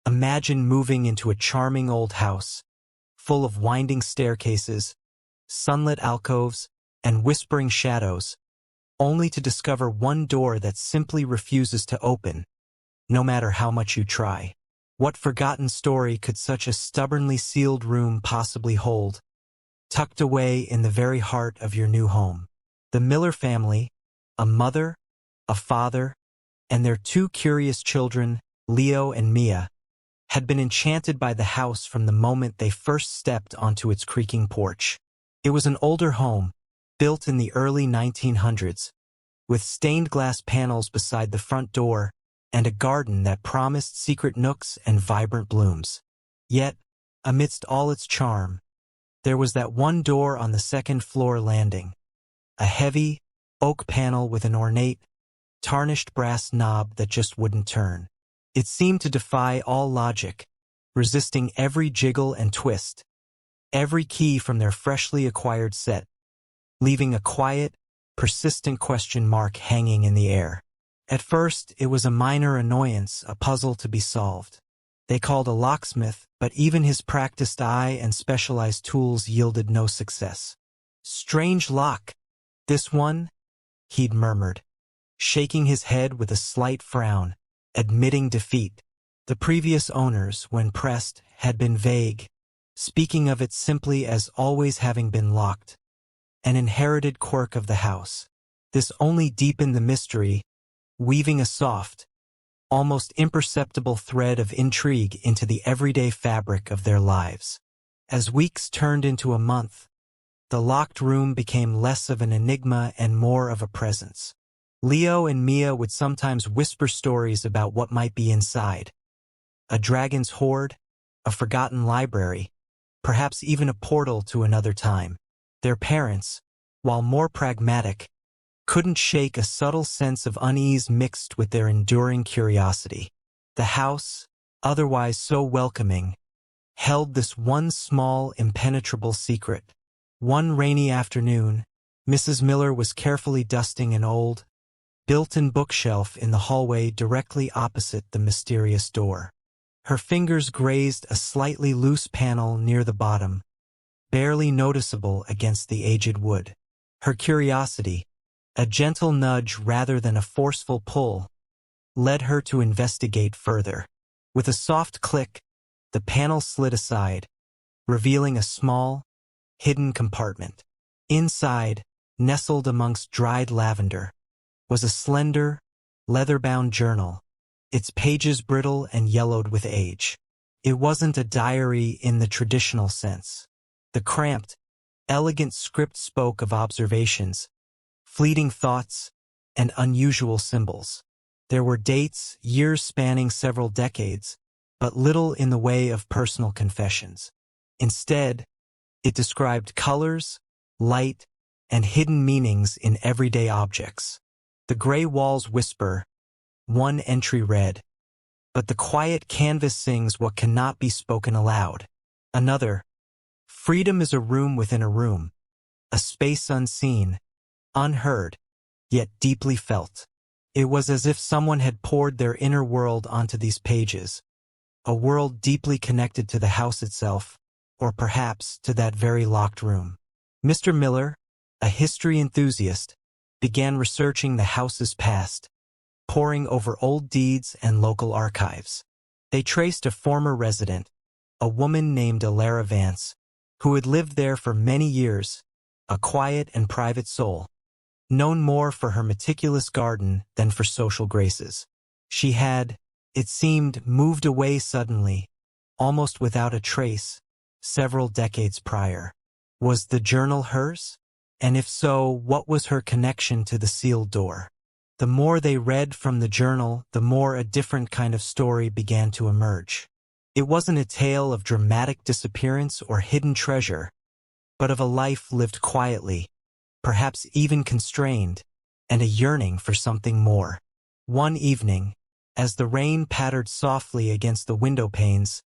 Imagine moving into a charming old house, full of winding staircases, sunlit alcoves, and whispering shadows, only to discover one door that simply refuses to open, no matter how much you try. What forgotten story could such a stubbornly sealed room possibly hold, tucked away in the very heart of your new home? The Miller family, a mother, a father, and their two curious children, Leo and Mia, had been enchanted by the house from the moment they first stepped onto its creaking porch. It was an older home, built in the early 1900s, with stained glass panels beside the front door and a garden that promised secret nooks and vibrant blooms. Yet, amidst all its charm, there was that one door on the second-floor landing, a heavy, oak panel with an ornate, tarnished brass knob that just wouldn't turn. It seemed to defy all logic, resisting every jiggle and twist, every key from their freshly acquired set, leaving a quiet, persistent question mark hanging in the air. At first, it was a minor annoyance, a puzzle to be solved. They called a locksmith, but even his practiced eye and specialized tools yielded no success. "Strange lock, this one," he'd murmured, shaking his head with a slight frown, admitting defeat. The previous owners, when pressed, had been vague, speaking of it simply as always having been locked, an inherited quirk of the house. This only deepened the mystery, weaving a soft, almost imperceptible thread of intrigue into the everyday fabric of their lives. As weeks turned into a month, the locked room became less of an enigma and more of a presence. Leo and Mia would sometimes whisper stories about what might be inside. A dragon's hoard, a forgotten library, perhaps even a portal to another time. Their parents, while more pragmatic, couldn't shake a subtle sense of unease mixed with their enduring curiosity. The house, otherwise so welcoming, held this one small, impenetrable secret. One rainy afternoon, Mrs. Miller was carefully dusting an old, built-in bookshelf in the hallway directly opposite the mysterious door. Her fingers grazed a slightly loose panel near the bottom, barely noticeable against the aged wood. Her curiosity, a gentle nudge rather than a forceful pull, led her to investigate further. With a soft click, the panel slid aside, revealing a small, hidden compartment. Inside, nestled amongst dried lavender, was a slender, leather-bound journal, its pages brittle and yellowed with age. It wasn't a diary in the traditional sense. The cramped, elegant script spoke of observations, fleeting thoughts, and unusual symbols. There were dates, years spanning several decades, but little in the way of personal confessions. Instead, it described colors, light, and hidden meanings in everyday objects. The gray walls whisper, one entry read, "But the quiet canvas sings what cannot be spoken aloud." Another, "Freedom is a room within a room, a space unseen, unheard, yet deeply felt." It was as if someone had poured their inner world onto these pages, a world deeply connected to the house itself, or perhaps to that very locked room. Mr. Miller, a history enthusiast, began researching the house's past, poring over old deeds and local archives. They traced a former resident, a woman named Alara Vance, who had lived there for many years, a quiet and private soul, known more for her meticulous garden than for social graces. She had, it seemed, moved away suddenly, almost without a trace, several decades prior. Was the journal hers? And if so, what was her connection to the sealed door? The more they read from the journal, the more a different kind of story began to emerge. It wasn't a tale of dramatic disappearance or hidden treasure, but of a life lived quietly, perhaps even constrained, and a yearning for something more. One evening, as the rain pattered softly against the window panes,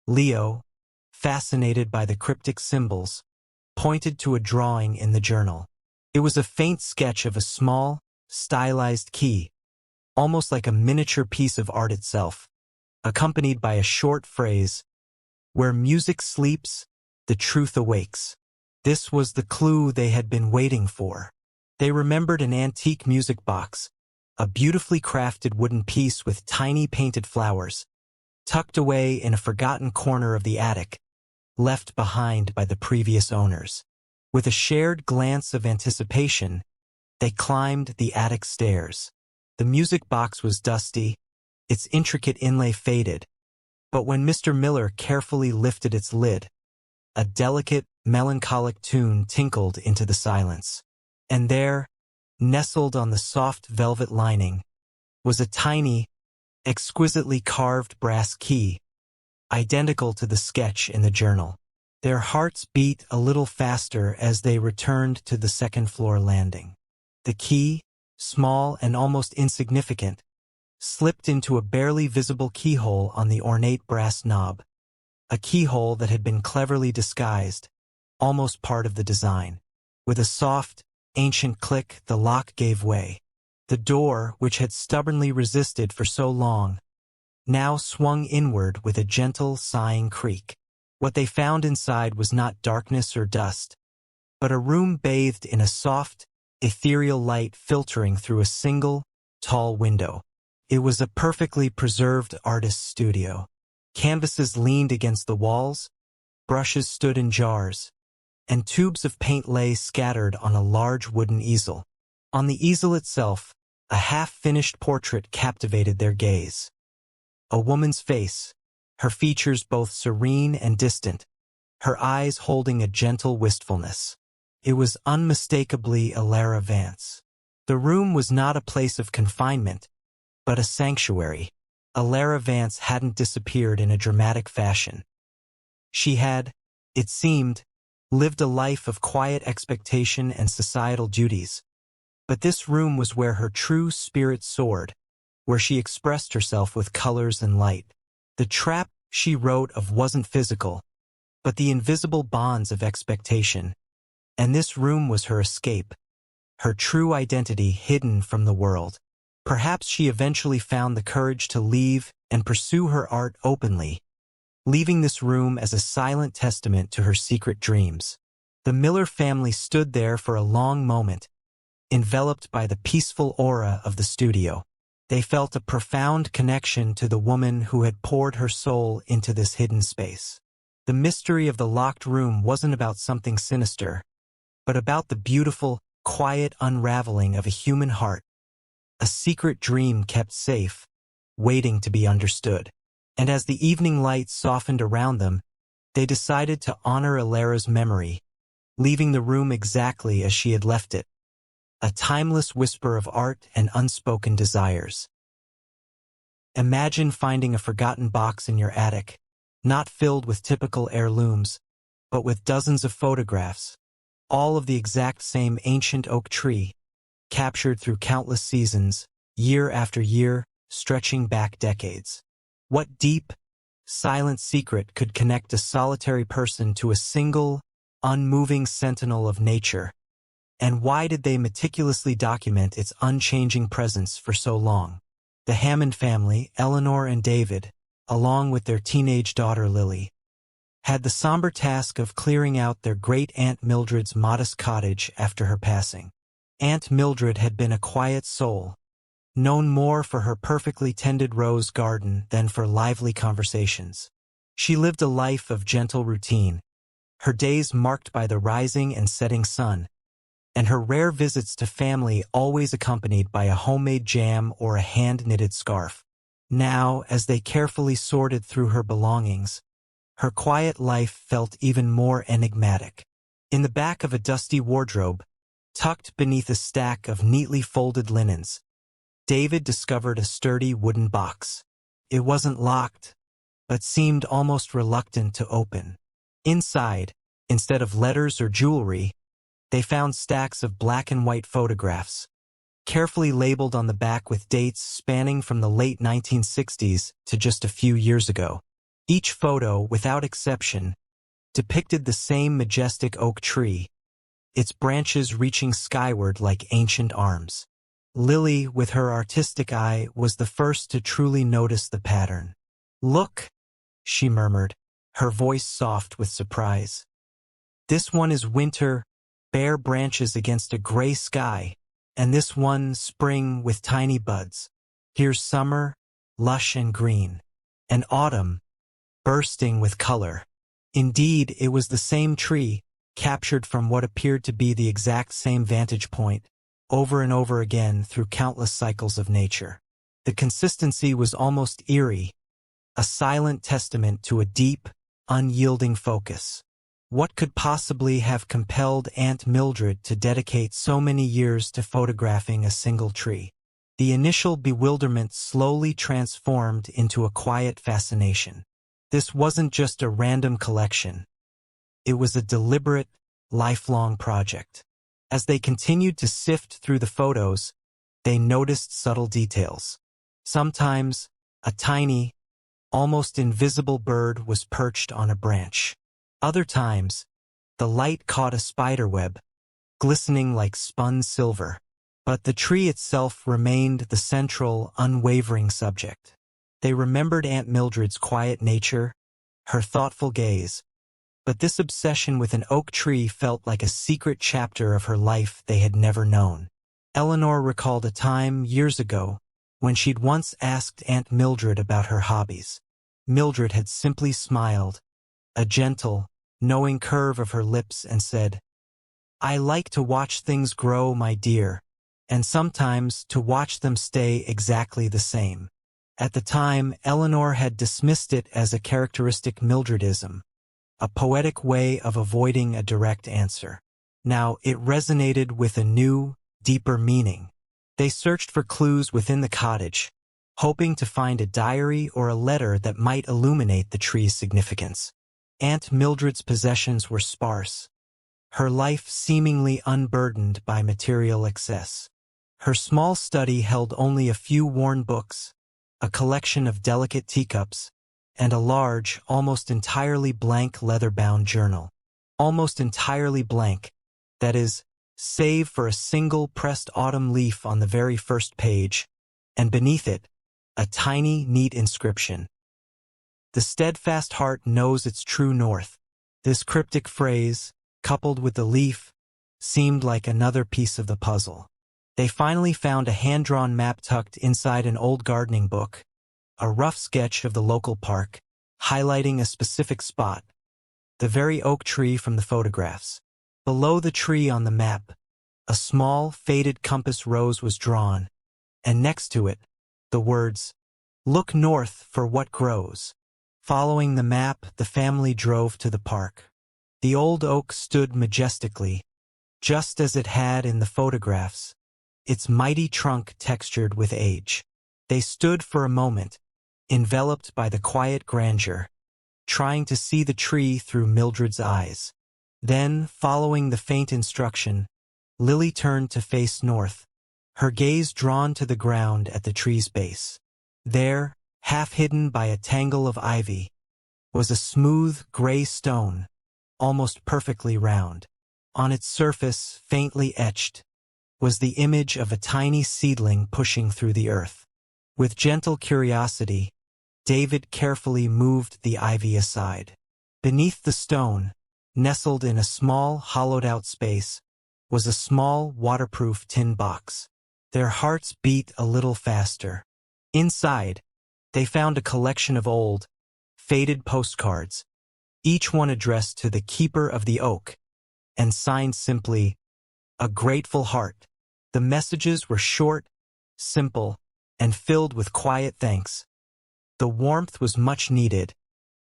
Leo, fascinated by the cryptic symbols, pointed to a drawing in the journal. It was a faint sketch of a small, stylized key, almost like a miniature piece of art itself. accompanied by a short phrase, "Where music sleeps, the truth awakes." This was the clue they had been waiting for. They remembered an antique music box, a beautifully crafted wooden piece with tiny painted flowers, tucked away in a forgotten corner of the attic, left behind by the previous owners. With a shared glance of anticipation, they climbed the attic stairs. The music box was dusty, its intricate inlay faded, but when Mr. Miller carefully lifted its lid, a delicate, melancholic tune tinkled into the silence. And there, nestled on the soft velvet lining, was a tiny, exquisitely carved brass key, identical to the sketch in the journal. Their hearts beat a little faster as they returned to the second-floor landing. The key, small and almost insignificant, slipped into a barely visible keyhole on the ornate brass knob, a keyhole that had been cleverly disguised, almost part of the design. With a soft, ancient click, the lock gave way. The door, which had stubbornly resisted for so long, now swung inward with a gentle, sighing creak. What they found inside was not darkness or dust, but a room bathed in a soft, ethereal light filtering through a single, tall window. It was a perfectly preserved artist's studio. Canvases leaned against the walls, brushes stood in jars, and tubes of paint lay scattered on a large wooden easel. On the easel itself, a half-finished portrait captivated their gaze. A woman's face, her features both serene and distant, her eyes holding a gentle wistfulness. It was unmistakably Alara Vance. The room was not a place of confinement, but a sanctuary. Alara Vance hadn't disappeared in a dramatic fashion. She had, it seemed, lived a life of quiet expectation and societal duties. But this room was where her true spirit soared, where she expressed herself with colors and light. The trap, she wrote of, wasn't physical, but the invisible bonds of expectation. And this room was her escape, her true identity hidden from the world. Perhaps she eventually found the courage to leave and pursue her art openly, leaving this room as a silent testament to her secret dreams. The Miller family stood there for a long moment, enveloped by the peaceful aura of the studio. They felt a profound connection to the woman who had poured her soul into this hidden space. The mystery of the locked room wasn't about something sinister, but about the beautiful, quiet unraveling of a human heart, a secret dream kept safe, waiting to be understood. And as the evening light softened around them, they decided to honor Alara's memory, leaving the room exactly as she had left it, a timeless whisper of art and unspoken desires. Imagine finding a forgotten box in your attic, not filled with typical heirlooms, but with dozens of photographs, all of the exact same ancient oak tree, captured through countless seasons, year after year, stretching back decades. What deep, silent secret could connect a solitary person to a single, unmoving sentinel of nature? And why did they meticulously document its unchanging presence for so long? The Hammond family, Eleanor and David, along with their teenage daughter Lily, had the somber task of clearing out their great-aunt Mildred's modest cottage after her passing. Aunt Mildred had been a quiet soul, known more for her perfectly tended rose garden than for lively conversations. She lived a life of gentle routine, her days marked by the rising and setting sun, and her rare visits to family always accompanied by a homemade jam or a hand-knitted scarf. Now, as they carefully sorted through her belongings, her quiet life felt even more enigmatic. In the back of a dusty wardrobe, tucked beneath a stack of neatly folded linens, David discovered a sturdy wooden box. It wasn't locked, but seemed almost reluctant to open. Inside, instead of letters or jewelry, they found stacks of black and white photographs, carefully labeled on the back with dates spanning from the late 1960s to just a few years ago. Each photo, without exception, depicted the same majestic oak tree, its branches reaching skyward like ancient arms. Lily, with her artistic eye, was the first to truly notice the pattern. "Look," she murmured, her voice soft with surprise. "This one is winter, bare branches against a gray sky, and this one spring with tiny buds. Here's summer, lush and green, and autumn, bursting with color." Indeed, it was the same tree, captured from what appeared to be the exact same vantage point, over and over again through countless cycles of nature. The consistency was almost eerie, a silent testament to a deep, unyielding focus. What could possibly have compelled Aunt Mildred to dedicate so many years to photographing a single tree? The initial bewilderment slowly transformed into a quiet fascination. This wasn't just a random collection. It was a deliberate, lifelong project. As they continued to sift through the photos, they noticed subtle details. Sometimes, a tiny, almost invisible bird was perched on a branch. Other times, the light caught a spiderweb, glistening like spun silver. But the tree itself remained the central, unwavering subject. They remembered Aunt Mildred's quiet nature, her thoughtful gaze, but this obsession with an oak tree felt like a secret chapter of her life they had never known. Eleanor recalled a time years ago when she'd once asked Aunt Mildred about her hobbies. Mildred had simply smiled, a gentle, knowing curve of her lips, and said, "I like to watch things grow, my dear, and sometimes to watch them stay exactly the same." At the time, Eleanor had dismissed it as a characteristic Mildredism, a poetic way of avoiding a direct answer. Now, it resonated with a new, deeper meaning. They searched for clues within the cottage, hoping to find a diary or a letter that might illuminate the tree's significance. Aunt Mildred's possessions were sparse, her life seemingly unburdened by material excess. Her small study held only a few worn books, a collection of delicate teacups, and a large, almost entirely blank leather-bound journal. Almost entirely blank, that is, save for a single pressed autumn leaf on the very first page, and beneath it, a tiny, neat inscription. "The steadfast heart knows its true north." This cryptic phrase, coupled with the leaf, seemed like another piece of the puzzle. They finally found a hand-drawn map tucked inside an old gardening book, a rough sketch of the local park, highlighting a specific spot, the very oak tree from the photographs. Below the tree on the map, a small, faded compass rose was drawn, and next to it, the words, "Look north for what grows." Following the map, the family drove to the park. The old oak stood majestically, just as it had in the photographs, its mighty trunk textured with age. They stood for a moment, enveloped by the quiet grandeur, trying to see the tree through Mildred's eyes. Then, following the faint instruction, Lily turned to face north, her gaze drawn to the ground at the tree's base. There, half hidden by a tangle of ivy, was a smooth, gray stone, almost perfectly round. On its surface, faintly etched, was the image of a tiny seedling pushing through the earth. With gentle curiosity, David carefully moved the ivy aside. Beneath the stone, nestled in a small, hollowed-out space, was a small, waterproof tin box. Their hearts beat a little faster. Inside, they found a collection of old, faded postcards, each one addressed to the keeper of the oak, and signed simply, "A Grateful Heart." The messages were short, simple, and filled with quiet thanks. The warmth was much needed.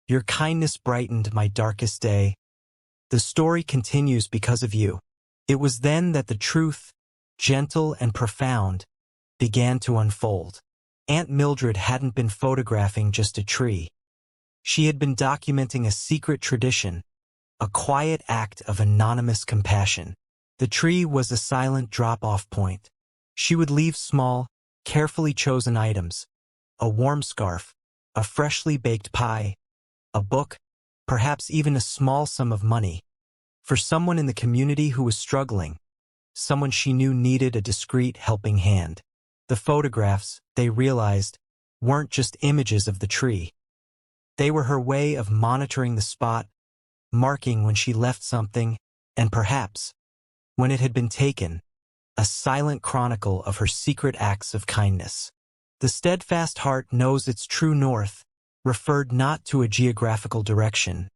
"Your kindness brightened my darkest day. The story continues because of you." It was then that the truth, gentle and profound, began to unfold. Aunt Mildred hadn't been photographing just a tree. She had been documenting a secret tradition, a quiet act of anonymous compassion. The tree was a silent drop-off point. She would leave small, carefully chosen items, a warm scarf, a freshly baked pie, a book, perhaps even a small sum of money, for someone in the community who was struggling, someone she knew needed a discreet helping hand. The photographs, they realized, weren't just images of the tree. They were her way of monitoring the spot, marking when she left something, and perhaps, when it had been taken, a silent chronicle of her secret acts of kindness. The steadfast heart knows its true north, referred not to a geographical direction,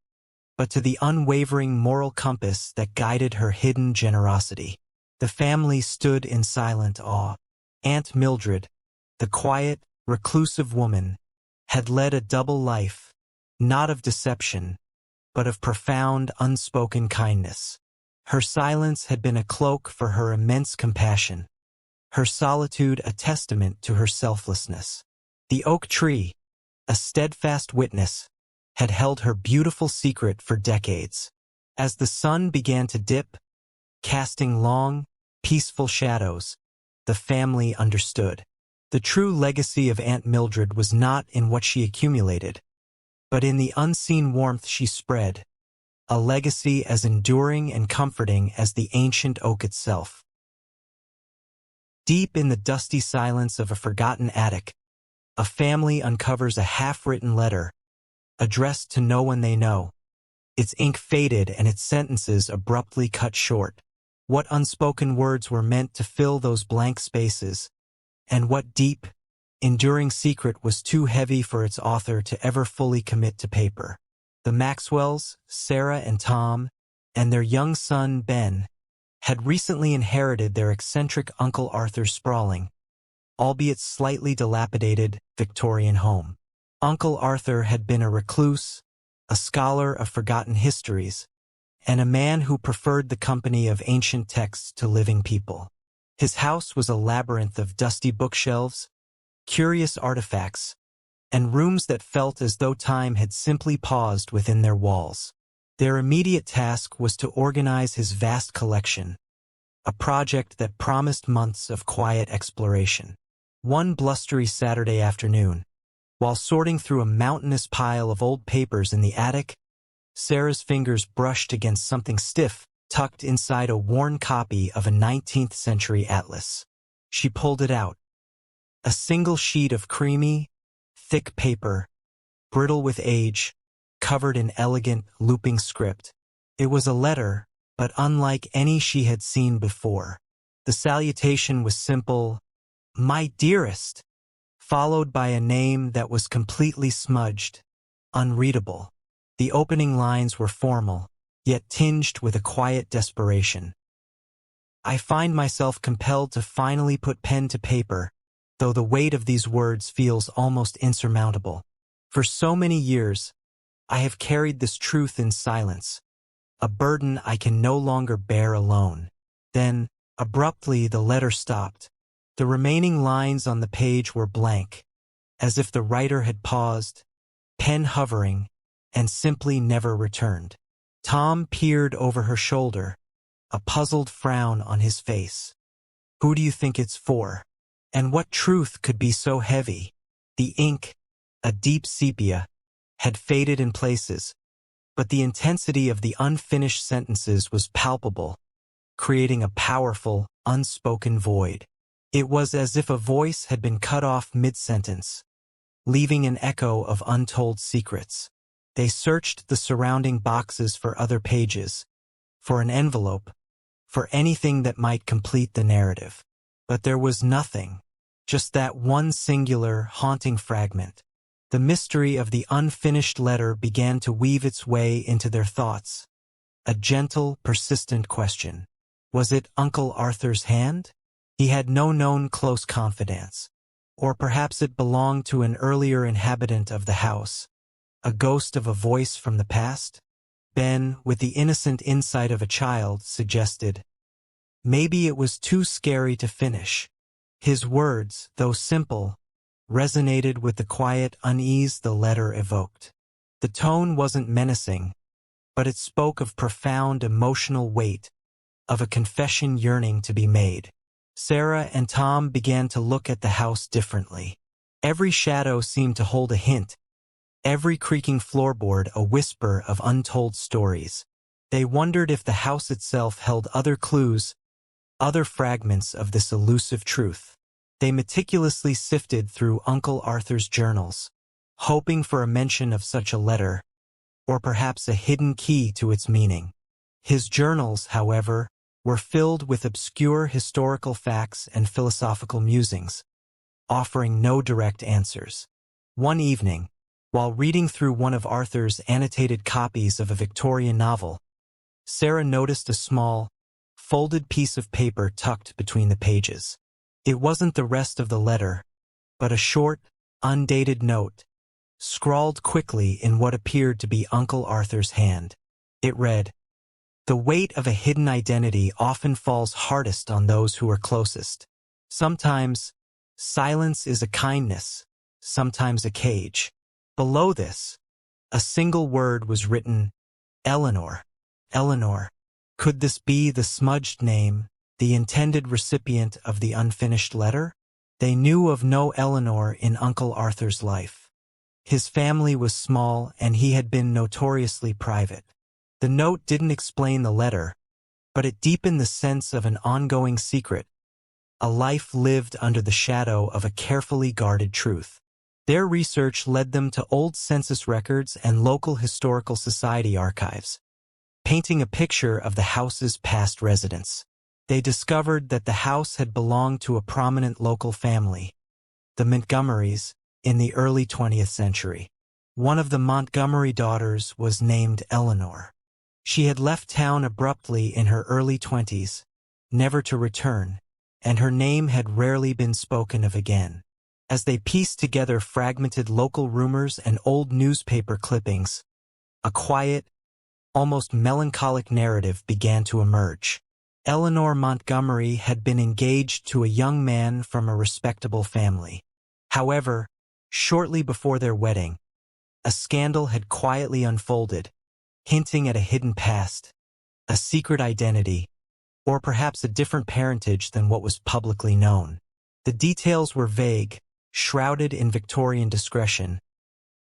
but to the unwavering moral compass that guided her hidden generosity. The family stood in silent awe. Aunt Mildred, the quiet, reclusive woman, had led a double life, not of deception, but of profound, unspoken kindness. Her silence had been a cloak for her immense compassion, her solitude a testament to her selflessness. The oak tree, a steadfast witness, had held her beautiful secret for decades. As the sun began to dip, casting long, peaceful shadows, the family understood. The true legacy of Aunt Mildred was not in what she accumulated, but in the unseen warmth she spread, a legacy as enduring and comforting as the ancient oak itself. Deep in the dusty silence of a forgotten attic, a family uncovers a half-written letter, addressed to no one they know. Its ink faded and its sentences abruptly cut short. What unspoken words were meant to fill those blank spaces, and what deep, enduring secret was too heavy for its author to ever fully commit to paper. The Maxwells, Sarah and Tom, and their young son, Ben, had recently inherited their eccentric Uncle Arthur's sprawling, albeit slightly dilapidated, Victorian home. Uncle Arthur had been a recluse, a scholar of forgotten histories, and a man who preferred the company of ancient texts to living people. His house was a labyrinth of dusty bookshelves, curious artifacts, and rooms that felt as though time had simply paused within their walls. Their immediate task was to organize his vast collection, a project that promised months of quiet exploration. One blustery Saturday afternoon, while sorting through a mountainous pile of old papers in the attic, Sarah's fingers brushed against something stiff tucked inside a worn copy of a 19th century atlas. She pulled it out. A single sheet of creamy, thick paper, brittle with age, covered in elegant, looping script. It was a letter, but unlike any she had seen before. The salutation was simple, "My dearest," followed by a name that was completely smudged, unreadable. The opening lines were formal, yet tinged with a quiet desperation. "I find myself compelled to finally put pen to paper, though the weight of these words feels almost insurmountable. For so many years, I have carried this truth in silence, a burden I can no longer bear alone." Then, abruptly, the letter stopped. The remaining lines on the page were blank, as if the writer had paused, pen hovering, and simply never returned. Tom peered over her shoulder, a puzzled frown on his face. "Who do you think it's for? And what truth could be so heavy?" The ink, a deep sepia, had faded in places, but the intensity of the unfinished sentences was palpable, creating a powerful, unspoken void. It was as if a voice had been cut off mid-sentence, leaving an echo of untold secrets. They searched the surrounding boxes for other pages, for an envelope, for anything that might complete the narrative. But there was nothing, just that one singular, haunting fragment. The mystery of the unfinished letter began to weave its way into their thoughts. A gentle, persistent question. Was it Uncle Arthur's hand? He had no known close confidants. Or perhaps it belonged to an earlier inhabitant of the house, a ghost of a voice from the past? Ben, with the innocent insight of a child, suggested, "Maybe it was too scary to finish." His words, though simple, resonated with the quiet unease the letter evoked. The tone wasn't menacing, but it spoke of profound emotional weight, of a confession yearning to be made. Sarah and Tom began to look at the house differently. Every shadow seemed to hold a hint, every creaking floorboard a whisper of untold stories. They wondered if the house itself held other clues, other fragments of this elusive truth. They meticulously sifted through Uncle Arthur's journals, hoping for a mention of such a letter, or perhaps a hidden key to its meaning. His journals, however, were filled with obscure historical facts and philosophical musings, offering no direct answers. One evening, while reading through one of Arthur's annotated copies of a Victorian novel, Sarah noticed a small, folded piece of paper tucked between the pages. It wasn't the rest of the letter, but a short, undated note, scrawled quickly in what appeared to be Uncle Arthur's hand. It read, "The weight of a hidden identity often falls hardest on those who are closest. Sometimes, silence is a kindness, sometimes a cage." Below this, a single word was written, Eleanor. Eleanor. Could this be the smudged name, the intended recipient of the unfinished letter? They knew of no Eleanor in Uncle Arthur's life. His family was small and he had been notoriously private. The note didn't explain the letter, but it deepened the sense of an ongoing secret, a life lived under the shadow of a carefully guarded truth. Their research led them to old census records and local historical society archives, painting a picture of the house's past residents. They discovered that the house had belonged to a prominent local family, the Montgomerys, in the early 20th century. One of the Montgomery daughters was named Eleanor. She had left town abruptly in her early 20s, never to return, and her name had rarely been spoken of again. As they pieced together fragmented local rumors and old newspaper clippings, a quiet, almost melancholic narrative began to emerge. Eleanor Montgomery had been engaged to a young man from a respectable family. However, shortly before their wedding, a scandal had quietly unfolded, hinting at a hidden past, a secret identity, or perhaps a different parentage than what was publicly known. The details were vague, shrouded in Victorian discretion,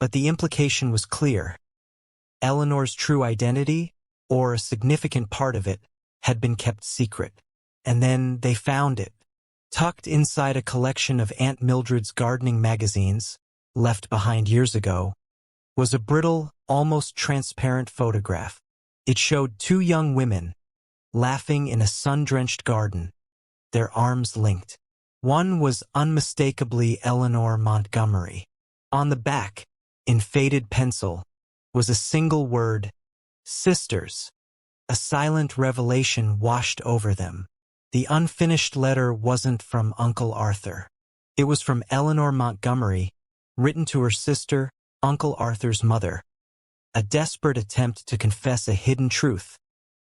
but the implication was clear. Eleanor's true identity, or a significant part of it, had been kept secret. And then they found it, tucked inside a collection of Aunt Mildred's gardening magazines, left behind years ago, was a brittle, almost transparent photograph. It showed two young women, laughing in a sun-drenched garden, their arms linked. One was unmistakably Eleanor Montgomery. On the back, in faded pencil, was a single word, sisters. A silent revelation washed over them. The unfinished letter wasn't from Uncle Arthur. It was from Eleanor Montgomery, written to her sister, Uncle Arthur's mother. A desperate attempt to confess a hidden truth,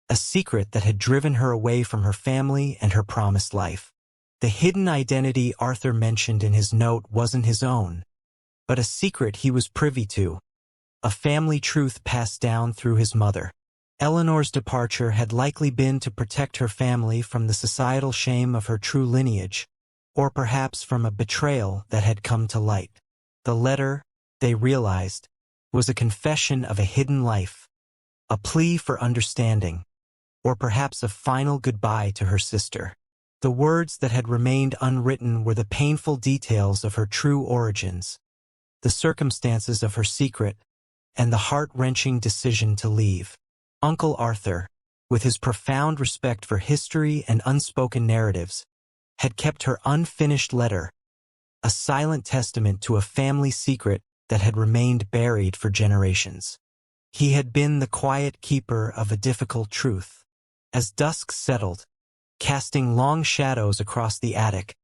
a secret that had driven her away from her family and her promised life. The hidden identity Arthur mentioned in his note wasn't his own, but a secret he was privy to, a family truth passed down through his mother. Eleanor's departure had likely been to protect her family from the societal shame of her true lineage, or perhaps from a betrayal that had come to light. The letter, they realized, was a confession of a hidden life, a plea for understanding, or perhaps a final goodbye to her sister. The words that had remained unwritten were the painful details of her true origins, the circumstances of her secret, and the heart-wrenching decision to leave. Uncle Arthur, with his profound respect for history and unspoken narratives, had kept her unfinished letter, a silent testament to a family secret that had remained buried for generations. He had been the quiet keeper of a difficult truth. As dusk settled, casting long shadows across the attic,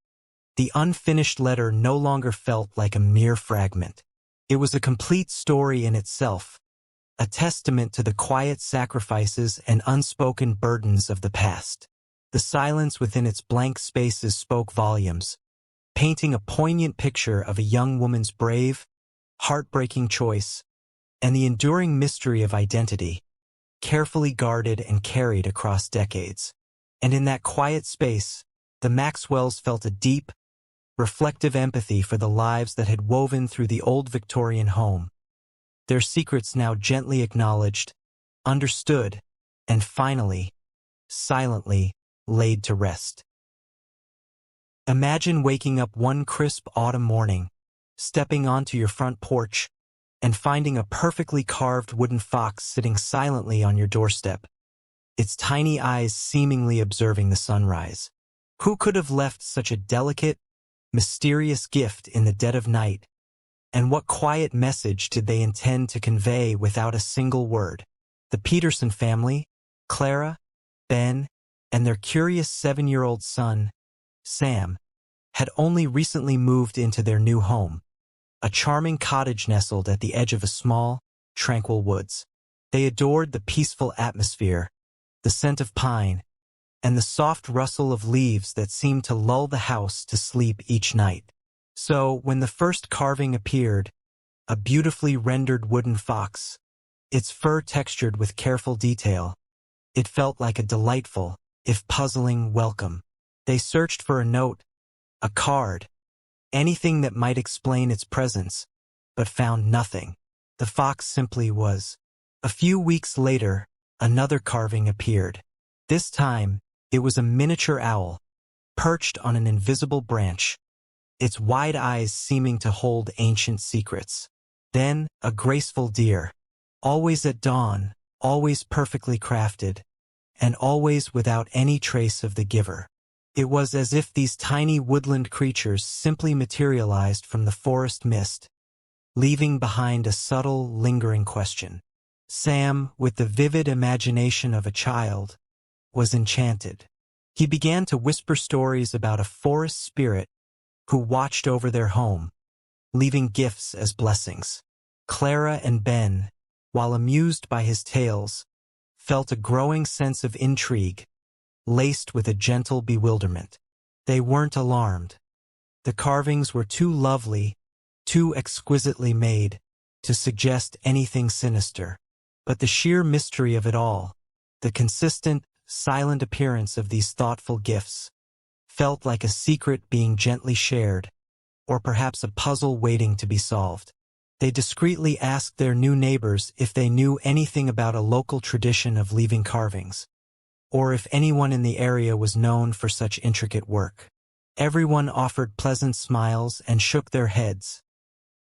the unfinished letter no longer felt like a mere fragment. It was a complete story in itself, a testament to the quiet sacrifices and unspoken burdens of the past. The silence within its blank spaces spoke volumes, painting a poignant picture of a young woman's brave, heartbreaking choice, and the enduring mystery of identity, carefully guarded and carried across decades. And in that quiet space, the Maxwells felt a deep, reflective empathy for the lives that had woven through the old Victorian home, their secrets now gently acknowledged, understood, and finally, silently, laid to rest. Imagine waking up one crisp autumn morning, stepping onto your front porch, and finding a perfectly carved wooden fox sitting silently on your doorstep, its tiny eyes seemingly observing the sunrise. Who could have left such a delicate, mysterious gift in the dead of night? And what quiet message did they intend to convey without a single word? The Peterson family, Clara, Ben, and their curious 7-year-old son, Sam, had only recently moved into their new home, a charming cottage nestled at the edge of a small, tranquil woods. They adored the peaceful atmosphere, the scent of pine, and the soft rustle of leaves that seemed to lull the house to sleep each night. So, when the first carving appeared, a beautifully rendered wooden fox, its fur textured with careful detail, it felt like a delightful, if puzzling, welcome. They searched for a note, a card, anything that might explain its presence, but found nothing. The fox simply was. A few weeks later, another carving appeared. This time, it was a miniature owl, perched on an invisible branch, its wide eyes seeming to hold ancient secrets. Then, a graceful deer, always at dawn, always perfectly crafted, and always without any trace of the giver. It was as if these tiny woodland creatures simply materialized from the forest mist, leaving behind a subtle, lingering question. Sam, with the vivid imagination of a child, was enchanted. He began to whisper stories about a forest spirit who watched over their home, leaving gifts as blessings. Clara and Ben, while amused by his tales, felt a growing sense of intrigue, laced with a gentle bewilderment. They weren't alarmed. The carvings were too lovely, too exquisitely made, to suggest anything sinister. But the sheer mystery of it all, the consistent, silent appearance of these thoughtful gifts, felt like a secret being gently shared, or perhaps a puzzle waiting to be solved. They discreetly asked their new neighbors if they knew anything about a local tradition of leaving carvings, or if anyone in the area was known for such intricate work. Everyone offered pleasant smiles and shook their heads,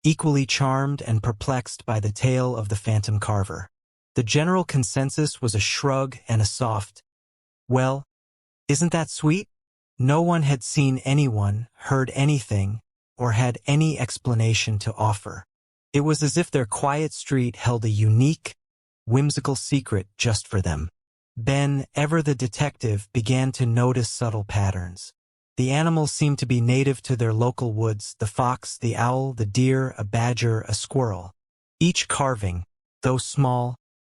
equally charmed and perplexed by the tale of the phantom carver. The general consensus was a shrug and a soft, "Well, isn't that sweet?" No one had seen anyone, heard anything, or had any explanation to offer. It was as if their quiet street held a unique, whimsical secret just for them. Ben, ever the detective, began to notice subtle patterns. The animals seemed to be native to their local woods: the fox, the owl, the deer, a badger, a squirrel. Each carving, though small,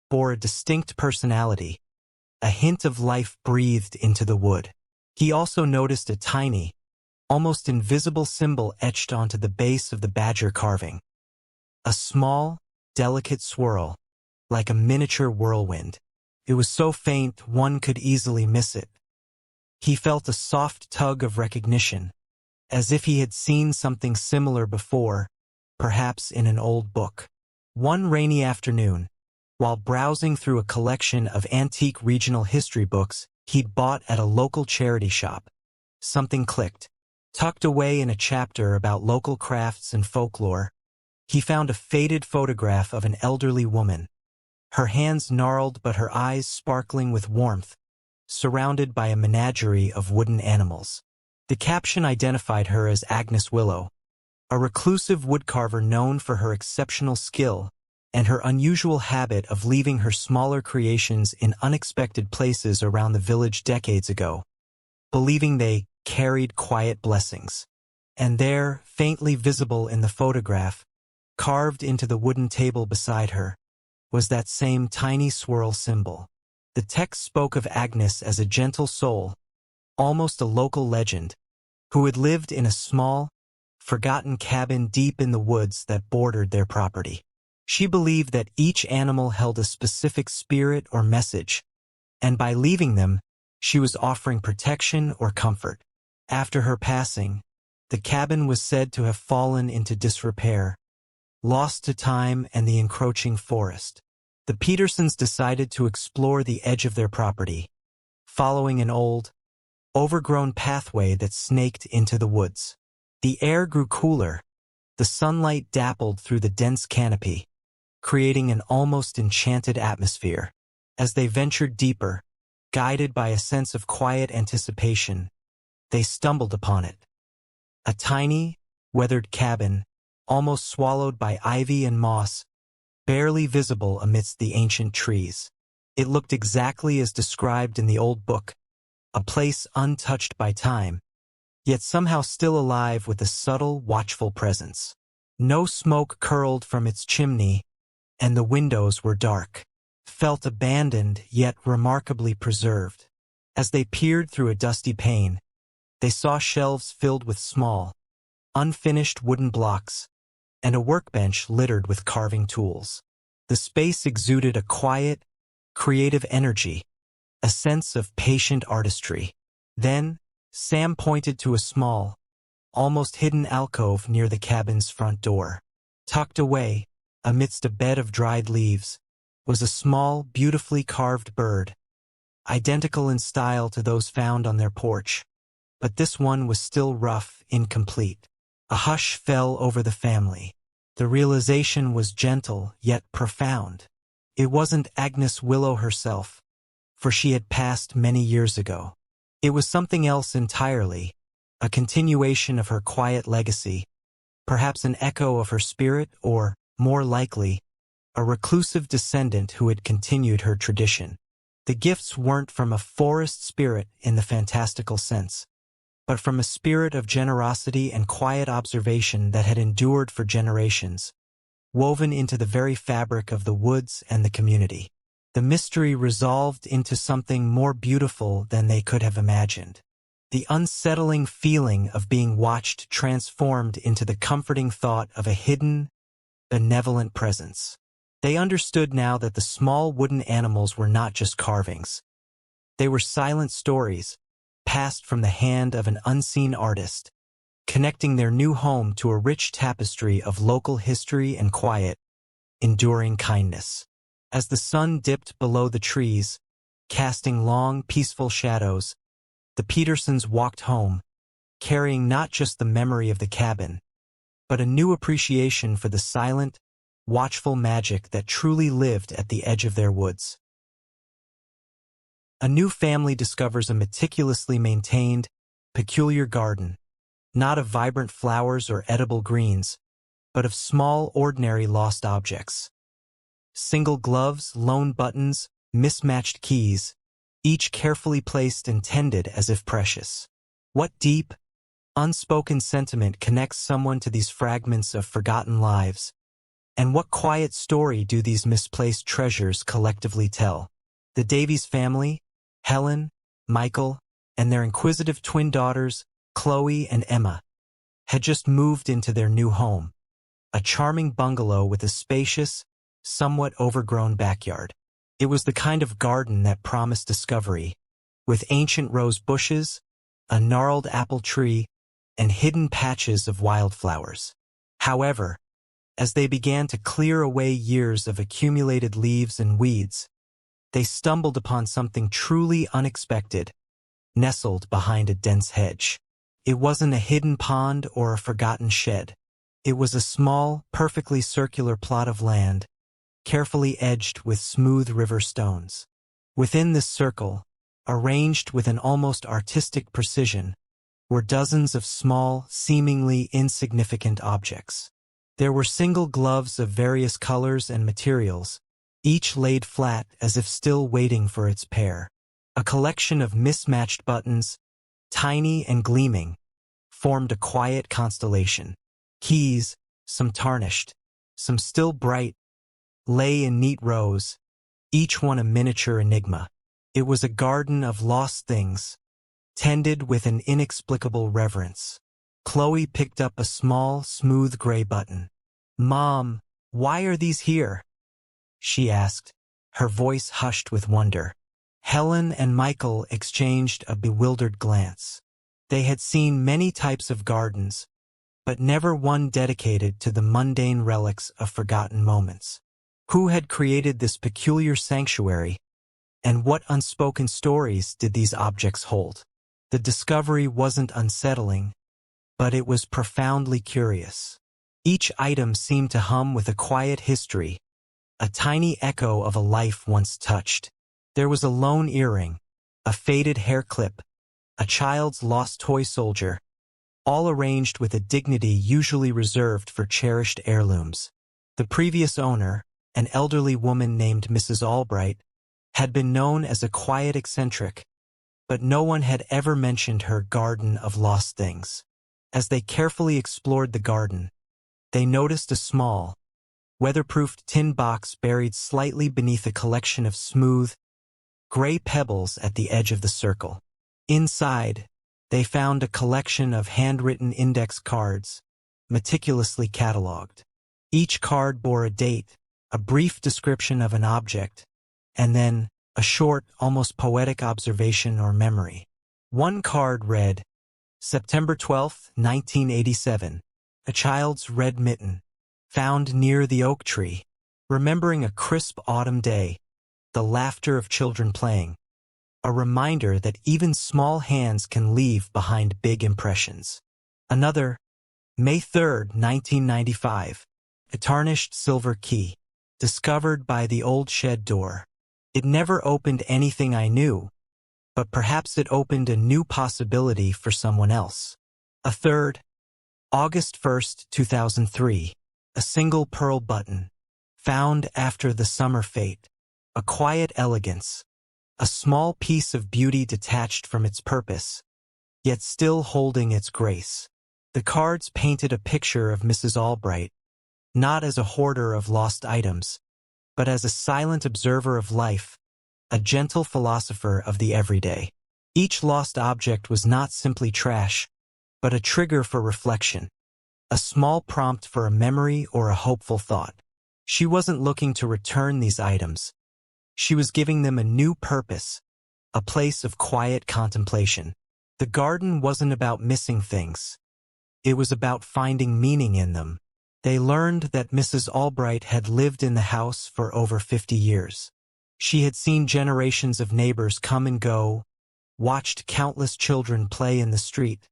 bore a distinct personality, a hint of life breathed into the wood. He also noticed a tiny, almost invisible symbol etched onto the base of the badger carving. A small, delicate swirl, like a miniature whirlwind. It was so faint one could easily miss it. He felt a soft tug of recognition, as if he had seen something similar before, perhaps in an old book. One rainy afternoon, while browsing through a collection of antique regional history books he'd bought at a local charity shop, something clicked. Tucked away in a chapter about local crafts and folklore, he found a faded photograph of an elderly woman, her hands gnarled but her eyes sparkling with warmth, surrounded by a menagerie of wooden animals. The caption identified her as Agnes Willow, a reclusive woodcarver known for her exceptional skill and her unusual habit of leaving her smaller creations in unexpected places around the village decades ago, believing they carried quiet blessings. And there, faintly visible in the photograph, carved into the wooden table beside her, was that same tiny swirl symbol. The text spoke of Agnes as a gentle soul, almost a local legend, who had lived in a small, forgotten cabin deep in the woods that bordered their property. She believed that each animal held a specific spirit or message, and by leaving them, she was offering protection or comfort. After her passing, the cabin was said to have fallen into disrepair, lost to time and the encroaching forest. The Petersons decided to explore the edge of their property, following an old, overgrown pathway that snaked into the woods. The air grew cooler, The sunlight dappled through the dense canopy, creating an almost enchanted atmosphere. As they ventured deeper, guided by a sense of quiet anticipation, they stumbled upon it. A tiny, weathered cabin, almost swallowed by ivy and moss, barely visible amidst the ancient trees. It looked exactly as described in the old book, a place untouched by time, yet somehow still alive with a subtle, watchful presence. No smoke curled from its chimney, and the windows were dark. Felt abandoned, yet remarkably preserved. As they peered through a dusty pane, they saw shelves filled with small, unfinished wooden blocks, and a workbench littered with carving tools. The space exuded a quiet, creative energy, a sense of patient artistry. Then, Sam pointed to a small, almost hidden alcove near the cabin's front door. Tucked away, amidst a bed of dried leaves, was a small, beautifully carved bird, identical in style to those found on their porch. But this one was still rough, incomplete. A hush fell over the family. The realization was gentle, yet profound. It wasn't Agnes Willow herself, for she had passed many years ago. It was something else entirely, a continuation of her quiet legacy, perhaps an echo of her spirit or, more likely, a reclusive descendant who had continued her tradition. The gifts weren't from a forest spirit in the fantastical sense, but from a spirit of generosity and quiet observation that had endured for generations, woven into the very fabric of the woods and the community. The mystery resolved into something more beautiful than they could have imagined. The unsettling feeling of being watched transformed into the comforting thought of a hidden, benevolent presence. They understood now that the small wooden animals were not just carvings. They were silent stories, passed from the hand of an unseen artist, connecting their new home to a rich tapestry of local history and quiet, enduring kindness. As the sun dipped below the trees, casting long, peaceful shadows, the Petersons walked home, carrying not just the memory of the cabin, but a new appreciation for the silent, watchful magic that truly lived at the edge of their woods. A new family discovers a meticulously maintained, peculiar garden, not of vibrant flowers or edible greens, but of small, ordinary lost objects. Single gloves, lone buttons, mismatched keys, each carefully placed and tended as if precious. What deep, unspoken sentiment connects someone to these fragments of forgotten lives? And what quiet story do these misplaced treasures collectively tell? The Davies family, Helen, Michael, and their inquisitive twin daughters, Chloe and Emma, had just moved into their new home, a charming bungalow with a spacious, somewhat overgrown backyard. It was the kind of garden that promised discovery, with ancient rose bushes, a gnarled apple tree, and hidden patches of wildflowers. However, as they began to clear away years of accumulated leaves and weeds, they stumbled upon something truly unexpected, nestled behind a dense hedge. It wasn't a hidden pond or a forgotten shed. It was a small, perfectly circular plot of land, carefully edged with smooth river stones. Within this circle, arranged with an almost artistic precision, were dozens of small, seemingly insignificant objects. There were single gloves of various colors and materials, each laid flat as if still waiting for its pair. A collection of mismatched buttons, tiny and gleaming, formed a quiet constellation. Keys, some tarnished, some still bright, lay in neat rows, each one a miniature enigma. It was a garden of lost things, tended with an inexplicable reverence. Chloe picked up a small, smooth gray button. "Mom, why are these here?" she asked, her voice hushed with wonder. Helen and Michael exchanged a bewildered glance. They had seen many types of gardens, but never one dedicated to the mundane relics of forgotten moments. Who had created this peculiar sanctuary, and what unspoken stories did these objects hold? The discovery wasn't unsettling, but it was profoundly curious. Each item seemed to hum with a quiet history, a tiny echo of a life once touched. There was a lone earring, a faded hair clip, a child's lost toy soldier, all arranged with a dignity usually reserved for cherished heirlooms. The previous owner, an elderly woman named Mrs. Albright, had been known as a quiet eccentric, but no one had ever mentioned her garden of lost things. As they carefully explored the garden, they noticed a small, weatherproofed tin box buried slightly beneath a collection of smooth, gray pebbles at the edge of the circle. Inside, they found a collection of handwritten index cards, meticulously catalogued. Each card bore a date, a brief description of an object, and then a short, almost poetic observation or memory. One card read, September 12, 1987, a child's red mitten, found near the oak tree, remembering a crisp autumn day, the laughter of children playing, a reminder that even small hands can leave behind big impressions. Another, May 3, 1995, a tarnished silver key, discovered by the old shed door. It never opened anything I knew, but perhaps it opened a new possibility for someone else. A third, August 1, 2003, a single pearl button, found after the summer fete, a quiet elegance, a small piece of beauty detached from its purpose, yet still holding its grace. The cards painted a picture of Mrs. Albright, not as a hoarder of lost items, but as a silent observer of life, a gentle philosopher of the everyday. Each lost object was not simply trash, but a trigger for reflection, a small prompt for a memory or a hopeful thought. She wasn't looking to return these items. She was giving them a new purpose, a place of quiet contemplation. The garden wasn't about missing things. It was about finding meaning in them. They learned that Mrs. Albright had lived in the house for over 50 years. She had seen generations of neighbors come and go, watched countless children play in the street,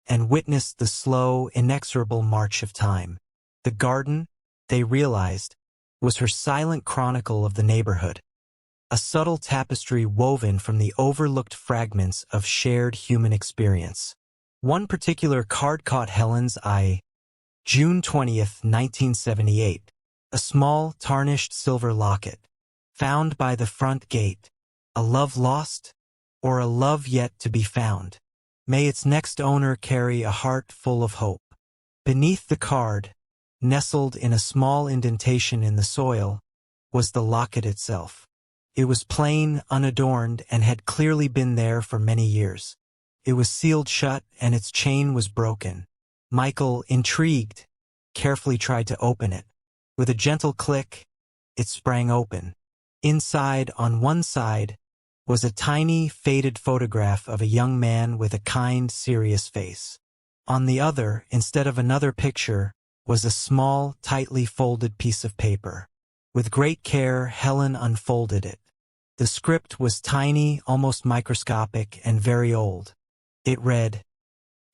and witnessed the slow, inexorable march of time. The garden, they realized, was her silent chronicle of the neighborhood, a subtle tapestry woven from the overlooked fragments of shared human experience. One particular card caught Helen's eye. June 20, 1978, a small, tarnished silver locket, found by the front gate, a love lost, or a love yet to be found. May its next owner carry a heart full of hope. Beneath the card, nestled in a small indentation in the soil, was the locket itself. It was plain, unadorned, and had clearly been there for many years. It was sealed shut and its chain was broken. Michael, intrigued, carefully tried to open it. With a gentle click, it sprang open. Inside, on one side, was a tiny, faded photograph of a young man with a kind, serious face. On the other, instead of another picture, was a small, tightly folded piece of paper. With great care, Helen unfolded it. The script was tiny, almost microscopic, and very old. It read,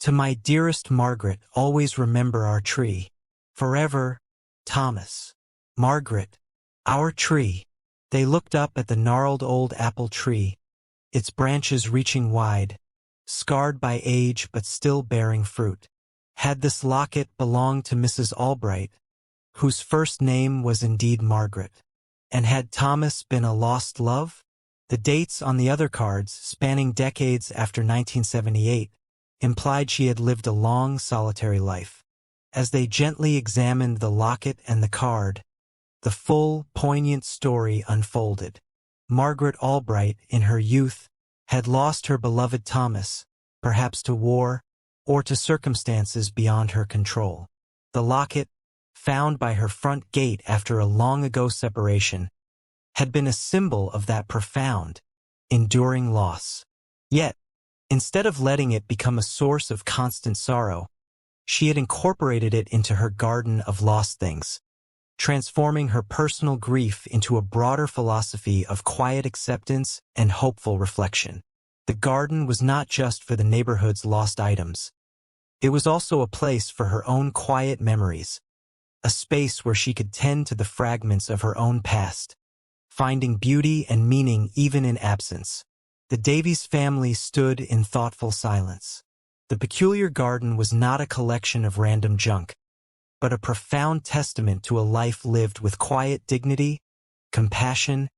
"To my dearest Margaret, always remember our tree. Forever, Thomas." Margaret, our tree. They looked up at the gnarled old apple tree, its branches reaching wide, scarred by age but still bearing fruit. Had this locket belonged to Mrs. Albright, whose first name was indeed Margaret? And had Thomas been a lost love? The dates on the other cards, spanning decades after 1978, implied she had lived a long, solitary life. As they gently examined the locket and the card, the full, poignant story unfolded. Margaret Albright, in her youth, had lost her beloved Thomas, perhaps to war, or to circumstances beyond her control. The locket, found by her front gate after a long-ago separation, had been a symbol of that profound, enduring loss. Yet, instead of letting it become a source of constant sorrow, she had incorporated it into her garden of lost things, transforming her personal grief into a broader philosophy of quiet acceptance and hopeful reflection. The garden was not just for the neighborhood's lost items. It was also a place for her own quiet memories, a space where she could tend to the fragments of her own past, finding beauty and meaning even in absence. The Davies family stood in thoughtful silence. The peculiar garden was not a collection of random junk, but a profound testament to a life lived with quiet dignity, compassion,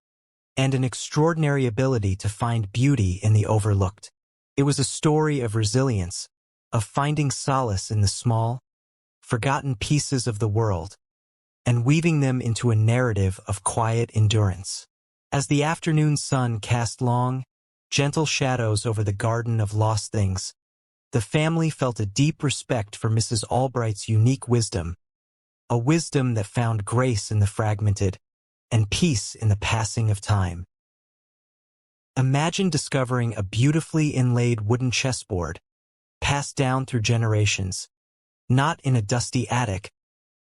and an extraordinary ability to find beauty in the overlooked. It was a story of resilience, of finding solace in the small, forgotten pieces of the world, and weaving them into a narrative of quiet endurance. As the afternoon sun cast long, gentle shadows over the garden of lost things, the family felt a deep respect for Mrs. Albright's unique wisdom, a wisdom that found grace in the fragmented and peace in the passing of time. Imagine discovering a beautifully inlaid wooden chessboard, passed down through generations, not in a dusty attic,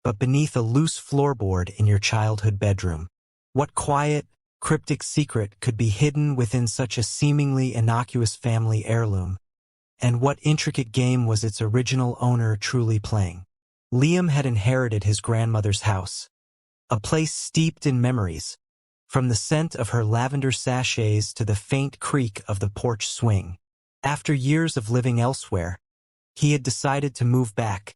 but beneath a loose floorboard in your childhood bedroom. What quiet, cryptic secret could be hidden within such a seemingly innocuous family heirloom? And what intricate game was its original owner truly playing? Liam had inherited his grandmother's house, a place steeped in memories, from the scent of her lavender sachets to the faint creak of the porch swing. After years of living elsewhere, he had decided to move back,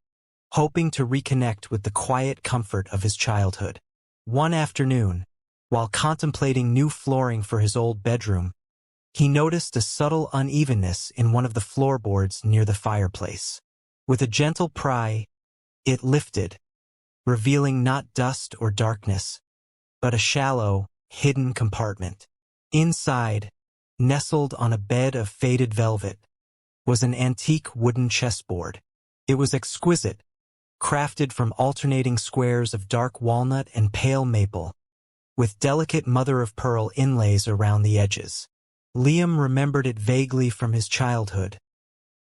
hoping to reconnect with the quiet comfort of his childhood. One afternoon, while contemplating new flooring for his old bedroom, he noticed a subtle unevenness in one of the floorboards near the fireplace. With a gentle pry, it lifted, revealing not dust or darkness, but a shallow, hidden compartment. Inside, nestled on a bed of faded velvet, was an antique wooden chessboard. It was exquisite, crafted from alternating squares of dark walnut and pale maple, with delicate mother-of-pearl inlays around the edges. Liam remembered it vaguely from his childhood,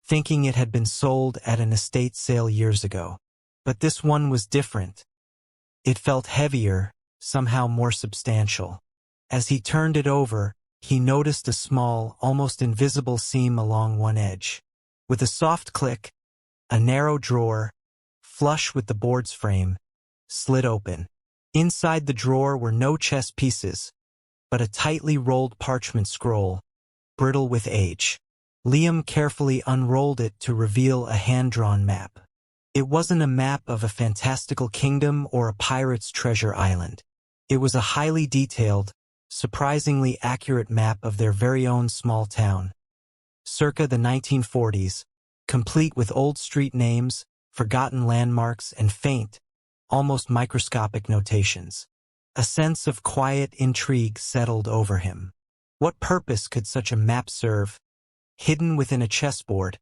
thinking it had been sold at an estate sale years ago. But this one was different. It felt heavier, somehow more substantial. As he turned it over, he noticed a small, almost invisible seam along one edge. With a soft click, a narrow drawer, flush with the board's frame, slid open. Inside the drawer were no chess pieces, but a tightly rolled parchment scroll, brittle with age. Liam carefully unrolled it to reveal a hand-drawn map. It wasn't a map of a fantastical kingdom or a pirate's treasure island. It was a highly detailed, surprisingly accurate map of their very own small town. Circa the 1940s, complete with old street names, forgotten landmarks, and faint, almost microscopic notations. A sense of quiet intrigue settled over him. What purpose could such a map serve, hidden within a chessboard,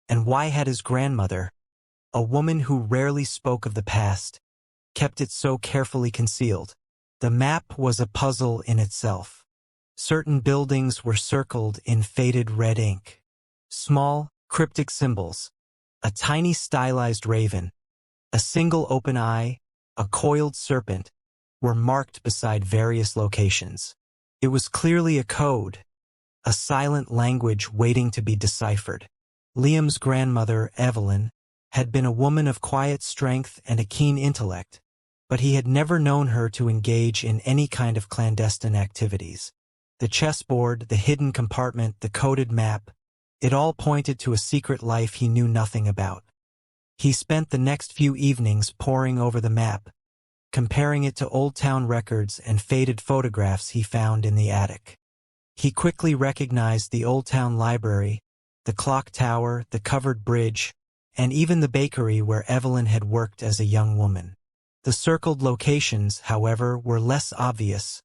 and why had his grandmother, a woman who rarely spoke of the past, kept it so carefully concealed? The map was a puzzle in itself. Certain buildings were circled in faded red ink. Small, cryptic symbols, a tiny stylized raven, a single open eye, a coiled serpent, were marked beside various locations. It was clearly a code, a silent language waiting to be deciphered. Liam's grandmother, Evelyn, had been a woman of quiet strength and a keen intellect, but he had never known her to engage in any kind of clandestine activities. The chessboard, the hidden compartment, the coded map, it all pointed to a secret life he knew nothing about. He spent the next few evenings poring over the map, comparing it to old town records and faded photographs he found in the attic. He quickly recognized the old town library, the clock tower, the covered bridge, and even the bakery where Evelyn had worked as a young woman. The circled locations, however, were less obvious,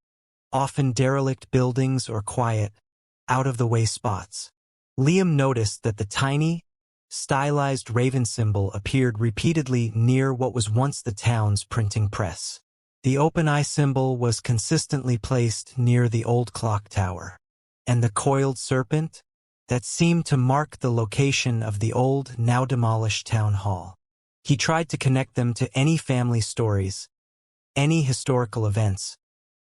often derelict buildings or quiet, out-of-the-way spots. Liam noticed that the tiny, stylized raven symbol appeared repeatedly near what was once the town's printing press. The open eye symbol was consistently placed near the old clock tower. And the coiled serpent? That seemed to mark the location of the old, now demolished town hall. He tried to connect them to any family stories, any historical events,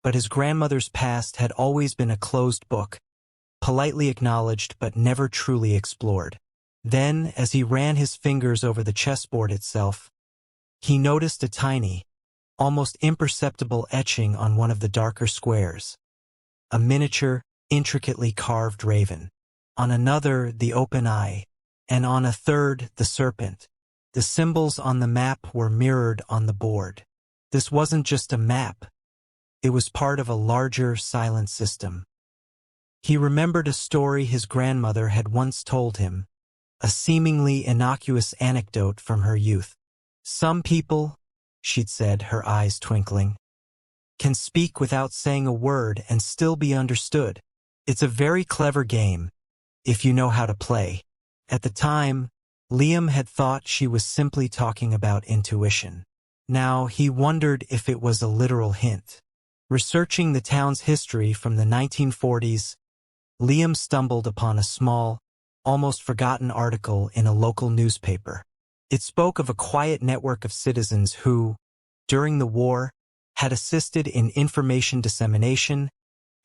but his grandmother's past had always been a closed book, politely acknowledged but never truly explored. Then, as he ran his fingers over the chessboard itself, he noticed a tiny, almost imperceptible etching on one of the darker squares. A miniature, intricately carved raven. On another, the open eye, and on a third, the serpent. The symbols on the map were mirrored on the board. This wasn't just a map. It was part of a larger, silent system. He remembered a story his grandmother had once told him, a seemingly innocuous anecdote from her youth. Some people, she'd said, her eyes twinkling, can speak without saying a word and still be understood. It's a very clever game, if you know how to play. At the time, Liam had thought she was simply talking about intuition. Now he wondered if it was a literal hint. Researching the town's history from the 1940s, Liam stumbled upon a small, almost forgotten article in a local newspaper. It spoke of a quiet network of citizens who, during the war, had assisted in information dissemination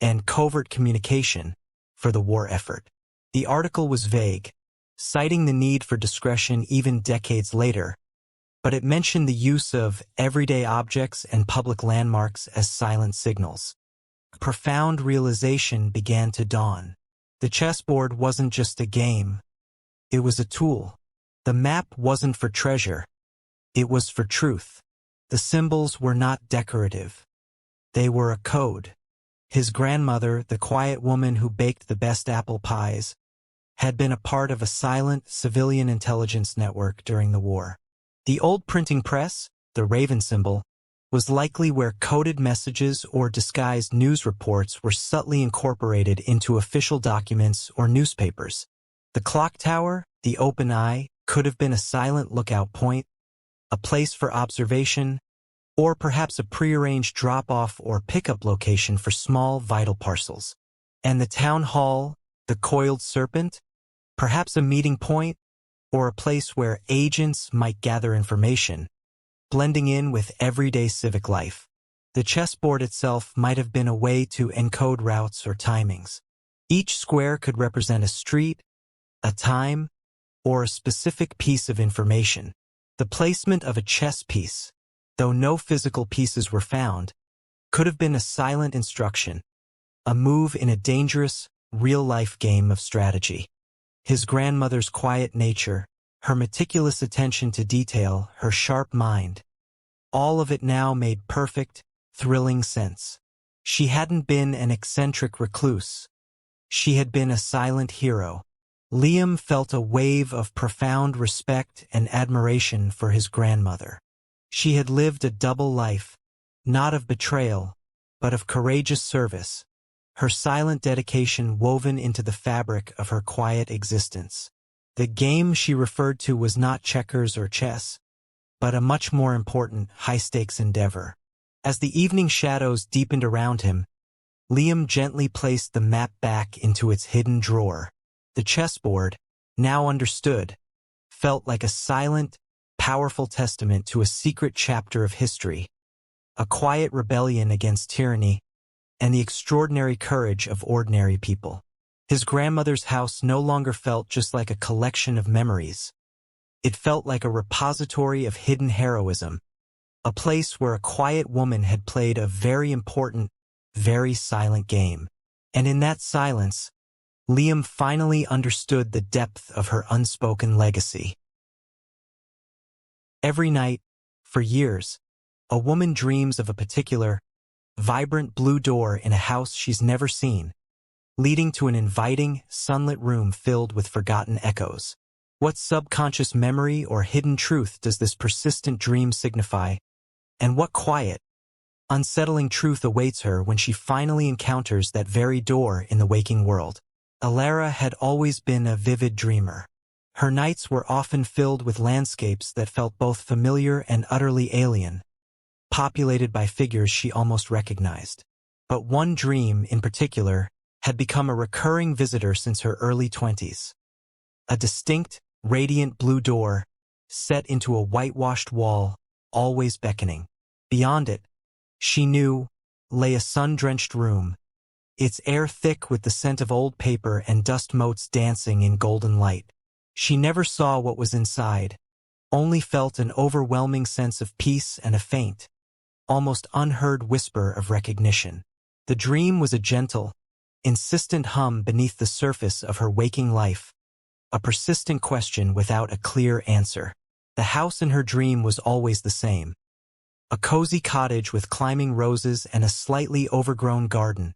and covert communication for the war effort. The article was vague, citing the need for discretion even decades later, but it mentioned the use of everyday objects and public landmarks as silent signals. A profound realization began to dawn. The chessboard wasn't just a game, it was a tool. The map wasn't for treasure, it was for truth. The symbols were not decorative. They were a code. His grandmother, the quiet woman who baked the best apple pies, had been a part of a silent civilian intelligence network during the war. The old printing press, the raven symbol, was likely where coded messages or disguised news reports were subtly incorporated into official documents or newspapers. The clock tower, the open eye, could have been a silent lookout point, a place for observation, or perhaps a prearranged drop-off or pickup location for small, vital parcels. And the town hall, the coiled serpent, perhaps a meeting point, or a place where agents might gather information, blending in with everyday civic life. The chessboard itself might have been a way to encode routes or timings. Each square could represent a street, a time, or a specific piece of information. The placement of a chess piece, though no physical pieces were found, could have been a silent instruction, a move in a dangerous, real-life game of strategy. His grandmother's quiet nature, her meticulous attention to detail, her sharp mind, all of it now made perfect, thrilling sense. She hadn't been an eccentric recluse. She had been a silent hero. Liam felt a wave of profound respect and admiration for his grandmother. She had lived a double life, not of betrayal, but of courageous service, her silent dedication woven into the fabric of her quiet existence. The game she referred to was not checkers or chess, but a much more important, high-stakes endeavor. As the evening shadows deepened around him, Liam gently placed the map back into its hidden drawer. The chessboard, now understood, felt like a silent, powerful testament to a secret chapter of history, a quiet rebellion against tyranny, and the extraordinary courage of ordinary people. His grandmother's house no longer felt just like a collection of memories. It felt like a repository of hidden heroism, a place where a quiet woman had played a very important, very silent game. And in that silence, Liam finally understood the depth of her unspoken legacy. Every night, for years, a woman dreams of a particular, vibrant blue door in a house she's never seen, leading to an inviting, sunlit room filled with forgotten echoes. What subconscious memory or hidden truth does this persistent dream signify? And what quiet, unsettling truth awaits her when she finally encounters that very door in the waking world? Alara had always been a vivid dreamer. Her nights were often filled with landscapes that felt both familiar and utterly alien, populated by figures she almost recognized. But one dream, in particular, had become a recurring visitor since her early 20s. A distinct, radiant blue door, set into a whitewashed wall, always beckoning. Beyond it, she knew, lay a sun-drenched room, its air thick with the scent of old paper and dust motes dancing in golden light. She never saw what was inside, only felt an overwhelming sense of peace and a faint, almost unheard whisper of recognition. The dream was a gentle, insistent hum beneath the surface of her waking life, a persistent question without a clear answer. The house in her dream was always the same. A cozy cottage with climbing roses and a slightly overgrown garden,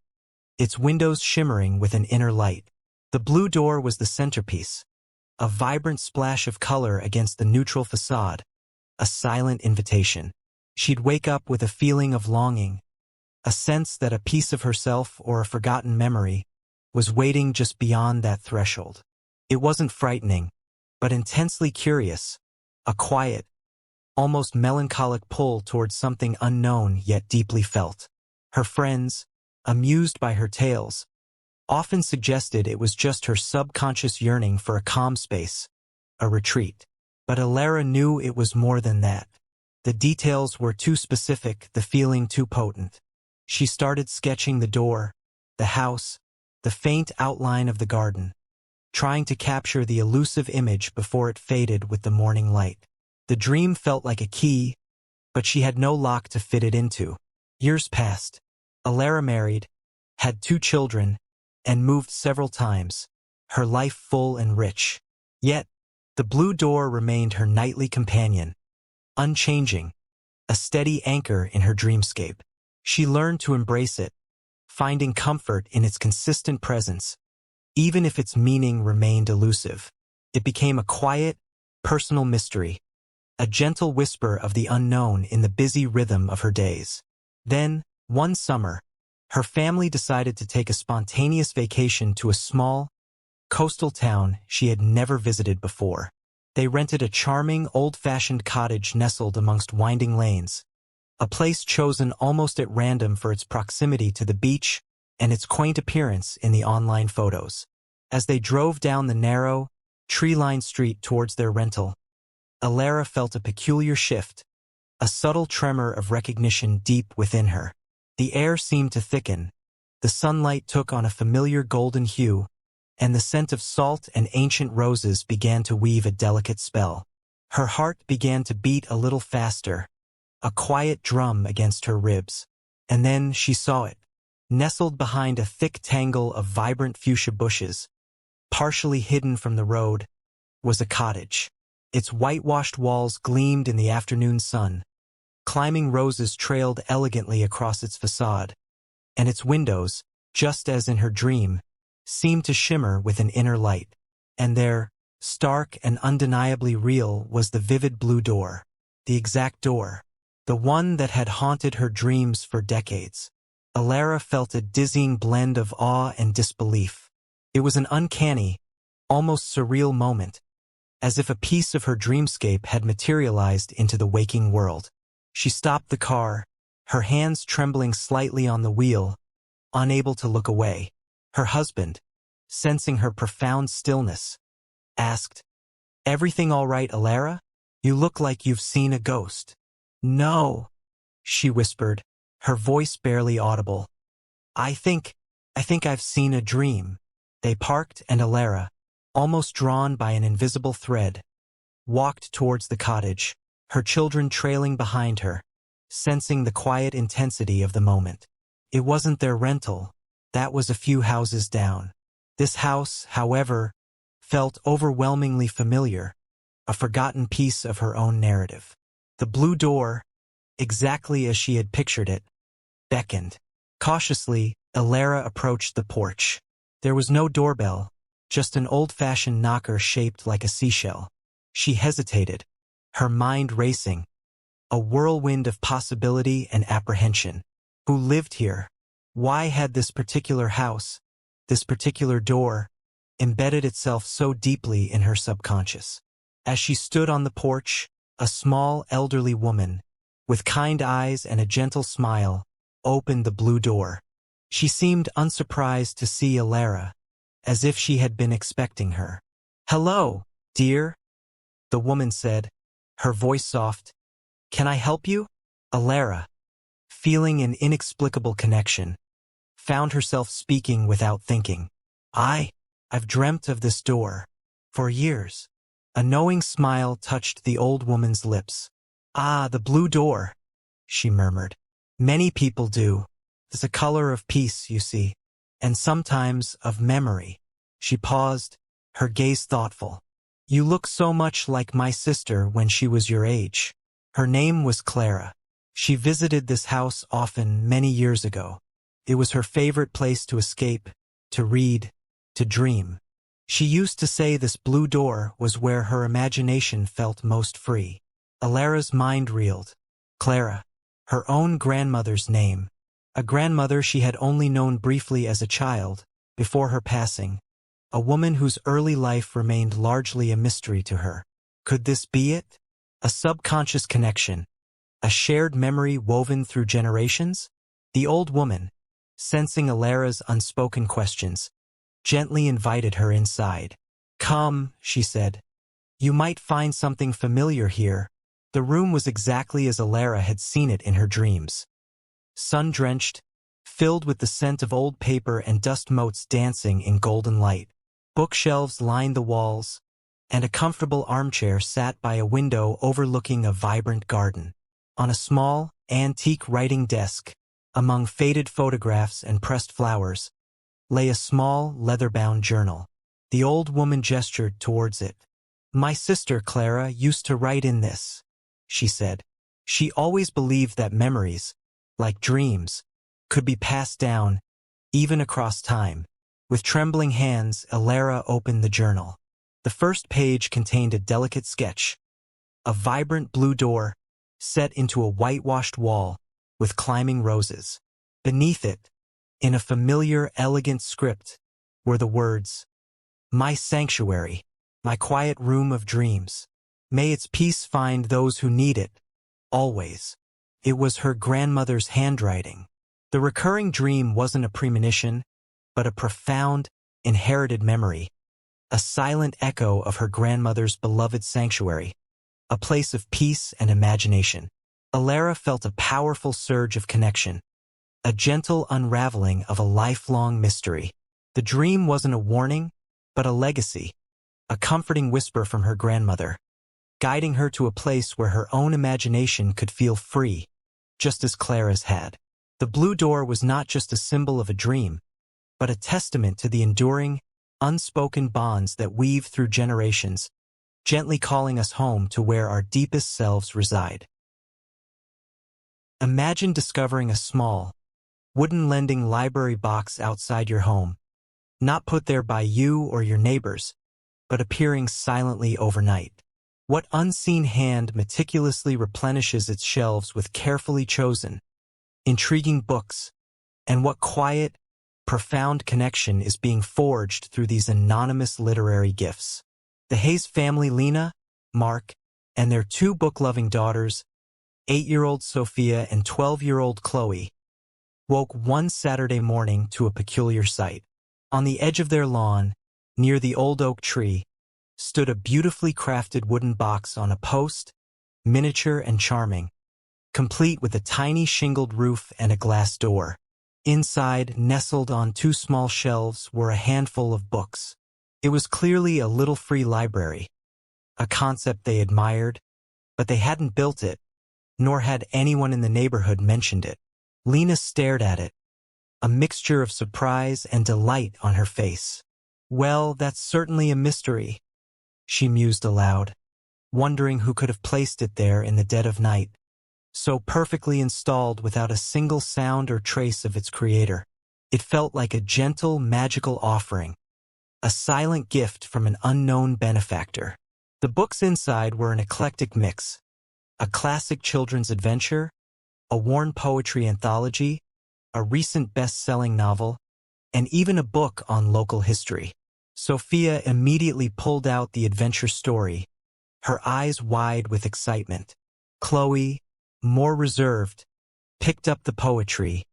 its windows shimmering with an inner light. The blue door was the centerpiece, a vibrant splash of color against the neutral facade, a silent invitation. She'd wake up with a feeling of longing, a sense that a piece of herself or a forgotten memory was waiting just beyond that threshold. It wasn't frightening, but intensely curious, a quiet, almost melancholic pull towards something unknown yet deeply felt. Her friends, amused by her tales, often suggested it was just her subconscious yearning for a calm space, a retreat. But Alara knew it was more than that. The details were too specific, the feeling too potent. She started sketching the door, the house, the faint outline of the garden, trying to capture the elusive image before it faded with the morning light. The dream felt like a key, but she had no lock to fit it into. Years passed. Alara married, had 2 children, and moved several times, her life full and rich. Yet, the blue door remained her nightly companion, unchanging, a steady anchor in her dreamscape. She learned to embrace it, finding comfort in its consistent presence, even if its meaning remained elusive. It became a quiet, personal mystery, a gentle whisper of the unknown in the busy rhythm of her days. Then, one summer, her family decided to take a spontaneous vacation to a small, coastal town she had never visited before. They rented a charming, old-fashioned cottage nestled amongst winding lanes, a place chosen almost at random for its proximity to the beach and its quaint appearance in the online photos. As they drove down the narrow, tree-lined street towards their rental, Alara felt a peculiar shift, a subtle tremor of recognition deep within her. The air seemed to thicken, the sunlight took on a familiar golden hue, and the scent of salt and ancient roses began to weave a delicate spell. Her heart began to beat a little faster, a quiet drum against her ribs. And then she saw it. Nestled behind a thick tangle of vibrant fuchsia bushes, partially hidden from the road, was a cottage. Its whitewashed walls gleamed in the afternoon sun. Climbing roses trailed elegantly across its facade, and its windows, just as in her dream, seemed to shimmer with an inner light. And there, stark and undeniably real, was the vivid blue door. The exact door. The one that had haunted her dreams for decades. Alara felt a dizzying blend of awe and disbelief. It was an uncanny, almost surreal moment, as if a piece of her dreamscape had materialized into the waking world. She stopped the car, her hands trembling slightly on the wheel, unable to look away. Her husband, sensing her profound stillness, asked, "Everything all right, Alara? You look like you've seen a ghost." "No," she whispered, her voice barely audible. I think I've seen a dream." They parked, and Alara, almost drawn by an invisible thread, walked towards the cottage, her children trailing behind her, sensing the quiet intensity of the moment. It wasn't their rental. That was a few houses down. This house, however, felt overwhelmingly familiar, a forgotten piece of her own narrative. The blue door, exactly as she had pictured it, beckoned. Cautiously, Alara approached the porch. There was no doorbell, just an old-fashioned knocker shaped like a seashell. She hesitated, her mind racing, a whirlwind of possibility and apprehension. Who lived here? Why had this particular house, this particular door, embedded itself so deeply in her subconscious? As she stood on the porch, a small, elderly woman, with kind eyes and a gentle smile, opened the blue door. She seemed unsurprised to see Alara, as if she had been expecting her. "Hello, dear," the woman said, her voice soft. "Can I help you?" Alara, feeling an inexplicable connection, found herself speaking without thinking. I've dreamt of this door for years. A knowing smile touched the old woman's lips. "Ah, the blue door," she murmured. "Many people do. It's a color of peace, you see, and sometimes of memory." She paused, her gaze thoughtful. "You look so much like my sister when she was your age." Her name was Clara. She visited this house often many years ago. It was her favorite place to escape, to read, to dream. She used to say this blue door was where her imagination felt most free. Alara's mind reeled. Clara, her own grandmother's name. A grandmother she had only known briefly as a child, before her passing. A woman whose early life remained largely a mystery to her. Could this be it? A subconscious connection? A shared memory woven through generations? The old woman, sensing Alara's unspoken questions, gently invited her inside. "Come," she said. "You might find something familiar here." The room was exactly as Alara had seen it in her dreams. Sun-drenched, filled with the scent of old paper and dust motes dancing in golden light. Bookshelves lined the walls, and a comfortable armchair sat by a window overlooking a vibrant garden. On a small, antique writing desk, among faded photographs and pressed flowers, lay a small, leather-bound journal. The old woman gestured towards it. "My sister Clara used to write in this," she said. She always believed that memories, like dreams, could be passed down, even across time. With trembling hands, Alara opened the journal. The first page contained a delicate sketch, a vibrant blue door, set into a whitewashed wall, with climbing roses. Beneath it, in a familiar, elegant script, were the words, "My sanctuary, my quiet room of dreams. May its peace find those who need it, always." It was her grandmother's handwriting. The recurring dream wasn't a premonition, but a profound, inherited memory, a silent echo of her grandmother's beloved sanctuary, a place of peace and imagination. Alara felt a powerful surge of connection, a gentle unraveling of a lifelong mystery. The dream wasn't a warning, but a legacy, a comforting whisper from her grandmother, guiding her to a place where her own imagination could feel free, just as Clara's had. The blue door was not just a symbol of a dream, but a testament to the enduring, unspoken bonds that weave through generations, gently calling us home to where our deepest selves reside. Imagine discovering a small, wooden lending library box outside your home, not put there by you or your neighbors, but appearing silently overnight. What unseen hand meticulously replenishes its shelves with carefully chosen, intriguing books, and what quiet, profound connection is being forged through these anonymous literary gifts. The Hayes family, Lena, Mark, and their two book-loving daughters, 8-year-old Sophia and 12-year-old Chloe, woke one Saturday morning to a peculiar sight. On the edge of their lawn, near the old oak tree, stood a beautifully crafted wooden box on a post, miniature and charming, complete with a tiny shingled roof and a glass door. Inside, nestled on two small shelves, were a handful of books. It was clearly a little free library, a concept they admired, but they hadn't built it, nor had anyone in the neighborhood mentioned it. Lena stared at it, a mixture of surprise and delight on her face. "Well, that's certainly a mystery," she mused aloud, wondering who could have placed it there in the dead of night, so perfectly installed without a single sound or trace of its creator. It felt like a gentle, magical offering, a silent gift from an unknown benefactor. The books inside were an eclectic mix, a classic children's adventure, a worn poetry anthology, a recent best-selling novel, and even a book on local history. Sophia immediately pulled out the adventure story, her eyes wide with excitement. Chloe, more reserved, picked up the poetry,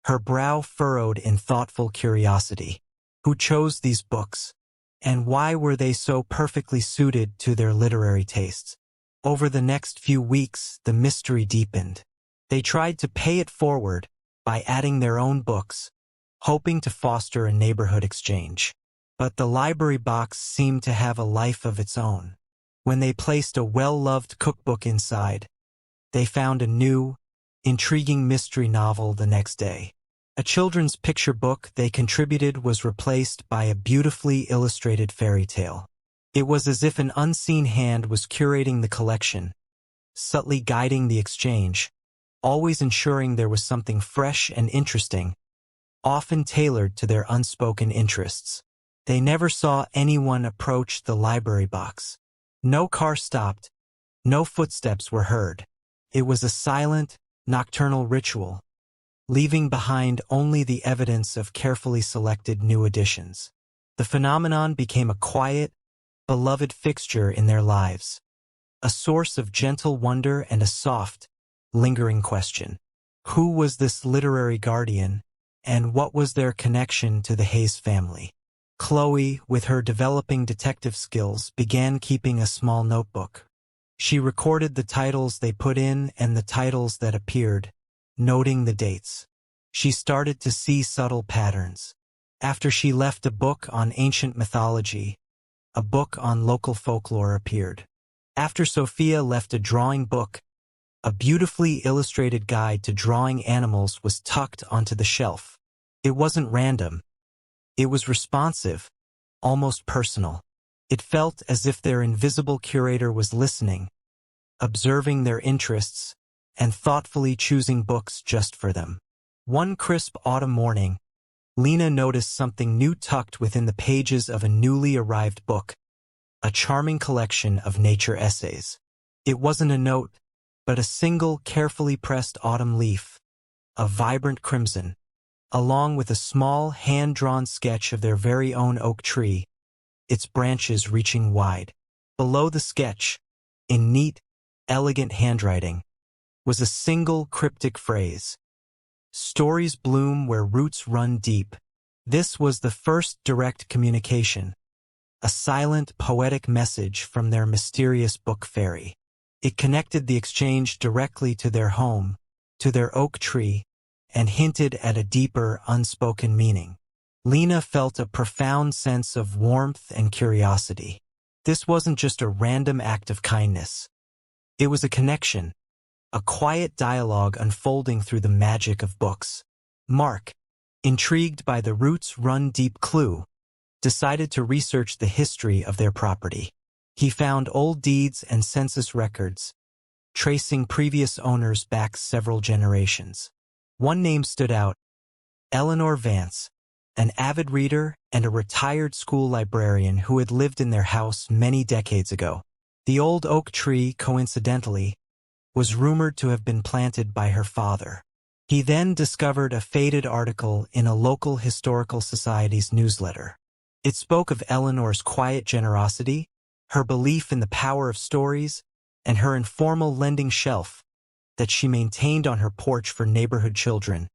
her brow furrowed in thoughtful curiosity. Who chose these books? And why were they so perfectly suited to their literary tastes? Over the next few weeks, the mystery deepened. They tried to pay it forward by adding their own books, hoping to foster a neighborhood exchange. But the library box seemed to have a life of its own. When they placed a well-loved cookbook inside, they found a new, intriguing mystery novel the next day. A children's picture book they contributed was replaced by a beautifully illustrated fairy tale. It was as if an unseen hand was curating the collection, subtly guiding the exchange, always ensuring there was something fresh and interesting, often tailored to their unspoken interests. They never saw anyone approach the library box. No car stopped, no footsteps were heard. It was a silent, nocturnal ritual, leaving behind only the evidence of carefully selected new editions. The phenomenon became a quiet, beloved fixture in their lives, a source of gentle wonder and a soft, lingering question. Who was this literary guardian, and what was their connection to the Hayes family? Chloe, with her developing detective skills, began keeping a small notebook. She recorded the titles they put in and the titles that appeared, noting the dates. She started to see subtle patterns. After she left a book on ancient mythology, a book on local folklore appeared. After Sophia left a drawing book, a beautifully illustrated guide to drawing animals was tucked onto the shelf. It wasn't random. It was responsive, almost personal. It felt as if their invisible curator was listening, observing their interests, and thoughtfully choosing books just for them. One crisp autumn morning, Lena noticed something new tucked within the pages of a newly arrived book, a charming collection of nature essays. It wasn't a note, but a single carefully pressed autumn leaf, a vibrant crimson, along with a small hand-drawn sketch of their very own oak tree, its branches reaching wide. Below the sketch, in neat, elegant handwriting, was a single cryptic phrase: "Stories bloom where roots run deep." This was the first direct communication, a silent, poetic message from their mysterious book fairy. It connected the exchange directly to their home, to their oak tree, and hinted at a deeper, unspoken meaning. Lena felt a profound sense of warmth and curiosity. This wasn't just a random act of kindness. It was a connection, a quiet dialogue unfolding through the magic of books. Mark, intrigued by the roots run deep clue, decided to research the history of their property. He found old deeds and census records, tracing previous owners back several generations. One name stood out: Eleanor Vance, an avid reader and a retired school librarian who had lived in their house many decades ago. The old oak tree, coincidentally, was rumored to have been planted by her father. He then discovered a faded article in a local historical society's newsletter. It spoke of Eleanor's quiet generosity, her belief in the power of stories, and her informal lending shelf that she maintained on her porch for neighborhood children,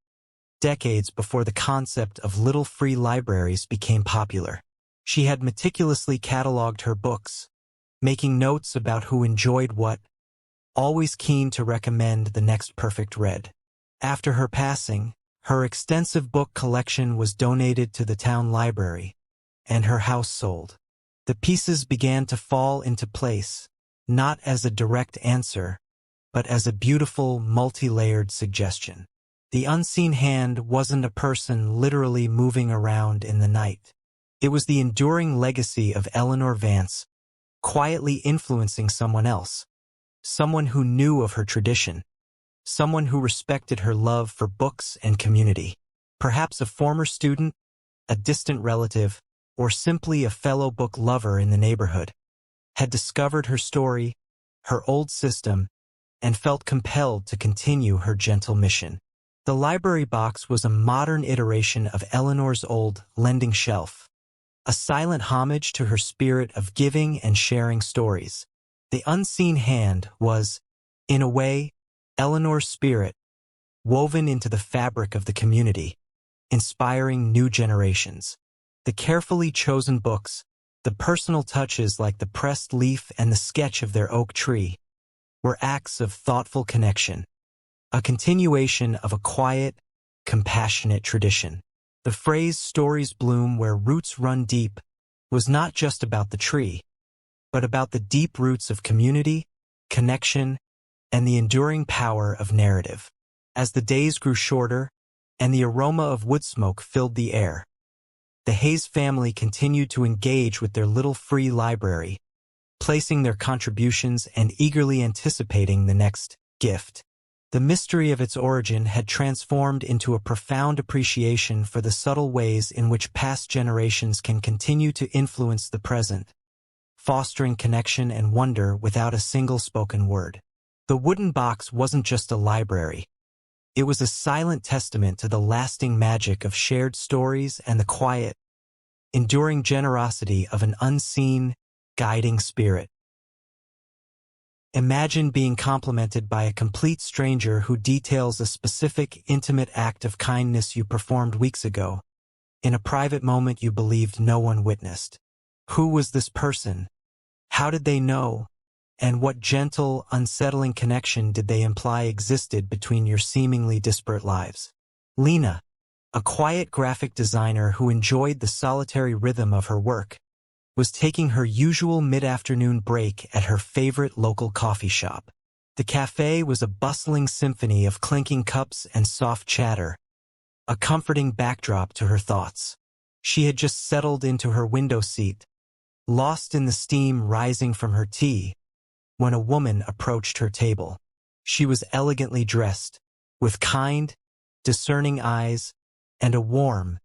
decades before the concept of little free libraries became popular. She had meticulously cataloged her books, making notes about who enjoyed what, always keen to recommend the next perfect read. After her passing, her extensive book collection was donated to the town library, and her house sold. The pieces began to fall into place, not as a direct answer, but as a beautiful, multi-layered suggestion. The unseen hand wasn't a person literally moving around in the night. It was the enduring legacy of Eleanor Vance, quietly influencing someone else, someone who knew of her tradition, someone who respected her love for books and community. Perhaps a former student, a distant relative, or simply a fellow book lover in the neighborhood, had discovered her story, her old system, and felt compelled to continue her gentle mission. The library box was a modern iteration of Eleanor's old lending shelf, a silent homage to her spirit of giving and sharing stories. The unseen hand was, in a way, Eleanor's spirit, woven into the fabric of the community, inspiring new generations. The carefully chosen books, the personal touches like the pressed leaf and the sketch of their oak tree, were acts of thoughtful connection, a continuation of a quiet, compassionate tradition. The phrase "stories bloom where roots run deep" was not just about the tree. but about the deep roots of community, connection, and the enduring power of narrative. As the days grew shorter, and the aroma of wood smoke filled the air, the Hayes family continued to engage with their little free library, placing their contributions and eagerly anticipating the next gift. The mystery of its origin had transformed into a profound appreciation for the subtle ways in which past generations can continue to influence the present, fostering connection and wonder without a single spoken word. The wooden box wasn't just a library. It was a silent testament to the lasting magic of shared stories and the quiet, enduring generosity of an unseen, guiding spirit. Imagine being complimented by a complete stranger who details a specific, intimate act of kindness you performed weeks ago, in a private moment you believed no one witnessed. Who was this person? How did they know? And what gentle, unsettling connection did they imply existed between your seemingly disparate lives? Lena, a quiet graphic designer who enjoyed the solitary rhythm of her work, was taking her usual mid-afternoon break at her favorite local coffee shop. The cafe was a bustling symphony of clinking cups and soft chatter, a comforting backdrop to her thoughts. She had just settled into her window seat, lost in the steam rising from her tea, when a woman approached her table. She was elegantly dressed, with kind, discerning eyes, and a warm,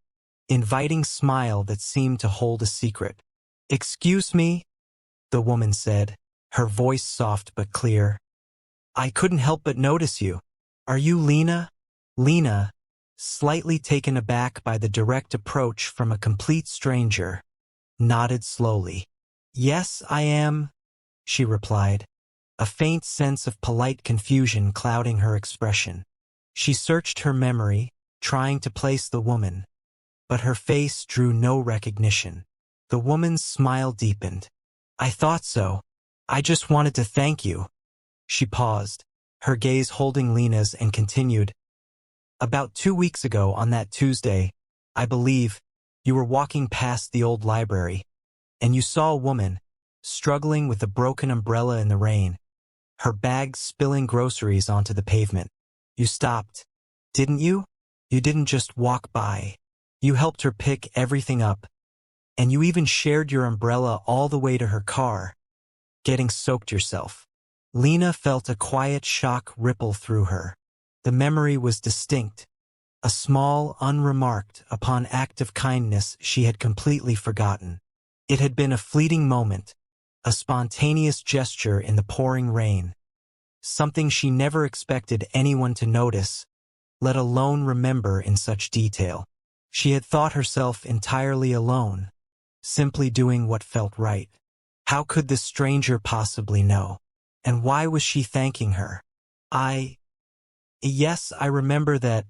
inviting smile that seemed to hold a secret. "Excuse me," the woman said, her voice soft but clear. "I couldn't help but notice you. Are you Lena?" Lena, slightly taken aback by the direct approach from a complete stranger, nodded slowly. "Yes, I am," she replied, a faint sense of polite confusion clouding her expression. She searched her memory, trying to place the woman, but her face drew no recognition. The woman's smile deepened. "I thought so. I just wanted to thank you." She paused, her gaze holding Lena's, and continued. "About 2 weeks ago on that Tuesday, I believe, you were walking past the old library, and you saw a woman, struggling with a broken umbrella in the rain, her bag spilling groceries onto the pavement. You stopped, didn't you? You didn't just walk by. You helped her pick everything up, and you even shared your umbrella all the way to her car, getting soaked yourself." Lena felt a quiet shock ripple through her. The memory was distinct, a small, unremarked upon act of kindness she had completely forgotten. It had been a fleeting moment, a spontaneous gesture in the pouring rain, something she never expected anyone to notice, let alone remember in such detail. She had thought herself entirely alone, simply doing what felt right. How could this stranger possibly know? And why was she thanking her? Yes, I remember that,"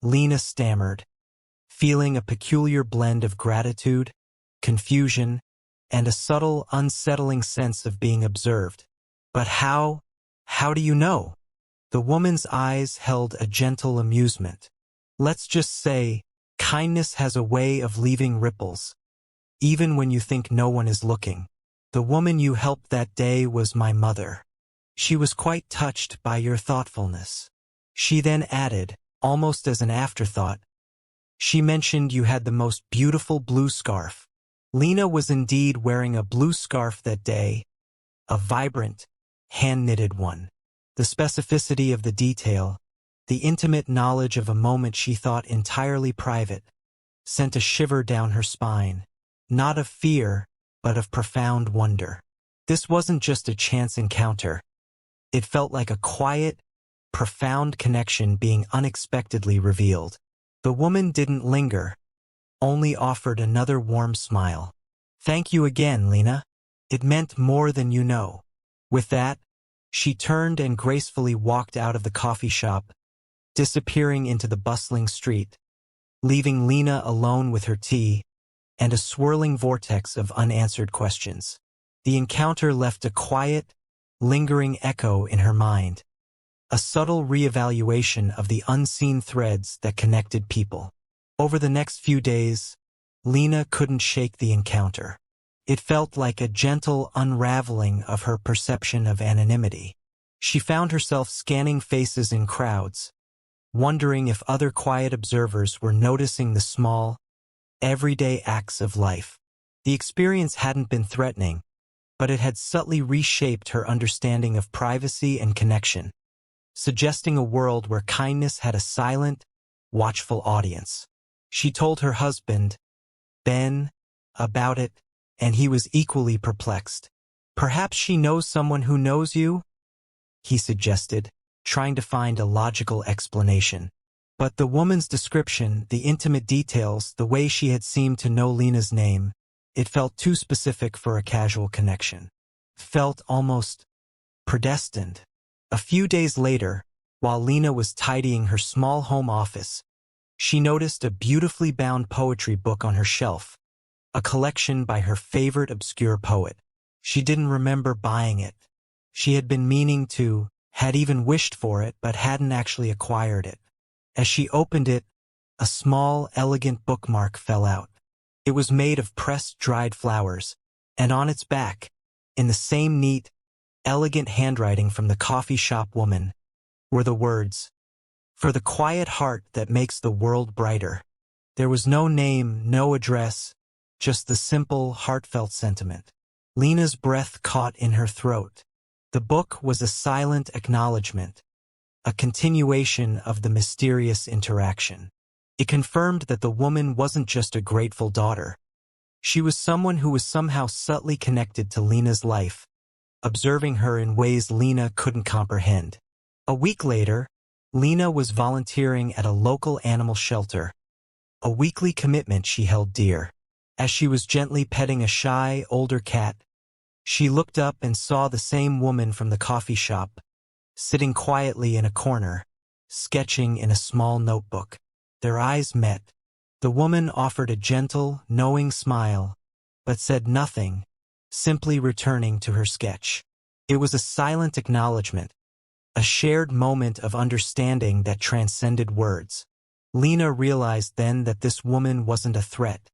Lena stammered, feeling a peculiar blend of gratitude, confusion, and a subtle, unsettling sense of being observed. "But how do you know?" The woman's eyes held a gentle amusement. "Let's just say, kindness has a way of leaving ripples, even when you think no one is looking. The woman you helped that day was my mother. She was quite touched by your thoughtfulness." She then added, almost as an afterthought, "She mentioned you had the most beautiful blue scarf." Lena was indeed wearing a blue scarf that day, a vibrant, hand-knitted one. The specificity of the detail, the intimate knowledge of a moment she thought entirely private, sent a shiver down her spine, not of fear, but of profound wonder. This wasn't just a chance encounter. It felt like a quiet, profound connection being unexpectedly revealed. The woman didn't linger, only offered another warm smile. "Thank you again, Lena. It meant more than you know." With that, she turned and gracefully walked out of the coffee shop, disappearing into the bustling street, leaving Lena alone with her tea and a swirling vortex of unanswered questions. The encounter left a quiet, lingering echo in her mind, a subtle reevaluation of the unseen threads that connected people. Over the next few days, Lena couldn't shake the encounter. It felt like a gentle unraveling of her perception of anonymity. She found herself scanning faces in crowds, wondering if other quiet observers were noticing the small, everyday acts of life. The experience hadn't been threatening, but it had subtly reshaped her understanding of privacy and connection, suggesting a world where kindness had a silent, watchful audience. She told her husband, Ben, about it, and he was equally perplexed. "Perhaps she knows someone who knows you?" he suggested, trying to find a logical explanation. But the woman's description, the intimate details, the way she had seemed to know Lena's name, it felt too specific for a casual connection. Felt almost predestined. A few days later, while Lena was tidying her small home office, she noticed a beautifully bound poetry book on her shelf, a collection by her favorite obscure poet. She didn't remember buying it. She had been meaning to, had even wished for it, but hadn't actually acquired it. As she opened it, a small, elegant bookmark fell out. It was made of pressed dried flowers, and on its back, in the same neat, elegant handwriting from the coffee shop woman, were the words, "For the quiet heart that makes the world brighter." There was no name, no address, just the simple, heartfelt sentiment. Lena's breath caught in her throat. The book was a silent acknowledgement, a continuation of the mysterious interaction. It confirmed that the woman wasn't just a grateful daughter. She was someone who was somehow subtly connected to Lena's life, observing her in ways Lena couldn't comprehend. A week later, Lena was volunteering at a local animal shelter, a weekly commitment she held dear. As she was gently petting a shy, older cat, she looked up and saw the same woman from the coffee shop, sitting quietly in a corner, sketching in a small notebook. Their eyes met. The woman offered a gentle, knowing smile, but said nothing, simply returning to her sketch. It was a silent acknowledgement, a shared moment of understanding that transcended words. Lena realized then that this woman wasn't a threat.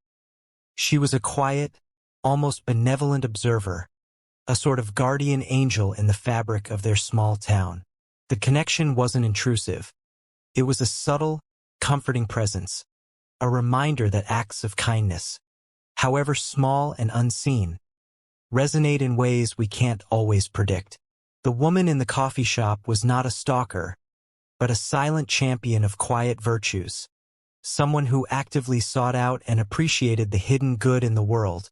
She was a quiet, almost benevolent observer, a sort of guardian angel in the fabric of their small town. The connection wasn't intrusive. It was a subtle, comforting presence, a reminder that acts of kindness, however small and unseen, resonate in ways we can't always predict. The woman in the coffee shop was not a stalker, but a silent champion of quiet virtues, someone who actively sought out and appreciated the hidden good in the world,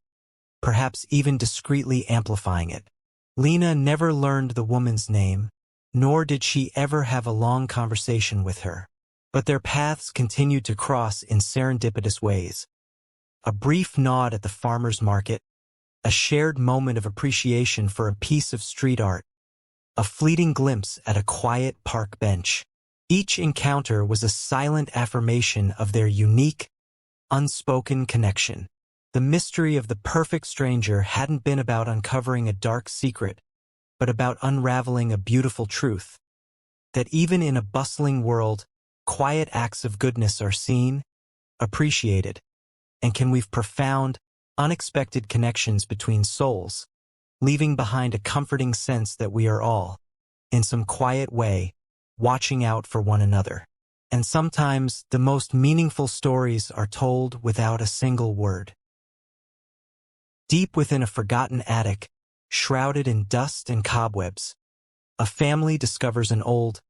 perhaps even discreetly amplifying it. Lena never learned the woman's name, nor did she ever have a long conversation with her. But their paths continued to cross in serendipitous ways. A brief nod at the farmer's market, a shared moment of appreciation for a piece of street art, a fleeting glimpse at a quiet park bench. Each encounter was a silent affirmation of their unique, unspoken connection. The mystery of the perfect stranger hadn't been about uncovering a dark secret, but about unraveling a beautiful truth. That even in a bustling world, quiet acts of goodness are seen, appreciated, and can weave profound, unexpected connections between souls, leaving behind a comforting sense that we are all, in some quiet way, watching out for one another. And sometimes the most meaningful stories are told without a single word. Deep within a forgotten attic, shrouded in dust and cobwebs, a family discovers an old,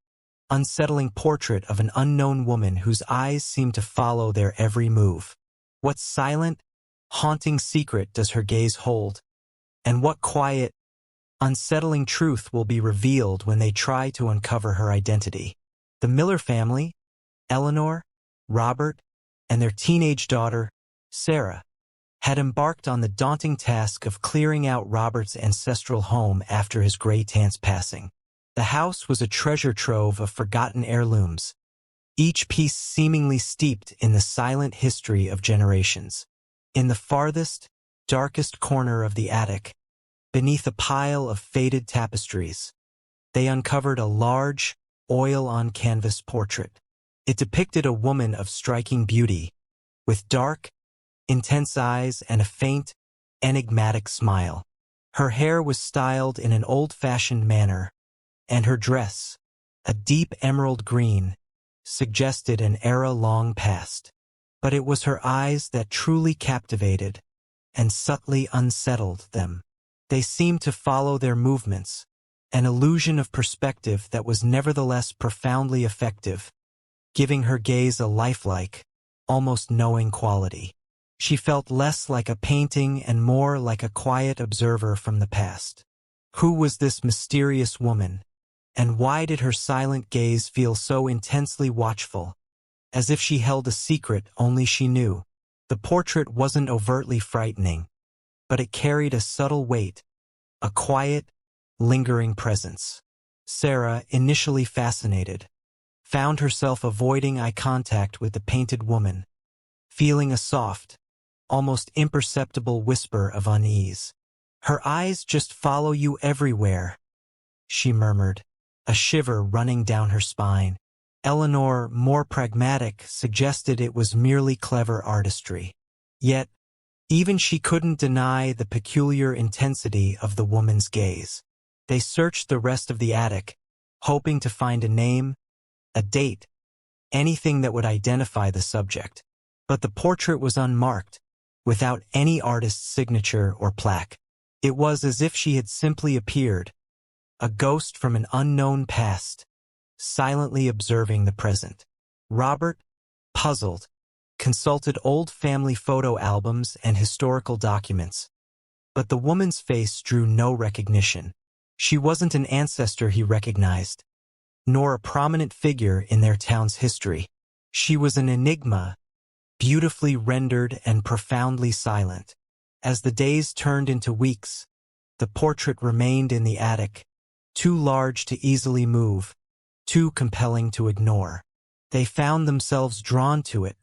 unsettling portrait of an unknown woman whose eyes seem to follow their every move. What silent, haunting secret does her gaze hold? And what quiet, unsettling truth will be revealed when they try to uncover her identity? The Miller family, Eleanor, Robert, and their teenage daughter, Sarah, had embarked on the daunting task of clearing out Robert's ancestral home after his great aunt's passing. The house was a treasure trove of forgotten heirlooms, each piece seemingly steeped in the silent history of generations. In the farthest, darkest corner of the attic, beneath a pile of faded tapestries, they uncovered a large, oil-on-canvas portrait. It depicted a woman of striking beauty, with dark, intense eyes and a faint, enigmatic smile. Her hair was styled in an old-fashioned manner, and her dress, a deep emerald green, suggested an era long past. But it was her eyes that truly captivated and subtly unsettled them. They seemed to follow their movements, an illusion of perspective that was nevertheless profoundly effective, giving her gaze a lifelike, almost knowing quality. She felt less like a painting and more like a quiet observer from the past. Who was this mysterious woman, and why did her silent gaze feel so intensely watchful, as if she held a secret only she knew? The portrait wasn't overtly frightening, but it carried a subtle weight, a quiet, lingering presence. Sarah, initially fascinated, found herself avoiding eye contact with the painted woman, feeling a soft, almost imperceptible whisper of unease. "Her eyes just follow you everywhere," she murmured, a shiver running down her spine. Eleanor, more pragmatic, suggested it was merely clever artistry. Yet, even she couldn't deny the peculiar intensity of the woman's gaze. They searched the rest of the attic, hoping to find a name, a date, anything that would identify the subject. But the portrait was unmarked, without any artist's signature or plaque. It was as if she had simply appeared, a ghost from an unknown past, silently observing the present. Robert, puzzled, consulted old family photo albums and historical documents. But the woman's face drew no recognition. She wasn't an ancestor he recognized, nor a prominent figure in their town's history. She was an enigma, beautifully rendered and profoundly silent. As the days turned into weeks, the portrait remained in the attic, too large to easily move, too compelling to ignore. They found themselves drawn to it,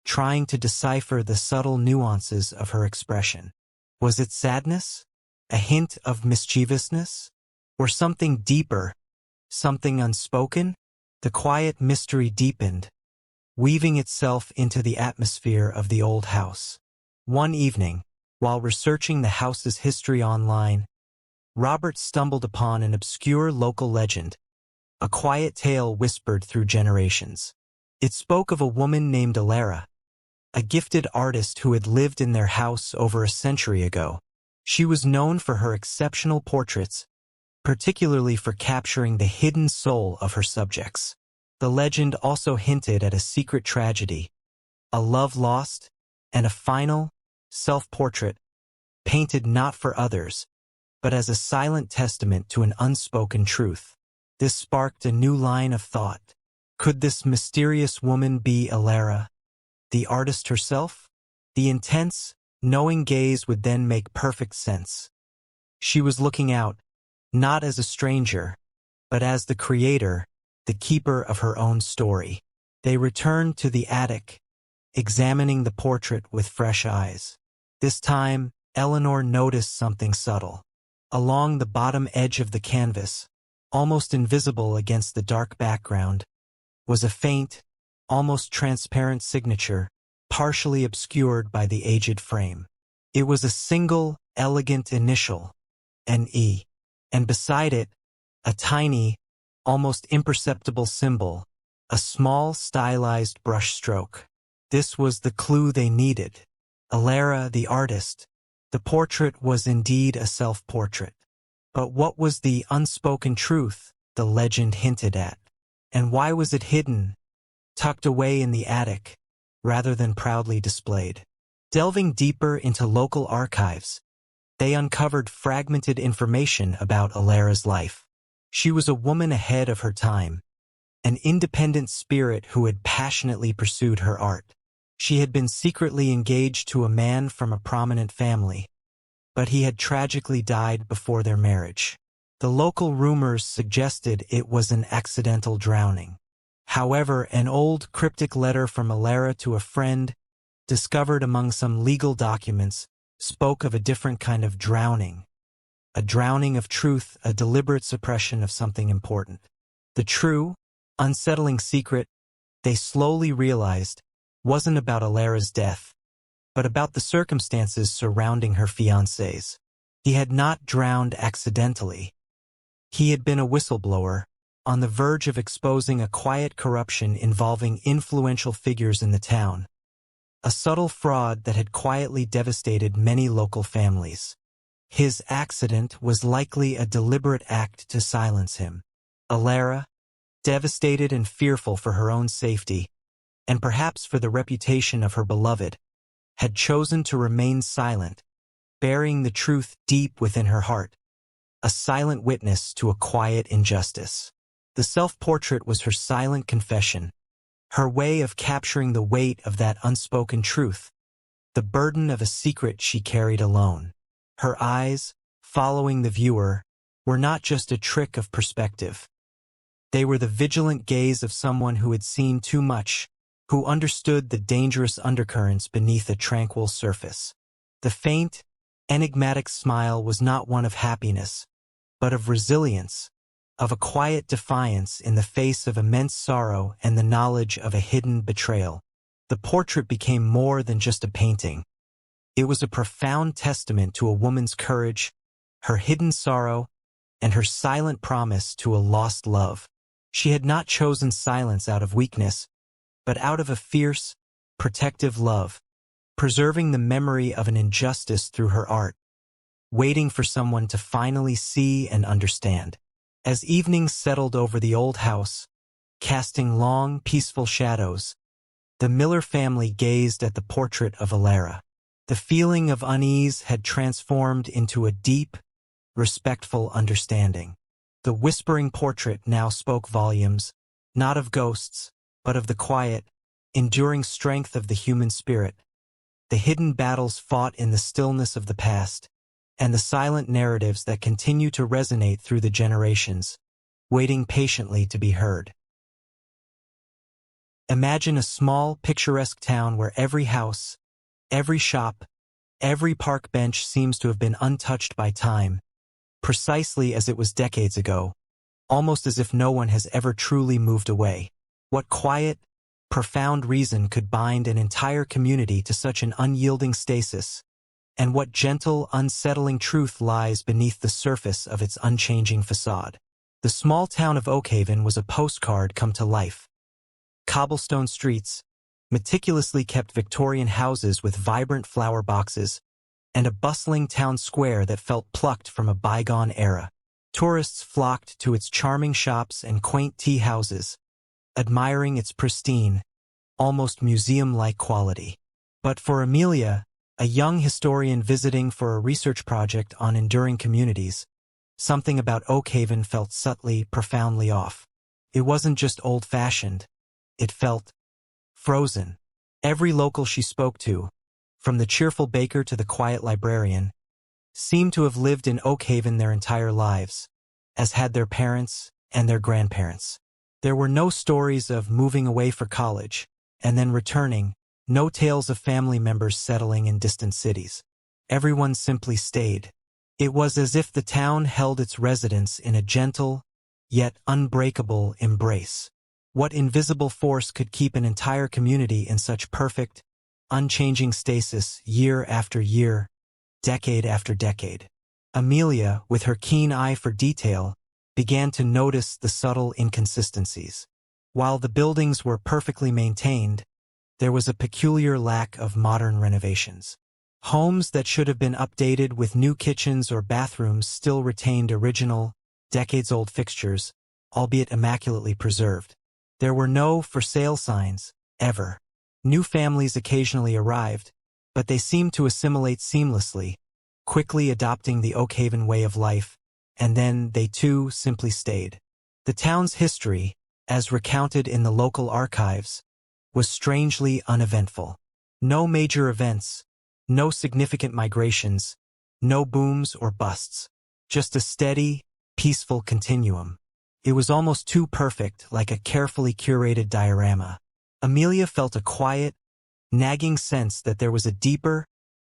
trying to decipher the subtle nuances of her expression. Was it sadness? A hint of mischievousness? Or something deeper, something unspoken? The quiet mystery deepened, weaving itself into the atmosphere of the old house. One evening, while researching the house's history online, Robert stumbled upon an obscure local legend, a quiet tale whispered through generations. It spoke of a woman named Alara, a gifted artist who had lived in their house over a century ago. She was known for her exceptional portraits, particularly for capturing the hidden soul of her subjects. The legend also hinted at a secret tragedy, a love lost, and a final, self-portrait, painted not for others, but as a silent testament to an unspoken truth. This sparked a new line of thought. Could this mysterious woman be Alara, the artist herself? The intense, knowing gaze would then make perfect sense. She was looking out, not as a stranger, but as the creator, the keeper of her own story. They returned to the attic, examining the portrait with fresh eyes. This time, Eleanor noticed something subtle. Along the bottom edge of the canvas, almost invisible against the dark background, was a faint, almost transparent signature, partially obscured by the aged frame. It was a single, elegant initial, an E, and beside it, a tiny, almost imperceptible symbol, a small stylized brush stroke. This was the clue they needed. Alara, the artist. The portrait was indeed a self-portrait. But what was the unspoken truth the legend hinted at? And why was it hidden, tucked away in the attic, rather than proudly displayed? Delving deeper into local archives, they uncovered fragmented information about Alara's life. She was a woman ahead of her time, an independent spirit who had passionately pursued her art. She had been secretly engaged to a man from a prominent family, but he had tragically died before their marriage. The local rumors suggested it was an accidental drowning. However, an old cryptic letter from Alara to a friend, discovered among some legal documents, spoke of a different kind of drowning. A drowning of truth, a deliberate suppression of something important. The true, unsettling secret, they slowly realized, wasn't about Alara's death, but about the circumstances surrounding her fiancés. He had not drowned accidentally. He had been a whistleblower, on the verge of exposing a quiet corruption involving influential figures in the town. A subtle fraud that had quietly devastated many local families. His accident was likely a deliberate act to silence him. Alara, devastated and fearful for her own safety, and perhaps for the reputation of her beloved, had chosen to remain silent, burying the truth deep within her heart, a silent witness to a quiet injustice. The self-portrait was her silent confession, her way of capturing the weight of that unspoken truth, the burden of a secret she carried alone. Her eyes, following the viewer, were not just a trick of perspective. They were the vigilant gaze of someone who had seen too much, who understood the dangerous undercurrents beneath a tranquil surface. The faint, enigmatic smile was not one of happiness, but of resilience, of a quiet defiance in the face of immense sorrow and the knowledge of a hidden betrayal. The portrait became more than just a painting. It was a profound testament to a woman's courage, her hidden sorrow, and her silent promise to a lost love. She had not chosen silence out of weakness, but out of a fierce, protective love, preserving the memory of an injustice through her art, waiting for someone to finally see and understand. As evening settled over the old house, casting long, peaceful shadows, the Miller family gazed at the portrait of Alara. The feeling of unease had transformed into a deep, respectful understanding. The whispering portrait now spoke volumes, not of ghosts, but of the quiet, enduring strength of the human spirit, the hidden battles fought in the stillness of the past, and the silent narratives that continue to resonate through the generations, waiting patiently to be heard. Imagine a small, picturesque town where every house, every shop, every park bench seems to have been untouched by time, precisely as it was decades ago, almost as if no one has ever truly moved away. What quiet, profound reason could bind an entire community to such an unyielding stasis? And what gentle, unsettling truth lies beneath the surface of its unchanging facade? The small town of Oakhaven was a postcard come to life. Cobblestone streets, meticulously kept Victorian houses with vibrant flower boxes, and a bustling town square that felt plucked from a bygone era. Tourists flocked to its charming shops and quaint tea houses, admiring its pristine, almost museum-like quality. But for Amelia, a young historian visiting for a research project on enduring communities, something about Oakhaven felt subtly, profoundly off. It wasn't just old-fashioned. It felt frozen. Every local she spoke to, from the cheerful baker to the quiet librarian, seemed to have lived in Oakhaven their entire lives, as had their parents and their grandparents. There were no stories of moving away for college and then returning, no tales of family members settling in distant cities. Everyone simply stayed. It was as if the town held its residents in a gentle, yet unbreakable embrace. What invisible force could keep an entire community in such perfect, unchanging stasis year after year, decade after decade? Amelia, with her keen eye for detail, began to notice the subtle inconsistencies. While the buildings were perfectly maintained, there was a peculiar lack of modern renovations. Homes that should have been updated with new kitchens or bathrooms still retained original, decades-old fixtures, albeit immaculately preserved. There were no for sale signs, ever. New families occasionally arrived, but they seemed to assimilate seamlessly, quickly adopting the Oakhaven way of life, and then they too simply stayed. The town's history, as recounted in the local archives, was strangely uneventful. No major events, no significant migrations, no booms or busts, just a steady, peaceful continuum. It was almost too perfect, like a carefully curated diorama. Amelia felt a quiet, nagging sense that there was a deeper,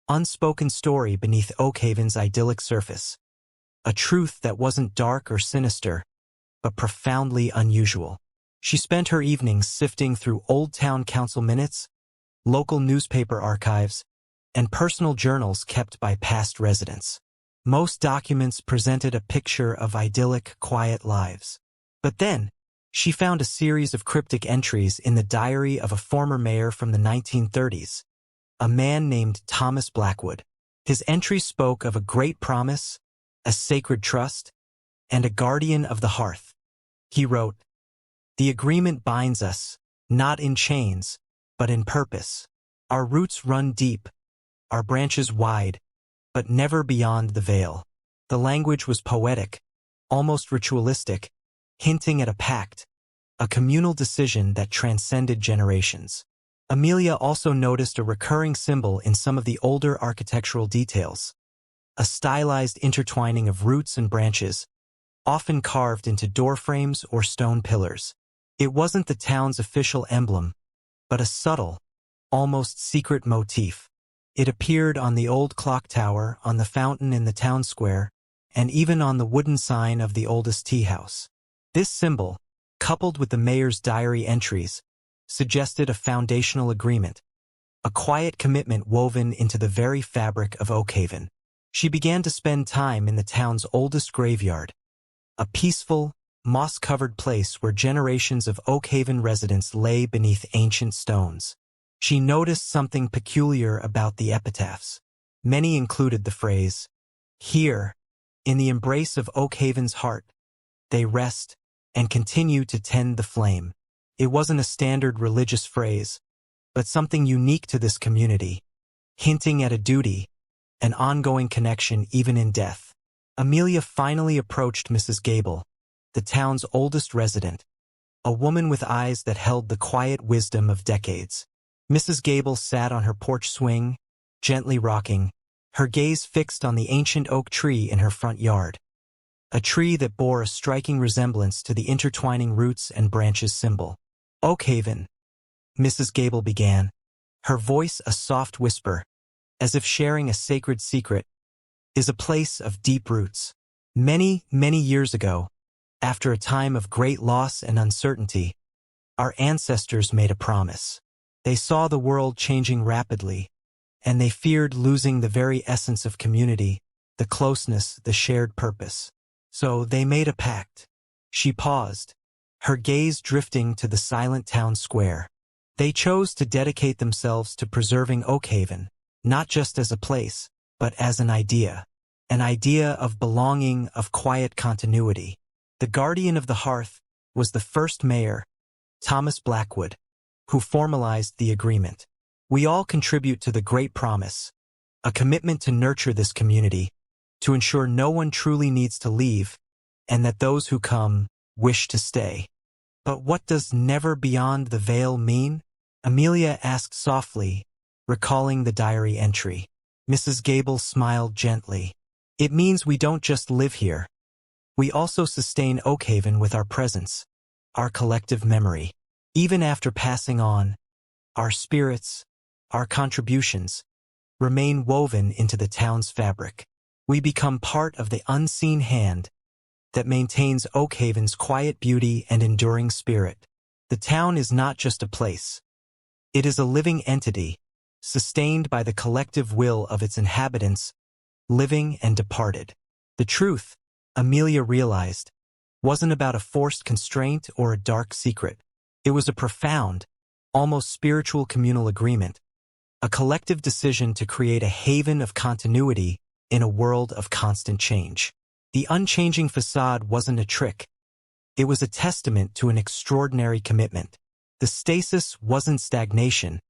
unspoken story beneath Oakhaven's idyllic surface. A truth that wasn't dark or sinister, but profoundly unusual. She spent her evenings sifting through old town council minutes, local newspaper archives, and personal journals kept by past residents. Most documents presented a picture of idyllic, quiet lives. But then, she found a series of cryptic entries in the diary of a former mayor from the 1930s, a man named Thomas Blackwood. His entries spoke of a great promise, a sacred trust, and a guardian of the hearth. He wrote, "The agreement binds us, not in chains, but in purpose. Our roots run deep, our branches wide, but never beyond the veil." The language was poetic, almost ritualistic, hinting at a pact, a communal decision that transcended generations. Amelia also noticed a recurring symbol in some of the older architectural details, a stylized intertwining of roots and branches, often carved into doorframes or stone pillars. It wasn't the town's official emblem, but a subtle, almost secret motif. It appeared on the old clock tower, on the fountain in the town square, and even on the wooden sign of the oldest tea house. This symbol, coupled with the mayor's diary entries, suggested a foundational agreement, a quiet commitment woven into the very fabric of Oakhaven. She began to spend time in the town's oldest graveyard, a peaceful, moss-covered place where generations of Oakhaven residents lay beneath ancient stones. She noticed something peculiar about the epitaphs. Many included the phrase, "Here, in the embrace of Oakhaven's heart, they rest and continue to tend the flame." It wasn't a standard religious phrase, but something unique to this community, hinting at a duty, an ongoing connection even in death. Amelia finally approached Mrs. Gable, the town's oldest resident, a woman with eyes that held the quiet wisdom of decades. Mrs. Gable sat on her porch swing, gently rocking, her gaze fixed on the ancient oak tree in her front yard, a tree that bore a striking resemblance to the intertwining roots and branches symbol. "Oakhaven," Mrs. Gable began, her voice a soft whisper, as if sharing a sacred secret, "is a place of deep roots. Many, many years ago, after a time of great loss and uncertainty, our ancestors made a promise. They saw the world changing rapidly, and they feared losing the very essence of community, the closeness, the shared purpose. So they made a pact." She paused, her gaze drifting to the silent town square. "They chose to dedicate themselves to preserving Oakhaven, not just as a place, but as an idea of belonging, of quiet continuity. The guardian of the hearth was the first mayor, Thomas Blackwood, who formalized the agreement. We all contribute to the great promise, a commitment to nurture this community, to ensure no one truly needs to leave, and that those who come wish to stay." "But what does never beyond the veil mean?" Amelia asked softly, recalling the diary entry. Mrs. Gable smiled gently. "It means we don't just live here. We also sustain Oakhaven with our presence, our collective memory. Even after passing on, our spirits, our contributions, remain woven into the town's fabric. We become part of the unseen hand that maintains Oakhaven's quiet beauty and enduring spirit. The town is not just a place. It is a living entity, sustained by the collective will of its inhabitants, living and departed." The truth, Amelia realized, wasn't about a forced constraint or a dark secret. It was a profound, almost spiritual communal agreement, a collective decision to create a haven of continuity in a world of constant change. The unchanging facade wasn't a trick. It was a testament to an extraordinary commitment. The stasis wasn't stagnation,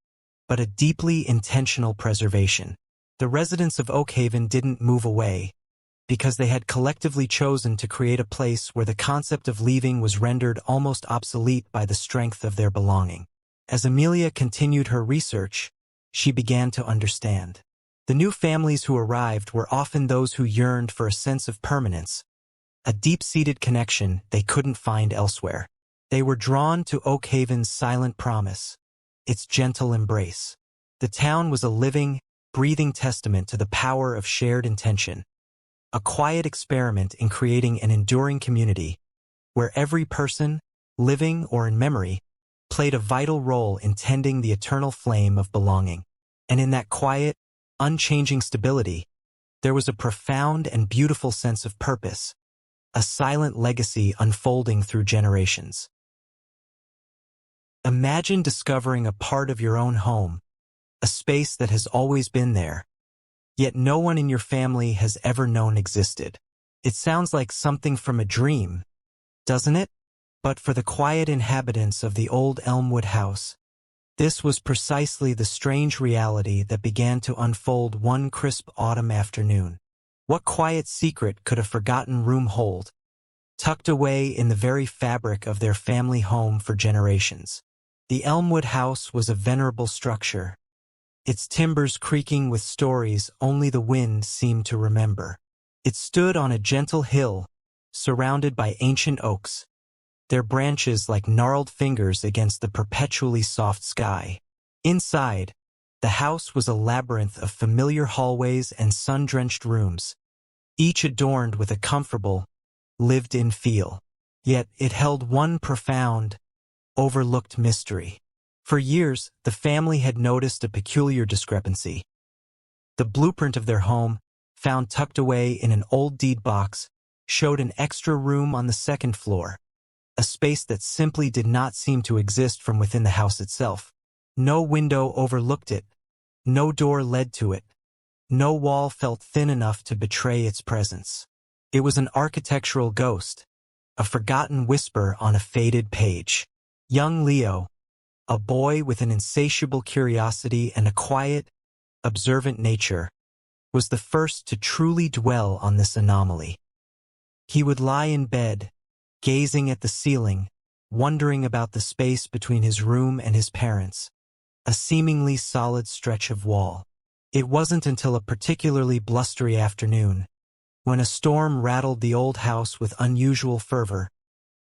but a deeply intentional preservation. The residents of Oakhaven didn't move away, because they had collectively chosen to create a place where the concept of leaving was rendered almost obsolete by the strength of their belonging. As Amelia continued her research, she began to understand. The new families who arrived were often those who yearned for a sense of permanence, a deep-seated connection they couldn't find elsewhere. They were drawn to Oakhaven's silent promise, its gentle embrace. The town was a living, breathing testament to the power of shared intention, a quiet experiment in creating an enduring community where every person, living or in memory, played a vital role in tending the eternal flame of belonging. And in that quiet, unchanging stability, there was a profound and beautiful sense of purpose, a silent legacy unfolding through generations. Imagine discovering a part of your own home, a space that has always been there, yet no one in your family has ever known existed. It sounds like something from a dream, doesn't it? But for the quiet inhabitants of the old Elmwood house, this was precisely the strange reality that began to unfold one crisp autumn afternoon. What quiet secret could a forgotten room hold, tucked away in the very fabric of their family home for generations? The Elmwood house was a venerable structure, its timbers creaking with stories only the wind seemed to remember. It stood on a gentle hill, surrounded by ancient oaks, their branches like gnarled fingers against the perpetually soft sky. Inside, the house was a labyrinth of familiar hallways and sun-drenched rooms, each adorned with a comfortable, lived-in feel. Yet it held one profound, overlooked mystery. For years, the family had noticed a peculiar discrepancy. The blueprint of their home, found tucked away in an old deed box, showed an extra room on the second floor, a space that simply did not seem to exist from within the house itself. No window overlooked it, no door led to it, no wall felt thin enough to betray its presence. It was an architectural ghost, a forgotten whisper on a faded page. Young Leo, a boy with an insatiable curiosity and a quiet, observant nature, was the first to truly dwell on this anomaly. He would lie in bed, gazing at the ceiling, wondering about the space between his room and his parents', a seemingly solid stretch of wall. It wasn't until a particularly blustery afternoon, when a storm rattled the old house with unusual fervor,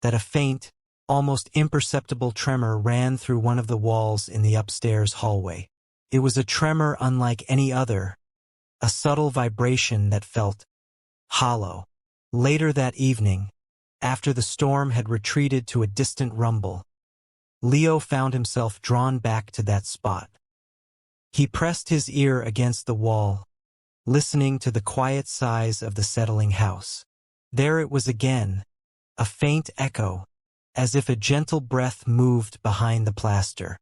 that a faint, almost imperceptible tremor ran through one of the walls in the upstairs hallway. It was a tremor unlike any other, a subtle vibration that felt hollow. Later that evening, after the storm had retreated to a distant rumble, Leo found himself drawn back to that spot. He pressed his ear against the wall, listening to the quiet sighs of the settling house. There it was again, a faint echo, as if a gentle breath moved behind the plaster.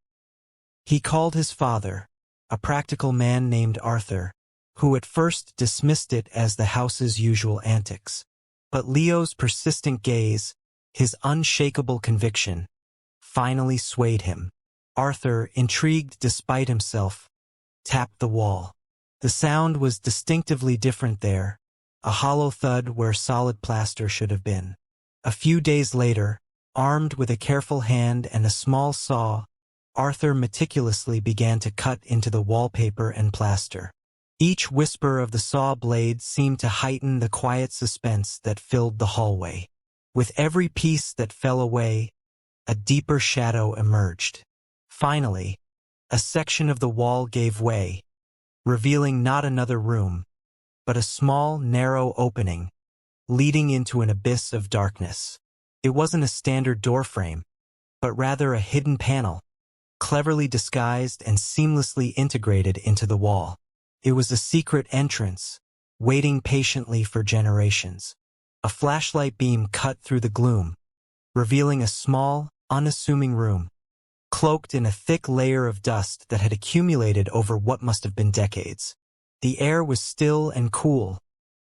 He called his father, a practical man named Arthur, who at first dismissed it as the house's usual antics. But Leo's persistent gaze, his unshakable conviction, finally swayed him. Arthur, intrigued despite himself, tapped the wall. The sound was distinctively different there, a hollow thud where solid plaster should have been. A few days later, armed with a careful hand and a small saw, Arthur meticulously began to cut into the wallpaper and plaster. Each whisper of the saw blade seemed to heighten the quiet suspense that filled the hallway. With every piece that fell away, a deeper shadow emerged. Finally, a section of the wall gave way, revealing not another room, but a small, narrow opening, leading into an abyss of darkness. It wasn't a standard doorframe, but rather a hidden panel, cleverly disguised and seamlessly integrated into the wall. It was a secret entrance, waiting patiently for generations. A flashlight beam cut through the gloom, revealing a small, unassuming room, cloaked in a thick layer of dust that had accumulated over what must have been decades. The air was still and cool,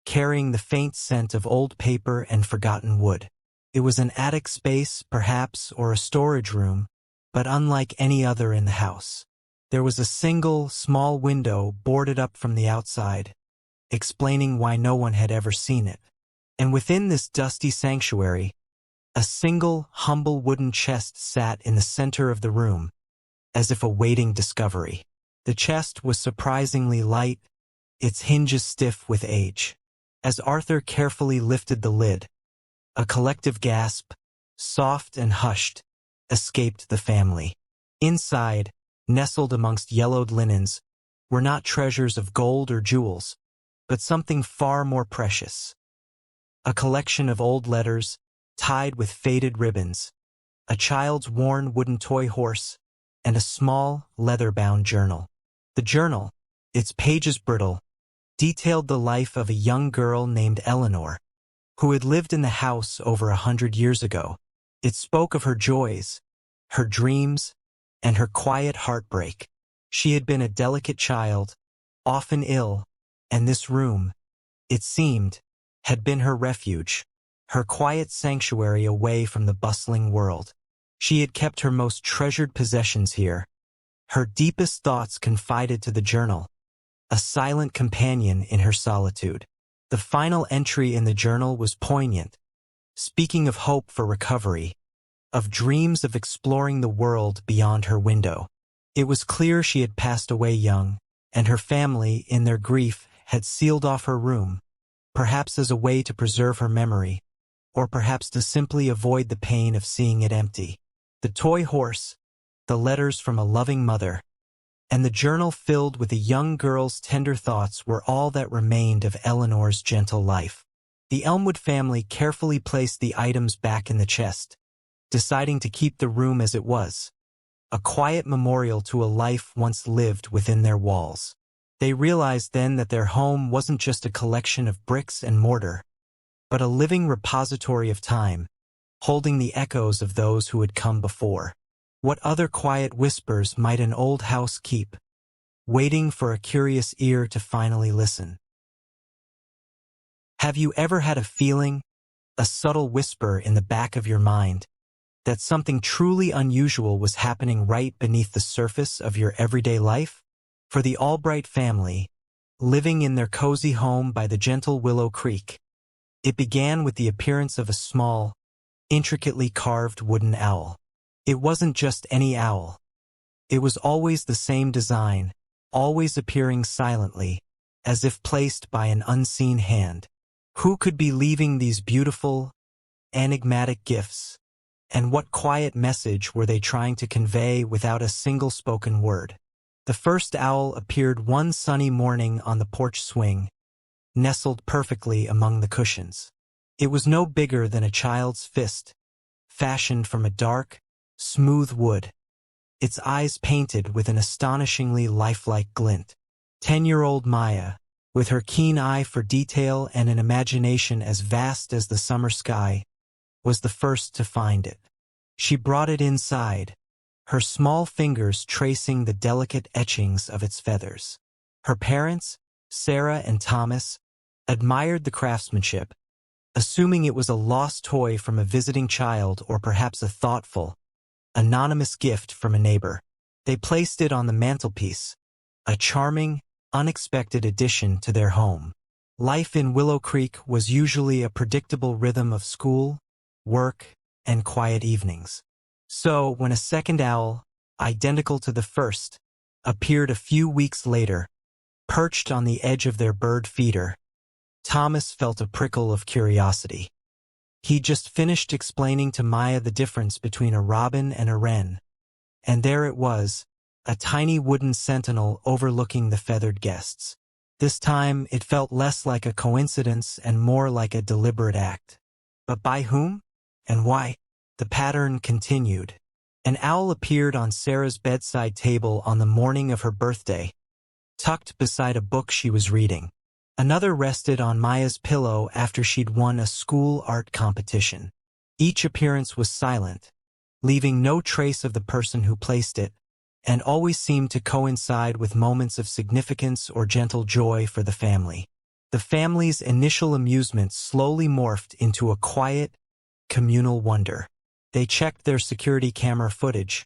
carrying the faint scent of old paper and forgotten wood. It was an attic space, perhaps, or a storage room, but unlike any other in the house. There was a single, small window boarded up from the outside, explaining why no one had ever seen it. And within this dusty sanctuary, a single, humble wooden chest sat in the center of the room, as if awaiting discovery. The chest was surprisingly light, its hinges stiff with age. As Arthur carefully lifted the lid, a collective gasp, soft and hushed, escaped the family. Inside, nestled amongst yellowed linens, were not treasures of gold or jewels, but something far more precious. A collection of old letters, tied with faded ribbons, a child's worn wooden toy horse, and a small, leather-bound journal. The journal, Its pages brittle, detailed the life of a young girl named Eleanor, who had lived in the house over 100 years ago. It spoke of her joys, her dreams, and her quiet heartbreak. She had been a delicate child, often ill, and this room, it seemed, had been her refuge, her quiet sanctuary away from the bustling world. She had kept her most treasured possessions here, her deepest thoughts confided to the journal, a silent companion in her solitude. The final entry in the journal was poignant, speaking of hope for recovery, of dreams of exploring the world beyond her window. It was clear she had passed away young, and her family, in their grief, had sealed off her room, perhaps as a way to preserve her memory, or perhaps to simply avoid the pain of seeing it empty. The toy horse, the letters from a loving mother, and the journal filled with a young girl's tender thoughts were all that remained of Eleanor's gentle life. The Elmwood family carefully placed the items back in the chest, deciding to keep the room as it was, a quiet memorial to a life once lived within their walls. They realized then that their home wasn't just a collection of bricks and mortar, but a living repository of time, holding the echoes of those who had come before. What other quiet whispers might an old house keep, waiting for a curious ear to finally listen? Have you ever had a feeling, a subtle whisper in the back of your mind, that something truly unusual was happening right beneath the surface of your everyday life? For the Albright family, living in their cozy home by the gentle Willow Creek, it began with the appearance of a small, intricately carved wooden owl. It wasn't just any owl. It was always the same design, always appearing silently, as if placed by an unseen hand. Who could be leaving these beautiful, enigmatic gifts? And what quiet message were they trying to convey without a single spoken word? The first owl appeared one sunny morning on the porch swing, nestled perfectly among the cushions. It was no bigger than a child's fist, fashioned from a dark, smooth wood, its eyes painted with an astonishingly lifelike glint. 10-year-old Maya, with her keen eye for detail and an imagination as vast as the summer sky, was the first to find it. She brought it inside, her small fingers tracing the delicate etchings of its feathers. Her parents, Sarah and Thomas, admired the craftsmanship, assuming it was a lost toy from a visiting child or perhaps a thoughtful, anonymous gift from a neighbor. They placed it on the mantelpiece, a charming, unexpected addition to their home. Life in Willow Creek was usually a predictable rhythm of school, work, and quiet evenings. So, when a second owl, identical to the first, appeared a few weeks later, perched on the edge of their bird feeder, Thomas felt a prickle of curiosity. He just finished explaining to Maya the difference between a robin and a wren, and there it was, a tiny wooden sentinel overlooking the feathered guests. This time it felt less like a coincidence and more like a deliberate act. But by whom? And why? The pattern continued. An owl appeared on Sarah's bedside table on the morning of her birthday, tucked beside a book she was reading. Another rested on Maya's pillow after she'd won a school art competition. Each appearance was silent, leaving no trace of the person who placed it, and always seemed to coincide with moments of significance or gentle joy for the family. The family's initial amusement slowly morphed into a quiet, communal wonder. They checked their security camera footage,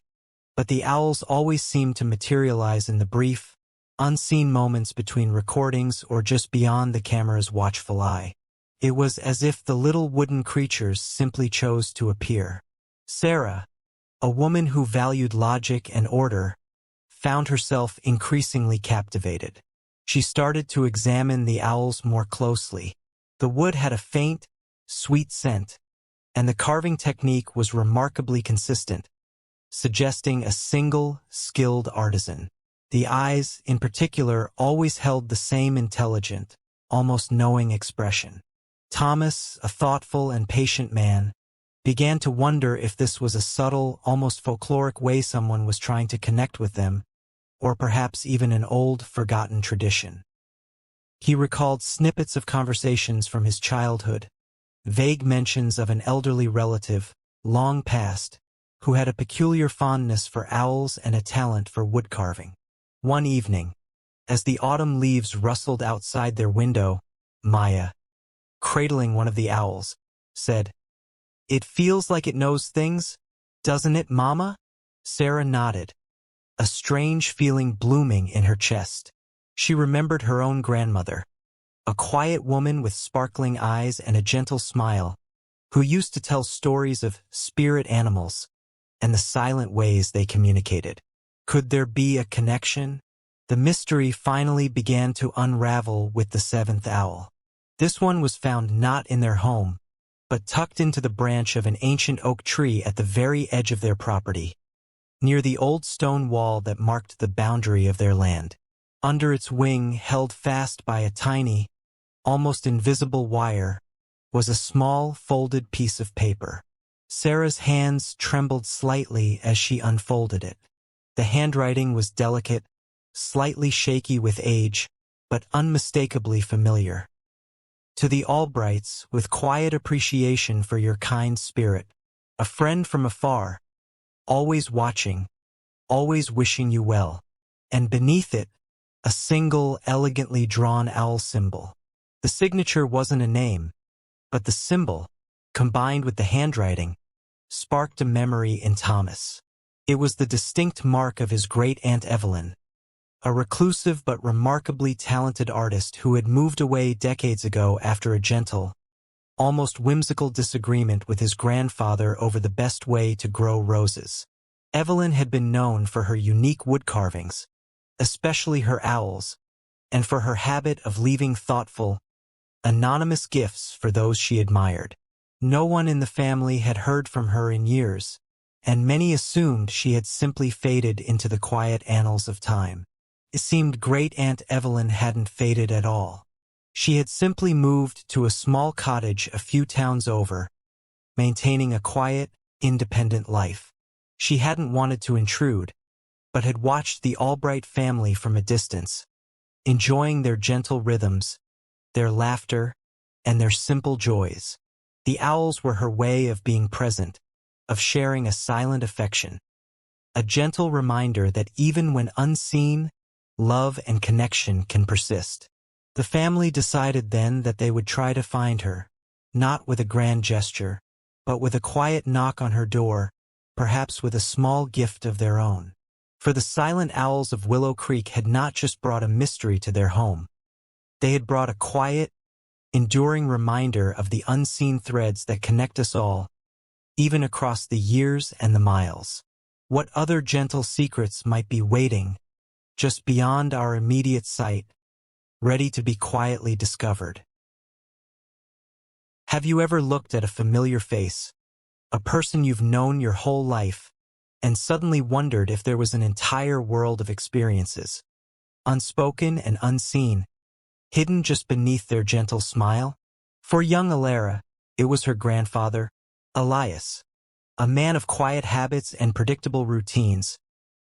but the owls always seemed to materialize in the brief, unseen moments between recordings or just beyond the camera's watchful eye. It was as if the little wooden creatures simply chose to appear. Sarah, a woman who valued logic and order, found herself increasingly captivated. She started to examine the owls more closely. The wood had a faint, sweet scent, and the carving technique was remarkably consistent, suggesting a single, skilled artisan. The eyes, in particular, always held the same intelligent, almost knowing expression. Thomas, a thoughtful and patient man, began to wonder if this was a subtle, almost folkloric way someone was trying to connect with them, or perhaps even an old, forgotten tradition. He recalled snippets of conversations from his childhood, vague mentions of an elderly relative, long past, who had a peculiar fondness for owls and a talent for woodcarving. One evening, as the autumn leaves rustled outside their window, Maya, cradling one of the owls, said, "It feels like it knows things, doesn't it, Mama?" Sarah nodded, a strange feeling blooming in her chest. She remembered her own grandmother, a quiet woman with sparkling eyes and a gentle smile, who used to tell stories of spirit animals and the silent ways they communicated. Could there be a connection? The mystery finally began to unravel with the seventh owl. This one was found not in their home, but tucked into the branch of an ancient oak tree at the very edge of their property, near the old stone wall that marked the boundary of their land. Under its wing, held fast by a tiny, almost invisible wire, was a small, folded piece of paper. Sarah's hands trembled slightly as she unfolded it. The handwriting was delicate, slightly shaky with age, but unmistakably familiar. To the Albrights, with quiet appreciation for your kind spirit, a friend from afar, always watching, always wishing you well. And beneath it, a single, elegantly drawn owl symbol. The signature wasn't a name, but the symbol, combined with the handwriting, sparked a memory in Thomas. It was the distinct mark of his great-aunt Evelyn, a reclusive but remarkably talented artist who had moved away decades ago after a gentle, almost whimsical disagreement with his grandfather over the best way to grow roses. Evelyn had been known for her unique wood carvings, especially her owls, and for her habit of leaving thoughtful, anonymous gifts for those she admired. No one in the family had heard from her in years, and many assumed she had simply faded into the quiet annals of time. It seemed Great-Aunt Evelyn hadn't faded at all. She had simply moved to a small cottage a few towns over, maintaining a quiet, independent life. She hadn't wanted to intrude, but had watched the Albright family from a distance, enjoying their gentle rhythms, their laughter, and their simple joys. The owls were her way of being present, of sharing a silent affection, a gentle reminder that even when unseen, love and connection can persist. The family decided then that they would try to find her, not with a grand gesture, but with a quiet knock on her door, perhaps with a small gift of their own. For the silent owls of Willow Creek had not just brought a mystery to their home. They had brought a quiet, enduring reminder of the unseen threads that connect us all, even across the years and the miles. What other gentle secrets might be waiting, just beyond our immediate sight, ready to be quietly discovered? Have you ever looked at a familiar face, a person you've known your whole life, and suddenly wondered if there was an entire world of experiences, unspoken and unseen, hidden just beneath their gentle smile? For young Alara, it was her grandfather, Elias, a man of quiet habits and predictable routines,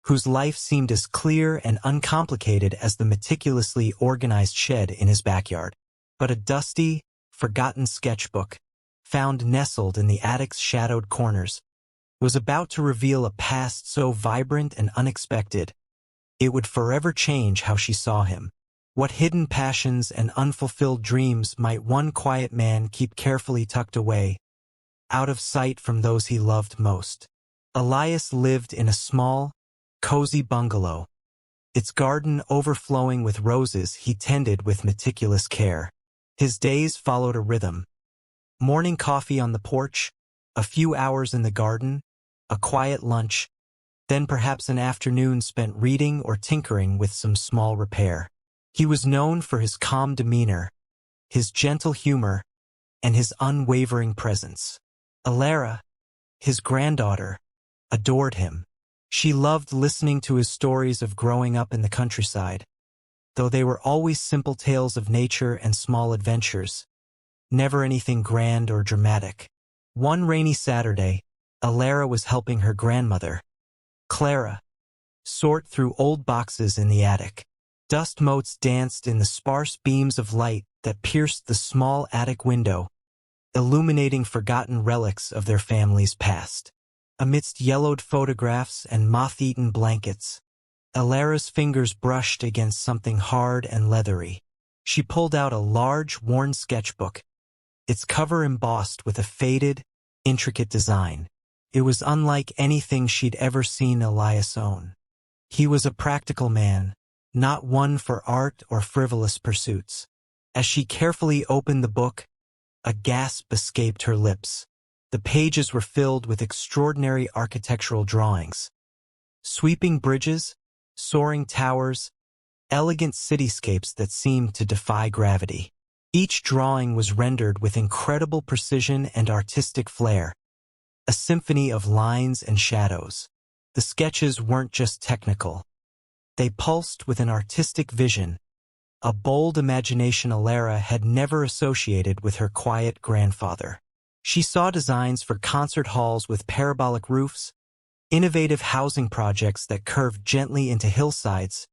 whose life seemed as clear and uncomplicated as the meticulously organized shed in his backyard. But a dusty, forgotten sketchbook, found nestled in the attic's shadowed corners, was about to reveal a past so vibrant and unexpected, it would forever change how she saw him. What hidden passions and unfulfilled dreams might one quiet man keep carefully tucked away, out of sight from those he loved most? Elias lived in a small, cozy bungalow, its garden overflowing with roses he tended with meticulous care. His days followed a rhythm. Morning coffee on the porch, a few hours in the garden, a quiet lunch, then perhaps an afternoon spent reading or tinkering with some small repair. He was known for his calm demeanor, his gentle humor, and his unwavering presence. Alara, his granddaughter, adored him. She loved listening to his stories of growing up in the countryside, though they were always simple tales of nature and small adventures, never anything grand or dramatic. One rainy Saturday, Alara was helping her grandmother, Clara, sort through old boxes in the attic. Dust motes danced in the sparse beams of light that pierced the small attic window, illuminating forgotten relics of their family's past. Amidst yellowed photographs and moth-eaten blankets, Alara's fingers brushed against something hard and leathery. She pulled out a large, worn sketchbook, its cover embossed with a faded, intricate design. It was unlike anything she'd ever seen Elias own. He was a practical man, not one for art or frivolous pursuits. As she carefully opened the book, a gasp escaped her lips. The pages were filled with extraordinary architectural drawings. Sweeping bridges, soaring towers, elegant cityscapes that seemed to defy gravity. Each drawing was rendered with incredible precision and artistic flair, a symphony of lines and shadows. The sketches weren't just technical. They pulsed with an artistic vision, a bold imagination Alara had never associated with her quiet grandfather. She saw designs for concert halls with parabolic roofs, innovative housing projects that curved gently into hillsides,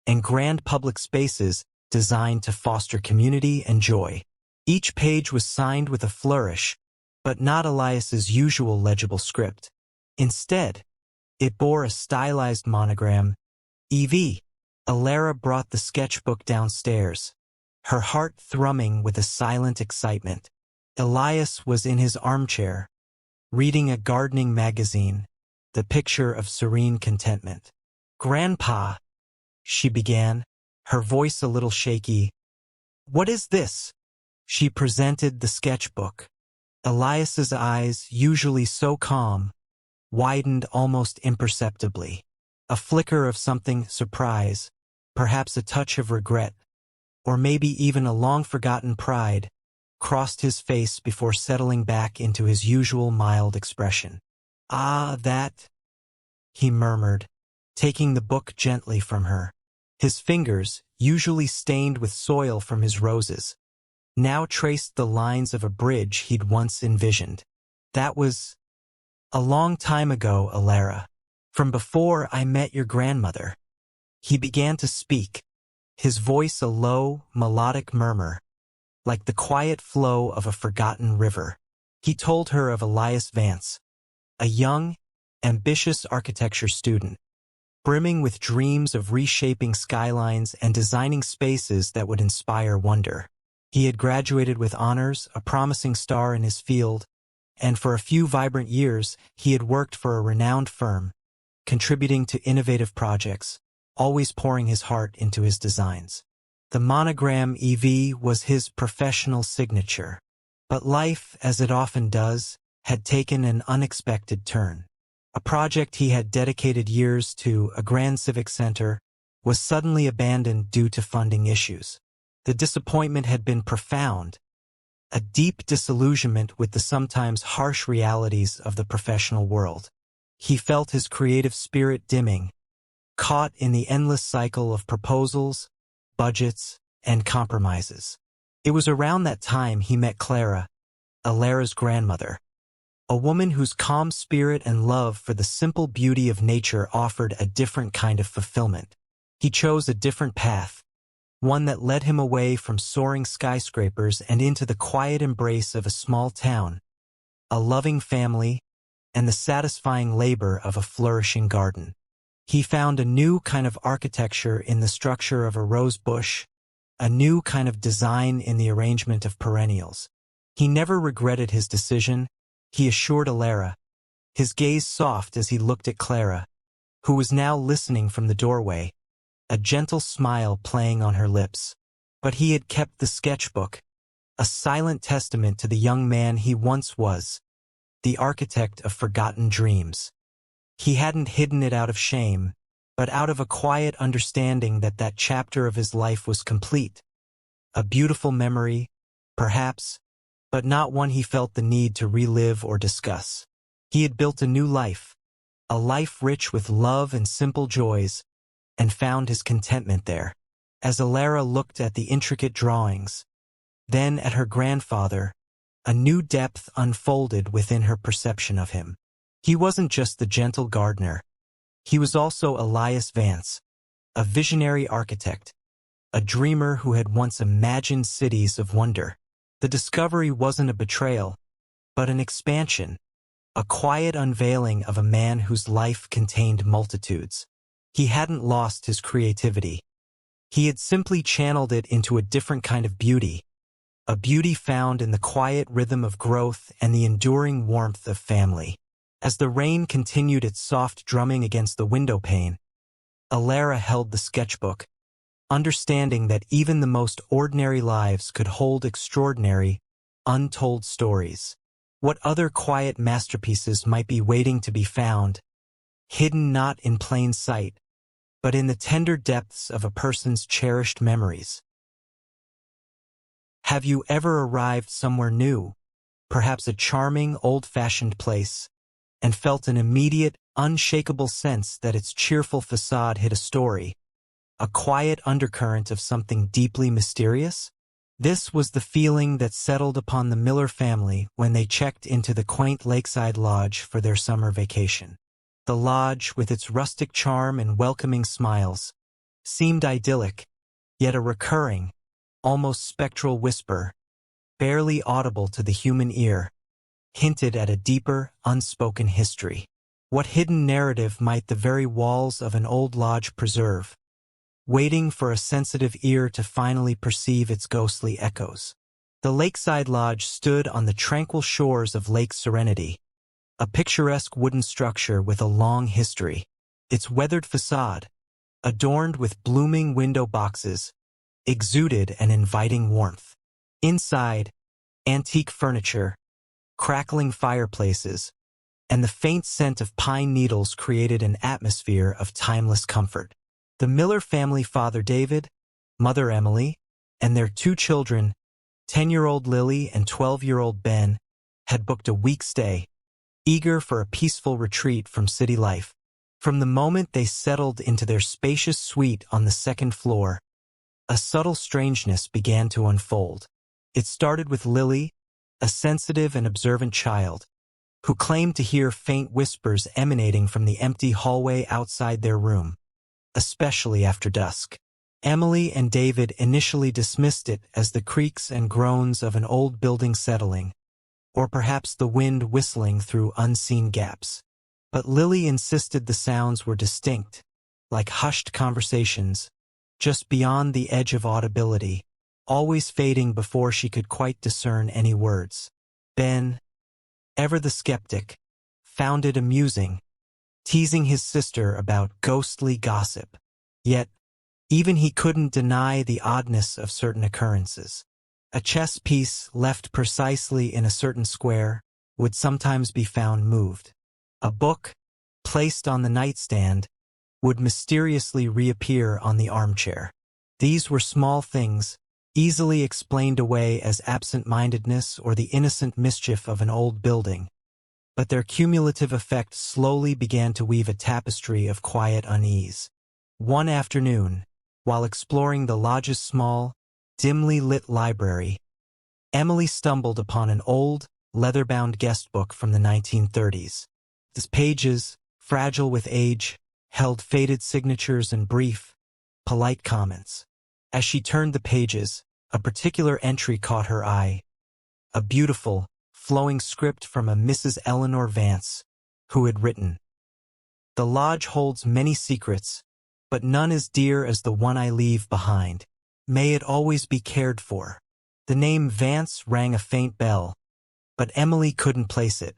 and grand public spaces designed to foster community and joy. Each page was signed with a flourish, but not Elias's usual legible script. Instead, it bore a stylized monogram, EV. Alara brought the sketchbook downstairs, her heart thrumming with a silent excitement. Elias was in his armchair, reading a gardening magazine, the picture of serene contentment. "Grandpa," she began, her voice a little shaky. "What is this?" She presented the sketchbook. Elias's eyes, usually so calm, widened almost imperceptibly. A flicker of something, surprise, perhaps a touch of regret, or maybe even a long-forgotten pride, crossed his face before settling back into his usual mild expression. "Ah, that," he murmured, taking the book gently from her. His fingers, usually stained with soil from his roses, now traced the lines of a bridge he'd once envisioned. "That was a long time ago, Alara. From before I met your grandmother." He began to speak, his voice a low, melodic murmur, like the quiet flow of a forgotten river. He told her of Elias Vance, a young, ambitious architecture student, brimming with dreams of reshaping skylines and designing spaces that would inspire wonder. He had graduated with honors, a promising star in his field, and for a few vibrant years he had worked for a renowned firm, contributing to innovative projects, always pouring his heart into his designs. The monogram EV was his professional signature. But life, as it often does, had taken an unexpected turn. A project he had dedicated years to, a grand civic center, was suddenly abandoned due to funding issues. The disappointment had been profound, a deep disillusionment with the sometimes harsh realities of the professional world. He felt his creative spirit dimming, caught in the endless cycle of proposals, budgets, and compromises. It was around that time he met Clara, Alara's grandmother, a woman whose calm spirit and love for the simple beauty of nature offered a different kind of fulfillment. He chose a different path, one that led him away from soaring skyscrapers and into the quiet embrace of a small town, a loving family, and the satisfying labor of a flourishing garden. He found a new kind of architecture in the structure of a rose bush, a new kind of design in the arrangement of perennials. He never regretted his decision, he assured Alara, his gaze soft as he looked at Clara, who was now listening from the doorway, a gentle smile playing on her lips. But he had kept the sketchbook, a silent testament to the young man he once was, the architect of forgotten dreams. He hadn't hidden it out of shame, but out of a quiet understanding that that chapter of his life was complete. A beautiful memory, perhaps, but not one he felt the need to relive or discuss. He had built a new life, a life rich with love and simple joys, and found his contentment there. As Alara looked at the intricate drawings, then at her grandfather, a new depth unfolded within her perception of him. He wasn't just the gentle gardener. He was also Elias Vance, a visionary architect, a dreamer who had once imagined cities of wonder. The discovery wasn't a betrayal, but an expansion, a quiet unveiling of a man whose life contained multitudes. He hadn't lost his creativity. He had simply channeled it into a different kind of beauty, a beauty found in the quiet rhythm of growth and the enduring warmth of family. As the rain continued its soft drumming against the window pane, Alara held the sketchbook, understanding that even the most ordinary lives could hold extraordinary, untold stories. What other quiet masterpieces might be waiting to be found, hidden not in plain sight, but in the tender depths of a person's cherished memories? Have you ever arrived somewhere new, perhaps a charming, old-fashioned place, and felt an immediate, unshakable sense that its cheerful facade hid a story, a quiet undercurrent of something deeply mysterious? This was the feeling that settled upon the Miller family when they checked into the quaint lakeside lodge for their summer vacation. The lodge, with its rustic charm and welcoming smiles, seemed idyllic, yet a recurring, almost spectral whisper, barely audible to the human ear, hinted at a deeper, unspoken history. What hidden narrative might the very walls of an old lodge preserve, waiting for a sensitive ear to finally perceive its ghostly echoes? The lakeside lodge stood on the tranquil shores of Lake Serenity, a picturesque wooden structure with a long history. Its weathered facade, adorned with blooming window boxes, exuded an inviting warmth. Inside, antique furniture, crackling fireplaces, and the faint scent of pine needles created an atmosphere of timeless comfort. The Miller family, father David, mother Emily, and their two children, 10-year-old Lily and 12-year-old Ben, had booked a week stay, eager for a peaceful retreat from city life. From the moment they settled into their spacious suite on the second floor, a subtle strangeness began to unfold. It started with Lily, a sensitive and observant child, who claimed to hear faint whispers emanating from the empty hallway outside their room, especially after dusk. Emily and David initially dismissed it as the creaks and groans of an old building settling, or perhaps the wind whistling through unseen gaps. But Lily insisted the sounds were distinct, like hushed conversations, just beyond the edge of audibility, always fading before she could quite discern any words. Ben, ever the skeptic, found it amusing, teasing his sister about ghostly gossip. Yet, even he couldn't deny the oddness of certain occurrences. A chess piece left precisely in a certain square would sometimes be found moved. A book, placed on the nightstand, would mysteriously reappear on the armchair. These were small things, easily explained away as absent-mindedness or the innocent mischief of an old building, but their cumulative effect slowly began to weave a tapestry of quiet unease. One afternoon, while exploring the lodge's small, dimly lit library, Emily stumbled upon an old, leather-bound guest book from the 1930s. Its pages, fragile with age, held faded signatures and brief, polite comments. As she turned the pages, a particular entry caught her eye. A beautiful, flowing script from a Mrs. Eleanor Vance, who had written, "The lodge holds many secrets, but none as dear as the one I leave behind. May it always be cared for." The name Vance rang a faint bell, but Emily couldn't place it.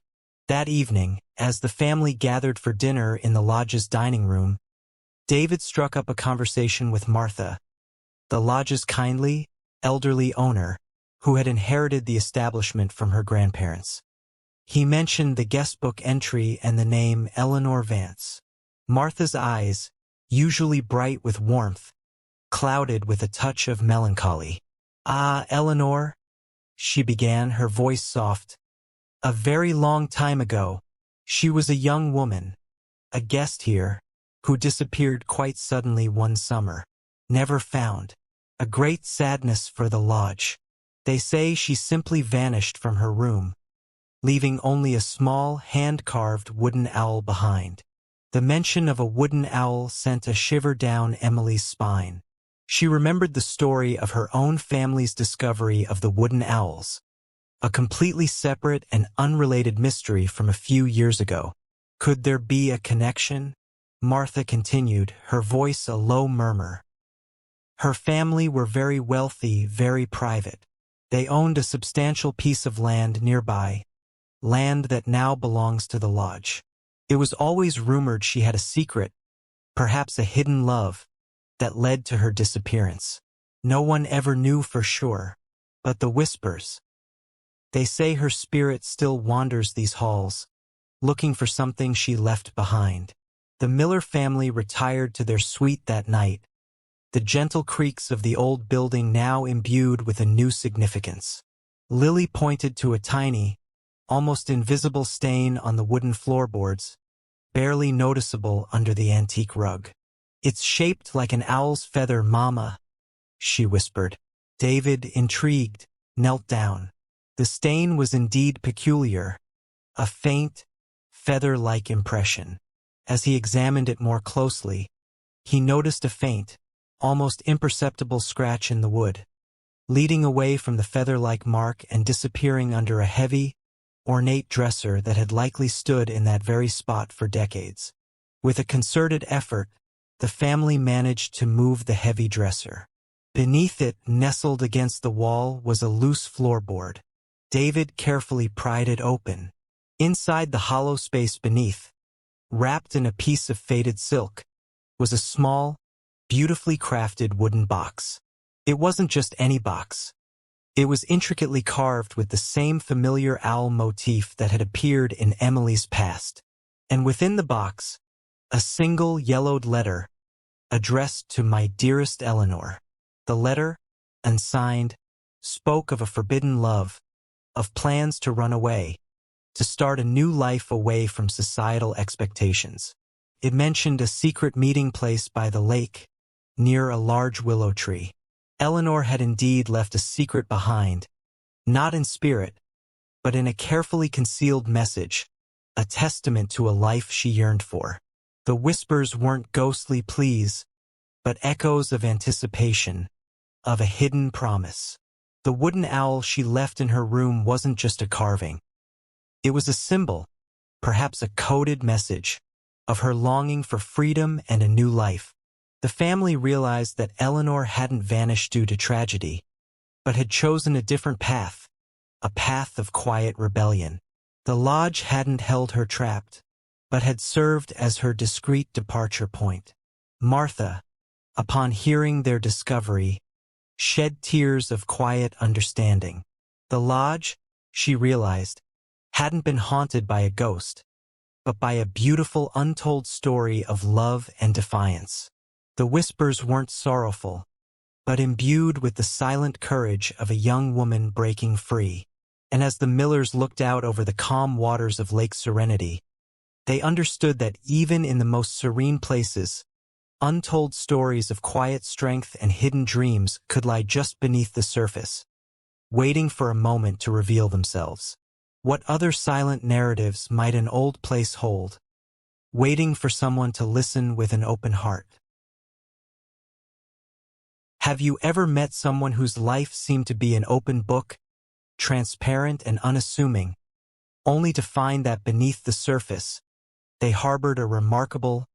That evening, as the family gathered for dinner in the lodge's dining room, David struck up a conversation with Martha, the lodge's kindly, elderly owner, who had inherited the establishment from her grandparents. He mentioned the guestbook entry and the name Eleanor Vance. Martha's eyes, usually bright with warmth, clouded with a touch of melancholy. "Ah, Eleanor," she began, her voice soft. "A very long time ago, she was a young woman, a guest here, who disappeared quite suddenly one summer. Never found. A great sadness for the lodge. They say she simply vanished from her room, leaving only a small, hand-carved wooden owl behind. The mention of a wooden owl sent a shiver down Emily's spine. She remembered the story of her own family's discovery of the wooden owls, a completely separate and unrelated mystery from a few years ago. Could there be a connection? Martha continued, her voice a low murmur. Her family were very wealthy, very private. They owned a substantial piece of land nearby, land that now belongs to the lodge. It was always rumored she had a secret, perhaps a hidden love, that led to her disappearance. No one ever knew for sure, but the whispers. They say her spirit still wanders these halls, looking for something she left behind. The Miller family retired to their suite that night, the gentle creaks of the old building now imbued with a new significance. Lily pointed to a tiny, almost invisible stain on the wooden floorboards, barely noticeable under the antique rug. It's shaped like an owl's feather, Mama, she whispered. David, intrigued, knelt down. The stain was indeed peculiar, a faint, feather-like impression. As he examined it more closely, he noticed a faint, almost imperceptible scratch in the wood, leading away from the feather-like mark and disappearing under a heavy, ornate dresser that had likely stood in that very spot for decades. With a concerted effort, the family managed to move the heavy dresser. Beneath it, nestled against the wall, was a loose floorboard. David carefully pried it open. Inside the hollow space beneath, wrapped in a piece of faded silk, was a small, beautifully crafted wooden box. It wasn't just any box. It was intricately carved with the same familiar owl motif that had appeared in Emily's past. And within the box, a single yellowed letter, addressed to my dearest Eleanor. The letter, unsigned, spoke of a forbidden love, of plans to run away, to start a new life away from societal expectations. It mentioned a secret meeting place by the lake, near a large willow tree. Eleanor had indeed left a secret behind, not in spirit, but in a carefully concealed message, a testament to a life she yearned for. The whispers weren't ghostly pleas, but echoes of anticipation, of a hidden promise. The wooden owl she left in her room wasn't just a carving. It was a symbol, perhaps a coded message, of her longing for freedom and a new life. The family realized that Eleanor hadn't vanished due to tragedy, but had chosen a different path, a path of quiet rebellion. The lodge hadn't held her trapped, but had served as her discreet departure point. Martha, upon hearing their discovery, shed tears of quiet understanding. The lodge, she realized, hadn't been haunted by a ghost, but by a beautiful untold story of love and defiance. The whispers weren't sorrowful, but imbued with the silent courage of a young woman breaking free. And as the Millers looked out over the calm waters of Lake Serenity, they understood that even in the most serene places, untold stories of quiet strength and hidden dreams could lie just beneath the surface, waiting for a moment to reveal themselves. What other silent narratives might an old place hold, waiting for someone to listen with an open heart? Have you ever met someone whose life seemed to be an open book, transparent and unassuming, only to find that beneath the surface, they harbored a remarkable,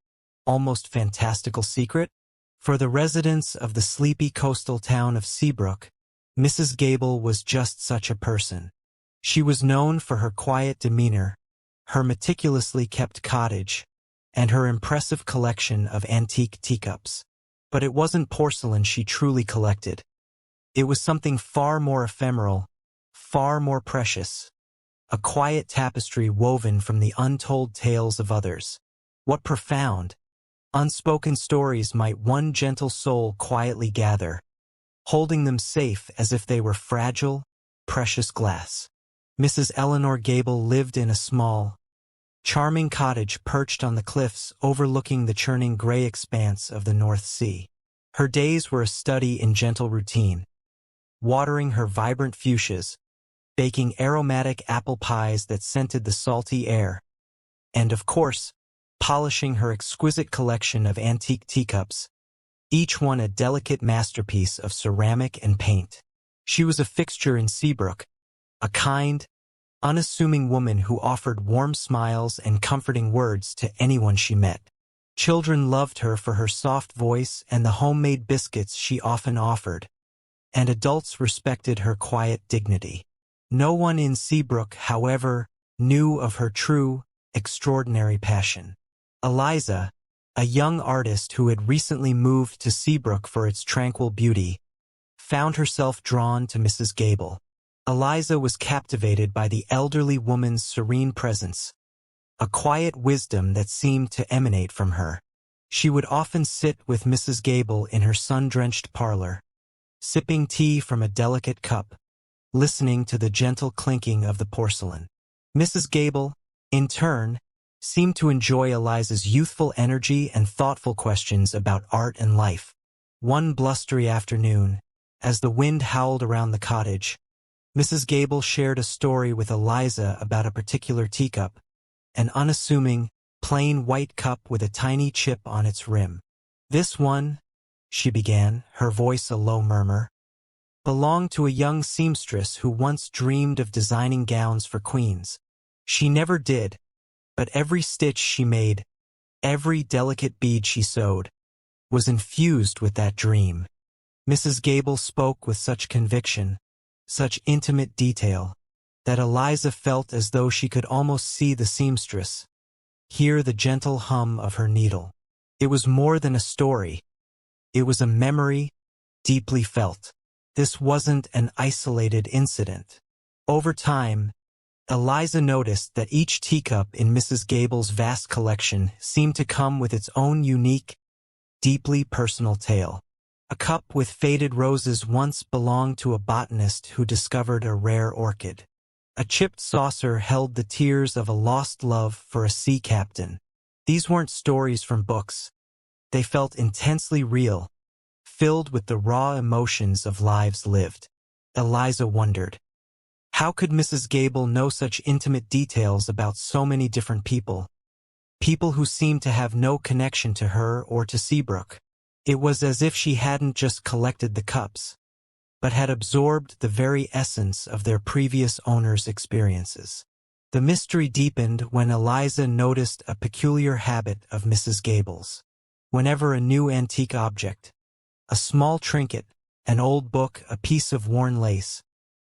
almost fantastical secret? For the residents of the sleepy coastal town of Seabrook, Mrs. Gable was just such a person. She was known for her quiet demeanor, her meticulously kept cottage, and her impressive collection of antique teacups. But it wasn't porcelain she truly collected. It was something far more ephemeral, far more precious. A quiet tapestry woven from the untold tales of others. What profound, unspoken stories might one gentle soul quietly gather, holding them safe as if they were fragile, precious glass. Mrs. Eleanor Gable lived in a small, charming cottage perched on the cliffs overlooking the churning gray expanse of the North Sea. Her days were a study in gentle routine, watering her vibrant fuchsias, baking aromatic apple pies that scented the salty air, and, of course, polishing her exquisite collection of antique teacups, each one a delicate masterpiece of ceramic and paint. She was a fixture in Seabrook, a kind, unassuming woman who offered warm smiles and comforting words to anyone she met. Children loved her for her soft voice and the homemade biscuits she often offered, and adults respected her quiet dignity. No one in Seabrook, however, knew of her true, extraordinary passion. Eliza, a young artist who had recently moved to Seabrook for its tranquil beauty, found herself drawn to Mrs. Gable. Eliza was captivated by the elderly woman's serene presence, a quiet wisdom that seemed to emanate from her. She would often sit with Mrs. Gable in her sun-drenched parlor, sipping tea from a delicate cup, listening to the gentle clinking of the porcelain. Mrs. Gable, in turn, seemed to enjoy Eliza's youthful energy and thoughtful questions about art and life. One blustery afternoon, as the wind howled around the cottage, Mrs. Gable shared a story with Eliza about a particular teacup, an unassuming, plain white cup with a tiny chip on its rim. "This one," she began, her voice a low murmur, "belonged to a young seamstress who once dreamed of designing gowns for queens. She never did, but every stitch she made, every delicate bead she sewed, was infused with that dream." Mrs. Gable spoke with such conviction, such intimate detail, that Eliza felt as though she could almost see the seamstress, hear the gentle hum of her needle. It was more than a story. It was a memory, deeply felt. This wasn't an isolated incident. Over time, Eliza noticed that each teacup in Mrs. Gable's vast collection seemed to come with its own unique, deeply personal tale. A cup with faded roses once belonged to a botanist who discovered a rare orchid. A chipped saucer held the tears of a lost love for a sea captain. These weren't stories from books. They felt intensely real, filled with the raw emotions of lives lived. Eliza wondered, how could Mrs. Gable know such intimate details about so many different people? People who seemed to have no connection to her or to Seabrook. It was as if she hadn't just collected the cups, but had absorbed the very essence of their previous owner's experiences. The mystery deepened when Eliza noticed a peculiar habit of Mrs. Gable's. Whenever a new antique object, a small trinket, an old book, a piece of worn lace,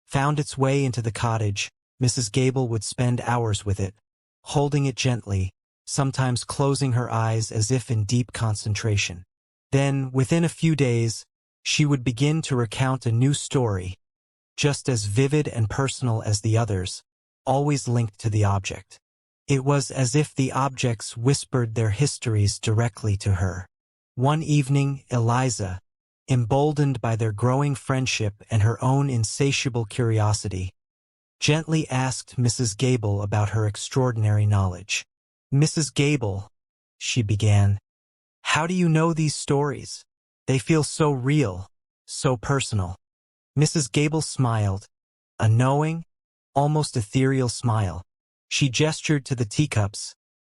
found its way into the cottage, Mrs. Gable would spend hours with it, holding it gently, sometimes closing her eyes as if in deep concentration. Then, within a few days, she would begin to recount a new story, just as vivid and personal as the others, always linked to the object. It was as if the objects whispered their histories directly to her. One evening, Eliza, emboldened by their growing friendship and her own insatiable curiosity, gently asked Mrs. Gable about her extraordinary knowledge. "Mrs. Gable," she began, "how do you know these stories? They feel so real, so personal." Mrs. Gable smiled, a knowing, almost ethereal smile. She gestured to the teacups,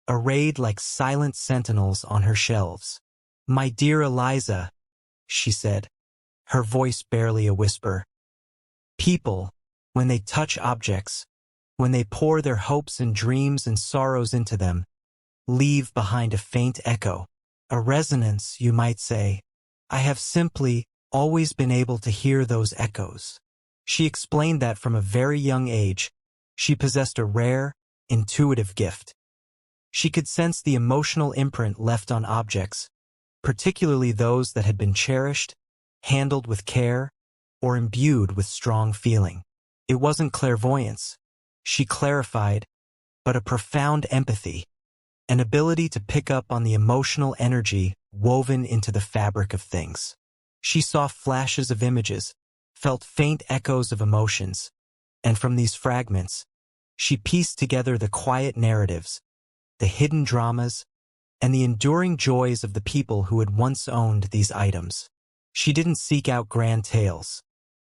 arrayed like silent sentinels on her shelves. "My dear Eliza," she said, her voice barely a whisper, "people, when they touch objects, when they pour their hopes and dreams and sorrows into them, leave behind a faint echo. A resonance, you might say. I have simply always been able to hear those echoes." She explained that from a very young age, she possessed a rare, intuitive gift. She could sense the emotional imprint left on objects, particularly those that had been cherished, handled with care, or imbued with strong feeling. It wasn't clairvoyance, she clarified, but a profound empathy. An ability to pick up on the emotional energy woven into the fabric of things. She saw flashes of images, felt faint echoes of emotions, and from these fragments, she pieced together the quiet narratives, the hidden dramas, and the enduring joys of the people who had once owned these items. She didn't seek out grand tales.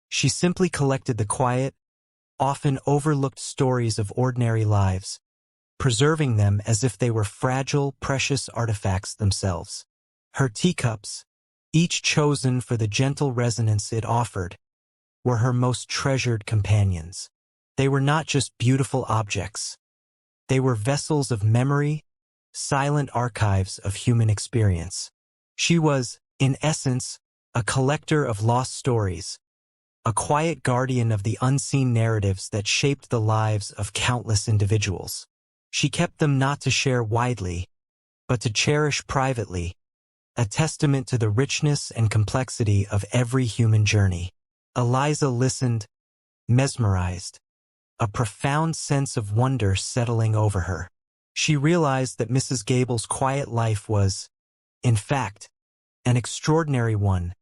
She simply collected the quiet, often overlooked stories of ordinary lives, preserving them as if they were fragile, precious artifacts themselves. Her teacups, each chosen for the gentle resonance it offered, were her most treasured companions. They were not just beautiful objects. They were vessels of memory, silent archives of human experience. She was, in essence, a collector of lost stories, a quiet guardian of the unseen narratives that shaped the lives of countless individuals. She kept them not to share widely, but to cherish privately, a testament to the richness and complexity of every human journey. Eliza listened, mesmerized, a profound sense of wonder settling over her. She realized that Mrs. Gable's quiet life was, in fact, an extraordinary one,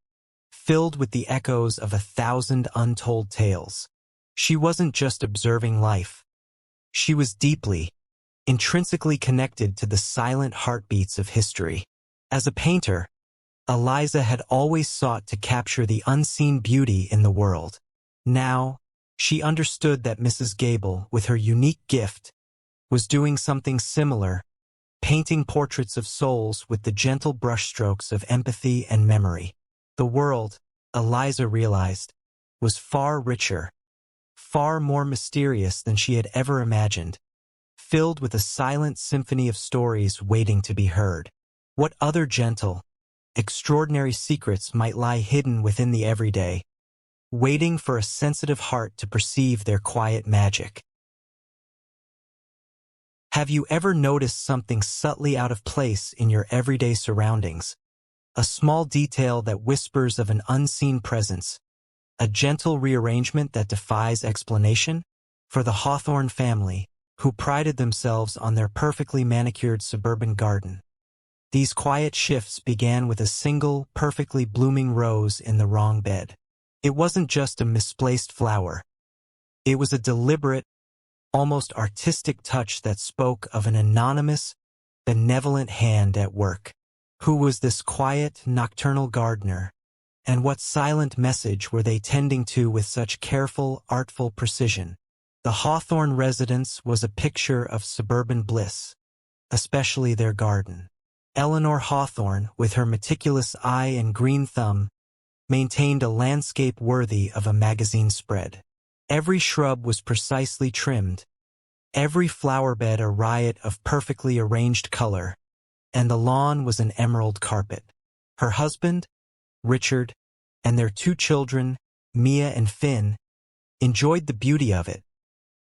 filled with the echoes of 1,000 untold tales. She wasn't just observing life. She was deeply, intrinsically connected to the silent heartbeats of history. As a painter, Eliza had always sought to capture the unseen beauty in the world. Now, she understood that Mrs. Gable, with her unique gift, was doing something similar, painting portraits of souls with the gentle brushstrokes of empathy and memory. The world, Eliza realized, was far richer, far more mysterious than she had ever imagined, filled with a silent symphony of stories waiting to be heard. What other gentle, extraordinary secrets might lie hidden within the everyday, waiting for a sensitive heart to perceive their quiet magic? Have you ever noticed something subtly out of place in your everyday surroundings? A small detail that whispers of an unseen presence, a gentle rearrangement that defies explanation? For the Hawthorne family, who prided themselves on their perfectly manicured suburban garden, these quiet shifts began with a single, perfectly blooming rose in the wrong bed. It wasn't just a misplaced flower. It was a deliberate, almost artistic touch that spoke of an anonymous, benevolent hand at work. Who was this quiet, nocturnal gardener, and what silent message were they tending to with such careful, artful precision? The Hawthorne residence was a picture of suburban bliss, especially their garden. Eleanor Hawthorne, with her meticulous eye and green thumb, maintained a landscape worthy of a magazine spread. Every shrub was precisely trimmed, every flower bed a riot of perfectly arranged color, and the lawn was an emerald carpet. Her husband, Richard, and their 2 children, Mia and Finn, enjoyed the beauty of it,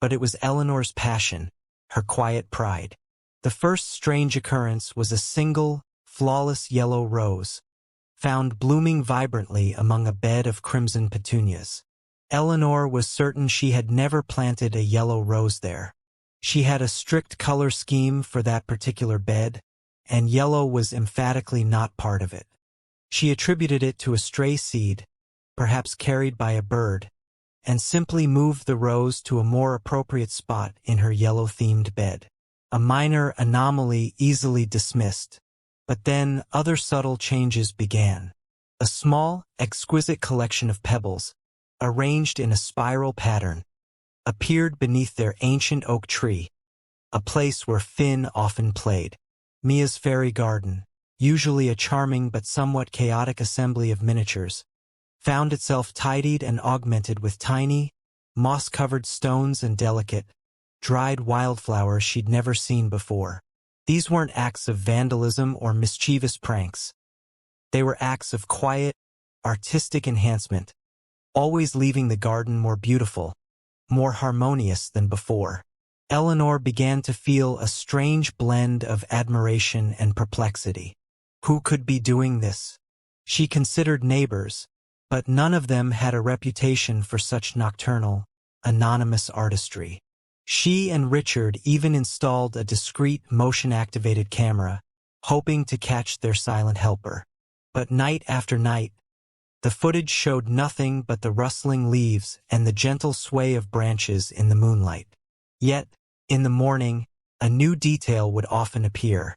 but it was Eleanor's passion, her quiet pride. The first strange occurrence was a single, flawless yellow rose, found blooming vibrantly among a bed of crimson petunias. Eleanor was certain she had never planted a yellow rose there. She had a strict color scheme for that particular bed, and yellow was emphatically not part of it. She attributed it to a stray seed, perhaps carried by a bird, and simply moved the rose to a more appropriate spot in her yellow-themed bed. A minor anomaly easily dismissed, but then other subtle changes began. A small, exquisite collection of pebbles, arranged in a spiral pattern, appeared beneath their ancient oak tree, a place where Finn often played. Mia's fairy garden, usually a charming but somewhat chaotic assembly of miniatures, found itself tidied and augmented with tiny, moss-covered stones and delicate, dried wildflowers she'd never seen before. These weren't acts of vandalism or mischievous pranks. They were acts of quiet, artistic enhancement, always leaving the garden more beautiful, more harmonious than before. Eleanor began to feel a strange blend of admiration and perplexity. Who could be doing this? She considered neighbors, but none of them had a reputation for such nocturnal, anonymous artistry. She and Richard even installed a discreet motion-activated camera, hoping to catch their silent helper. But night after night, the footage showed nothing but the rustling leaves and the gentle sway of branches in the moonlight. Yet, in the morning, a new detail would often appear.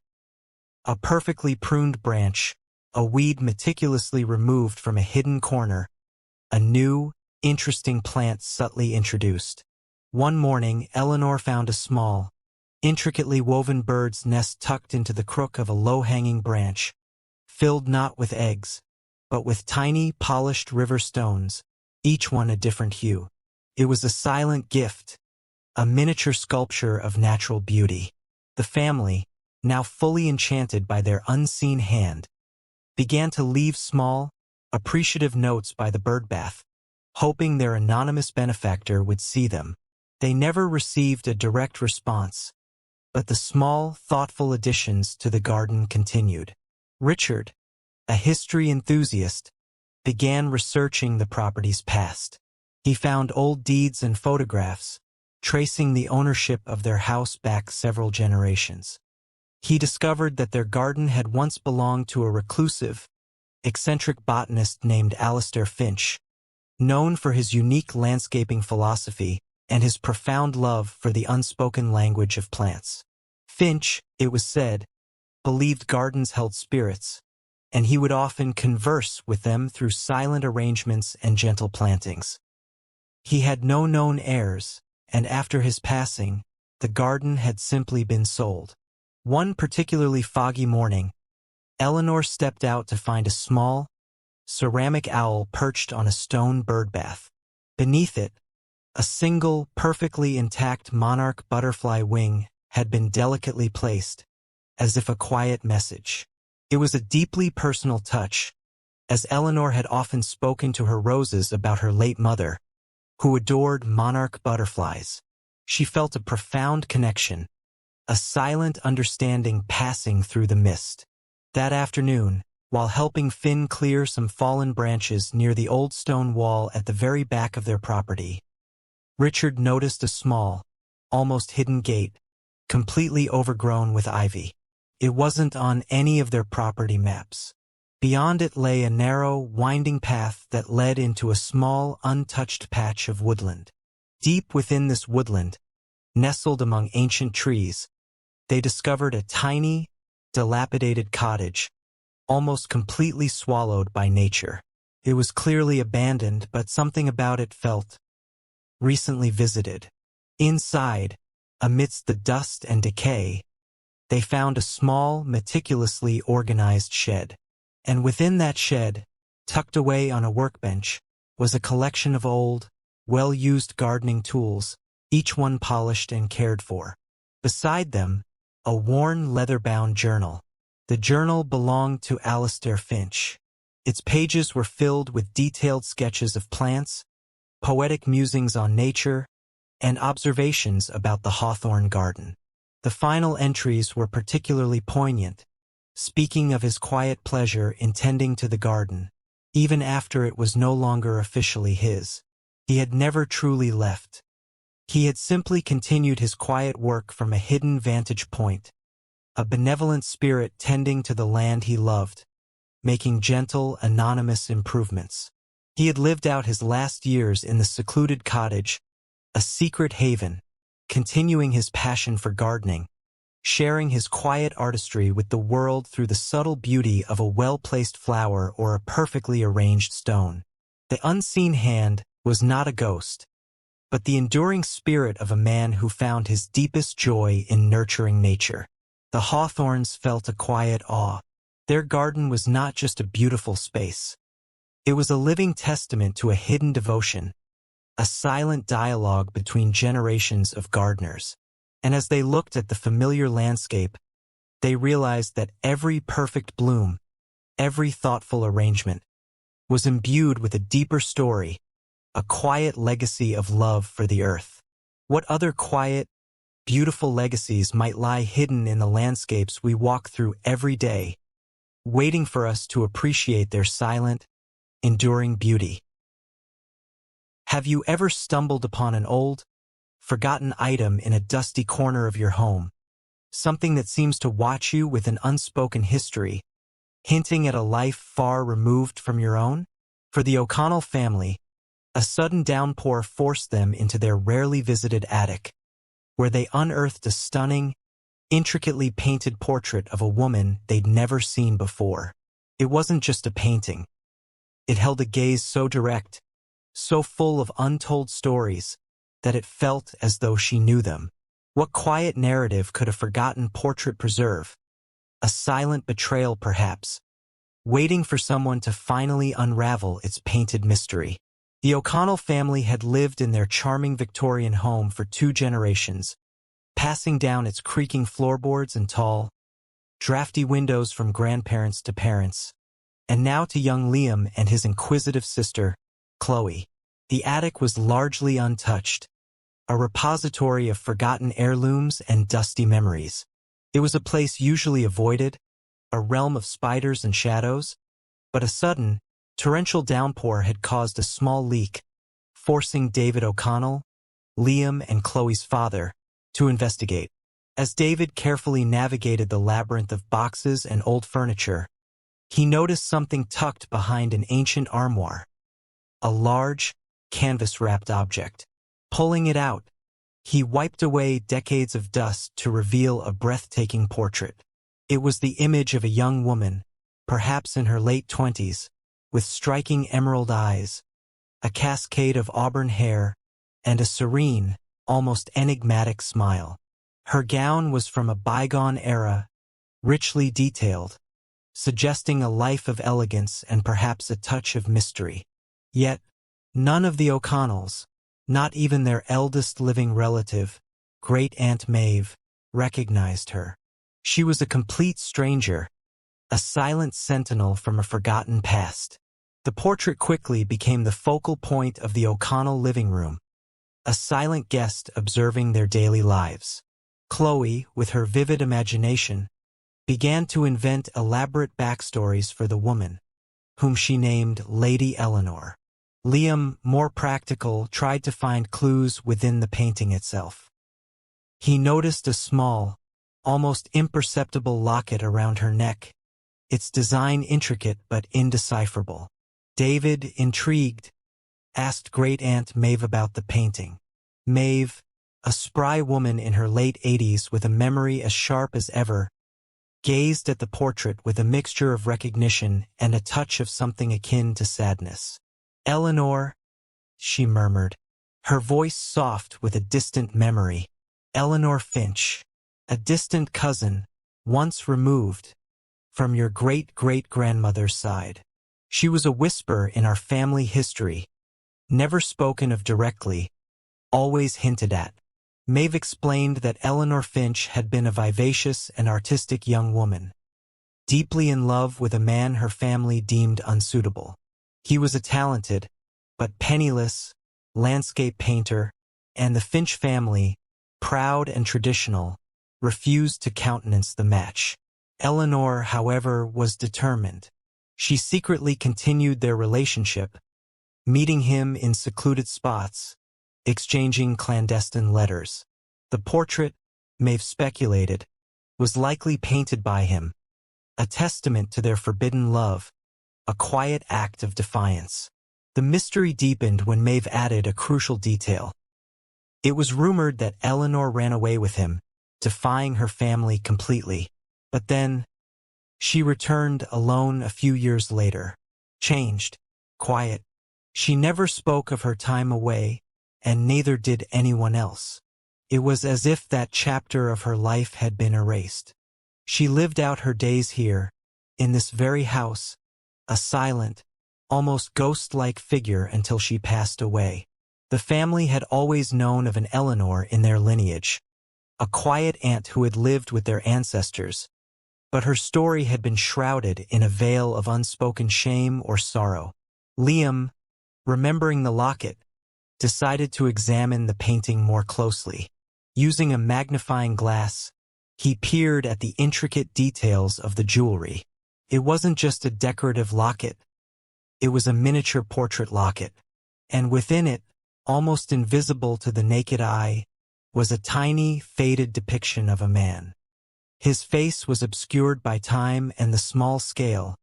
A perfectly pruned branch, a weed meticulously removed from a hidden corner, a new, interesting plant subtly introduced. One morning, Eleanor found a small, intricately woven bird's nest tucked into the crook of a low-hanging branch, filled not with eggs, but with tiny, polished river stones, each one a different hue. It was a silent gift, a miniature sculpture of natural beauty. The family, now fully enchanted by their unseen hand, began to leave small, appreciative notes by the birdbath, hoping their anonymous benefactor would see them. They never received a direct response, but the small, thoughtful additions to the garden continued. Richard, a history enthusiast, began researching the property's past. He found old deeds and photographs, tracing the ownership of their house back several generations. He discovered that their garden had once belonged to a reclusive, eccentric botanist named Alastair Finch, known for his unique landscaping philosophy and his profound love for the unspoken language of plants. Finch, it was said, believed gardens held spirits, and he would often converse with them through silent arrangements and gentle plantings. He had no known heirs, and after his passing, the garden had simply been sold. One particularly foggy morning, Eleanor stepped out to find a small, ceramic owl perched on a stone birdbath. Beneath it, a single, perfectly intact monarch butterfly wing had been delicately placed, as if a quiet message. It was a deeply personal touch, as Eleanor had often spoken to her roses about her late mother, who adored monarch butterflies. She felt a profound connection, a silent understanding passing through the mist. That afternoon, while helping Finn clear some fallen branches near the old stone wall at the very back of their property, Richard noticed a small, almost hidden gate, completely overgrown with ivy. It wasn't on any of their property maps. Beyond it lay a narrow, winding path that led into a small, untouched patch of woodland. Deep within this woodland, nestled among ancient trees, they discovered a tiny, dilapidated cottage, almost completely swallowed by nature. It was clearly abandoned, but something about it felt recently visited. Inside, amidst the dust and decay, they found a small, meticulously organized shed. And within that shed, tucked away on a workbench, was a collection of old, well-used gardening tools, each one polished and cared for. Beside them, a worn leather-bound journal. The journal belonged to Alastair Finch. Its pages were filled with detailed sketches of plants, poetic musings on nature, and observations about the Hawthorne garden. The final entries were particularly poignant, speaking of his quiet pleasure in tending to the garden, even after it was no longer officially his. He had never truly left. He had simply continued his quiet work from a hidden vantage point, a benevolent spirit tending to the land he loved, making gentle, anonymous improvements. He had lived out his last years in the secluded cottage, a secret haven, continuing his passion for gardening, sharing his quiet artistry with the world through the subtle beauty of a well-placed flower or a perfectly arranged stone. The unseen hand was not a ghost, but the enduring spirit of a man who found his deepest joy in nurturing nature. The Hawthorns felt a quiet awe. Their garden was not just a beautiful space. It was a living testament to a hidden devotion, a silent dialogue between generations of gardeners. And as they looked at the familiar landscape, they realized that every perfect bloom, every thoughtful arrangement, was imbued with a deeper story, a quiet legacy of love for the earth. What other quiet, beautiful legacies might lie hidden in the landscapes we walk through every day, waiting for us to appreciate their silent, enduring beauty? Have you ever stumbled upon an old, forgotten item in a dusty corner of your home, something that seems to watch you with an unspoken history, hinting at a life far removed from your own? For the O'Connell family, a sudden downpour forced them into their rarely visited attic, where they unearthed a stunning, intricately painted portrait of a woman they'd never seen before. It wasn't just a painting. It held a gaze so direct, so full of untold stories, that it felt as though she knew them. What quiet narrative could a forgotten portrait preserve? A silent betrayal, perhaps, waiting for someone to finally unravel its painted mystery. The O'Connell family had lived in their charming Victorian home for 2 generations, passing down its creaking floorboards and tall, drafty windows from grandparents to parents, and now to young Liam and his inquisitive sister, Chloe. The attic was largely untouched, a repository of forgotten heirlooms and dusty memories. It was a place usually avoided, a realm of spiders and shadows, but a sudden, torrential downpour had caused a small leak, forcing David O'Connell, Liam and Chloe's father, to investigate. As David carefully navigated the labyrinth of boxes and old furniture, he noticed something tucked behind an ancient armoire, a large, canvas-wrapped object. Pulling it out, he wiped away decades of dust to reveal a breathtaking portrait. It was the image of a young woman, perhaps in her late 20s, with striking emerald eyes, a cascade of auburn hair, and a serene, almost enigmatic smile. Her gown was from a bygone era, richly detailed, suggesting a life of elegance and perhaps a touch of mystery. Yet, none of the O'Connells, not even their eldest living relative, Great-Aunt Maeve, recognized her. She was a complete stranger, a silent sentinel from a forgotten past. The portrait quickly became the focal point of the O'Connell living room, a silent guest observing their daily lives. Chloe, with her vivid imagination, began to invent elaborate backstories for the woman, whom she named Lady Eleanor. Liam, more practical, tried to find clues within the painting itself. He noticed a small, almost imperceptible locket around her neck, its design intricate but indecipherable. David, intrigued, asked Great-Aunt Maeve about the painting. Maeve, a spry woman in her late 80s with a memory as sharp as ever, gazed at the portrait with a mixture of recognition and a touch of something akin to sadness. "Eleanor," she murmured, her voice soft with a distant memory. "Eleanor Finch, a distant cousin, once removed from your great-great-grandmother's side. She was a whisper in our family history, never spoken of directly, always hinted at." Maeve explained that Eleanor Finch had been a vivacious and artistic young woman, deeply in love with a man her family deemed unsuitable. He was a talented, but penniless, landscape painter, and the Finch family, proud and traditional, refused to countenance the match. Eleanor, however, was determined. She secretly continued their relationship, meeting him in secluded spots, exchanging clandestine letters. The portrait, Maeve speculated, was likely painted by him, a testament to their forbidden love, a quiet act of defiance. The mystery deepened when Maeve added a crucial detail. It was rumored that Eleanor ran away with him, defying her family completely. But then, she returned alone a few years later, changed, quiet. She never spoke of her time away, and neither did anyone else. It was as if that chapter of her life had been erased. She lived out her days here, in this very house, a silent, almost ghost-like figure until she passed away. The family had always known of an Eleanor in their lineage, a quiet aunt who had lived with their ancestors, but her story had been shrouded in a veil of unspoken shame or sorrow. Liam, remembering the locket, decided to examine the painting more closely. Using a magnifying glass, he peered at the intricate details of the jewelry. It wasn't just a decorative locket. It was a miniature portrait locket, and within it, almost invisible to the naked eye, was a tiny, faded depiction of a man. His face was obscured by time and the small scale,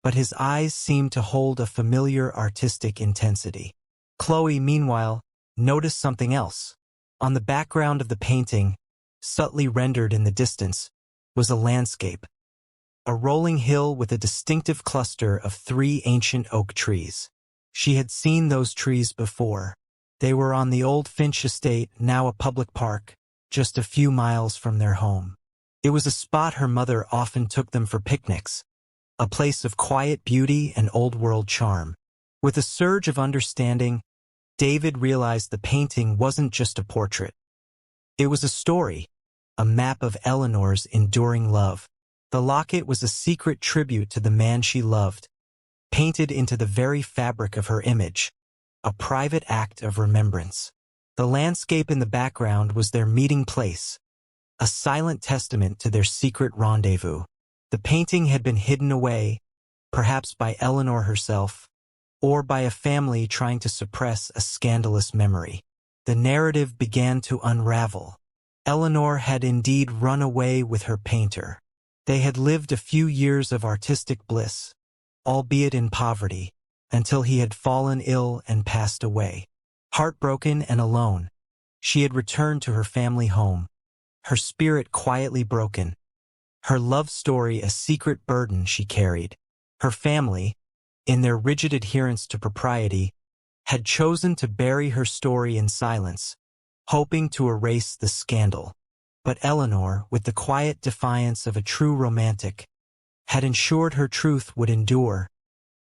but his eyes seemed to hold a familiar artistic intensity. Chloe, meanwhile, noticed something else. On the background of the painting, subtly rendered in the distance, was a landscape. A rolling hill with a distinctive cluster of 3 ancient oak trees. She had seen those trees before. They were on the old Finch estate, now a public park, just a few miles from their home. It was a spot her mother often took them for picnics, a place of quiet beauty and old-world charm. With a surge of understanding, David realized the painting wasn't just a portrait. It was a story, a map of Eleanor's enduring love. The locket was a secret tribute to the man she loved, painted into the very fabric of her image, a private act of remembrance. The landscape in the background was their meeting place, a silent testament to their secret rendezvous. The painting had been hidden away, perhaps by Eleanor herself, or by a family trying to suppress a scandalous memory. The narrative began to unravel. Eleanor had indeed run away with her painter. They had lived a few years of artistic bliss, albeit in poverty, until he had fallen ill and passed away. Heartbroken and alone, she had returned to her family home, her spirit quietly broken, her love story a secret burden she carried. Her family, in their rigid adherence to propriety, had chosen to bury her story in silence, hoping to erase the scandal. But Eleanor, with the quiet defiance of a true romantic, had ensured her truth would endure,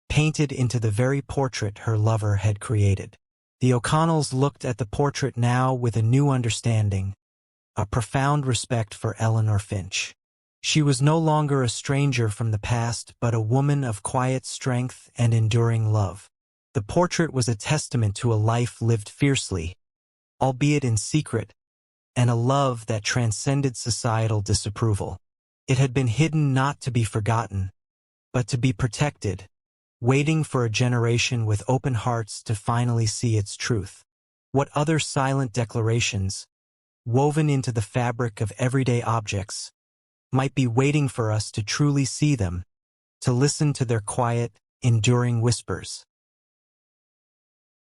painted into the very portrait her lover had created. The O'Connells looked at the portrait now with a new understanding, a profound respect for Eleanor Finch. She was no longer a stranger from the past, but a woman of quiet strength and enduring love. The portrait was a testament to a life lived fiercely, albeit in secret, and a love that transcended societal disapproval. It had been hidden not to be forgotten, but to be protected, waiting for a generation with open hearts to finally see its truth. What other silent declarations, woven into the fabric of everyday objects, might be waiting for us to truly see them, to listen to their quiet, enduring whispers?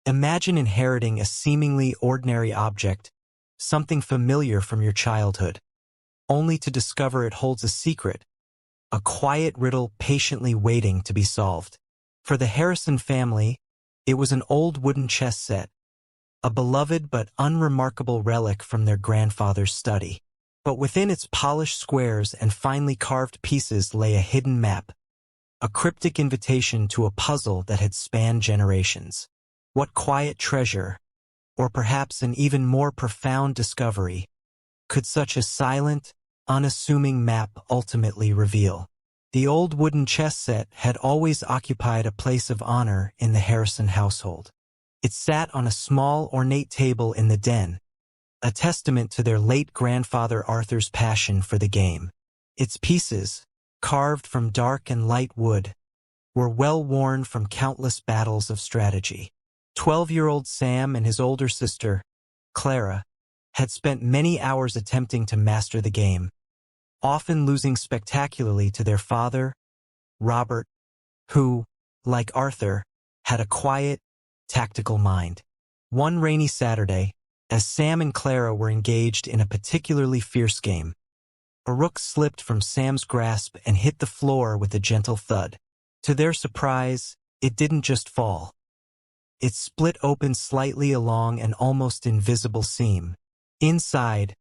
Imagine inheriting a seemingly ordinary object, something familiar from your childhood, only to discover it holds a secret, a quiet riddle patiently waiting to be solved. For the Harrison family, it was an old wooden chess set, a beloved but unremarkable relic from their grandfather's study. But within its polished squares and finely carved pieces lay a hidden map, a cryptic invitation to a puzzle that had spanned generations. What quiet treasure, or perhaps an even more profound discovery, could such a silent, unassuming map ultimately reveal? The old wooden chess set had always occupied a place of honor in the Harrison household. It sat on a small, ornate table in the den, a testament to their late grandfather Arthur's passion for the game. Its pieces, carved from dark and light wood, were well worn from countless battles of strategy. 12-year-old Sam and his older sister, Clara, had spent many hours attempting to master the game, often losing spectacularly to their father, Robert, who, like Arthur, had a quiet, tactical mind. One rainy Saturday, as Sam and Clara were engaged in a particularly fierce game, a rook slipped from Sam's grasp and hit the floor with a gentle thud. To their surprise, it didn't just fall. It split open slightly along an almost invisible seam. Inside,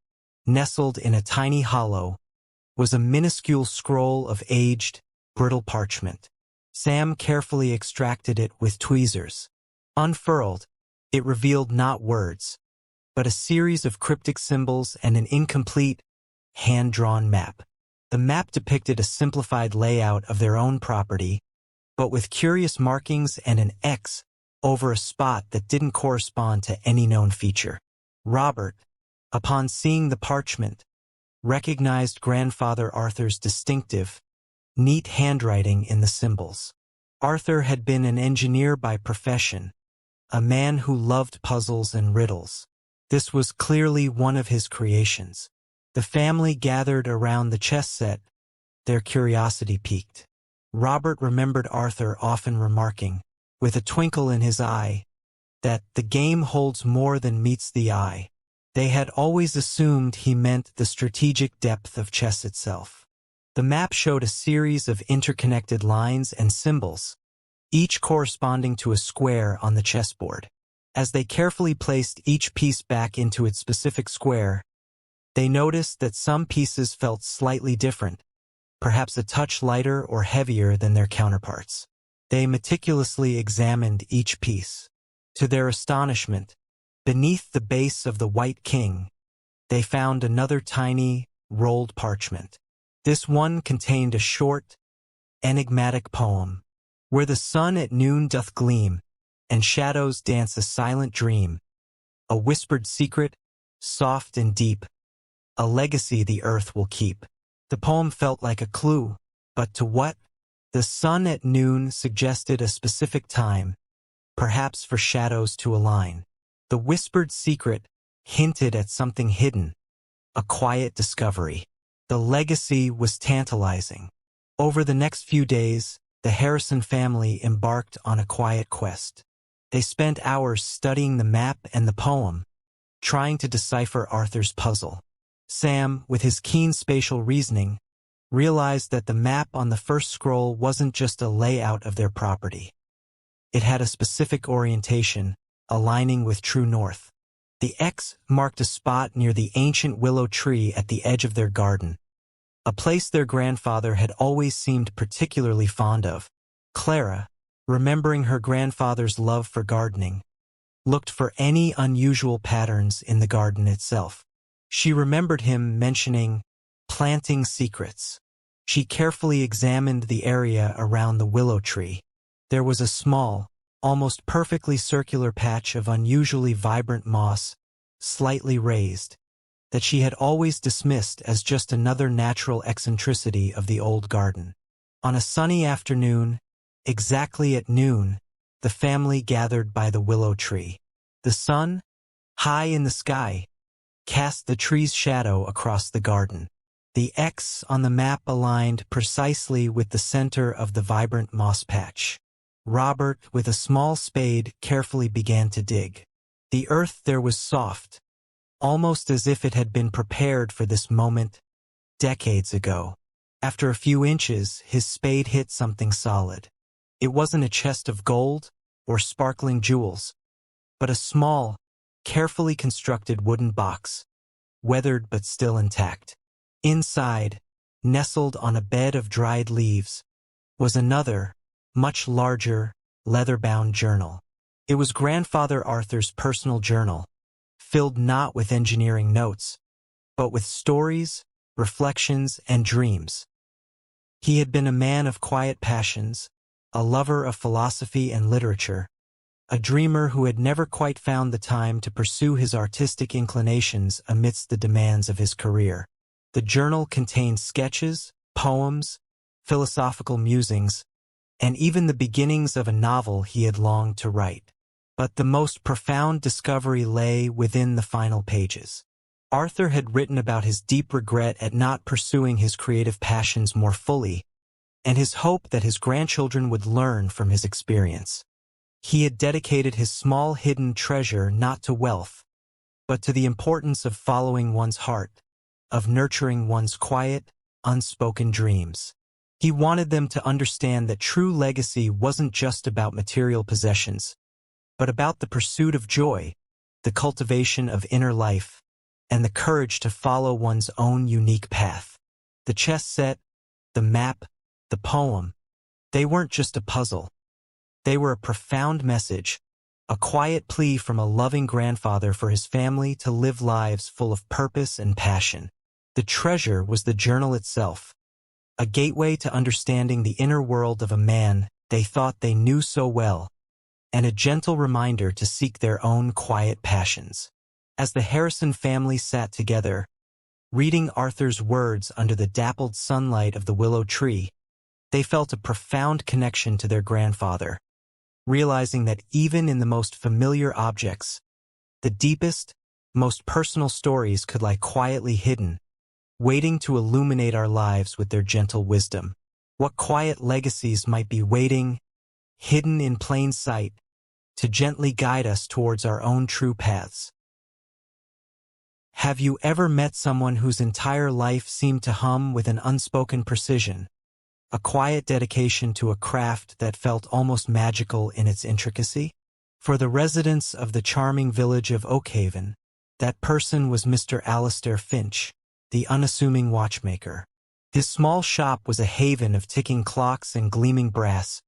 nestled in a tiny hollow, was a minuscule scroll of aged, brittle parchment. Sam carefully extracted it with tweezers. Unfurled, it revealed not words, but a series of cryptic symbols and an incomplete, hand-drawn map. The map depicted a simplified layout of their own property, but with curious markings and an X over a spot that didn't correspond to any known feature. Robert, upon seeing the parchment, recognized grandfather Arthur's distinctive, neat handwriting in the symbols. Arthur had been an engineer by profession, a man who loved puzzles and riddles. This was clearly one of his creations. The family gathered around the chess set, their curiosity piqued. Robert remembered Arthur often remarking, with a twinkle in his eye, that the game holds more than meets the eye. They had always assumed he meant the strategic depth of chess itself. The map showed a series of interconnected lines and symbols, each corresponding to a square on the chessboard. As they carefully placed each piece back into its specific square, They noticed that some pieces felt slightly different, perhaps a touch lighter or heavier than their counterparts. They meticulously examined each piece. To their astonishment, beneath the base of the White King, they found another tiny, rolled parchment. This one contained a short, enigmatic poem, "Where the sun at noon doth gleam, and shadows dance a silent dream, a whispered secret, soft and deep, a legacy the earth will keep." The poem felt like a clue, but to what? The sun at noon suggested a specific time, perhaps for shadows to align. The whispered secret hinted at something hidden, a quiet discovery. The legacy was tantalizing. Over the next few days, the Harrison family embarked on a quiet quest. They spent hours studying the map and the poem, trying to decipher Arthur's puzzle. Sam, with his keen spatial reasoning, realized that the map on the first scroll wasn't just a layout of their property. It had a specific orientation, aligning with true north. The X marked a spot near the ancient willow tree at the edge of their garden, a place their grandfather had always seemed particularly fond of. Clara, remembering her grandfather's love for gardening, looked for any unusual patterns in the garden itself. She remembered him mentioning planting secrets. She carefully examined the area around the willow tree. There was a small, almost perfectly circular patch of unusually vibrant moss, slightly raised, that she had always dismissed as just another natural eccentricity of the old garden. On a sunny afternoon, exactly at noon, the family gathered by the willow tree. The sun, high in the sky, cast the tree's shadow across the garden. The X on the map aligned precisely with the center of the vibrant moss patch. Robert, with a small spade, carefully began to dig. The earth there was soft, almost as if it had been prepared for this moment decades ago. After a few inches, his spade hit something solid. It wasn't a chest of gold or sparkling jewels, but a small, carefully constructed wooden box, weathered but still intact. Inside, nestled on a bed of dried leaves, was another, much larger, leather-bound journal. It was Grandfather Arthur's personal journal, filled not with engineering notes, but with stories, reflections, and dreams. He had been a man of quiet passions, a lover of philosophy and literature, a dreamer who had never quite found the time to pursue his artistic inclinations amidst the demands of his career. The journal contained sketches, poems, philosophical musings, and even the beginnings of a novel he had longed to write. But the most profound discovery lay within the final pages. Arthur had written about his deep regret at not pursuing his creative passions more fully, and his hope that his grandchildren would learn from his experience. He had dedicated his small hidden treasure not to wealth, but to the importance of following one's heart, of nurturing one's quiet, unspoken dreams. He wanted them to understand that true legacy wasn't just about material possessions, but about the pursuit of joy, the cultivation of inner life, and the courage to follow one's own unique path. The chess set, the map, the poem, they weren't just a puzzle. They were a profound message, a quiet plea from a loving grandfather for his family to live lives full of purpose and passion. The treasure was the journal itself, a gateway to understanding the inner world of a man they thought they knew so well, and a gentle reminder to seek their own quiet passions. As the Harrison family sat together, reading Arthur's words under the dappled sunlight of the willow tree, they felt a profound connection to their grandfather, realizing that even in the most familiar objects, the deepest, most personal stories could lie quietly hidden, waiting to illuminate our lives with their gentle wisdom. What quiet legacies might be waiting, hidden in plain sight, to gently guide us towards our own true paths? Have you ever met someone whose entire life seemed to hum with an unspoken precision, a quiet dedication to a craft that felt almost magical in its intricacy? For the residents of the charming village of Oakhaven, That person was Mr. Alistair Finch, the unassuming watchmaker. His small shop was a haven of ticking clocks and gleaming brass,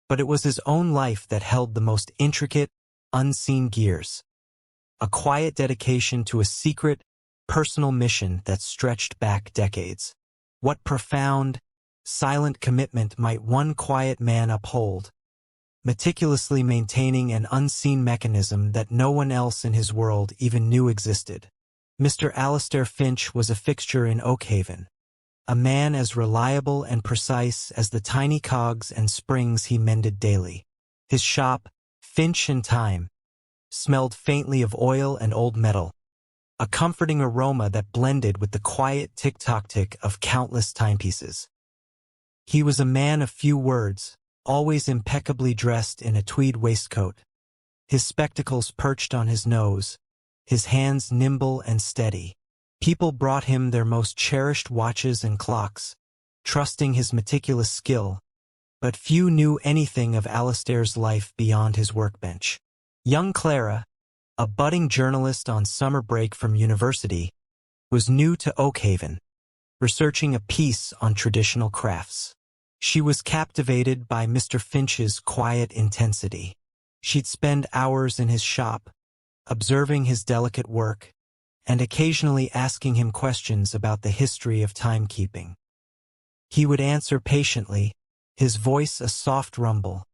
but it was his own life that held the most intricate, unseen gears. A quiet dedication to a secret, personal mission that stretched back decades. What profound, silent commitment might one quiet man uphold, meticulously maintaining an unseen mechanism that no one else in his world even knew existed. Mr. Alistair Finch was a fixture in Oakhaven, a man as reliable and precise as the tiny cogs and springs he mended daily. His shop, Finch and Time, smelled faintly of oil and old metal, a comforting aroma that blended with the quiet tick-tock-tick of countless timepieces. He was a man of few words, always impeccably dressed in a tweed waistcoat, his spectacles perched on his nose, his hands nimble and steady. People brought him their most cherished watches and clocks, trusting his meticulous skill, but few knew anything of Alistair's life beyond his workbench. Young Clara, a budding journalist on summer break from university, was new to Oakhaven, researching a piece on traditional crafts. She was captivated by Mr. Finch's quiet intensity. She'd spend hours in his shop, observing his delicate work, and occasionally asking him questions about the history of timekeeping. He would answer patiently, his voice a soft rumble,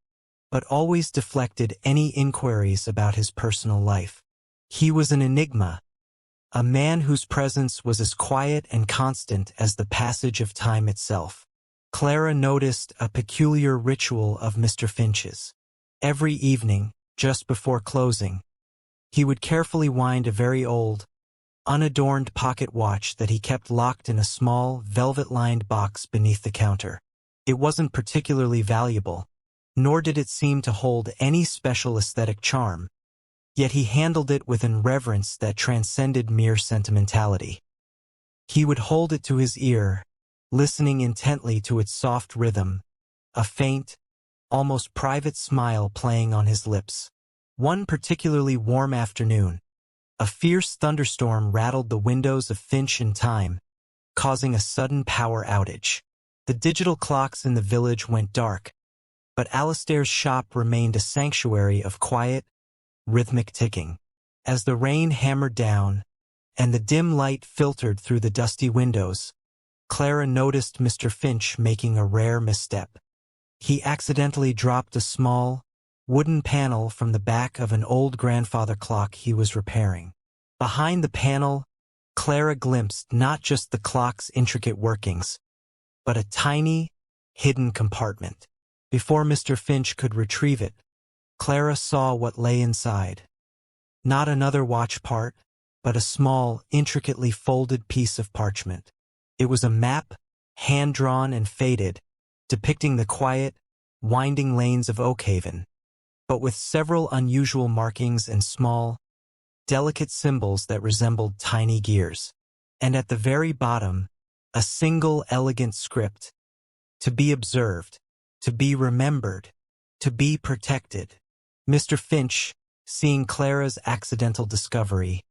but always deflected any inquiries about his personal life. He was an enigma, a man whose presence was as quiet and constant as the passage of time itself. Clara noticed a peculiar ritual of Mr. Finch's. Every evening, just before closing, he would carefully wind a very old, unadorned pocket watch that he kept locked in a small, velvet-lined box beneath the counter. It wasn't particularly valuable, nor did it seem to hold any special aesthetic charm, yet he handled it with an reverence that transcended mere sentimentality. He would hold it to his ear, listening intently to its soft rhythm, a faint, almost private smile playing on his lips. One particularly warm afternoon, a fierce thunderstorm rattled the windows of Finch and Time, causing a sudden power outage. The digital clocks in the village went dark, but Alistair's shop remained a sanctuary of quiet, rhythmic ticking. As the rain hammered down, and the dim light filtered through the dusty windows, Clara noticed Mr. Finch making a rare misstep. He accidentally dropped a small, wooden panel from the back of an old grandfather clock he was repairing. Behind the panel, Clara glimpsed not just the clock's intricate workings, but a tiny, hidden compartment. Before Mr. Finch could retrieve it, Clara saw what lay inside. Not another watch part, but a small, intricately folded piece of parchment. It was a map, hand-drawn and faded, depicting the quiet, winding lanes of Oakhaven, but with several unusual markings and small, delicate symbols that resembled tiny gears. And at the very bottom, a single elegant script: to be observed, to be remembered, to be protected. Mr. Finch, seeing Clara's accidental discovery,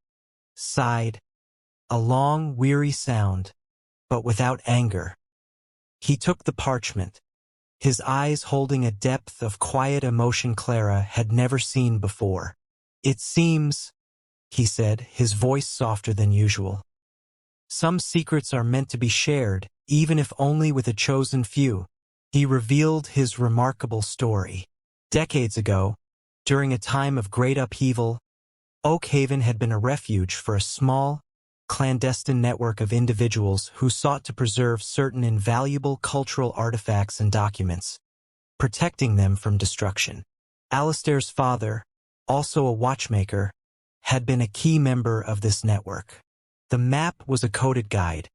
sighed, a long, weary sound, but without anger. He took the parchment, his eyes holding a depth of quiet emotion Clara had never seen before. "It seems," he said, his voice softer than usual, "some secrets are meant to be shared, even if only with a chosen few." He revealed his remarkable story. Decades ago, during a time of great upheaval, Oakhaven had been a refuge for a small, clandestine network of individuals who sought to preserve certain invaluable cultural artifacts and documents, protecting them from destruction. Alistair's father, also a watchmaker, had been a key member of this network. The map was a coded guide,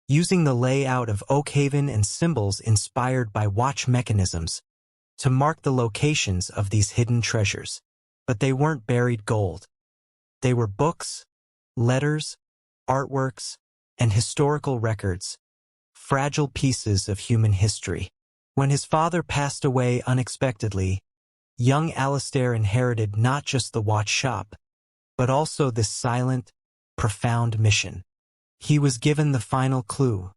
using the layout of Oakhaven and symbols inspired by watch mechanisms to mark the locations of these hidden treasures. But they weren't buried gold. They were books, letters, artworks, and historical records, fragile pieces of human history. When his father passed away unexpectedly, young Alistair inherited not just the watch shop, but also this silent, profound mission. He was given the final clue,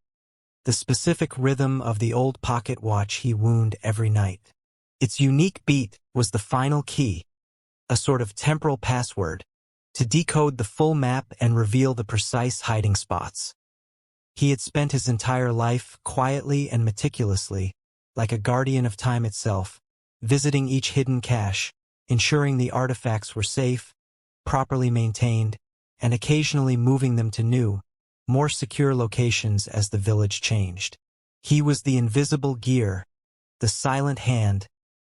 the specific rhythm of the old pocket watch he wound every night. Its unique beat was the final key, a sort of temporal password, to decode the full map and reveal the precise hiding spots. He had spent his entire life quietly and meticulously, like a guardian of time itself, visiting each hidden cache, ensuring the artifacts were safe, properly maintained, and occasionally moving them to new, more secure locations as the village changed. He was the invisible gear, the silent hand,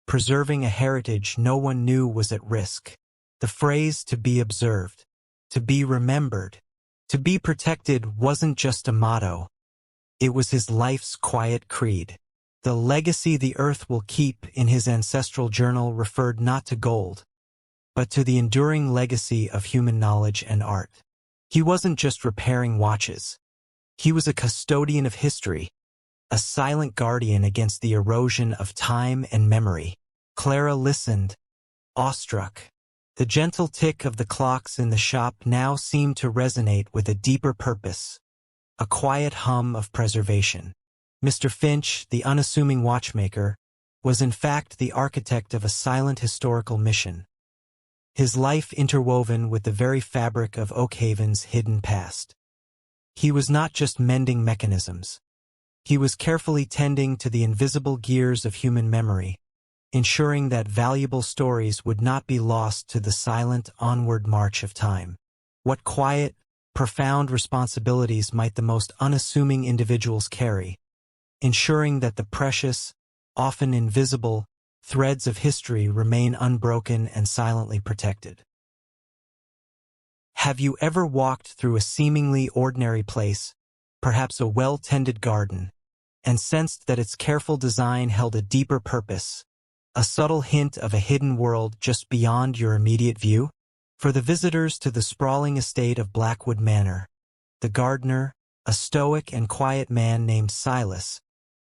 preserving a heritage no one knew was at risk. The phrase "to be observed," to be remembered, to be protected wasn't just a motto. It was his life's quiet creed. The legacy the earth will keep in his ancestral journal referred not to gold, but to the enduring legacy of human knowledge and art. He wasn't just repairing watches. He was a custodian of history, a silent guardian against the erosion of time and memory. Clara listened, awestruck. The gentle tick of the clocks in the shop now seemed to resonate with a deeper purpose, a quiet hum of preservation. Mr. Finch, the unassuming watchmaker, was in fact the architect of a silent historical mission, his life interwoven with the very fabric of Oakhaven's hidden past. He was not just mending mechanisms. He was carefully tending to the invisible gears of human memory, ensuring that valuable stories would not be lost to the silent onward march of time. What quiet, profound responsibilities might the most unassuming individuals carry, ensuring that the precious, often invisible, threads of history remain unbroken and silently protected. Have you ever walked through a seemingly ordinary place, perhaps a well-tended garden, and sensed that its careful design held a deeper purpose, a subtle hint of a hidden world just beyond your immediate view? For the visitors to the sprawling estate of Blackwood Manor, the gardener, a stoic and quiet man named Silas,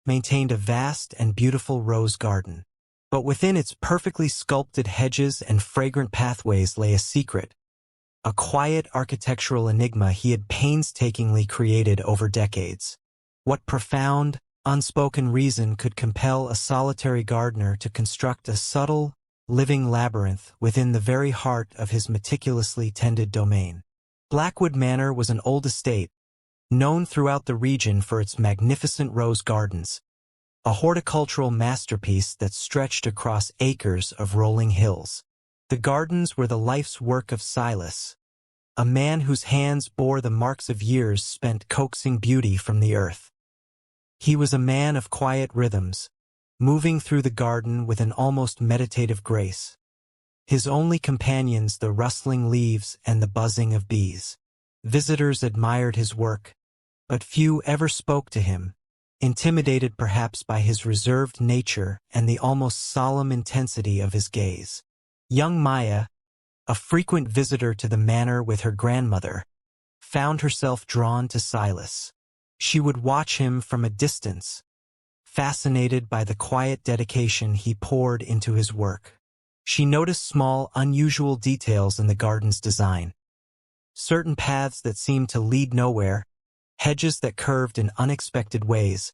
maintained a vast and beautiful rose garden. But within its perfectly sculpted hedges and fragrant pathways lay a secret, a quiet architectural enigma he had painstakingly created over decades. What profound, unspoken reason could compel a solitary gardener to construct a subtle, living labyrinth within the very heart of his meticulously tended domain? Blackwood Manor was an old estate, known throughout the region for its magnificent rose gardens, a horticultural masterpiece that stretched across acres of rolling hills. The gardens were the life's work of Silas, a man whose hands bore the marks of years spent coaxing beauty from the earth. He was a man of quiet rhythms, moving through the garden with an almost meditative grace, his only companions the rustling leaves and the buzzing of bees. Visitors admired his work, but few ever spoke to him, intimidated perhaps by his reserved nature and the almost solemn intensity of his gaze. Young Maya, a frequent visitor to the manor with her grandmother, found herself drawn to Silas. She would watch him from a distance, fascinated by the quiet dedication he poured into his work. She noticed small, unusual details in the garden's design. Certain paths that seemed to lead nowhere, hedges that curved in unexpected ways,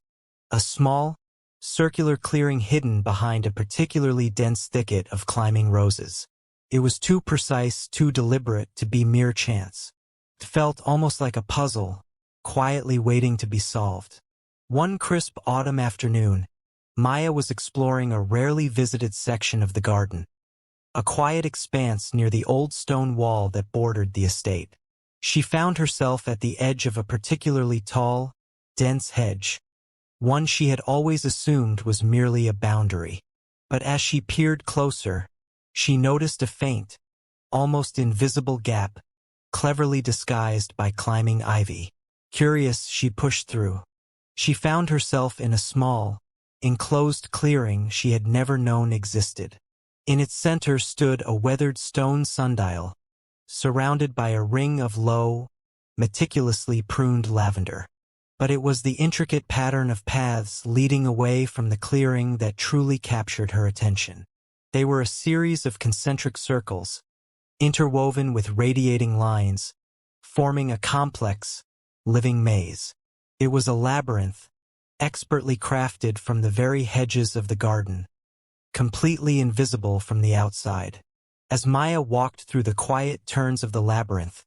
a small, circular clearing hidden behind a particularly dense thicket of climbing roses. It was too precise, too deliberate to be mere chance. It felt almost like a puzzle, quietly waiting to be solved. One crisp autumn afternoon, Maya was exploring a rarely visited section of the garden, a quiet expanse near the old stone wall that bordered the estate. She found herself at the edge of a particularly tall, dense hedge, one she had always assumed was merely a boundary. But as she peered closer, she noticed a faint, almost invisible gap, cleverly disguised by climbing ivy. Curious, she pushed through. She found herself in a small, enclosed clearing she had never known existed. In its center stood a weathered stone sundial, surrounded by a ring of low, meticulously pruned lavender. But it was the intricate pattern of paths leading away from the clearing that truly captured her attention. They were a series of concentric circles, interwoven with radiating lines, forming a complex, living maze. It was a labyrinth, expertly crafted from the very hedges of the garden, completely invisible from the outside. As Maya walked through the quiet turns of the labyrinth,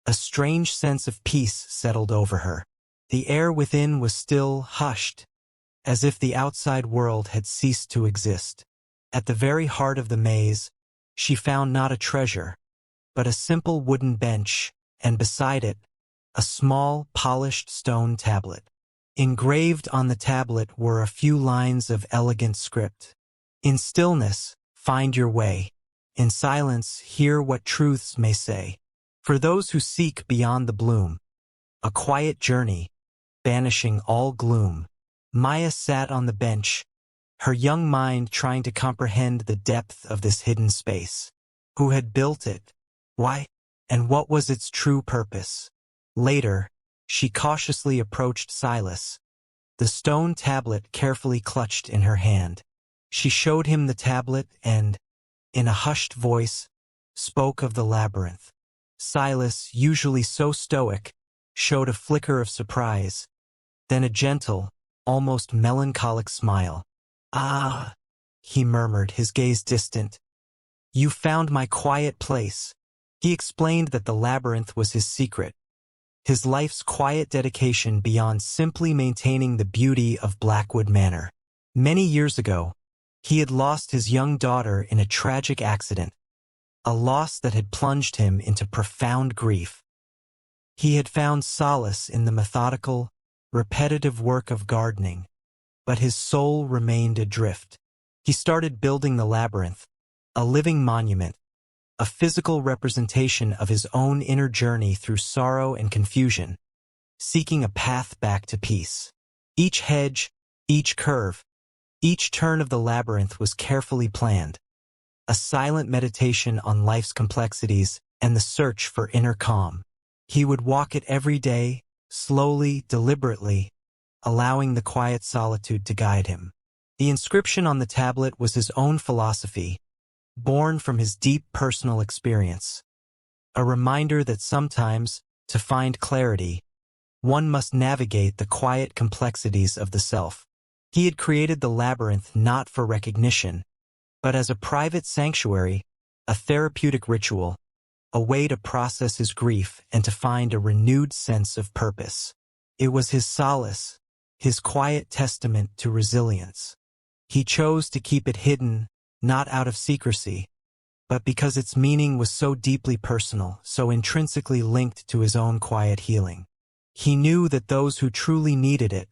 a strange sense of peace settled over her. The air within was still hushed, as if the outside world had ceased to exist. At the very heart of the maze, she found not a treasure, but a simple wooden bench, and beside it, a small, polished stone tablet. Engraved on the tablet were a few lines of elegant script. In stillness, find your way. In silence, hear what truths may say. For those who seek beyond the bloom, a quiet journey, banishing all gloom. Maya sat on the bench, her young mind trying to comprehend the depth of this hidden space. Who had built it? Why? And what was its true purpose? Later, she cautiously approached Silas, the stone tablet carefully clutched in her hand. She showed him the tablet and, in a hushed voice, spoke of the labyrinth. Silas, usually so stoic, showed a flicker of surprise, then a gentle, almost melancholic smile. "Ah," he murmured, his gaze distant. "You found my quiet place." He explained that the labyrinth was his secret, his life's quiet dedication beyond simply maintaining the beauty of Blackwood Manor. Many years ago, he had lost his young daughter in a tragic accident, a loss that had plunged him into profound grief. He had found solace in the methodical, repetitive work of gardening, but his soul remained adrift. He started building the labyrinth, a living monument, a physical representation of his own inner journey through sorrow and confusion, seeking a path back to peace. Each hedge, each curve, each turn of the labyrinth was carefully planned, a silent meditation on life's complexities and the search for inner calm. He would walk it every day, slowly, deliberately, allowing the quiet solitude to guide him. The inscription on the tablet was his own philosophy, born from his deep personal experience. A reminder that sometimes, to find clarity, one must navigate the quiet complexities of the self. He had created the labyrinth not for recognition, but as a private sanctuary, a therapeutic ritual, a way to process his grief and to find a renewed sense of purpose. It was his solace, his quiet testament to resilience. He chose to keep it hidden, not out of secrecy, but because its meaning was so deeply personal, so intrinsically linked to his own quiet healing. He knew that those who truly needed it,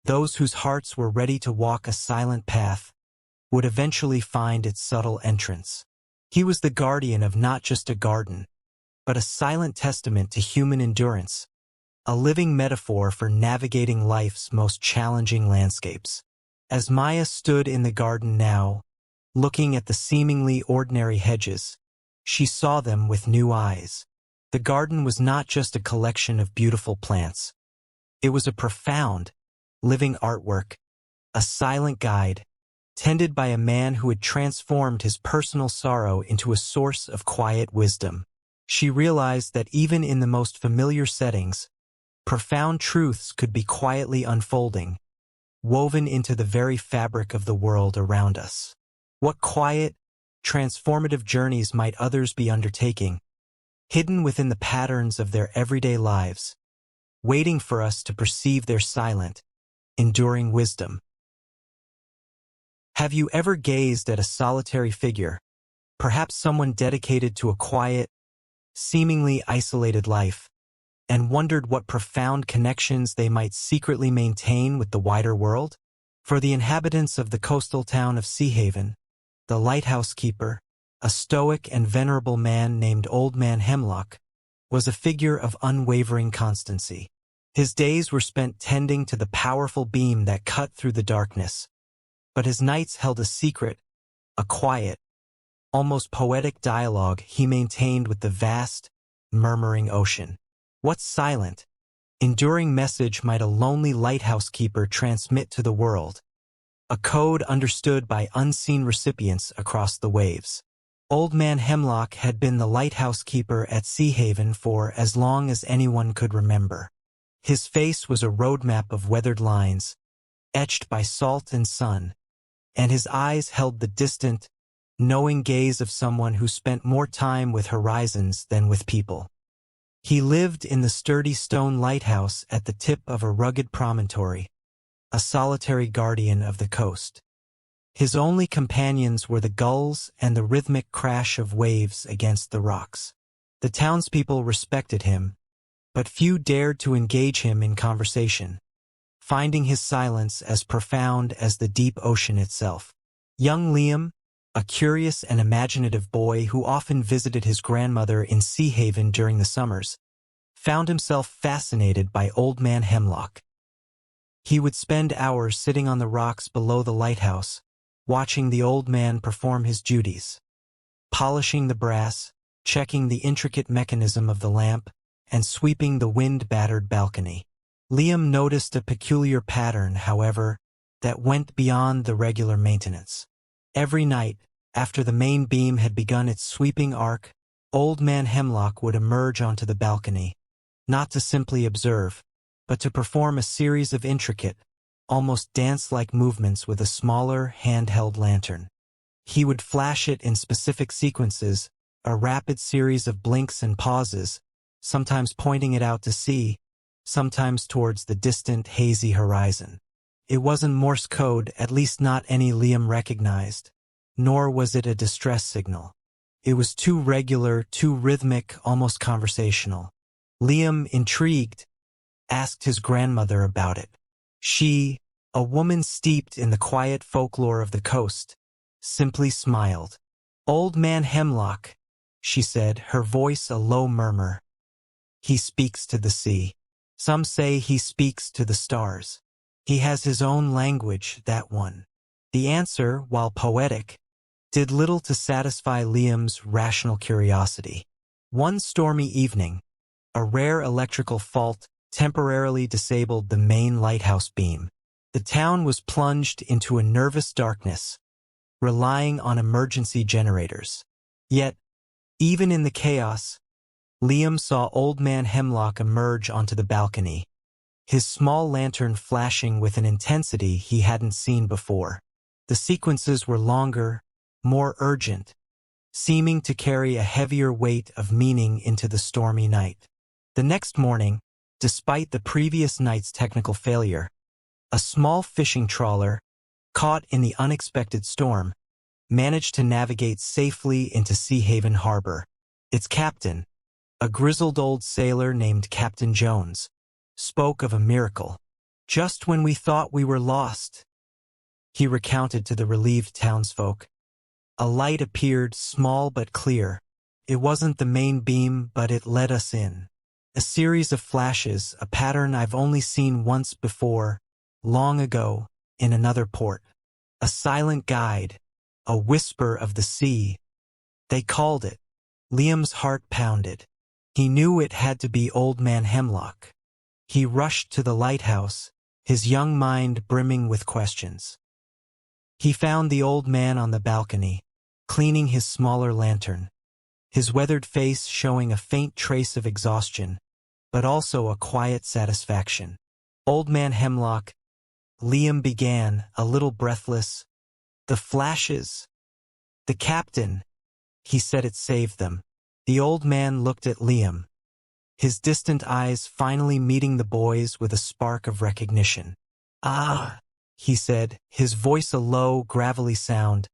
those whose hearts were ready to walk a silent path, would eventually find its subtle entrance. He was the guardian of not just a garden, but a silent testament to human endurance, a living metaphor for navigating life's most challenging landscapes. As Maya stood in the garden now, looking at the seemingly ordinary hedges, she saw them with new eyes. The garden was not just a collection of beautiful plants. It was a profound, living artwork, a silent guide, tended by a man who had transformed his personal sorrow into a source of quiet wisdom. She realized that even in the most familiar settings, profound truths could be quietly unfolding, woven into the very fabric of the world around us. What quiet, transformative journeys might others be undertaking, hidden within the patterns of their everyday lives, waiting for us to perceive their silent, enduring wisdom? Have you ever gazed at a solitary figure, perhaps someone dedicated to a quiet, seemingly isolated life, and wondered what profound connections they might secretly maintain with the wider world? For the inhabitants of the coastal town of Seahaven, the lighthouse keeper, a stoic and venerable man named Old Man Hemlock, was a figure of unwavering constancy. His days were spent tending to the powerful beam that cut through the darkness, but his nights held a secret, a quiet, almost poetic dialogue he maintained with the vast, murmuring ocean. What silent, enduring message might a lonely lighthouse keeper transmit to the world? A code understood by unseen recipients across the waves. Old Man Hemlock had been the lighthouse keeper at Sea Haven for as long as anyone could remember. His face was a roadmap of weathered lines, etched by salt and sun, and his eyes held the distant, knowing gaze of someone who spent more time with horizons than with people. He lived in the sturdy stone lighthouse at the tip of a rugged promontory, a solitary guardian of the coast. His only companions were the gulls and the rhythmic crash of waves against the rocks. The townspeople respected him, but few dared to engage him in conversation, finding his silence as profound as the deep ocean itself. Young Liam, a curious and imaginative boy who often visited his grandmother in Sea Haven during the summers, found himself fascinated by Old Man Hemlock. He would spend hours sitting on the rocks below the lighthouse, watching the old man perform his duties, polishing the brass, checking the intricate mechanism of the lamp, and sweeping the wind-battered balcony. Liam noticed a peculiar pattern, however, that went beyond the regular maintenance. Every night, after the main beam had begun its sweeping arc, Old Man Hemlock would emerge onto the balcony, not to simply observe, but to perform a series of intricate, almost dance-like movements with a smaller, handheld lantern. He would flash it in specific sequences, a rapid series of blinks and pauses, sometimes pointing it out to sea, sometimes towards the distant, hazy horizon. It wasn't Morse code, at least not any Liam recognized, nor was it a distress signal. It was too regular, too rhythmic, almost conversational. Liam, intrigued, asked his grandmother about it. She, a woman steeped in the quiet folklore of the coast, simply smiled. "Old Man Hemlock," she said, her voice a low murmur. "He speaks to the sea. Some say he speaks to the stars. He has his own language, that one." The answer, while poetic, did little to satisfy Liam's rational curiosity. One stormy evening, a rare electrical fault temporarily disabled the main lighthouse beam. The town was plunged into a nervous darkness, relying on emergency generators. Yet, even in the chaos, Liam saw Old Man Hemlock emerge onto the balcony, his small lantern flashing with an intensity he hadn't seen before. The sequences were longer, more urgent, seeming to carry a heavier weight of meaning into the stormy night. The next morning, despite the previous night's technical failure, a small fishing trawler, caught in the unexpected storm, managed to navigate safely into Sea Haven Harbor. Its captain, a grizzled old sailor named Captain Jones, spoke of a miracle. "Just when we thought we were lost," he recounted to the relieved townsfolk, "a light appeared, small but clear. It wasn't the main beam, but it let us in. A series of flashes, a pattern I've only seen once before, long ago, in another port. A silent guide, a whisper of the sea. They called it." Liam's heart pounded. He knew it had to be Old Man Hemlock. He rushed to the lighthouse, his young mind brimming with questions. He found the old man on the balcony, cleaning his smaller lantern, his weathered face showing a faint trace of exhaustion, but also a quiet satisfaction. "Old Man Hemlock," Liam began, a little breathless. "The flashes. The captain," he said, "it saved them." The old man looked at Liam, his distant eyes finally meeting the boy's with a spark of recognition. "Ah," he said, his voice a low, gravelly sound.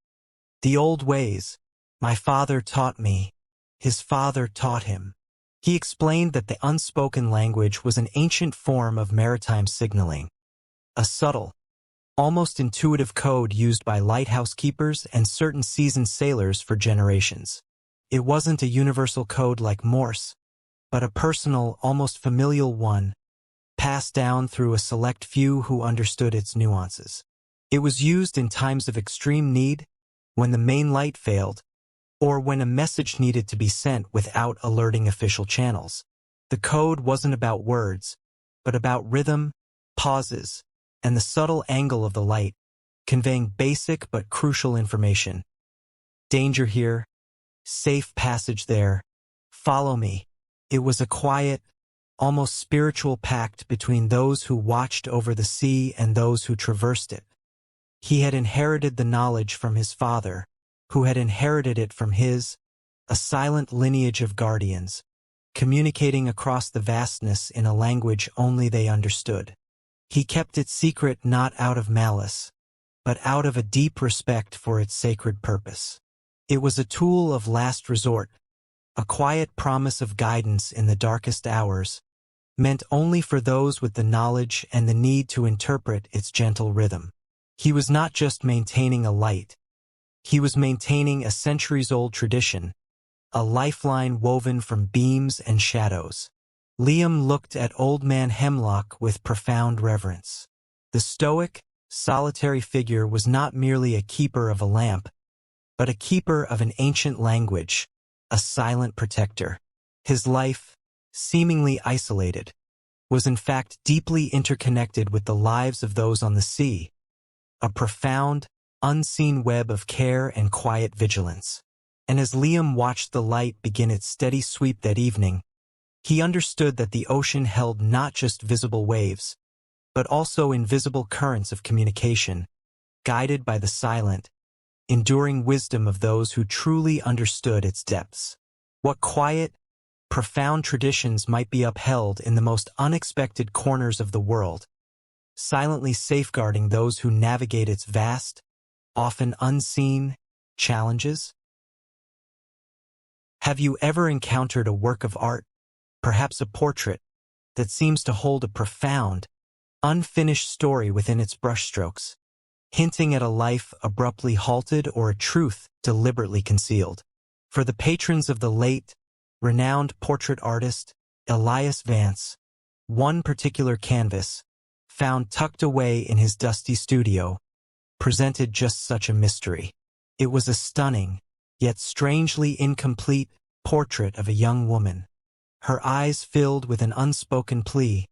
"The old ways. My father taught me. His father taught him." He explained that the unspoken language was an ancient form of maritime signaling, a subtle, almost intuitive code used by lighthouse keepers and certain seasoned sailors for generations. It wasn't a universal code like Morse, but a personal, almost familial one, passed down through a select few who understood its nuances. It was used in times of extreme need, when the main light failed, or when a message needed to be sent without alerting official channels. The code wasn't about words, but about rhythm, pauses, and the subtle angle of the light, conveying basic but crucial information. "Danger here. safe passage there. Follow me. It was a quiet, almost spiritual pact between those who watched over the sea and those who traversed it. He had inherited the knowledge from his father, who had inherited it from his, a silent lineage of guardians, communicating across the vastness in a language only they understood. He kept it secret not out of malice, but out of a deep respect for its sacred purpose. It was a tool of last resort, a quiet promise of guidance in the darkest hours, meant only for those with the knowledge and the need to interpret its gentle rhythm. He was not just maintaining a light. He was maintaining a centuries-old tradition, a lifeline woven from beams and shadows. Liam looked at Old Man Hemlock with profound reverence. The stoic, solitary figure was not merely a keeper of a lamp, but a keeper of an ancient language, a silent protector. His life, seemingly isolated, was in fact deeply interconnected with the lives of those on the sea, a profound, unseen web of care and quiet vigilance. And as Liam watched the light begin its steady sweep that evening, he understood that the ocean held not just visible waves, but also invisible currents of communication, guided by the silent, enduring wisdom of those who truly understood its depths. What quiet, profound traditions might be upheld in the most unexpected corners of the world, silently safeguarding those who navigate its vast, often unseen, challenges? Have you ever encountered a work of art, perhaps a portrait, that seems to hold a profound, unfinished story within its brushstrokes, hinting at a life abruptly halted or a truth deliberately concealed? For the patrons of the late, renowned portrait artist, Elias Vance, one particular canvas, found tucked away in his dusty studio, presented just such a mystery. It was a stunning, yet strangely incomplete, portrait of a young woman, her eyes filled with an unspoken plea,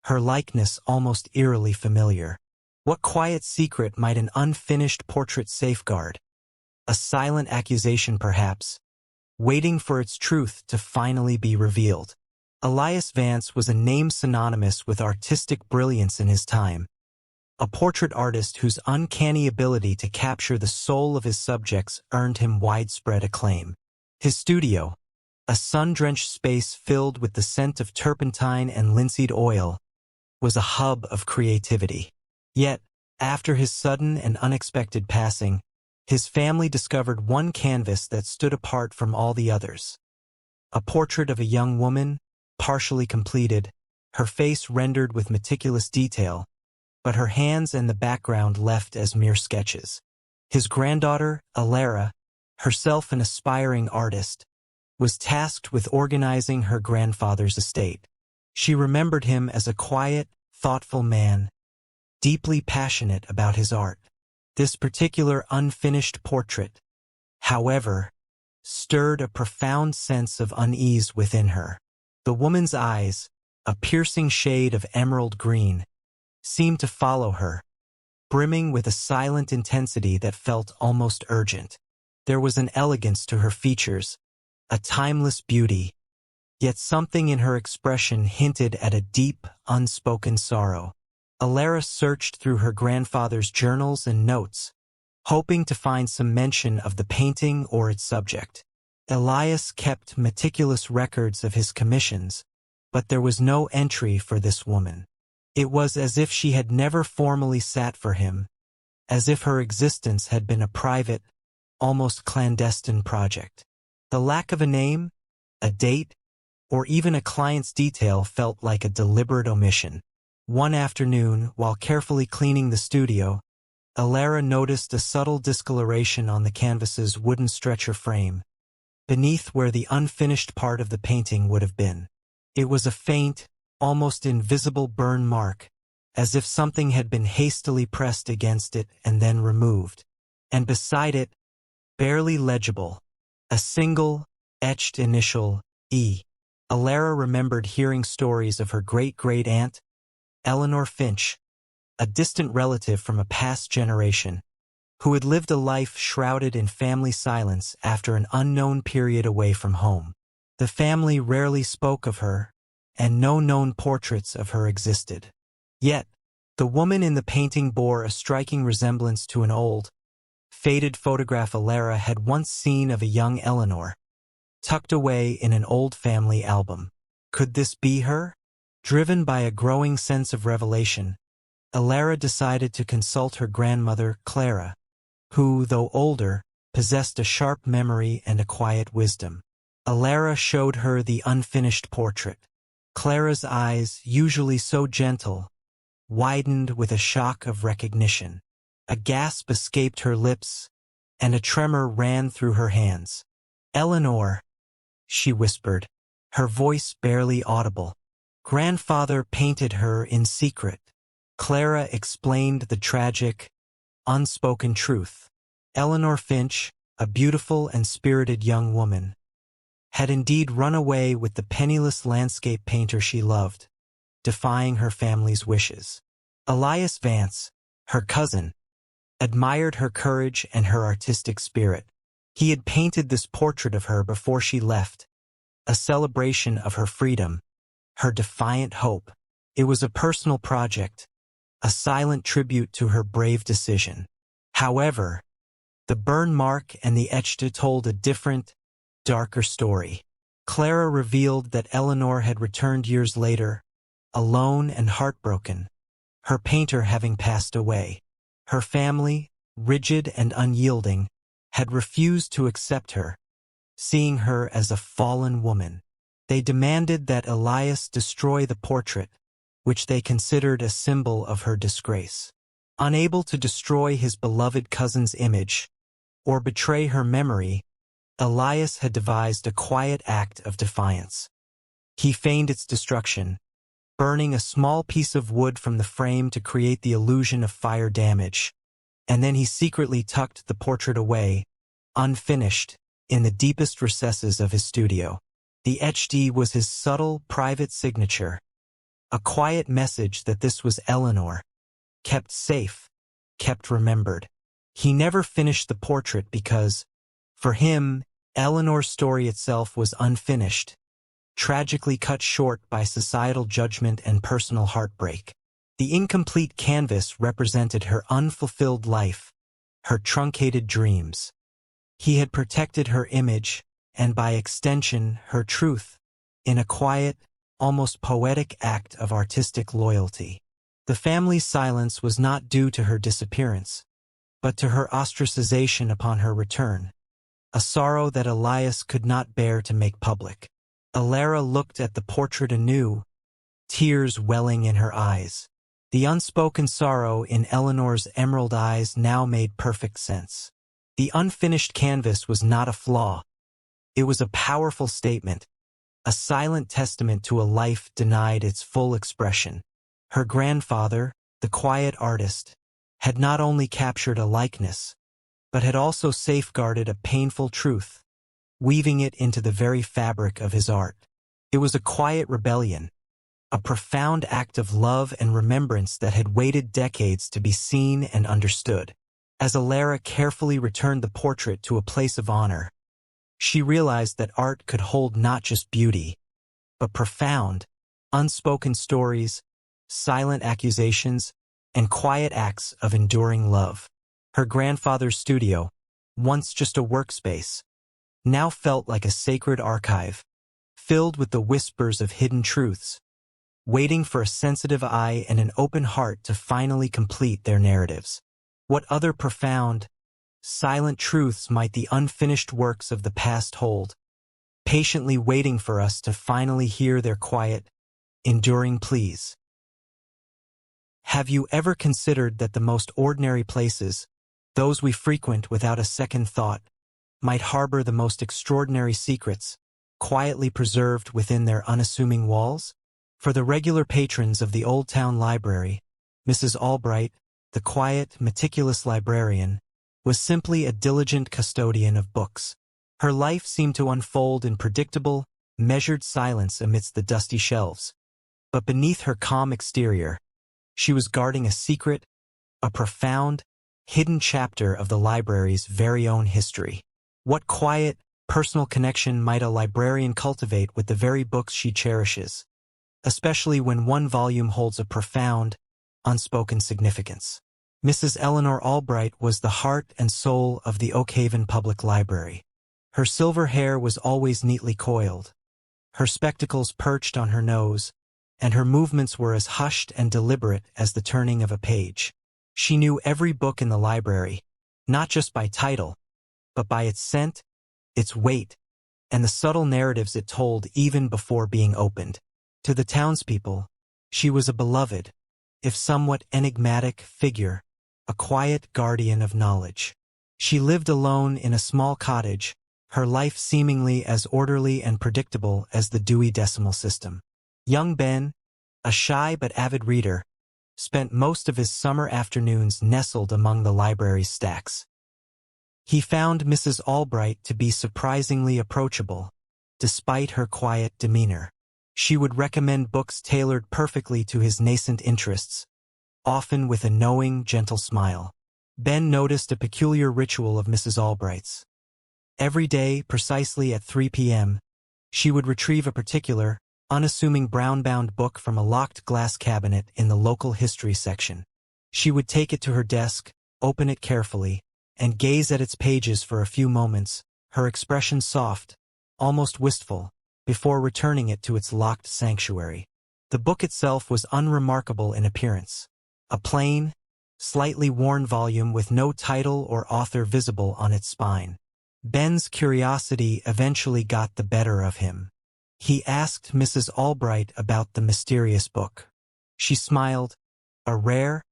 her likeness almost eerily familiar. What quiet secret might an unfinished portrait safeguard? A silent accusation, perhaps, waiting for its truth to finally be revealed. Elias Vance was a name synonymous with artistic brilliance in his time, a portrait artist whose uncanny ability to capture the soul of his subjects earned him widespread acclaim. His studio, a sun-drenched space filled with the scent of turpentine and linseed oil, was a hub of creativity. Yet, after his sudden and unexpected passing, his family discovered one canvas that stood apart from all the others. A portrait of a young woman, partially completed, her face rendered with meticulous detail, but her hands and the background left as mere sketches. His granddaughter, Alara, herself an aspiring artist, was tasked with organizing her grandfather's estate. She remembered him as a quiet, thoughtful man, deeply passionate about his art. This particular unfinished portrait, however, stirred a profound sense of unease within her. The woman's eyes, a piercing shade of emerald green, seemed to follow her, brimming with a silent intensity that felt almost urgent. There was an elegance to her features, a timeless beauty, yet something in her expression hinted at a deep, unspoken sorrow. Alara searched through her grandfather's journals and notes, hoping to find some mention of the painting or its subject. Elias kept meticulous records of his commissions, but there was no entry for this woman. It was as if she had never formally sat for him, as if her existence had been a private, almost clandestine project. The lack of a name, a date, or even a client's detail felt like a deliberate omission. One afternoon, while carefully cleaning the studio, Alara noticed a subtle discoloration on the canvas's wooden stretcher frame, beneath where the unfinished part of the painting would have been. It was a faint, almost invisible burn mark, as if something had been hastily pressed against it and then removed. And beside it, barely legible, a single, etched initial, E. Alara remembered hearing stories of her great-great-aunt, Eleanor Finch, a distant relative from a past generation, who had lived a life shrouded in family silence after an unknown period away from home. The family rarely spoke of her, and no known portraits of her existed. Yet, the woman in the painting bore a striking resemblance to an old, faded photograph Alara had once seen of a young Eleanor, tucked away in an old family album. Could this be her? Driven by a growing sense of revelation, Alara decided to consult her grandmother, Clara, who, though older, possessed a sharp memory and a quiet wisdom. Alara showed her the unfinished portrait. Clara's eyes, usually so gentle, widened with a shock of recognition. A gasp escaped her lips, and a tremor ran through her hands. "Eleanor," she whispered, her voice barely audible. "Grandfather painted her in secret." Clara explained the tragic, unspoken truth. Eleanor Finch, a beautiful and spirited young woman, had indeed run away with the penniless landscape painter she loved, defying her family's wishes. Elias Vance, her cousin, admired her courage and her artistic spirit. He had painted this portrait of her before she left, a celebration of her freedom, her defiant hope. It was a personal project, a silent tribute to her brave decision. However, the burn mark and the etchta told a different, darker story. Clara revealed that Eleanor had returned years later, alone and heartbroken, her painter having passed away. Her family, rigid and unyielding, had refused to accept her, seeing her as a fallen woman. They demanded that Elias destroy the portrait, which they considered a symbol of her disgrace. Unable to destroy his beloved cousin's image, or betray her memory, Elias had devised a quiet act of defiance. He feigned its destruction, burning a small piece of wood from the frame to create the illusion of fire damage, and then he secretly tucked the portrait away, unfinished, in the deepest recesses of his studio. The etchta was his subtle, private signature, a quiet message that this was Eleanor, kept safe, kept remembered. He never finished the portrait because, for him, Eleanor's story itself was unfinished, tragically cut short by societal judgment and personal heartbreak. The incomplete canvas represented her unfulfilled life, her truncated dreams. He had protected her image, and by extension, her truth, in a quiet, almost poetic act of artistic loyalty. The family's silence was not due to her disappearance, but to her ostracization upon her return, a sorrow that Elias could not bear to make public. Alara looked at the portrait anew, tears welling in her eyes. The unspoken sorrow in Eleanor's emerald eyes now made perfect sense. The unfinished canvas was not a flaw. It was a powerful statement, a silent testament to a life denied its full expression. Her grandfather, the quiet artist, had not only captured a likeness, but had also safeguarded a painful truth, weaving it into the very fabric of his art. It was a quiet rebellion, a profound act of love and remembrance that had waited decades to be seen and understood. As Alara carefully returned the portrait to a place of honor, she realized that art could hold not just beauty, but profound, unspoken stories, silent accusations, and quiet acts of enduring love. Her grandfather's studio, once just a workspace, now felt like a sacred archive, filled with the whispers of hidden truths, waiting for a sensitive eye and an open heart to finally complete their narratives. What other profound, silent truths might the unfinished works of the past hold, patiently waiting for us to finally hear their quiet, enduring pleas? Have you ever considered that the most ordinary places, those we frequent without a second thought, might harbor the most extraordinary secrets, quietly preserved within their unassuming walls? For the regular patrons of the Old Town Library, Mrs. Albright, the quiet, meticulous librarian, was simply a diligent custodian of books. Her life seemed to unfold in predictable, measured silence amidst the dusty shelves. But beneath her calm exterior, she was guarding a secret, a profound, hidden chapter of the library's very own history. What quiet, personal connection might a librarian cultivate with the very books she cherishes, especially when one volume holds a profound, unspoken significance? Mrs. Eleanor Albright was the heart and soul of the Oakhaven Public Library. Her silver hair was always neatly coiled, her spectacles perched on her nose, and her movements were as hushed and deliberate as the turning of a page. She knew every book in the library, not just by title, but by its scent, its weight, and the subtle narratives it told even before being opened. To the townspeople, she was a beloved, if somewhat enigmatic figure, a quiet guardian of knowledge. She lived alone in a small cottage, her life seemingly as orderly and predictable as the Dewey Decimal System. Young Ben, a shy but avid reader, spent most of his summer afternoons nestled among the library's stacks. He found Mrs. Albright to be surprisingly approachable, despite her quiet demeanor. She would recommend books tailored perfectly to his nascent interests, often with a knowing, gentle smile. Ben noticed a peculiar ritual of Mrs. Albright's. Every day, precisely at 3 p.m., she would retrieve a particular, unassuming brown-bound book from a locked glass cabinet in the local history section. She would take it to her desk, open it carefully, and gaze at its pages for a few moments, her expression soft, almost wistful, before returning it to its locked sanctuary. The book itself was unremarkable in appearance. A plain, slightly worn volume with no title or author visible on its spine. Ben's curiosity eventually got the better of him. He asked Mrs. Albright about the mysterious book. She smiled, a rare,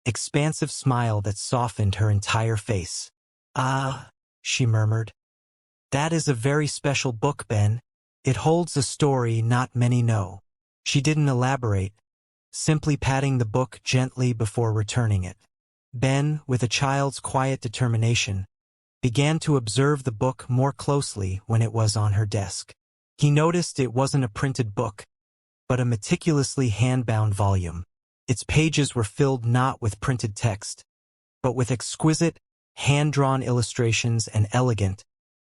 expansive smile that softened her entire face. "Ah," she murmured. "That is a very special book, Ben. It holds a story not many know." She didn't elaborate, simply patting the book gently before returning it. Ben, with a child's quiet determination, began to observe the book more closely when it was on her desk. He noticed it wasn't a printed book, but a meticulously hand-bound volume. Its pages were filled not with printed text, but with exquisite, hand-drawn illustrations and elegant,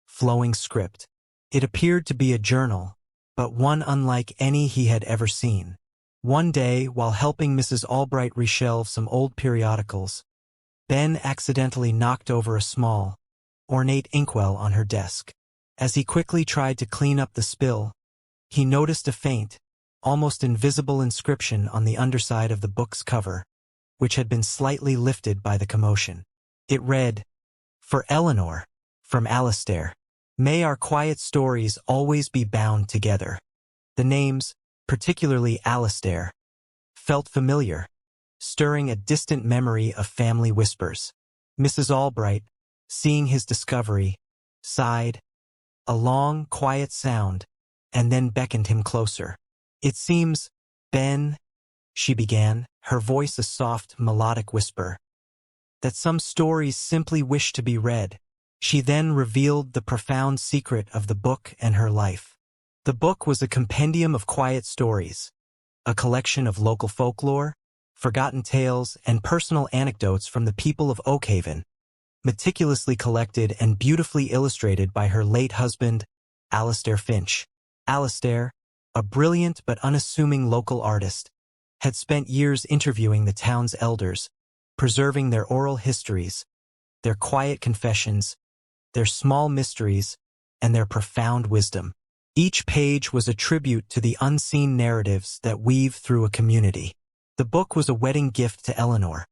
flowing script. It appeared to be a journal, but one unlike any he had ever seen. One day, while helping Mrs. Albright reshelve some old periodicals, Ben accidentally knocked over a small, ornate inkwell on her desk. As he quickly tried to clean up the spill, he noticed a faint, almost invisible inscription on the underside of the book's cover, which had been slightly lifted by the commotion. It read, "For Eleanor, from Alastair. May our quiet stories always be bound together." The names, particularly Alastair, felt familiar, stirring a distant memory of family whispers. Mrs. Albright, seeing his discovery, sighed, a long, quiet sound, and then beckoned him closer. "It seems, Ben," she began, her voice a soft, melodic whisper, "that some stories simply wish to be read." She then revealed the profound secret of the book and her life. The book was a compendium of quiet stories, a collection of local folklore, forgotten tales, and personal anecdotes from the people of Oakhaven, meticulously collected and beautifully illustrated by her late husband, Alastair Finch. Alastair, a brilliant but unassuming local artist, had spent years interviewing the town's elders, preserving their oral histories, their quiet confessions, their small mysteries, and their profound wisdom. Each page was a tribute to the unseen narratives that weave through a community. The book was a wedding gift to Eleanor,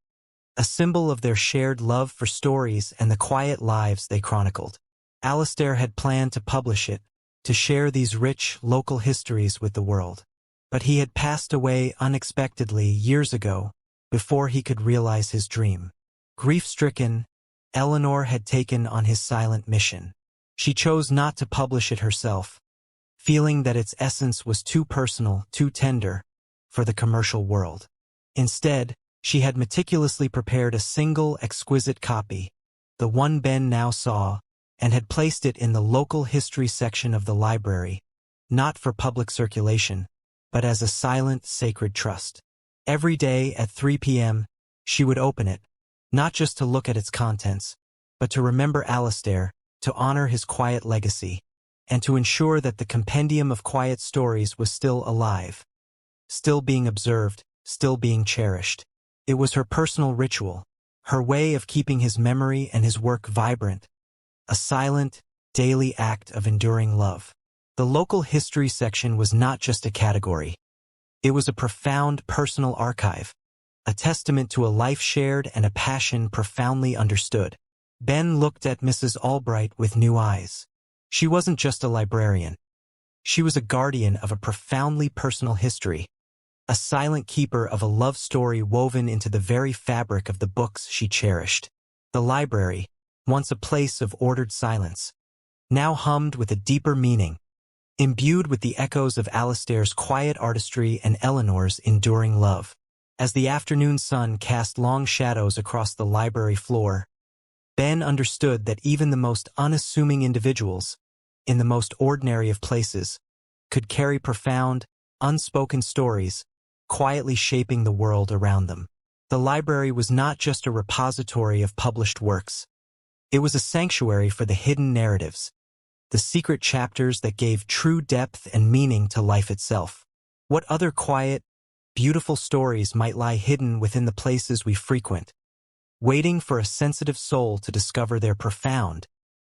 a symbol of their shared love for stories and the quiet lives they chronicled. Alastair had planned to publish it, to share these rich, local histories with the world. But he had passed away unexpectedly years ago, before he could realize his dream. Grief-stricken, Eleanor had taken on his silent mission. She chose not to publish it herself, feeling that its essence was too personal, too tender, for the commercial world. Instead, she had meticulously prepared a single, exquisite copy, the one Ben now saw, and had placed it in the local history section of the library, not for public circulation, but as a silent, sacred trust. Every day at 3 p.m., she would open it, not just to look at its contents, but to remember Alastair, to honor his quiet legacy, and to ensure that the compendium of quiet stories was still alive, still being observed, still being cherished. It was her personal ritual, her way of keeping his memory and his work vibrant, a silent, daily act of enduring love. The local history section was not just a category. It was a profound personal archive, a testament to a life shared and a passion profoundly understood. Ben looked at Mrs. Albright with new eyes. She wasn't just a librarian. She was a guardian of a profoundly personal history, a silent keeper of a love story woven into the very fabric of the books she cherished. The library, once a place of ordered silence, now hummed with a deeper meaning, imbued with the echoes of Alastair's quiet artistry and Eleanor's enduring love. As the afternoon sun cast long shadows across the library floor, Ben understood that even the most unassuming individuals, in the most ordinary of places, could carry profound, unspoken stories, quietly shaping the world around them. The library was not just a repository of published works. It was a sanctuary for the hidden narratives, the secret chapters that gave true depth and meaning to life itself. What other quiet, beautiful stories might lie hidden within the places we frequent, waiting for a sensitive soul to discover their profound,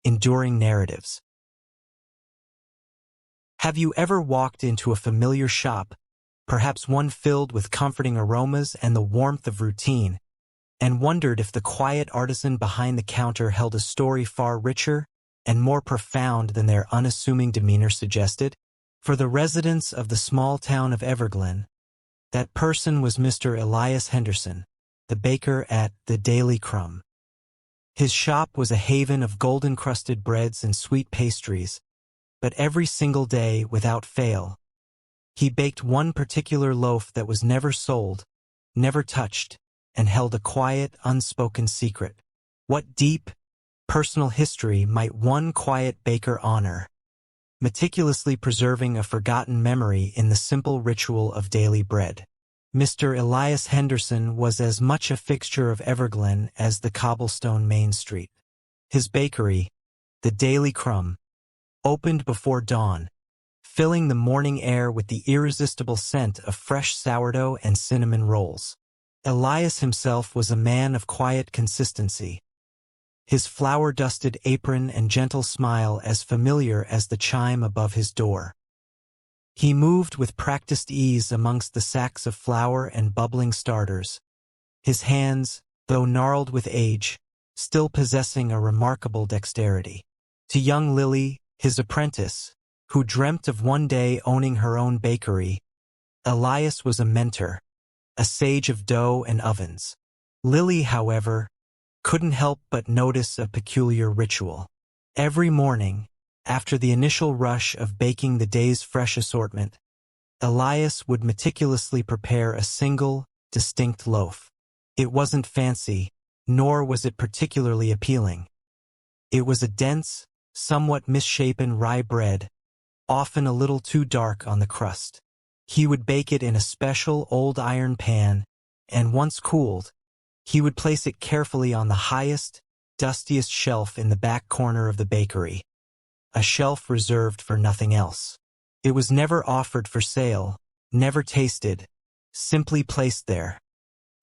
enduring narratives? Have you ever walked into a familiar shop, perhaps one filled with comforting aromas and the warmth of routine, and wondered if the quiet artisan behind the counter held a story far richer and more profound than their unassuming demeanor suggested? For the residents of the small town of Everglen, that person was Mr. Elias Henderson, the baker at the Daily Crumb. His shop was a haven of golden-crusted breads and sweet pastries, but every single day, without fail, he baked one particular loaf that was never sold, never touched, and held a quiet, unspoken secret. What deep, personal history might one quiet baker honor, meticulously preserving a forgotten memory in the simple ritual of daily bread? Mr. Elias Henderson was as much a fixture of Everglen as the cobblestone Main Street. His bakery, the Daily Crumb, opened before dawn, filling the morning air with the irresistible scent of fresh sourdough and cinnamon rolls. Elias himself was a man of quiet consistency, his flour-dusted apron and gentle smile as familiar as the chime above his door. He moved with practiced ease amongst the sacks of flour and bubbling starters, his hands, though gnarled with age, still possessing a remarkable dexterity. To young Lily, his apprentice, who dreamt of one day owning her own bakery, Elias was a mentor, a sage of dough and ovens. Lily, however, couldn't help but notice a peculiar ritual. Every morning, after the initial rush of baking the day's fresh assortment, Elias would meticulously prepare a single, distinct loaf. It wasn't fancy, nor was it particularly appealing. It was a dense, somewhat misshapen rye bread, often a little too dark on the crust. He would bake it in a special old iron pan, and once cooled, he would place it carefully on the highest, dustiest shelf in the back corner of the bakery, a shelf reserved for nothing else. It was never offered for sale, never tasted, simply placed there,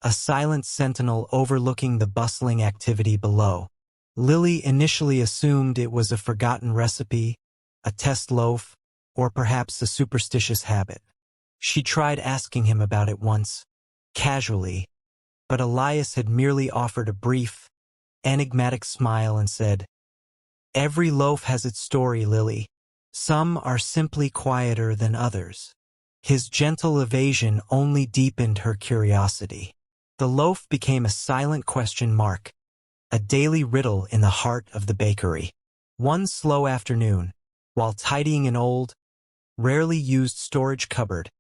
a silent sentinel overlooking the bustling activity below. Lily initially assumed it was a forgotten recipe, a test loaf, or perhaps a superstitious habit. She tried asking him about it once, casually, but Elias had merely offered a brief, enigmatic smile and said, "Every loaf has its story, Lily. Some are simply quieter than others." His gentle evasion only deepened her curiosity. The loaf became a silent question mark, a daily riddle in the heart of the bakery. One slow afternoon, while tidying an old, rarely used storage cupboard,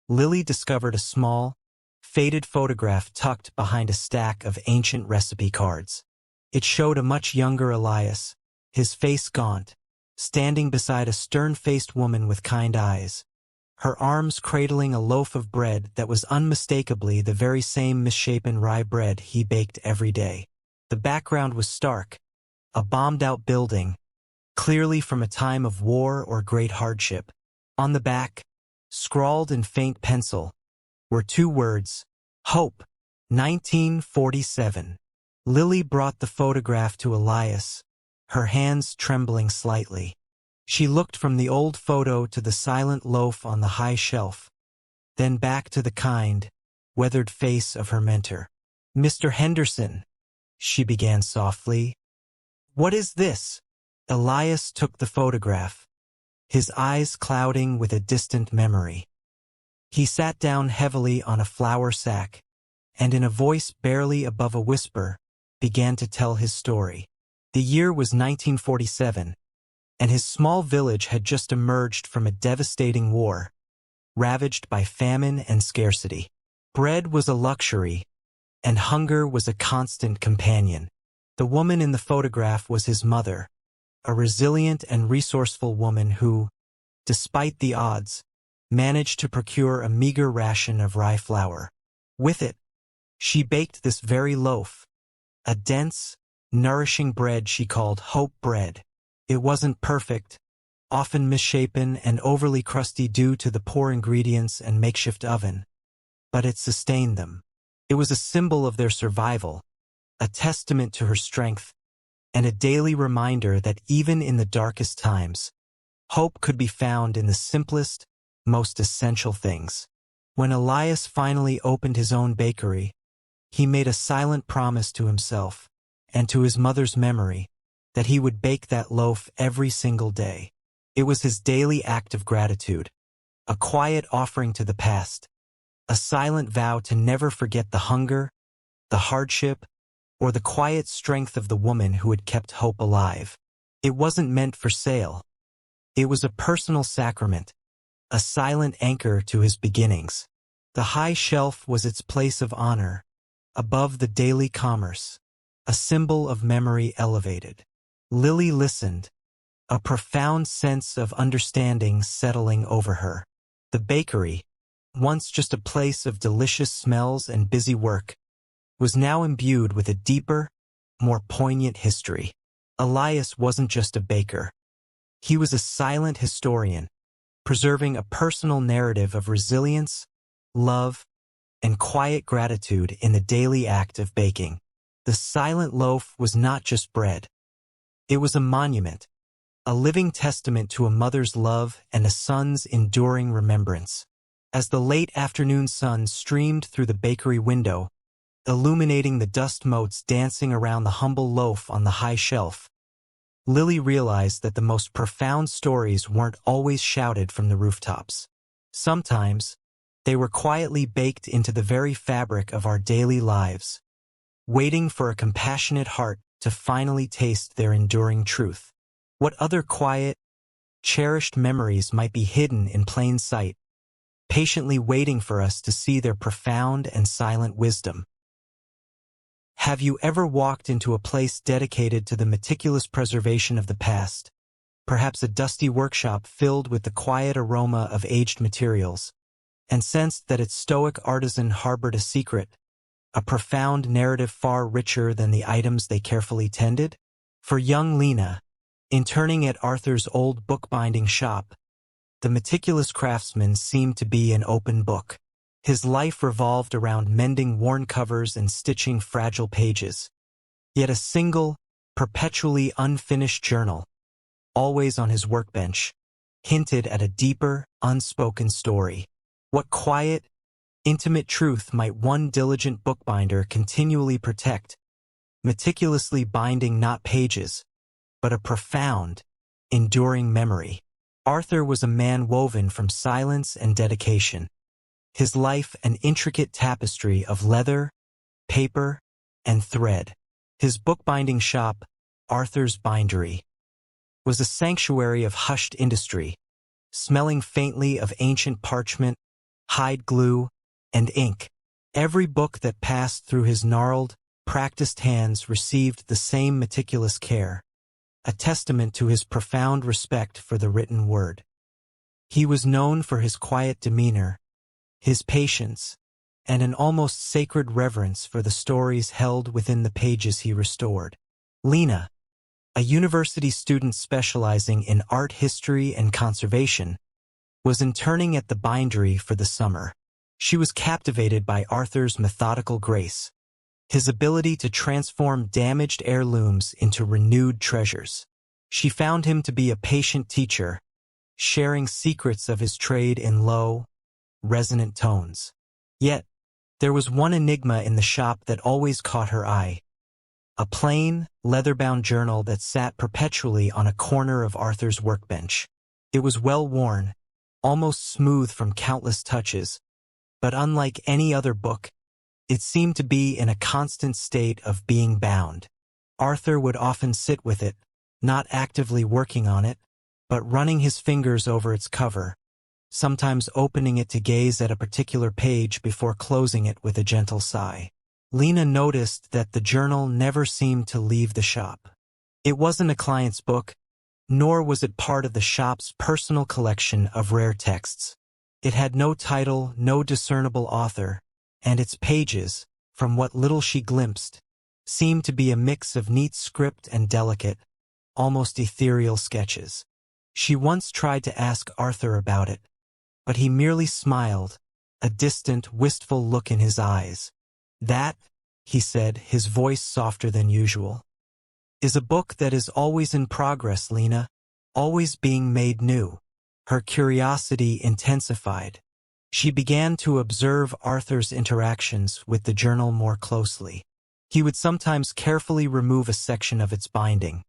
Lily discovered a small, faded photograph tucked behind a stack of ancient recipe cards. It showed a much younger Elias, his face gaunt, standing beside a stern-faced woman with kind eyes. her arms cradling a loaf of bread that was unmistakably the very same misshapen rye bread he baked every day. The background was stark, a bombed-out building, clearly from a time of war or great hardship. On the back, scrawled in faint pencil, were two words, Hope, 1947. Lily brought the photograph to Elias, her hands trembling slightly. She looked from the old photo to the silent loaf on the high shelf, then back to the kind, weathered face of her mentor. "Mr. Henderson," she began softly. "What is this?" Elias took the photograph, his eyes clouding with a distant memory. He sat down heavily on a flour sack, and in a voice barely above a whisper, began to tell his story. The year was 1947, and his small village had just emerged from a devastating war, ravaged by famine and scarcity. Bread was a luxury, and hunger was a constant companion. The woman in the photograph was his mother, a resilient and resourceful woman who, despite the odds, managed to procure a meager ration of rye flour. With it, she baked this very loaf, a dense, nourishing bread she called hope bread. It wasn't perfect, often misshapen and overly crusty due to the poor ingredients and makeshift oven, but it sustained them. It was a symbol of their survival, a testament to her strength, and a daily reminder that even in the darkest times, hope could be found in the simplest, most essential things. When Elias finally opened his own bakery, he made a silent promise to himself, and to his mother's memory, that he would bake that loaf every single day. It was his daily act of gratitude, a quiet offering to the past, a silent vow to never forget the hunger, the hardship, or the quiet strength of the woman who had kept hope alive. It wasn't meant for sale. It was a personal sacrament, a silent anchor to his beginnings. The high shelf was its place of honor, above the daily commerce, a symbol of memory elevated. Lily listened, a profound sense of understanding settling over her. The bakery, once just a place of delicious smells and busy work, was now imbued with a deeper, more poignant history. Elias wasn't just a baker. He was a silent historian, preserving a personal narrative of resilience, love, and quiet gratitude in the daily act of baking. The silent loaf was not just bread. It was a monument, a living testament to a mother's love and a son's enduring remembrance. As the late afternoon sun streamed through the bakery window, illuminating the dust motes dancing around the humble loaf on the high shelf, Lily realized that the most profound stories weren't always shouted from the rooftops. Sometimes, they were quietly baked into the very fabric of our daily lives, waiting for a compassionate heart to finally taste their enduring truth. What other quiet, cherished memories might be hidden in plain sight, patiently waiting for us to see their profound and silent wisdom? Have you ever walked into a place dedicated to the meticulous preservation of the past, perhaps a dusty workshop filled with the quiet aroma of aged materials, and sensed that its stoic artisan harbored a secret, a profound narrative far richer than the items they carefully tended? For young Lena, interning at Arthur's old bookbinding shop, the meticulous craftsman seemed to be an open book. His life revolved around mending worn covers and stitching fragile pages. Yet a single, perpetually unfinished journal, always on his workbench, hinted at a deeper, unspoken story. What quiet, intimate truth might one diligent bookbinder continually protect, meticulously binding not pages, but a profound, enduring memory? Arthur was a man woven from silence and dedication, his life an intricate tapestry of leather, paper, and thread. His bookbinding shop, Arthur's Bindery, was a sanctuary of hushed industry, smelling faintly of ancient parchment, hide glue, and ink. Every book that passed through his gnarled, practiced hands received the same meticulous care, a testament to his profound respect for the written word. He was known for his quiet demeanor, his patience, and an almost sacred reverence for the stories held within the pages he restored. Lena, a university student specializing in art history and conservation, was interning at the bindery for the summer. She was captivated by Arthur's methodical grace, his ability to transform damaged heirlooms into renewed treasures. She found him to be a patient teacher, sharing secrets of his trade in low, resonant tones. Yet, there was one enigma in the shop that always caught her eye. A plain, leather-bound journal that sat perpetually on a corner of Arthur's workbench. It was well-worn, almost smooth from countless touches, but unlike any other book, it seemed to be in a constant state of being bound. Arthur would often sit with it, not actively working on it, but running his fingers over its cover, sometimes opening it to gaze at a particular page before closing it with a gentle sigh. Lena noticed that the journal never seemed to leave the shop. It wasn't a client's book, nor was it part of the shop's personal collection of rare texts. It had no title, no discernible author, and its pages, from what little she glimpsed, seemed to be a mix of neat script and delicate, almost ethereal sketches. She once tried to ask Arthur about it, but he merely smiled, a distant, wistful look in his eyes. "That," he said, his voice softer than usual, "is a book that is always in progress, Lena, always being made new." Her curiosity intensified. She began to observe Arthur's interactions with the journal more closely. He would sometimes carefully remove a section of its binding,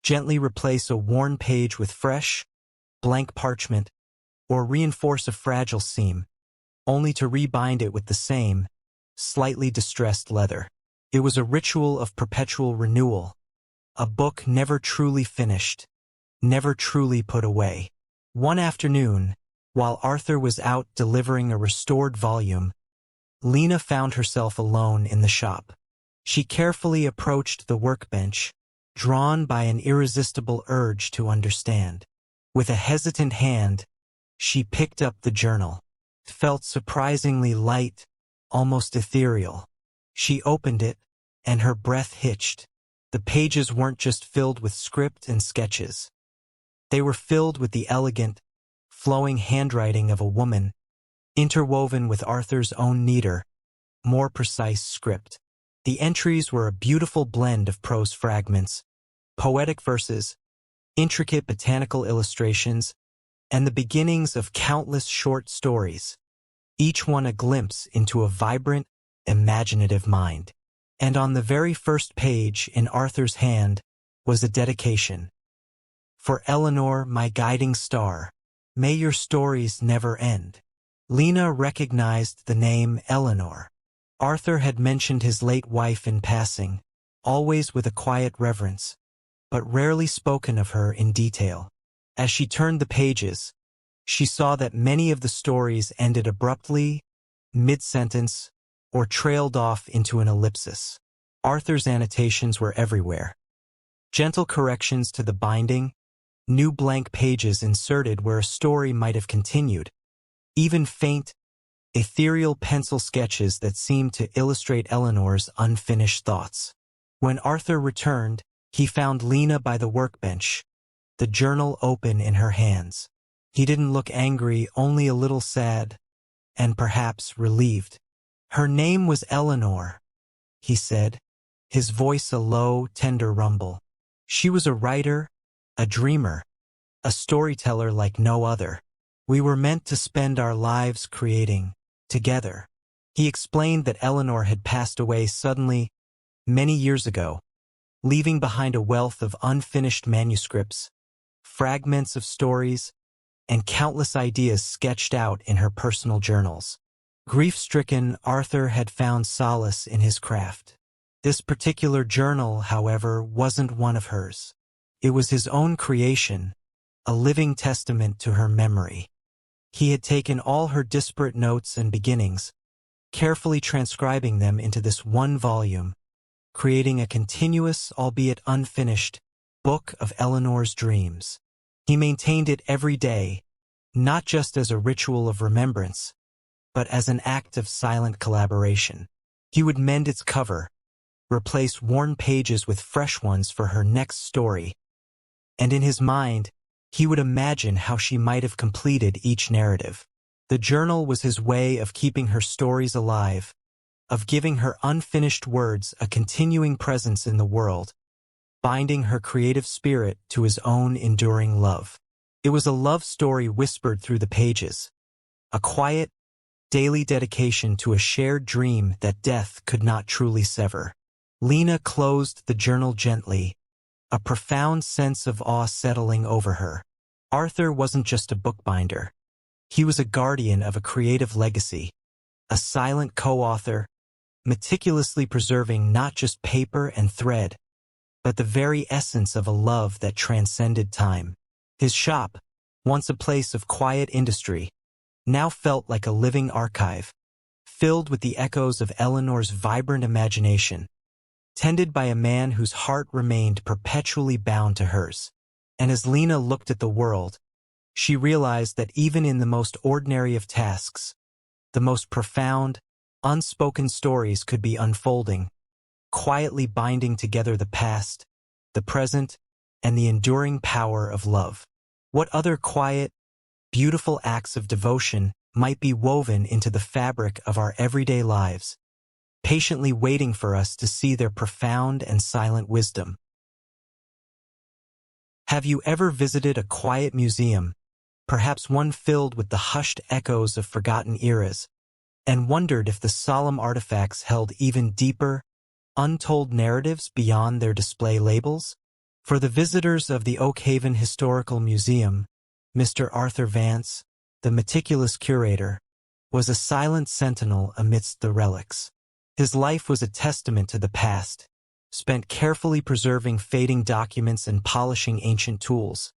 gently replace a worn page with fresh, blank parchment, or reinforce a fragile seam, only to rebind it with the same, slightly distressed leather. It was a ritual of perpetual renewal, a book never truly finished, never truly put away. One afternoon, while Arthur was out delivering a restored volume, Lena found herself alone in the shop. She carefully approached the workbench, drawn by an irresistible urge to understand. With a hesitant hand, she picked up the journal. It felt surprisingly light, almost ethereal. She opened it, and her breath hitched. The pages weren't just filled with script and sketches. They were filled with the elegant, flowing handwriting of a woman, interwoven with Arthur's own neater, more precise script. The entries were a beautiful blend of prose fragments, poetic verses, intricate botanical illustrations, and the beginnings of countless short stories, each one a glimpse into a vibrant, imaginative mind. And on the very first page in Arthur's hand was a dedication. "For Eleanor, my guiding star, may your stories never end." Lena recognized the name Eleanor. Arthur had mentioned his late wife in passing, always with a quiet reverence, but rarely spoken of her in detail. As she turned the pages, she saw that many of the stories ended abruptly, mid-sentence, or trailed off into an ellipsis. Arthur's annotations were everywhere. Gentle corrections to the binding, new blank pages inserted where a story might have continued, even faint, ethereal pencil sketches that seemed to illustrate Eleanor's unfinished thoughts. When Arthur returned, he found Lena by the workbench, the journal open in her hands. He didn't look angry, only a little sad, and perhaps relieved. "Her name was Eleanor," he said, his voice a low, tender rumble. "She was a writer, a dreamer, a storyteller like no other. We were meant to spend our lives creating, together." He explained that Eleanor had passed away suddenly, many years ago, leaving behind a wealth of unfinished manuscripts, fragments of stories, and countless ideas sketched out in her personal journals. Grief-stricken, Arthur had found solace in his craft. This particular journal, however, wasn't one of hers. It was his own creation, a living testament to her memory. He had taken all her disparate notes and beginnings, carefully transcribing them into this one volume, creating a continuous, albeit unfinished, book of Eleanor's dreams. He maintained it every day, not just as a ritual of remembrance, but as an act of silent collaboration. He would mend its cover, replace worn pages with fresh ones for her next story, and in his mind, he would imagine how she might have completed each narrative. The journal was his way of keeping her stories alive, of giving her unfinished words a continuing presence in the world, binding her creative spirit to his own enduring love. It was a love story whispered through the pages, a quiet, daily dedication to a shared dream that death could not truly sever. Lena closed the journal gently, a profound sense of awe settling over her. Arthur wasn't just a bookbinder. He was a guardian of a creative legacy, a silent co-author, meticulously preserving not just paper and thread, but the very essence of a love that transcended time. His shop, once a place of quiet industry, now felt like a living archive, filled with the echoes of Eleanor's vibrant imagination, tended by a man whose heart remained perpetually bound to hers. And as Lena looked at the world, she realized that even in the most ordinary of tasks, the most profound, unspoken stories could be unfolding, quietly binding together the past, the present, and the enduring power of love. What other quiet, beautiful acts of devotion might be woven into the fabric of our everyday lives, patiently waiting for us to see their profound and silent wisdom? Have you ever visited a quiet museum, perhaps one filled with the hushed echoes of forgotten eras, and wondered if the solemn artifacts held even deeper, untold narratives beyond their display labels? For the visitors of the Oakhaven Historical Museum, Mr. Arthur Vance, the meticulous curator, was a silent sentinel amidst the relics. His life was a testament to the past, spent carefully preserving fading documents and polishing ancient tools.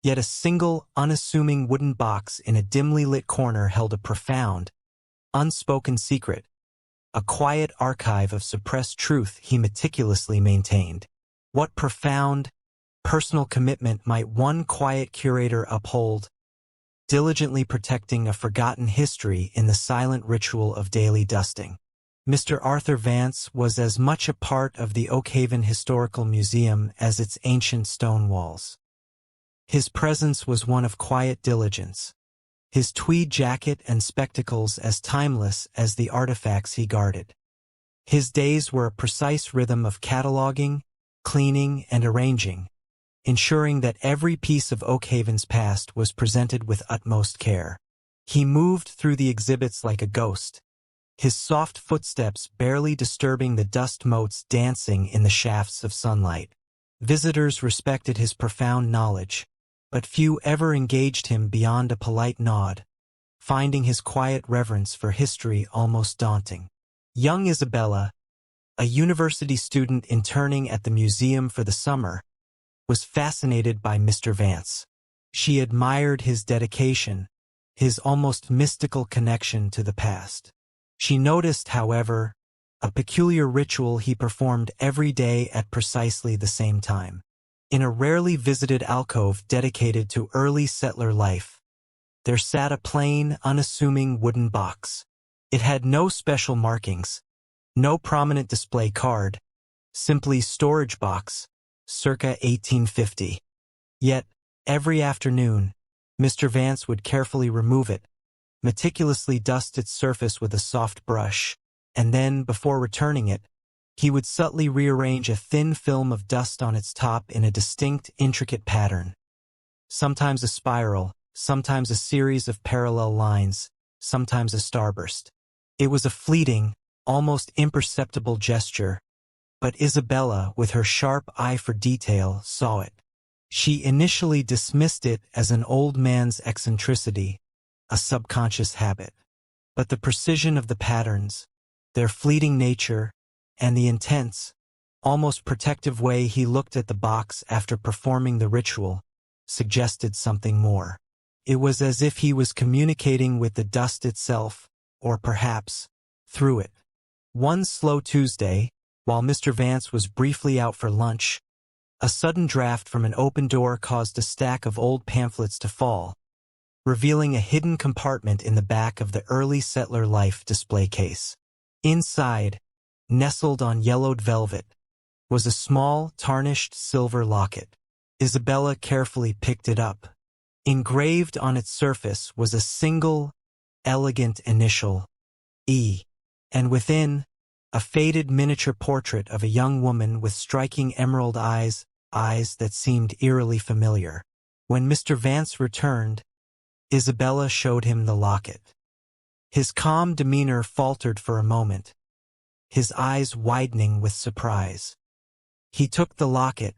Yet a single, unassuming wooden box in a dimly lit corner held a profound, unspoken secret, a quiet archive of suppressed truth he meticulously maintained. What profound, personal commitment might one quiet curator uphold, diligently protecting a forgotten history in the silent ritual of daily dusting? Mr. Arthur Vance was as much a part of the Oakhaven Historical Museum as its ancient stone walls. His presence was one of quiet diligence, his tweed jacket and spectacles as timeless as the artifacts he guarded. His days were a precise rhythm of cataloging, cleaning, and arranging, ensuring that every piece of Oakhaven's past was presented with utmost care. He moved through the exhibits like a ghost, his soft footsteps barely disturbing the dust motes dancing in the shafts of sunlight. Visitors respected his profound knowledge, but few ever engaged him beyond a polite nod, finding his quiet reverence for history almost daunting. Young Isabella, a university student interning at the museum for the summer, was fascinated by Mr. Vance. She admired his dedication, his almost mystical connection to the past. She noticed, however, a peculiar ritual he performed every day at precisely the same time. In a rarely visited alcove dedicated to early settler life, there sat a plain, unassuming wooden box. It had no special markings, no prominent display card, simply storage box, circa 1850. Yet, every afternoon, Mr. Vance would carefully remove it, meticulously dust its surface with a soft brush, and then, before returning it, he would subtly rearrange a thin film of dust on its top in a distinct, intricate pattern. Sometimes a spiral, sometimes a series of parallel lines, sometimes a starburst. It was a fleeting, almost imperceptible gesture, but Isabella, with her sharp eye for detail, saw it. She initially dismissed it as an old man's eccentricity, a subconscious habit. But the precision of the patterns, their fleeting nature, and the intense, almost protective way he looked at the box after performing the ritual suggested something more. It was as if he was communicating with the dust itself, or perhaps, through it. One slow Tuesday, while Mr. Vance was briefly out for lunch, a sudden draft from an open door caused a stack of old pamphlets to fall, revealing a hidden compartment in the back of the early settler life display case. Inside, nestled on yellowed velvet, was a small, tarnished silver locket. Isabella carefully picked it up. Engraved on its surface was a single, elegant initial, E, and within, a faded miniature portrait of a young woman with striking emerald eyes that seemed eerily familiar. When Mr. Vance returned, Isabella showed him the locket. His calm demeanor faltered for a moment, his eyes widening with surprise. He took the locket,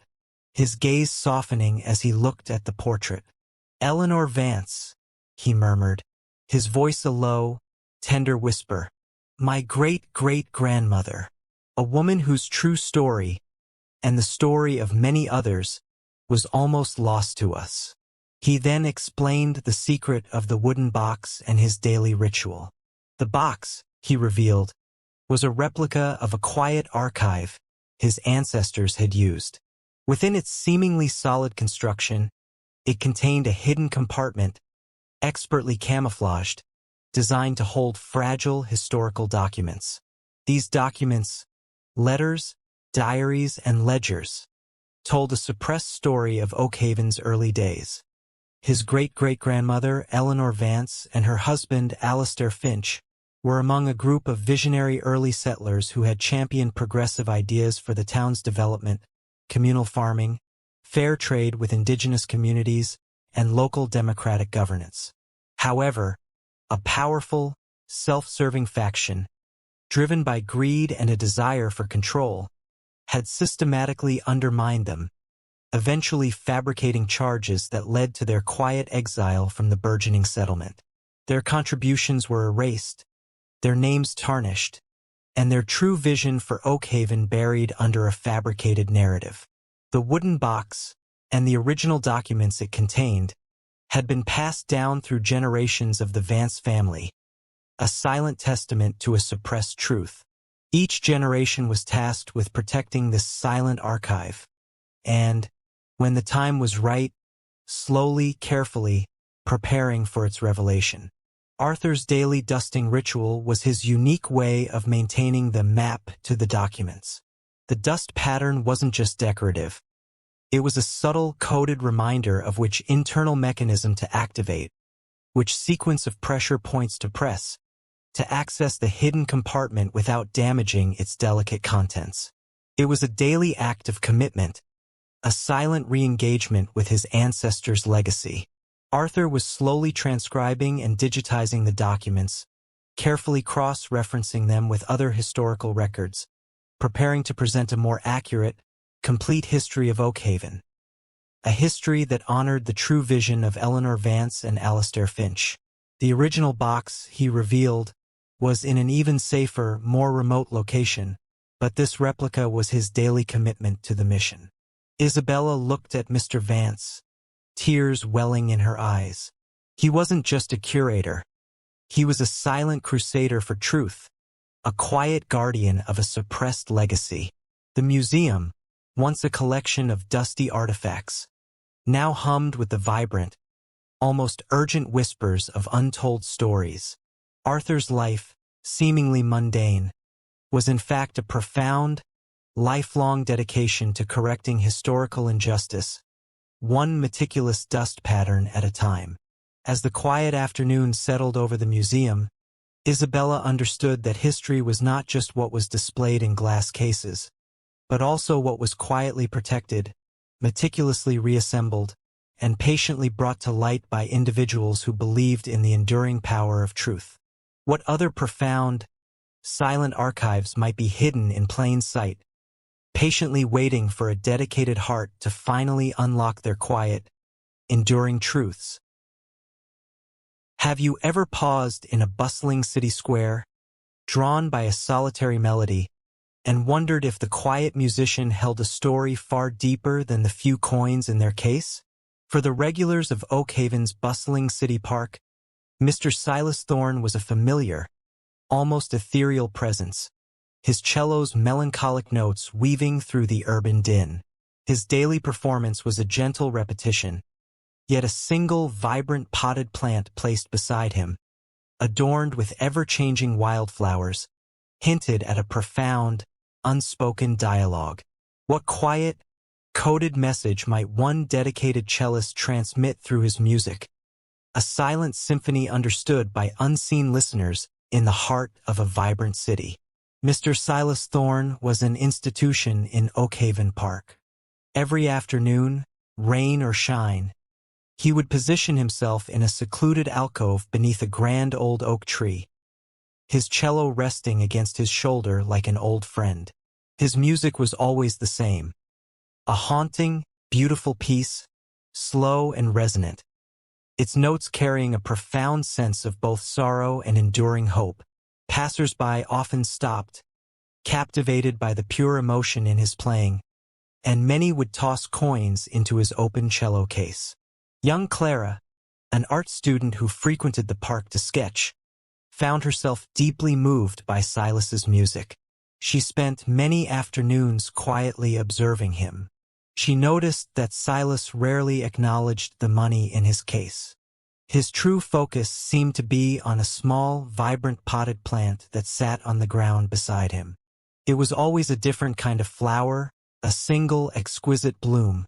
his gaze softening as he looked at the portrait. "Eleanor Vance," he murmured, his voice a low, tender whisper. "My great-great-grandmother, a woman whose true story, and the story of many others, was almost lost to us." He then explained the secret of the wooden box and his daily ritual. The box, he revealed, was a replica of a quiet archive his ancestors had used. Within its seemingly solid construction, it contained a hidden compartment, expertly camouflaged, designed to hold fragile historical documents. These documents, letters, diaries, and ledgers, told a suppressed story of Oakhaven's early days. His great-great-grandmother, Eleanor Vance, and her husband, Alastair Finch, were among a group of visionary early settlers who had championed progressive ideas for the town's development, communal farming, fair trade with indigenous communities, and local democratic governance. However, a powerful, self-serving faction, driven by greed and a desire for control, had systematically undermined them, eventually fabricating charges that led to their quiet exile from the burgeoning settlement. Their contributions were erased, their names tarnished, and their true vision for Oakhaven buried under a fabricated narrative. The wooden box, and the original documents it contained, had been passed down through generations of the Vance family, a silent testament to a suppressed truth. Each generation was tasked with protecting this silent archive, and, when the time was right, slowly, carefully, preparing for its revelation. Arthur's daily dusting ritual was his unique way of maintaining the map to the documents. The dust pattern wasn't just decorative. It was a subtle, coded reminder of which internal mechanism to activate, which sequence of pressure points to press, to access the hidden compartment without damaging its delicate contents. It was a daily act of commitment, a silent re-engagement with his ancestors' legacy. Arthur was slowly transcribing and digitizing the documents, carefully cross-referencing them with other historical records, preparing to present a more accurate, complete history of Oakhaven. A history that honored the true vision of Eleanor Vance and Alastair Finch. The original box, he revealed, was in an even safer, more remote location, but this replica was his daily commitment to the mission. Isabella looked at Mr. Vance, tears welling in her eyes. He wasn't just a curator. He was a silent crusader for truth, a quiet guardian of a suppressed legacy. The museum, once a collection of dusty artifacts, now hummed with the vibrant, almost urgent whispers of untold stories. Arthur's life, seemingly mundane, was in fact a profound, lifelong dedication to correcting historical injustice, one meticulous dust pattern at a time. As the quiet afternoon settled over the museum, Isabella understood that history was not just what was displayed in glass cases, but also what was quietly protected, meticulously reassembled, and patiently brought to light by individuals who believed in the enduring power of truth. What other profound, silent archives might be hidden in plain sight, patiently waiting for a dedicated heart to finally unlock their quiet, enduring truths? Have you ever paused in a bustling city square, drawn by a solitary melody, and wondered if the quiet musician held a story far deeper than the few coins in their case? For the regulars of Oakhaven's bustling city park, Mr. Silas Thorne was a familiar, almost ethereal presence, his cello's melancholic notes weaving through the urban din. His daily performance was a gentle repetition, yet a single vibrant potted plant placed beside him, adorned with ever-changing wildflowers, hinted at a profound, unspoken dialogue. What quiet, coded message might one dedicated cellist transmit through his music? A silent symphony understood by unseen listeners in the heart of a vibrant city. Mr. Silas Thorne was an institution in Oakhaven Park. Every afternoon, rain or shine, he would position himself in a secluded alcove beneath a grand old oak tree, his cello resting against his shoulder like an old friend. His music was always the same. A haunting, beautiful piece, slow and resonant, its notes carrying a profound sense of both sorrow and enduring hope. Passers-by often stopped, captivated by the pure emotion in his playing, and many would toss coins into his open cello case. Young Clara, an art student who frequented the park to sketch, found herself deeply moved by Silas's music. She spent many afternoons quietly observing him. She noticed that Silas rarely acknowledged the money in his case. His true focus seemed to be on a small, vibrant potted plant that sat on the ground beside him. It was always a different kind of flower, a single exquisite bloom,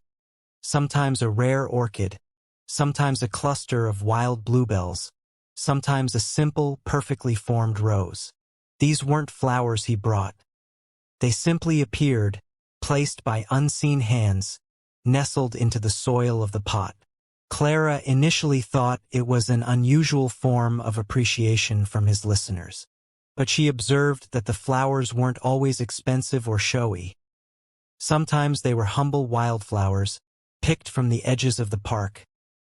sometimes a rare orchid, sometimes a cluster of wild bluebells, sometimes a simple, perfectly formed rose. These weren't flowers he brought. They simply appeared, placed by unseen hands, nestled into the soil of the pot. Clara initially thought it was an unusual form of appreciation from his listeners, but she observed that the flowers weren't always expensive or showy. Sometimes they were humble wildflowers, picked from the edges of the park,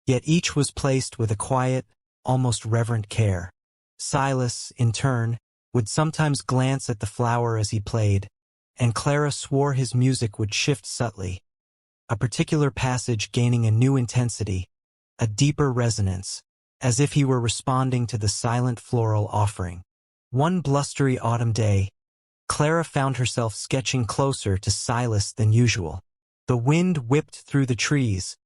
yet each was placed with a quiet, almost reverent care. Silas, in turn, would sometimes glance at the flower as he played, and Clara swore his music would shift subtly, a particular passage gaining a new intensity, a deeper resonance, as if he were responding to the silent floral offering. One blustery autumn day, Clara found herself sketching closer to Silas than usual. The wind whipped through the trees,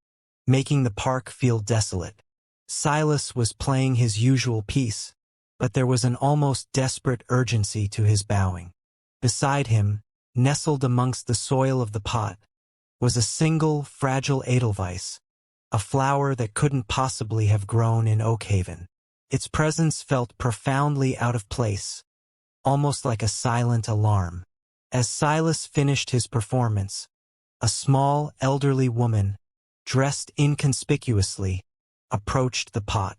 making the park feel desolate. Silas was playing his usual piece, but there was an almost desperate urgency to his bowing. Beside him, nestled amongst the soil of the pot, was a single, fragile edelweiss, a flower that couldn't possibly have grown in Oakhaven. Its presence felt profoundly out of place, almost like a silent alarm. As Silas finished his performance, a small, elderly woman, dressed inconspicuously, approached the pot.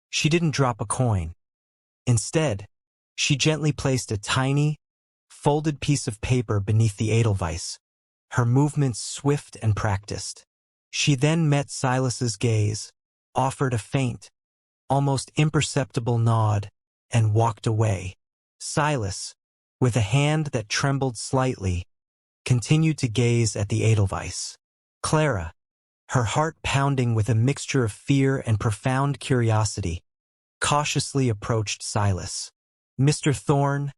She didn't drop a coin. Instead, she gently placed a tiny, folded piece of paper beneath the edelweiss, her movements swift and practiced. She then met Silas's gaze, offered a faint, almost imperceptible nod, and walked away. Silas, with a hand that trembled slightly, continued to gaze at the edelweiss. Clara, her heart pounding with a mixture of fear and profound curiosity, cautiously approached Silas. "Mr. Thorne,"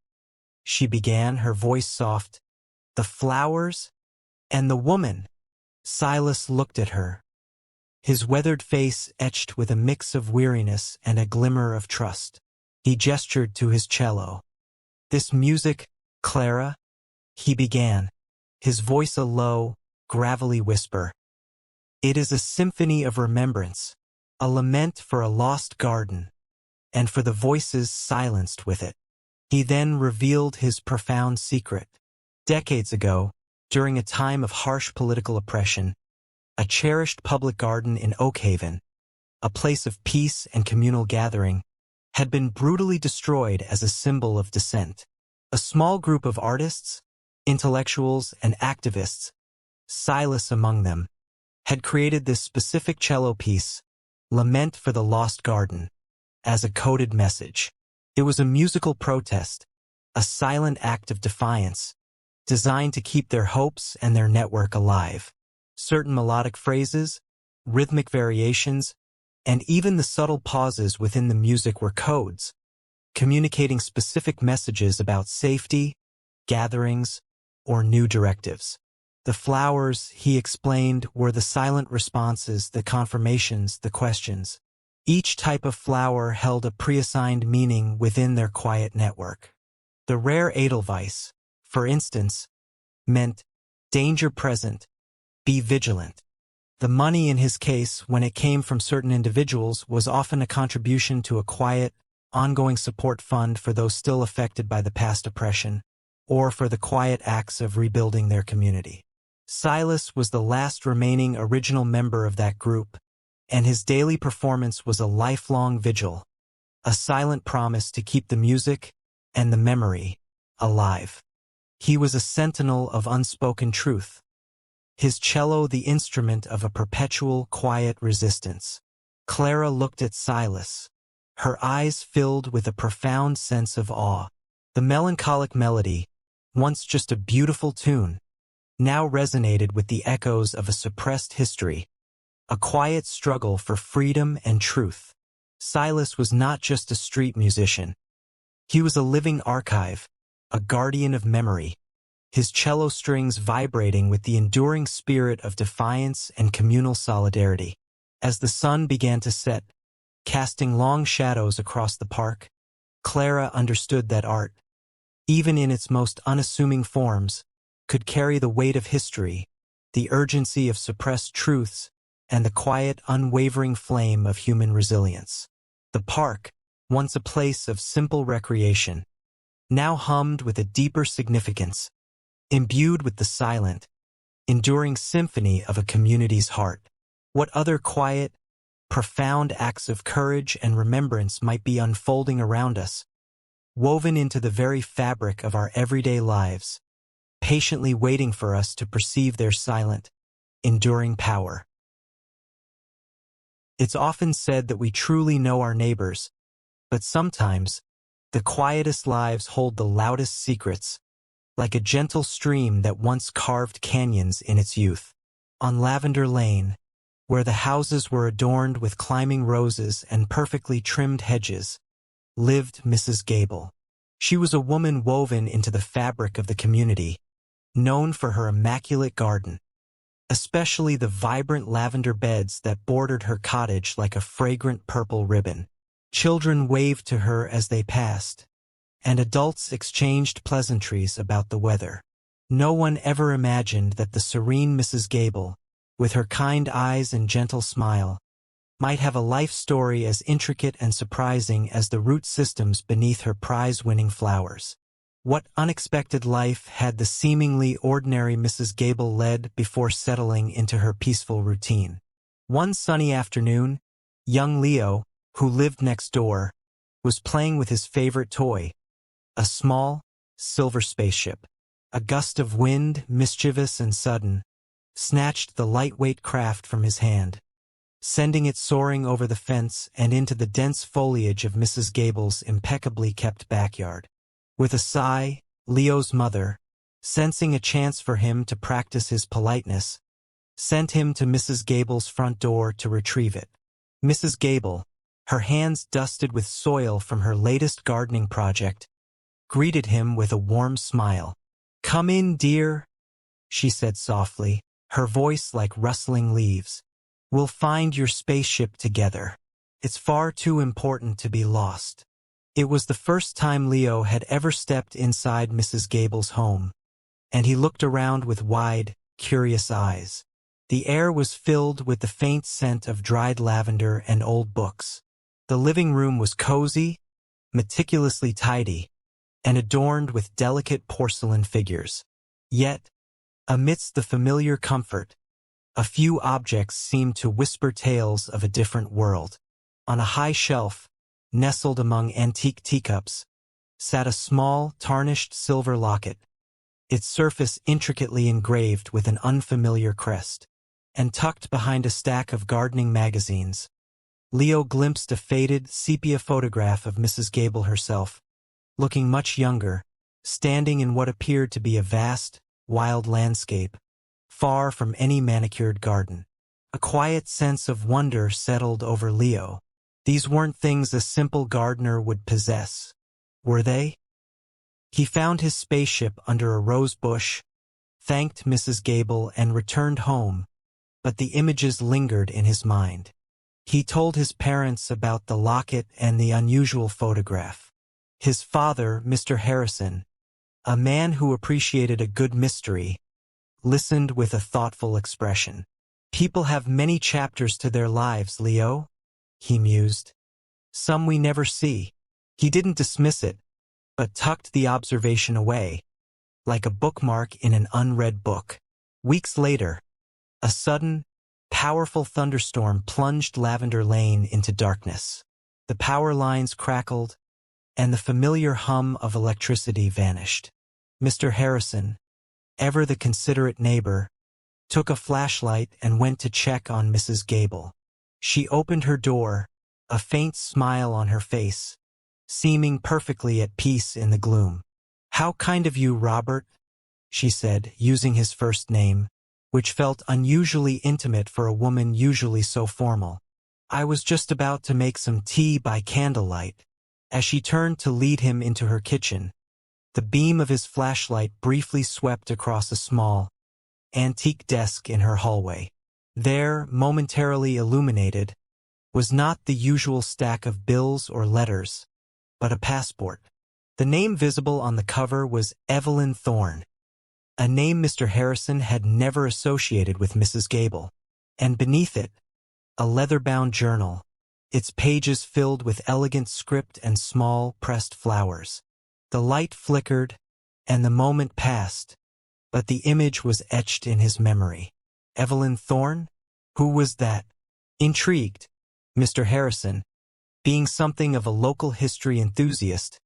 she began, her voice soft, "the flowers and the woman." Silas looked at her, his weathered face etched with a mix of weariness and a glimmer of trust. He gestured to his cello. "This music, Clara," he began, his voice a low, gravelly whisper. "It is a symphony of remembrance, a lament for a lost garden, and for the voices silenced with it." He then revealed his profound secret. Decades ago, during a time of harsh political oppression, a cherished public garden in Oakhaven, a place of peace and communal gathering, had been brutally destroyed as a symbol of dissent. A small group of artists, intellectuals, and activists, Silas among them, had created this specific cello piece, Lament for the Lost Garden, as a coded message. It was a musical protest, a silent act of defiance, designed to keep their hopes and their network alive. Certain melodic phrases, rhythmic variations, and even the subtle pauses within the music were codes, communicating specific messages about safety, gatherings, or new directives. The flowers, he explained, were the silent responses, the confirmations, the questions. Each type of flower held a preassigned meaning within their quiet network. The rare Edelweiss, for instance, meant danger present, be vigilant. The money in his case, when it came from certain individuals, was often a contribution to a quiet, ongoing support fund for those still affected by the past oppression, or for the quiet acts of rebuilding their community. Silas was the last remaining original member of that group, and his daily performance was a lifelong vigil, a silent promise to keep the music and the memory alive. He was a sentinel of unspoken truth, his cello the instrument of a perpetual quiet resistance. Clara looked at Silas, her eyes filled with a profound sense of awe. The melancholic melody, once just a beautiful tune, now resonated with the echoes of a suppressed history, a quiet struggle for freedom and truth. Silas was not just a street musician. He was a living archive, a guardian of memory, his cello strings vibrating with the enduring spirit of defiance and communal solidarity. As the sun began to set, casting long shadows across the park, Clara understood that art, even in its most unassuming forms, could carry the weight of history, the urgency of suppressed truths, and the quiet, unwavering flame of human resilience. The park, once a place of simple recreation, now hummed with a deeper significance, imbued with the silent, enduring symphony of a community's heart. What other quiet, profound acts of courage and remembrance might be unfolding around us, woven into the very fabric of our everyday lives, patiently waiting for us to perceive their silent, enduring power. It's often said that we truly know our neighbors, but sometimes, the quietest lives hold the loudest secrets, like a gentle stream that once carved canyons in its youth. On Lavender Lane, where the houses were adorned with climbing roses and perfectly trimmed hedges, lived Mrs. Gable. She was a woman woven into the fabric of the community, known for her immaculate garden, especially the vibrant lavender beds that bordered her cottage like a fragrant purple ribbon. Children waved to her as they passed, and adults exchanged pleasantries about the weather. No one ever imagined that the serene Mrs. Gable, with her kind eyes and gentle smile, might have a life story as intricate and surprising as the root systems beneath her prize-winning flowers. What unexpected life had the seemingly ordinary Mrs. Gable led before settling into her peaceful routine? One sunny afternoon, young Leo, who lived next door, was playing with his favorite toy, a small, silver spaceship. A gust of wind, mischievous and sudden, snatched the lightweight craft from his hand, sending it soaring over the fence and into the dense foliage of Mrs. Gable's impeccably kept backyard. With a sigh, Leo's mother, sensing a chance for him to practice his politeness, sent him to Mrs. Gable's front door to retrieve it. Mrs. Gable, her hands dusted with soil from her latest gardening project, greeted him with a warm smile. "Come in, dear," she said softly, her voice like rustling leaves. "We'll find your spaceship together. It's far too important to be lost." It was the first time Leo had ever stepped inside Mrs. Gable's home, and he looked around with wide, curious eyes. The air was filled with the faint scent of dried lavender and old books. The living room was cozy, meticulously tidy, and adorned with delicate porcelain figures. Yet, amidst the familiar comfort, a few objects seemed to whisper tales of a different world. On a high shelf, nestled among antique teacups, sat a small, tarnished silver locket, its surface intricately engraved with an unfamiliar crest. And tucked behind a stack of gardening magazines, Leo glimpsed a faded, sepia photograph of Mrs. Gable herself, looking much younger, standing in what appeared to be a vast, wild landscape, far from any manicured garden. A quiet sense of wonder settled over Leo. These weren't things a simple gardener would possess, were they? He found his spaceship under a rose bush, thanked Mrs. Gable and returned home, but the images lingered in his mind. He told his parents about the locket and the unusual photograph. His father, Mr. Harrison, a man who appreciated a good mystery, listened with a thoughtful expression. "People have many chapters to their lives, Leo," he mused. "Some we never see." He didn't dismiss it, but tucked the observation away, like a bookmark in an unread book. Weeks later, a sudden, powerful thunderstorm plunged Lavender Lane into darkness. The power lines crackled, and the familiar hum of electricity vanished. Mr. Harrison, ever the considerate neighbor, took a flashlight and went to check on Mrs. Gable. She opened her door, a faint smile on her face, seeming perfectly at peace in the gloom. "How kind of you, Robert," she said, using his first name, which felt unusually intimate for a woman usually so formal. "I was just about to make some tea by candlelight." As she turned to lead him into her kitchen, the beam of his flashlight briefly swept across a small, antique desk in her hallway. There, momentarily illuminated, was not the usual stack of bills or letters, but a passport. The name visible on the cover was Evelyn Thorne, a name Mr. Harrison had never associated with Mrs. Gable. And beneath it, a leather-bound journal, its pages filled with elegant script and small, pressed flowers. The light flickered, and the moment passed, but the image was etched in his memory. Evelyn Thorne? Who was that? Intrigued, Mr. Harrison, being something of a local history enthusiast,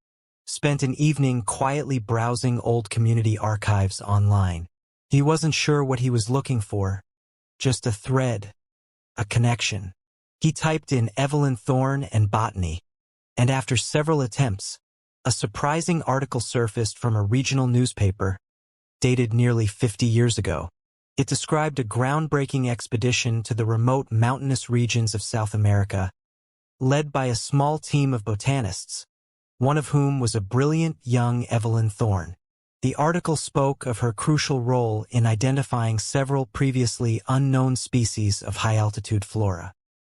spent an evening quietly browsing old community archives online. He wasn't sure what he was looking for, just a thread, a connection. He typed in Evelyn Thorne and botany, and after several attempts, a surprising article surfaced from a regional newspaper, dated nearly 50 years ago. It described a groundbreaking expedition to the remote mountainous regions of South America, led by a small team of botanists, one of whom was a brilliant young Evelyn Thorne. The article spoke of her crucial role in identifying several previously unknown species of high-altitude flora.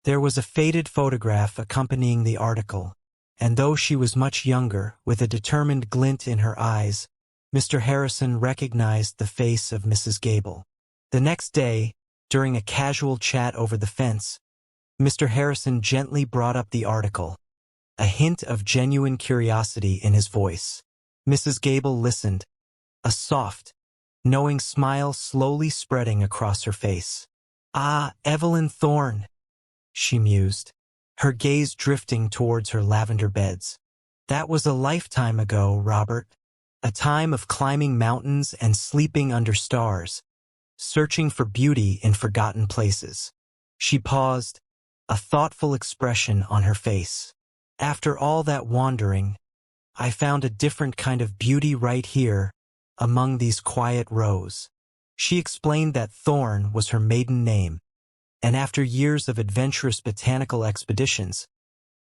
There was a faded photograph accompanying the article, and though she was much younger, with a determined glint in her eyes, Mr. Harrison recognized the face of Mrs. Gable. The next day, during a casual chat over the fence, Mr. Harrison gently brought up the article, a hint of genuine curiosity in his voice. Mrs. Gable listened, a soft, knowing smile slowly spreading across her face. "Ah, Evelyn Thorne," she mused, her gaze drifting towards her lavender beds. "That was a lifetime ago, Robert. A time of climbing mountains and sleeping under stars, searching for beauty in forgotten places." She paused, a thoughtful expression on her face. "After all that wandering, I found a different kind of beauty right here, among these quiet rows." She explained that Thorne was her maiden name, and after years of adventurous botanical expeditions,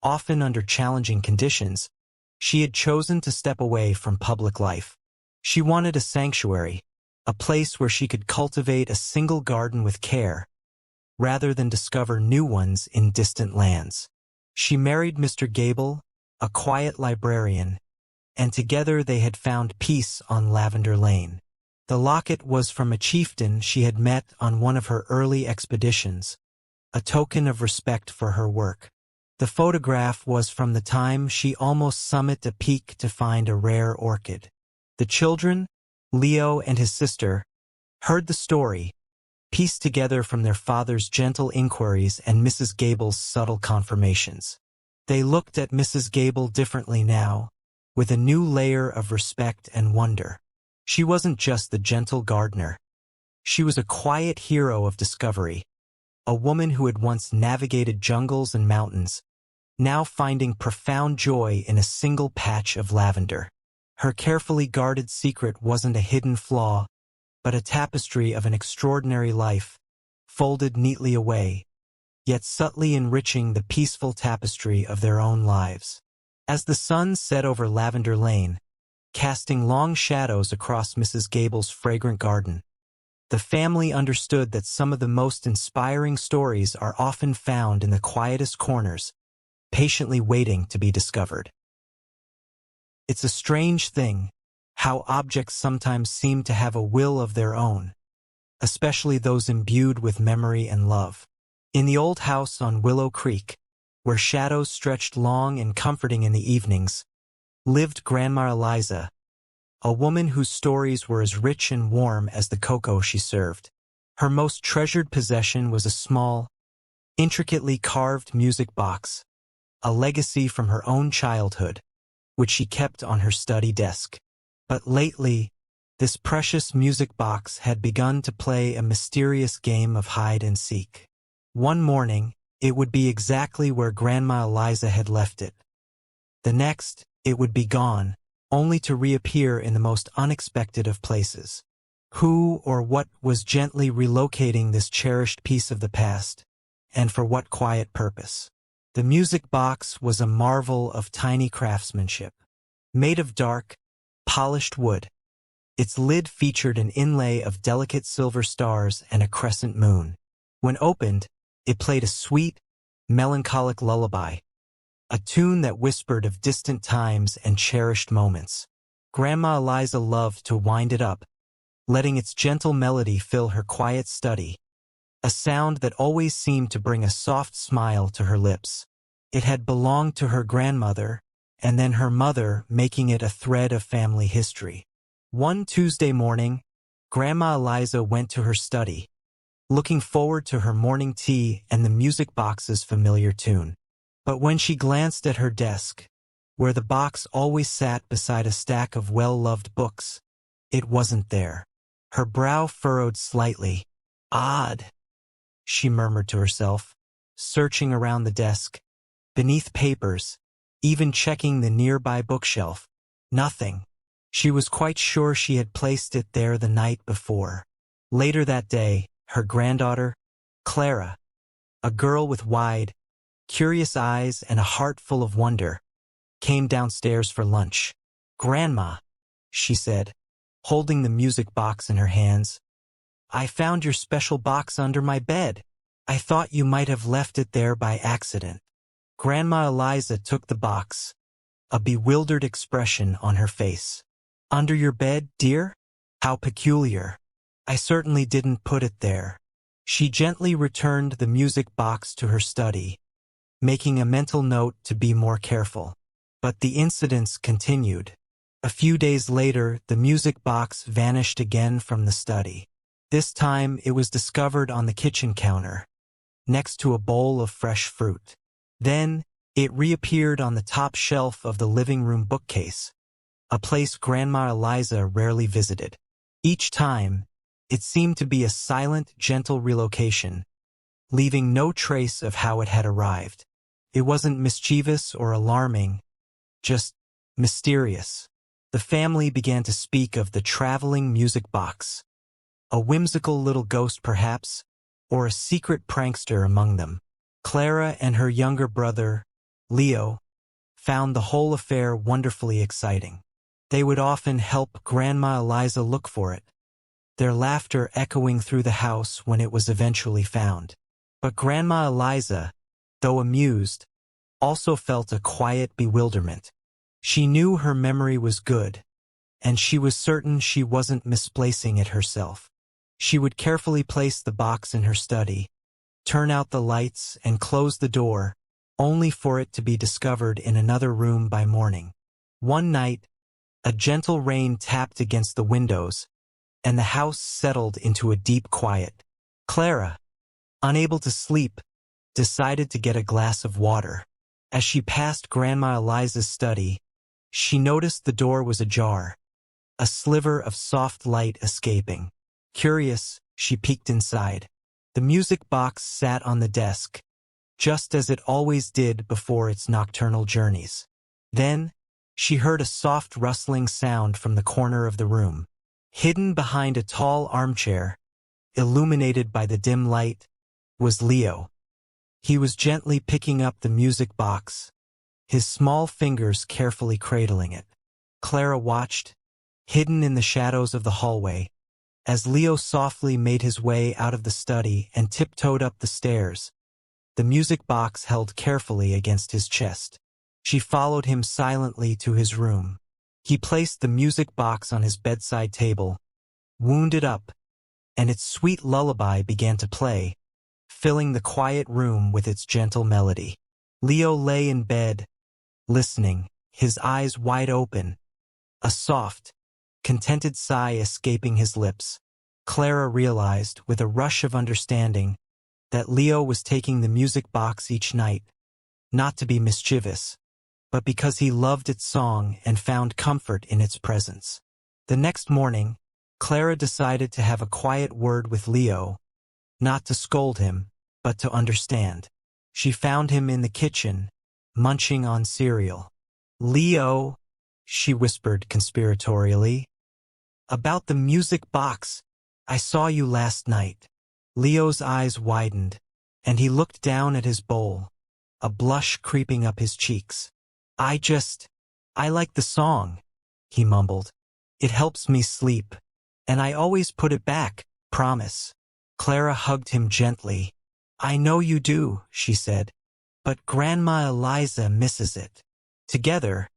often under challenging conditions, she had chosen to step away from public life. She wanted a sanctuary, a place where she could cultivate a single garden with care, rather than discover new ones in distant lands. She married Mr. Gable, a quiet librarian, and together they had found peace on Lavender Lane. The locket was from a chieftain she had met on one of her early expeditions, a token of respect for her work. The photograph was from the time she almost summited a peak to find a rare orchid. The children, Leo and his sister, heard the story, pieced together from their father's gentle inquiries and Mrs. Gable's subtle confirmations. They looked at Mrs. Gable differently now, with a new layer of respect and wonder. She wasn't just the gentle gardener. She was a quiet hero of discovery, a woman who had once navigated jungles and mountains, now finding profound joy in a single patch of lavender. Her carefully guarded secret wasn't a hidden flaw, but a tapestry of an extraordinary life, folded neatly away, yet subtly enriching the peaceful tapestry of their own lives. As the sun set over Lavender Lane, casting long shadows across Mrs. Gable's fragrant garden. The family understood that some of the most inspiring stories are often found in the quietest corners, patiently waiting to be discovered. It's a strange thing, how objects sometimes seem to have a will of their own, especially those imbued with memory and love. In the old house on Willow Creek, where shadows stretched long and comforting in the evenings, lived Grandma Eliza, a woman whose stories were as rich and warm as the cocoa she served. Her most treasured possession was a small, intricately carved music box, a legacy from her own childhood, which she kept on her study desk. But lately, this precious music box had begun to play a mysterious game of hide and seek. One morning, it would be exactly where Grandma Eliza had left it. The next, it would be gone, only to reappear in the most unexpected of places. Who or what was gently relocating this cherished piece of the past, and for what quiet purpose? The music box was a marvel of tiny craftsmanship. Made of dark, polished wood, its lid featured an inlay of delicate silver stars and a crescent moon. When opened, it played a sweet, melancholic lullaby, a tune that whispered of distant times and cherished moments. Grandma Eliza loved to wind it up, letting its gentle melody fill her quiet study, a sound that always seemed to bring a soft smile to her lips. It had belonged to her grandmother, and then her mother, making it a thread of family history. One Tuesday morning, Grandma Eliza went to her study, looking forward to her morning tea and the music box's familiar tune. But when she glanced at her desk, where the box always sat beside a stack of well-loved books, it wasn't there. Her brow furrowed slightly. Odd, she murmured to herself, searching around the desk, beneath papers, even checking the nearby bookshelf. Nothing. She was quite sure she had placed it there the night before. Later that day, her granddaughter, Clara, a girl with wide, curious eyes and a heart full of wonder, came downstairs for lunch. "Grandma," she said, holding the music box in her hands, "I found your special box under my bed. I thought you might have left it there by accident." Grandma Eliza took the box, a bewildered expression on her face. "Under your bed, dear? How peculiar. I certainly didn't put it there." She gently returned the music box to her study, making a mental note to be more careful. But the incidents continued. A few days later, the music box vanished again from the study. This time, it was discovered on the kitchen counter, next to a bowl of fresh fruit. Then, it reappeared on the top shelf of the living room bookcase, a place Grandma Eliza rarely visited. Each time, it seemed to be a silent, gentle relocation, leaving no trace of how it had arrived. It wasn't mischievous or alarming, just mysterious. The family began to speak of the traveling music box, a whimsical little ghost perhaps, or a secret prankster among them. Clara and her younger brother, Leo, found the whole affair wonderfully exciting. They would often help Grandma Eliza look for it, their laughter echoing through the house when it was eventually found. But Grandma Eliza, though amused, also felt a quiet bewilderment. She knew her memory was good, and she was certain she wasn't misplacing it herself. She would carefully place the box in her study, turn out the lights, and close the door, only for it to be discovered in another room by morning. One night, a gentle rain tapped against the windows, and the house settled into a deep quiet. Clara, unable to sleep, decided to get a glass of water. As she passed Grandma Eliza's study, she noticed the door was ajar, a sliver of soft light escaping. Curious, she peeked inside. The music box sat on the desk, just as it always did before its nocturnal journeys. Then, she heard a soft rustling sound from the corner of the room. Hidden behind a tall armchair, illuminated by the dim light, was Leo. He was gently picking up the music box, his small fingers carefully cradling it. Clara watched, hidden in the shadows of the hallway, as Leo softly made his way out of the study and tiptoed up the stairs, the music box held carefully against his chest. She followed him silently to his room. He placed the music box on his bedside table, wound it up, and its sweet lullaby began to play, filling the quiet room with its gentle melody. Leo lay in bed, listening, his eyes wide open, a soft, contented sigh escaping his lips. Clara realized, with a rush of understanding, that Leo was taking the music box each night, not to be mischievous, but because he loved its song and found comfort in its presence. The next morning, Clara decided to have a quiet word with Leo, not to scold him, but to understand. She found him in the kitchen, munching on cereal. "Leo," she whispered conspiratorially. "About the music box. I saw you last night." Leo's eyes widened, and he looked down at his bowl, a blush creeping up his cheeks. I like the song," he mumbled. "It helps me sleep, and I always put it back, promise." Clara hugged him gently. "I know you do," she said, "but Grandma Eliza misses it." Together,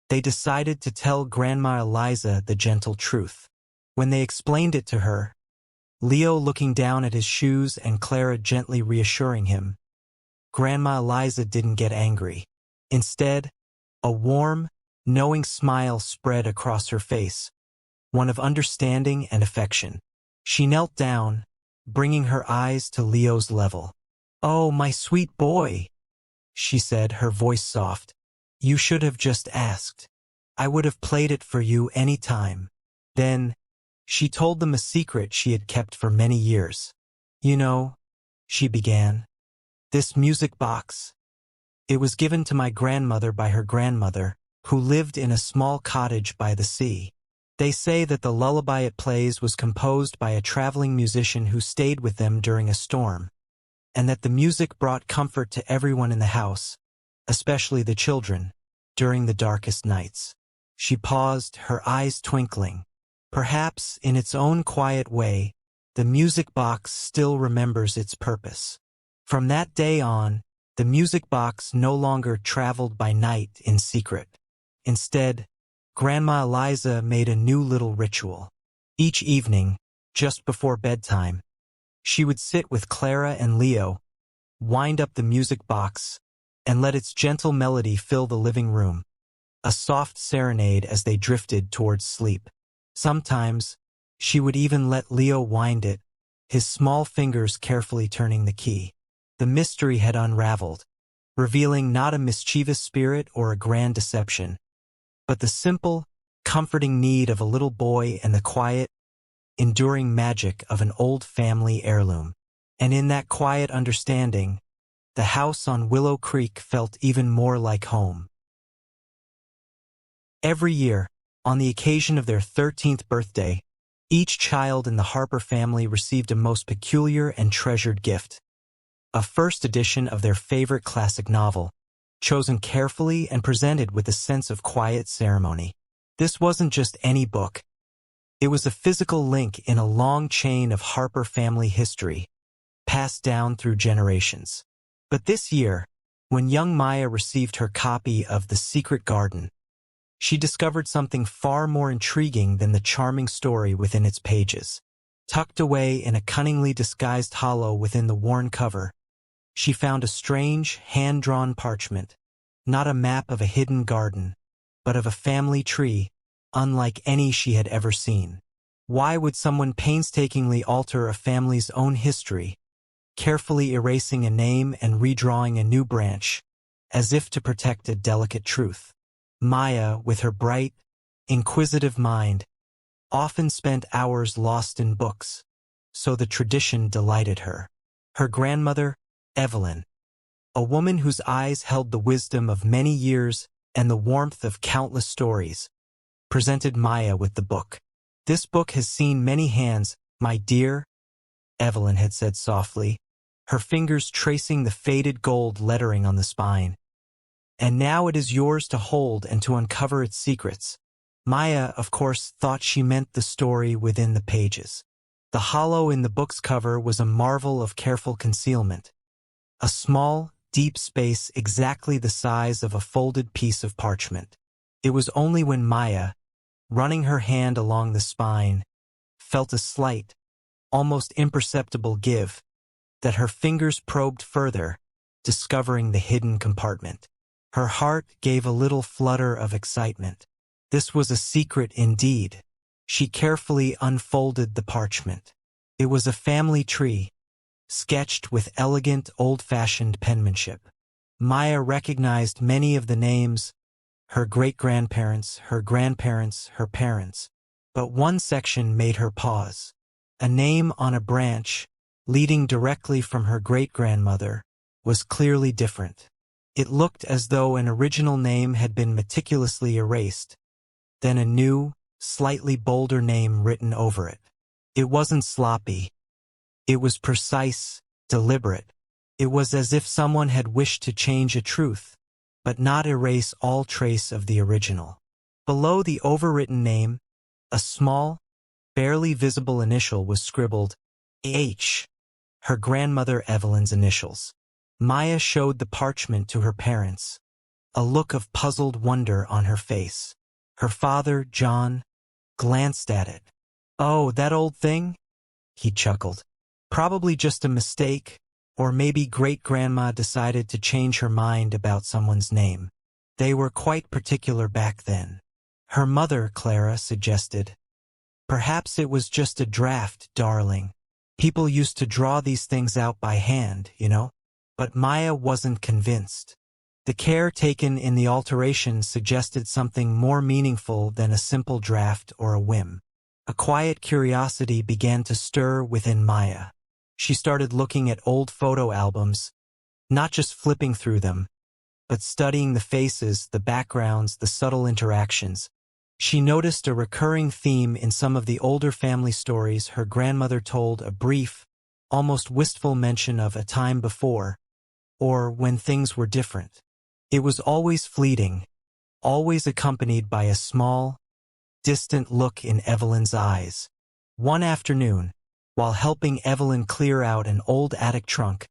they decided to tell Grandma Eliza the gentle truth. When they explained it to her, Leo looking down at his shoes and Clara gently reassuring him, Grandma Eliza didn't get angry. Instead, a warm, knowing smile spread across her face, one of understanding and affection. She knelt down, bringing her eyes to Leo's level. "Oh, my sweet boy," she said, her voice soft. "You should have just asked. I would have played it for you any time." Then, she told them a secret she had kept for many years. "You know," she began, "this music box. It was given to my grandmother by her grandmother, who lived in a small cottage by the sea. They say that the lullaby it plays was composed by a traveling musician who stayed with them during a storm, and that the music brought comfort to everyone in the house, especially the children, during the darkest nights." She paused, her eyes twinkling. Perhaps, in its own quiet way, the music box still remembers its purpose. From that day on, the music box no longer traveled by night in secret. Instead, Grandma Eliza made a new little ritual. Each evening, just before bedtime, she would sit with Clara and Leo, wind up the music box, and let its gentle melody fill the living room, a soft serenade as they drifted towards sleep. Sometimes, she would even let Leo wind it, his small fingers carefully turning the key. The mystery had unraveled, revealing not a mischievous spirit or a grand deception, but the simple, comforting need of a little boy and the quiet, enduring magic of an old family heirloom. And in that quiet understanding, the house on Willow Creek felt even more like home. Every year, on the occasion of their 13th birthday, each child in the Harper family received a most peculiar and treasured gift. A first edition of their favorite classic novel, chosen carefully and presented with a sense of quiet ceremony. This wasn't just any book. It was a physical link in a long chain of Harper family history, passed down through generations. But this year, when young Maya received her copy of The Secret Garden, she discovered something far more intriguing than the charming story within its pages. Tucked away in a cunningly disguised hollow within the worn cover, she found a strange, hand-drawn parchment, not a map of a hidden garden, but of a family tree, unlike any she had ever seen. Why would someone painstakingly alter a family's own history, carefully erasing a name and redrawing a new branch, as if to protect a delicate truth? Maya, with her bright, inquisitive mind, often spent hours lost in books, so the tradition delighted her. Her grandmother, Evelyn, a woman whose eyes held the wisdom of many years and the warmth of countless stories, presented Maya with the book. "This book has seen many hands, my dear," Evelyn had said softly, her fingers tracing the faded gold lettering on the spine. "And now it is yours to hold and to uncover its secrets." Maya, of course, thought she meant the story within the pages. The hollow in the book's cover was a marvel of careful concealment. A small, deep space exactly the size of a folded piece of parchment. It was only when Maya, running her hand along the spine, felt a slight, almost imperceptible give, that her fingers probed further, discovering the hidden compartment. Her heart gave a little flutter of excitement. This was a secret indeed. She carefully unfolded the parchment. It was a family tree, sketched with elegant, old-fashioned penmanship. Maya recognized many of the names, her great-grandparents, her grandparents, her parents. But one section made her pause. A name on a branch, leading directly from her great-grandmother, was clearly different. It looked as though an original name had been meticulously erased, then a new, slightly bolder name written over it. It wasn't sloppy. It was precise, deliberate. It was as if someone had wished to change a truth, but not erase all trace of the original. Below the overwritten name, a small, barely visible initial was scribbled, H, her grandmother Evelyn's initials. Maya showed the parchment to her parents, a look of puzzled wonder on her face. Her father, John, glanced at it. "Oh, that old thing?" he chuckled. "Probably just a mistake, or maybe great-grandma decided to change her mind about someone's name. They were quite particular back then." Her mother, Clara, suggested, "Perhaps it was just a draft, darling. People used to draw these things out by hand, you know." But Maya wasn't convinced. The care taken in the alterations suggested something more meaningful than a simple draft or a whim. A quiet curiosity began to stir within Maya. She started looking at old photo albums, not just flipping through them, but studying the faces, the backgrounds, the subtle interactions. She noticed a recurring theme in some of the older family stories. Her grandmother told a brief, almost wistful mention of a time before, or when things were different. It was always fleeting, always accompanied by a small, distant look in Evelyn's eyes. One afternoon, while helping Evelyn clear out an old attic trunk,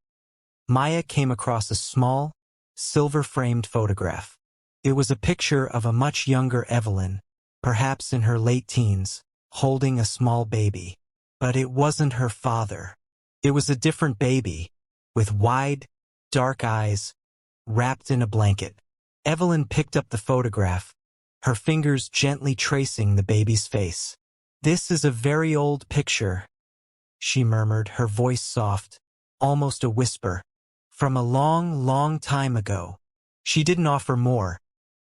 Maya came across a small, silver-framed photograph. It was a picture of a much younger Evelyn, perhaps in her late teens, holding a small baby. But it wasn't her father. It was a different baby, with wide, dark eyes, wrapped in a blanket. Evelyn picked up the photograph, her fingers gently tracing the baby's face. "This is a very old picture," she murmured, her voice soft, almost a whisper. "From a long, long time ago." She didn't offer more,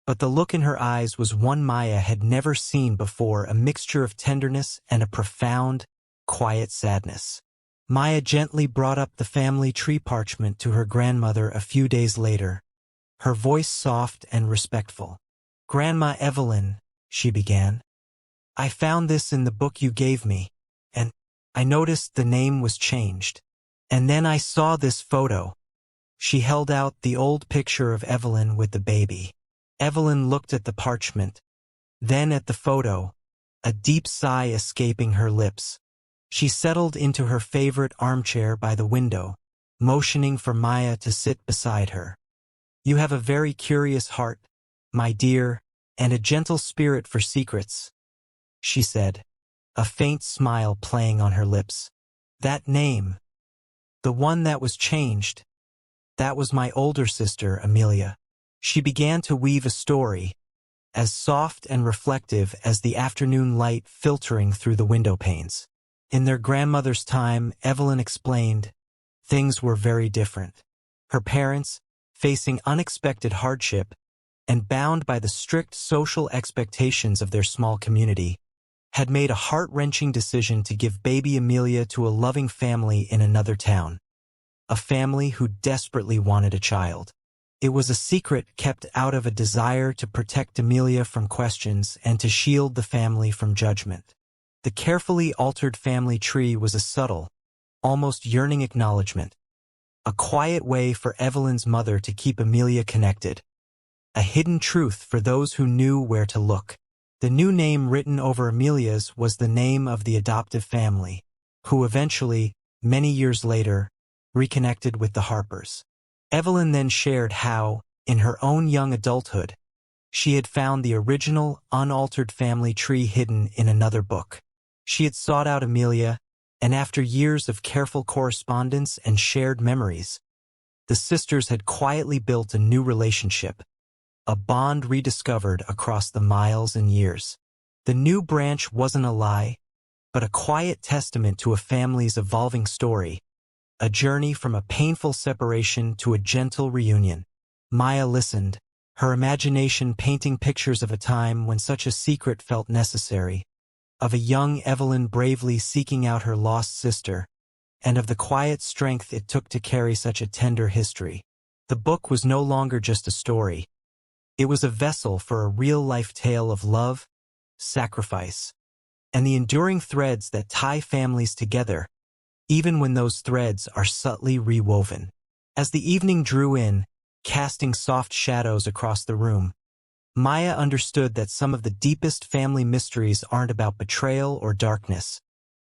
but the look in her eyes was one Maya had never seen before, a mixture of tenderness and a profound, quiet sadness. Maya gently brought up the family tree parchment to her grandmother a few days later, her voice soft and respectful. "Grandma Evelyn," she began, "I found this in the book you gave me, and I noticed the name was changed. And then I saw this photo." She held out the old picture of Evelyn with the baby. Evelyn looked at the parchment, then at the photo, a deep sigh escaping her lips. She settled into her favorite armchair by the window, motioning for Maya to sit beside her. "You have a very curious heart, my dear, and a gentle spirit for secrets," she said, a faint smile playing on her lips. "That name, the one that was changed, that was my older sister, Amelia." She began to weave a story, as soft and reflective as the afternoon light filtering through the window panes. In their grandmother's time, Evelyn explained, things were very different. Her parents, facing unexpected hardship and bound by the strict social expectations of their small community, had made a heart-wrenching decision to give baby Amelia to a loving family in another town. A family who desperately wanted a child. It was a secret kept out of a desire to protect Amelia from questions and to shield the family from judgment. The carefully altered family tree was a subtle, almost yearning acknowledgement, a quiet way for Evelyn's mother to keep Amelia connected, a hidden truth for those who knew where to look. The new name written over Amelia's was the name of the adoptive family, who eventually, many years later, reconnected with the Harpers. Evelyn then shared how, in her own young adulthood, she had found the original, unaltered family tree hidden in another book. She had sought out Amelia, and after years of careful correspondence and shared memories, the sisters had quietly built a new relationship, a bond rediscovered across the miles and years. The new branch wasn't a lie, but a quiet testament to a family's evolving story, a journey from a painful separation to a gentle reunion. Maya listened, her imagination painting pictures of a time when such a secret felt necessary, of a young Evelyn bravely seeking out her lost sister, and of the quiet strength it took to carry such a tender history. The book was no longer just a story. It was a vessel for a real-life tale of love, sacrifice, and the enduring threads that tie families together, even when those threads are subtly rewoven. As the evening drew in, casting soft shadows across the room, Maya understood that some of the deepest family mysteries aren't about betrayal or darkness,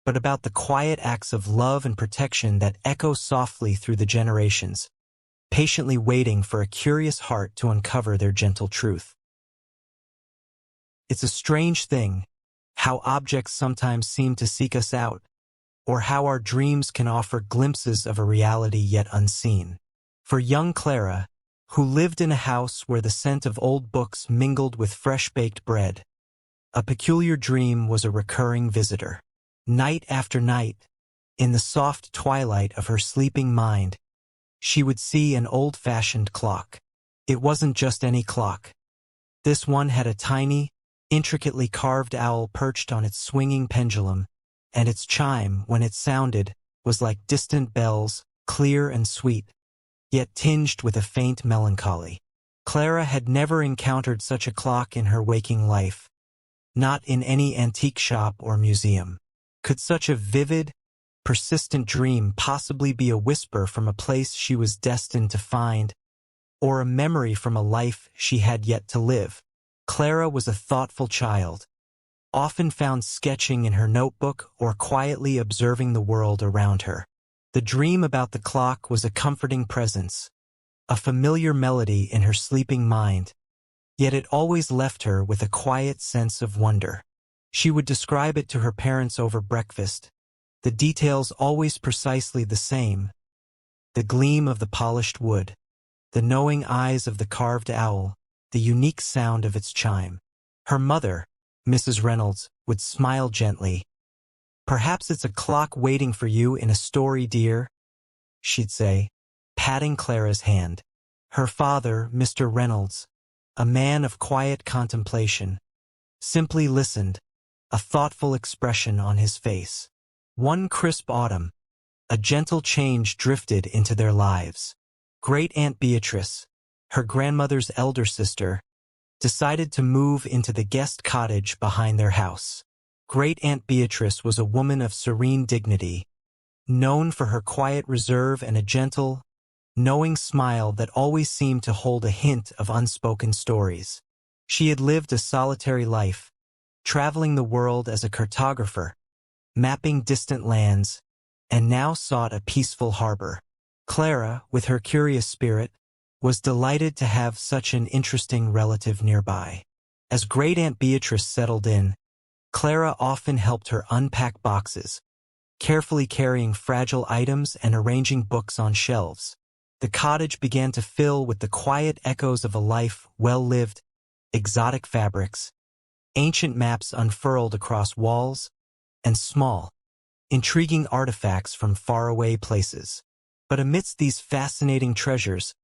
but about the quiet acts of love and protection that echo softly through the generations, patiently waiting for a curious heart to uncover their gentle truth. It's a strange thing, how objects sometimes seem to seek us out, or how our dreams can offer glimpses of a reality yet unseen. For young Clara, who lived in a house where the scent of old books mingled with fresh-baked bread, a peculiar dream was a recurring visitor. Night after night, in the soft twilight of her sleeping mind, she would see an old-fashioned clock. It wasn't just any clock. This one had a tiny, intricately carved owl perched on its swinging pendulum, and its chime, when it sounded, was like distant bells, clear and sweet, yet tinged with a faint melancholy. Clara had never encountered such a clock in her waking life, not in any antique shop or museum. Could such a vivid, persistent dream possibly be a whisper from a place she was destined to find, or a memory from a life she had yet to live? Clara was a thoughtful child, often found sketching in her notebook or quietly observing the world around her. The dream about the clock was a comforting presence, a familiar melody in her sleeping mind, yet it always left her with a quiet sense of wonder. She would describe it to her parents over breakfast, the details always precisely the same: the gleam of the polished wood, the knowing eyes of the carved owl, the unique sound of its chime. Her mother, Mrs. Reynolds, would smile gently. "Perhaps it's a clock waiting for you in a story, dear," she'd say, patting Clara's hand. Her father, Mr. Reynolds, a man of quiet contemplation, simply listened, a thoughtful expression on his face. One crisp autumn, a gentle change drifted into their lives. Great-Aunt Beatrice, her grandmother's elder sister, decided to move into the guest cottage behind their house. Great-Aunt Beatrice was a woman of serene dignity, known for her quiet reserve and a gentle, knowing smile that always seemed to hold a hint of unspoken stories. She had lived a solitary life, traveling the world as a cartographer, mapping distant lands, and now sought a peaceful harbor. Clara, with her curious spirit, was delighted to have such an interesting relative nearby. As Great-Aunt Beatrice settled in, Clara often helped her unpack boxes, carefully carrying fragile items and arranging books on shelves. The cottage began to fill with the quiet echoes of a life well lived: exotic fabrics, ancient maps unfurled across walls, and small, intriguing artifacts from faraway places. But amidst these fascinating treasures,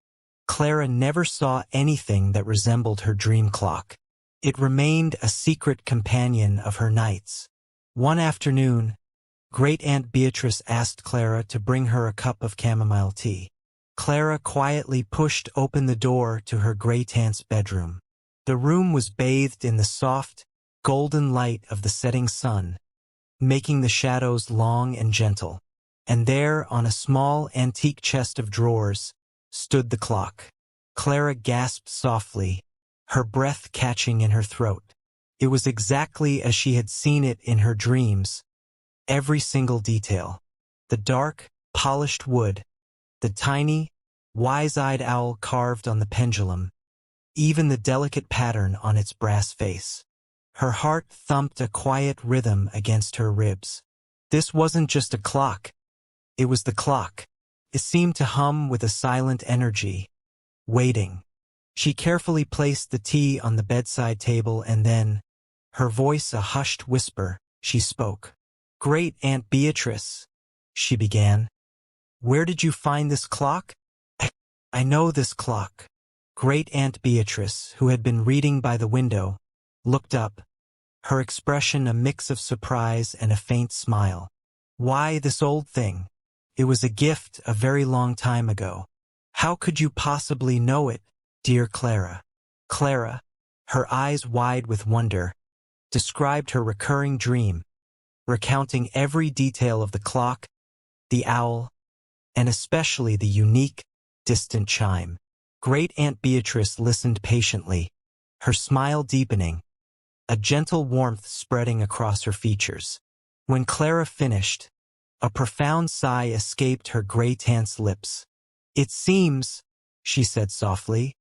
Clara never saw anything that resembled her dream clock. It remained a secret companion of her nights. One afternoon, Great-Aunt Beatrice asked Clara to bring her a cup of chamomile tea. Clara quietly pushed open the door to her great-aunt's bedroom. The room was bathed in the soft, golden light of the setting sun, making the shadows long and gentle. And there, on a small antique chest of drawers, stood the clock. Clara gasped softly, her breath catching in her throat. It was exactly as she had seen it in her dreams. Every single detail. The dark, polished wood, the tiny, wise-eyed owl carved on the pendulum, even the delicate pattern on its brass face. Her heart thumped a quiet rhythm against her ribs. This wasn't just a clock. It was the clock. It seemed to hum with a silent energy, waiting. She carefully placed the tea on the bedside table and then, her voice a hushed whisper, she spoke. "Great Aunt Beatrice," she began. "Where did you find this clock?" "I know this clock." Great Aunt Beatrice, who had been reading by the window, looked up, her expression a mix of surprise and a faint smile. "Why, this old thing. It was a gift a very long time ago. How could you possibly know it, dear Clara?" Clara, her eyes wide with wonder, described her recurring dream, recounting every detail of the clock, the owl, and especially the unique, distant chime. Great Aunt Beatrice listened patiently, her smile deepening, a gentle warmth spreading across her features. When Clara finished, a profound sigh escaped her gray-tant's lips. "It seems," she said softly,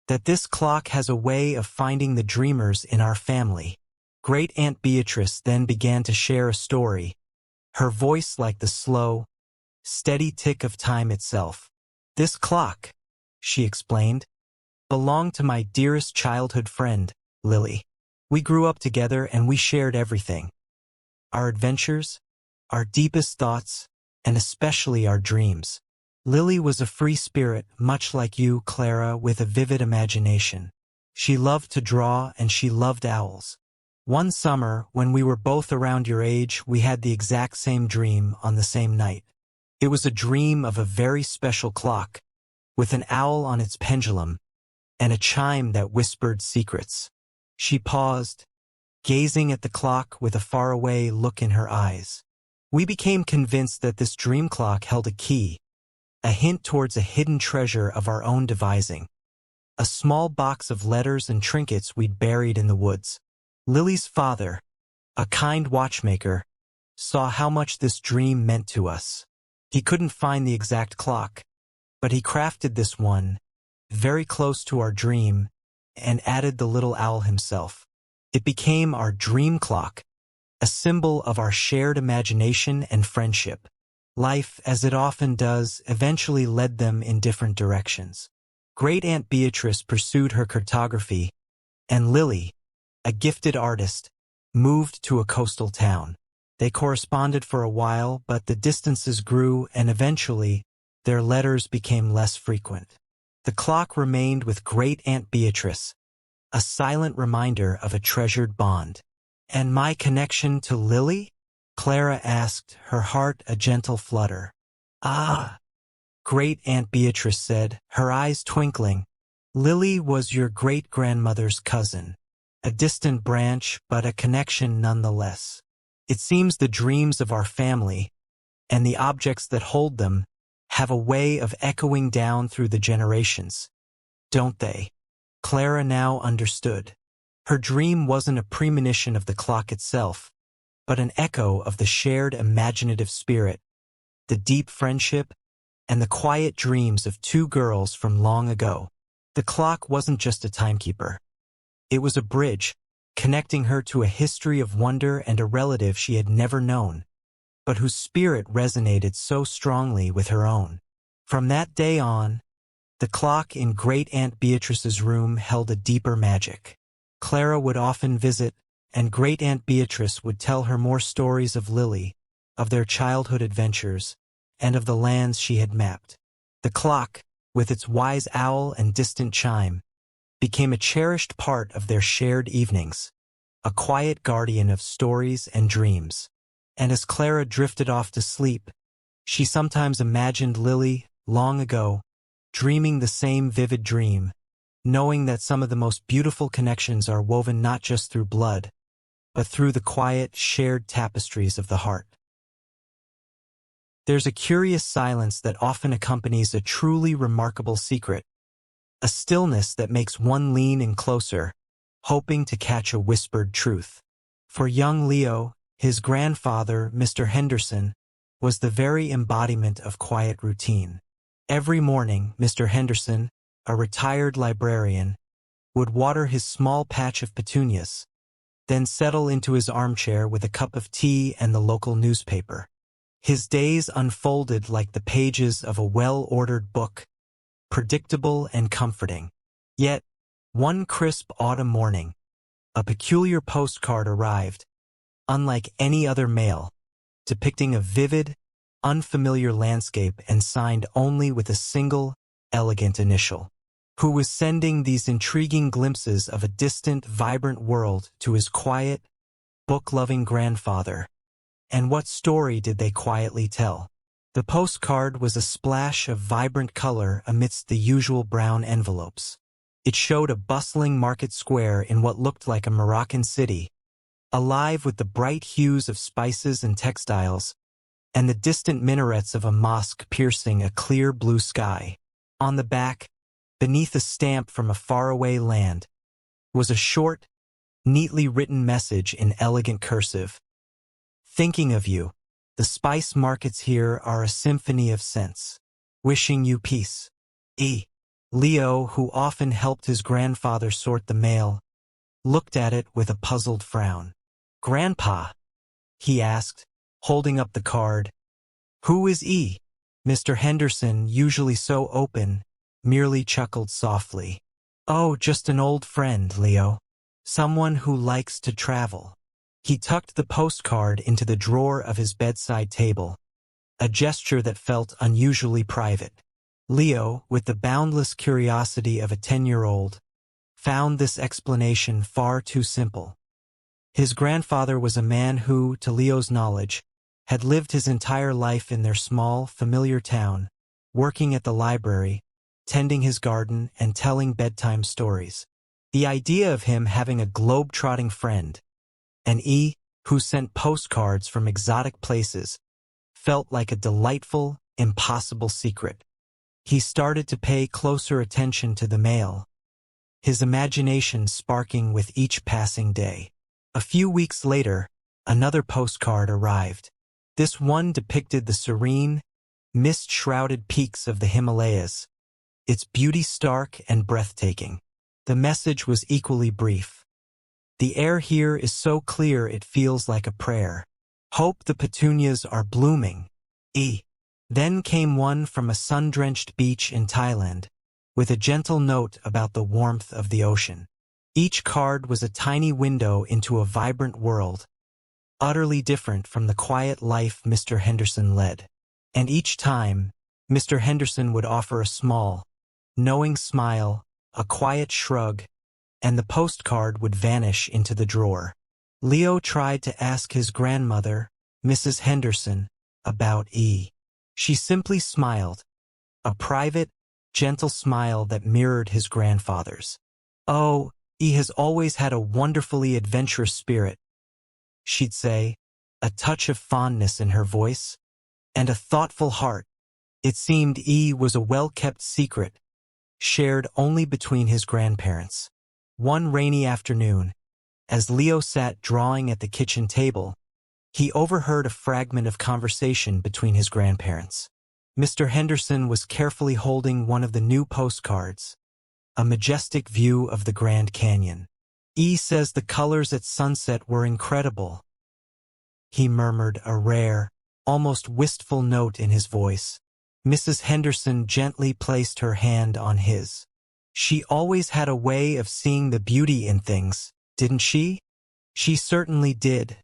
"that this clock has a way of finding the dreamers in our family." Great Aunt Beatrice then began to share a story, her voice like the slow, steady tick of time itself. "This clock," she explained, "belonged to my dearest childhood friend, Lily. We grew up together and we shared everything. Our adventures, our deepest thoughts, and especially our dreams. Lily was a free spirit, much like you, Clara, with a vivid imagination. She loved to draw and she loved owls. One summer, when we were both around your age, we had the exact same dream on the same night. It was a dream of a very special clock, with an owl on its pendulum, and a chime that whispered secrets." She paused, gazing at the clock with a faraway look in her eyes. "We became convinced that this dream clock held a key, a hint towards a hidden treasure of our own devising, a small box of letters and trinkets we'd buried in the woods. Lily's father, a kind watchmaker, saw how much this dream meant to us. He couldn't find the exact clock, but he crafted this one, very close to our dream, and added the little owl himself. It became our dream clock, a symbol of our shared imagination and friendship. Life, as it often does, eventually led them in different directions. Great Aunt Beatrice pursued her cartography, and Lily, a gifted artist, moved to a coastal town. They corresponded for a while, but the distances grew and eventually their letters became less frequent. The clock remained with Great Aunt Beatrice, a silent reminder of a treasured bond. "And my connection to Lily?" Clara asked, her heart a gentle flutter. "Ah," Great Aunt Beatrice said, her eyes twinkling. "Lily was your great-grandmother's cousin. A distant branch, but a connection nonetheless. It seems the dreams of our family, and the objects that hold them, have a way of echoing down through the generations, don't they?" Clara now understood. Her dream wasn't a premonition of the clock itself, but an echo of the shared imaginative spirit, the deep friendship, and the quiet dreams of two girls from long ago. The clock wasn't just a timekeeper. It was a bridge, connecting her to a history of wonder and a relative she had never known, but whose spirit resonated so strongly with her own. From that day on, the clock in Great Aunt Beatrice's room held a deeper magic. Clara would often visit, and Great Aunt Beatrice would tell her more stories of Lily, of their childhood adventures, and of the lands she had mapped. The clock, with its wise owl and distant chime, became a cherished part of their shared evenings, a quiet guardian of stories and dreams. And as Clara drifted off to sleep, she sometimes imagined Lily, long ago, dreaming the same vivid dream, knowing that some of the most beautiful connections are woven not just through blood, but through the quiet, shared tapestries of the heart. There's a curious silence that often accompanies a truly remarkable secret, a stillness that makes one lean in closer, hoping to catch a whispered truth. For young Leo, his grandfather, Mr. Henderson, was the very embodiment of quiet routine. Every morning, Mr. Henderson, a retired librarian, would water his small patch of petunias, then settle into his armchair with a cup of tea and the local newspaper. His days unfolded like the pages of a well-ordered book, predictable and comforting. Yet, one crisp autumn morning, a peculiar postcard arrived, unlike any other mail, depicting a vivid, unfamiliar landscape and signed only with a single, elegant initial. Who was sending these intriguing glimpses of a distant, vibrant world to his quiet, book-loving grandfather? And what story did they quietly tell? The postcard was a splash of vibrant color amidst the usual brown envelopes. It showed a bustling market square in what looked like a Moroccan city, alive with the bright hues of spices and textiles, and the distant minarets of a mosque piercing a clear blue sky. On the back, beneath a stamp from a faraway land, was a short, neatly written message in elegant cursive. Thinking of you. The spice markets here are a symphony of scents. Wishing you peace. E. Leo, who often helped his grandfather sort the mail, looked at it with a puzzled frown. "Grandpa?" he asked, holding up the card. "Who is E?" Mr. Henderson, usually so open, merely chuckled softly. "Oh, just an old friend, Leo. Someone who likes to travel." He tucked the postcard into the drawer of his bedside table, a gesture that felt unusually private. Leo, with the boundless curiosity of a 10-year-old, found this explanation far too simple. His grandfather was a man who, to Leo's knowledge, had lived his entire life in their small, familiar town, working at the library, tending his garden, and telling bedtime stories. The idea of him having a globe-trotting friend, an E who sent postcards from exotic places, felt like a delightful, impossible secret. He started to pay closer attention to the mail, his imagination sparking with each passing day. A few weeks later, another postcard arrived. This one depicted the serene, mist-shrouded peaks of the Himalayas, its beauty stark and breathtaking. The message was equally brief. "The air here is so clear it feels like a prayer. Hope the petunias are blooming. E." Then came one from a sun-drenched beach in Thailand, with a gentle note about the warmth of the ocean. Each card was a tiny window into a vibrant world, utterly different from the quiet life Mr. Henderson led. And each time, Mr. Henderson would offer a small, knowing smile, a quiet shrug, and the postcard would vanish into the drawer. Leo tried to ask his grandmother, Mrs. Henderson, about E. She simply smiled, a private, gentle smile that mirrored his grandfather's. "Oh, E has always had a wonderfully adventurous spirit," she'd say, a touch of fondness in her voice, and a thoughtful heart. It seemed E was a well-kept secret, shared only between his grandparents. One rainy afternoon, as Leo sat drawing at the kitchen table, he overheard a fragment of conversation between his grandparents. Mr. Henderson was carefully holding one of the new postcards, a majestic view of the Grand Canyon. "E says the colors at sunset were incredible," he murmured, a rare, almost wistful note in his voice. Mrs. Henderson gently placed her hand on his. "She always had a way of seeing the beauty in things, didn't she?" "She certainly did,"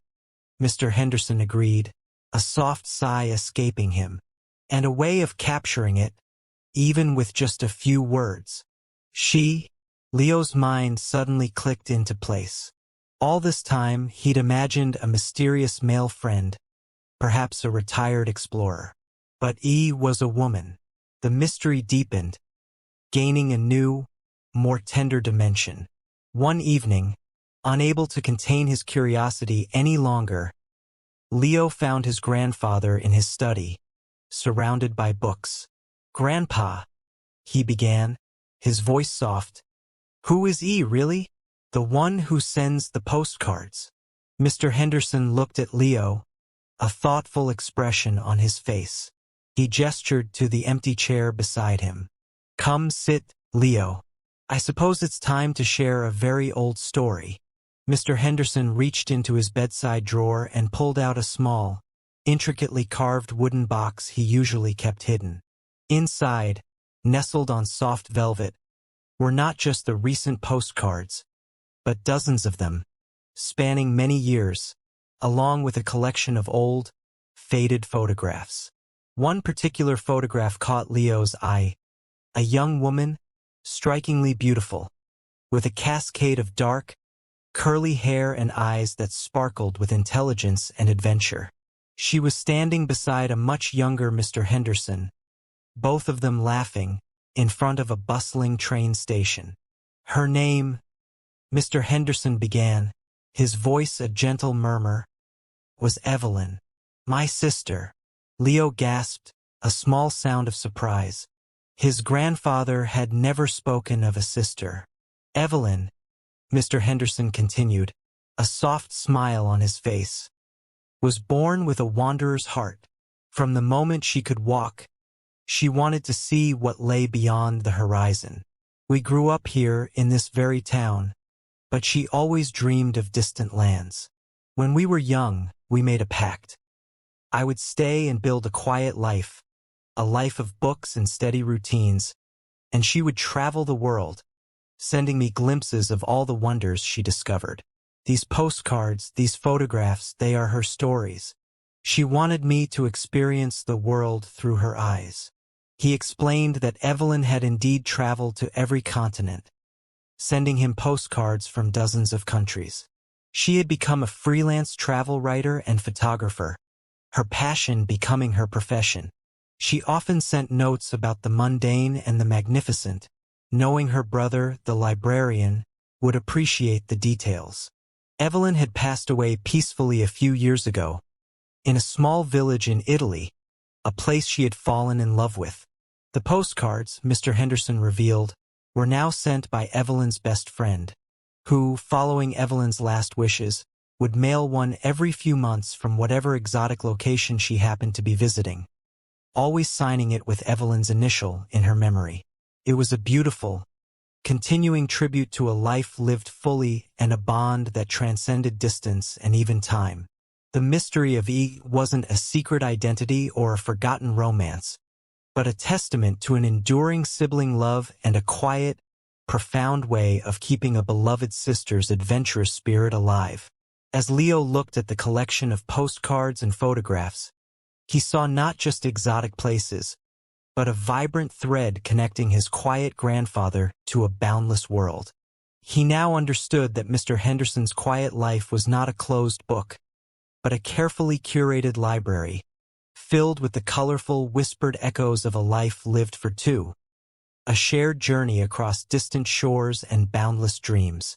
Mr. Henderson agreed, a soft sigh escaping him, "and a way of capturing it, even with just a few words." Leo's mind suddenly clicked into place. All this time, he'd imagined a mysterious male friend, perhaps a retired explorer. But E was a woman. The mystery deepened, gaining a new, more tender dimension. One evening, unable to contain his curiosity any longer, Leo found his grandfather in his study, surrounded by books. "Grandpa," he began, his voice soft. "Who is E, really?" The one who sends the postcards. Mr. Henderson looked at Leo, a thoughtful expression on his face. He gestured to the empty chair beside him. Come sit, Leo. I suppose it's time to share a very old story. Mr. Henderson reached into his bedside drawer and pulled out a small, intricately carved wooden box he usually kept hidden. Inside, nestled on soft velvet, were not just the recent postcards, but dozens of them, spanning many years, along with a collection of old, faded photographs. One particular photograph caught Leo's eye, a young woman, strikingly beautiful, with a cascade of dark, curly hair and eyes that sparkled with intelligence and adventure. She was standing beside a much younger Mr. Henderson, both of them laughing, in front of a bustling train station. Her name, Mr. Henderson began, his voice a gentle murmur, was Evelyn. My sister. Leo gasped, a small sound of surprise. His grandfather had never spoken of a sister. Evelyn, Mr. Henderson continued, a soft smile on his face, was born with a wanderer's heart. From the moment she could walk, she wanted to see what lay beyond the horizon. We grew up here in this very town, but she always dreamed of distant lands. When we were young, we made a pact. I would stay and build a quiet life, a life of books and steady routines, and she would travel the world, sending me glimpses of all the wonders she discovered. These postcards, these photographs, they are her stories. She wanted me to experience the world through her eyes. He explained that Evelyn had indeed traveled to every continent, sending him postcards from dozens of countries. She had become a freelance travel writer and photographer, her passion becoming her profession. She often sent notes about the mundane and the magnificent, knowing her brother, the librarian, would appreciate the details. Evelyn had passed away peacefully a few years ago, in a small village in Italy, a place she had fallen in love with. The postcards, Mr. Henderson revealed, were now sent by Evelyn's best friend, who, following Evelyn's last wishes, would mail one every few months from whatever exotic location she happened to be visiting, always signing it with Evelyn's initial in her memory. It was a beautiful, continuing tribute to a life lived fully and a bond that transcended distance and even time. The mystery of E wasn't a secret identity or a forgotten romance, but a testament to an enduring sibling love and a quiet, profound way of keeping a beloved sister's adventurous spirit alive. As Leo looked at the collection of postcards and photographs, he saw not just exotic places, but a vibrant thread connecting his quiet grandfather to a boundless world. He now understood that Mr. Henderson's quiet life was not a closed book, but a carefully curated library, filled with the colorful, whispered echoes of a life lived for two, a shared journey across distant shores and boundless dreams.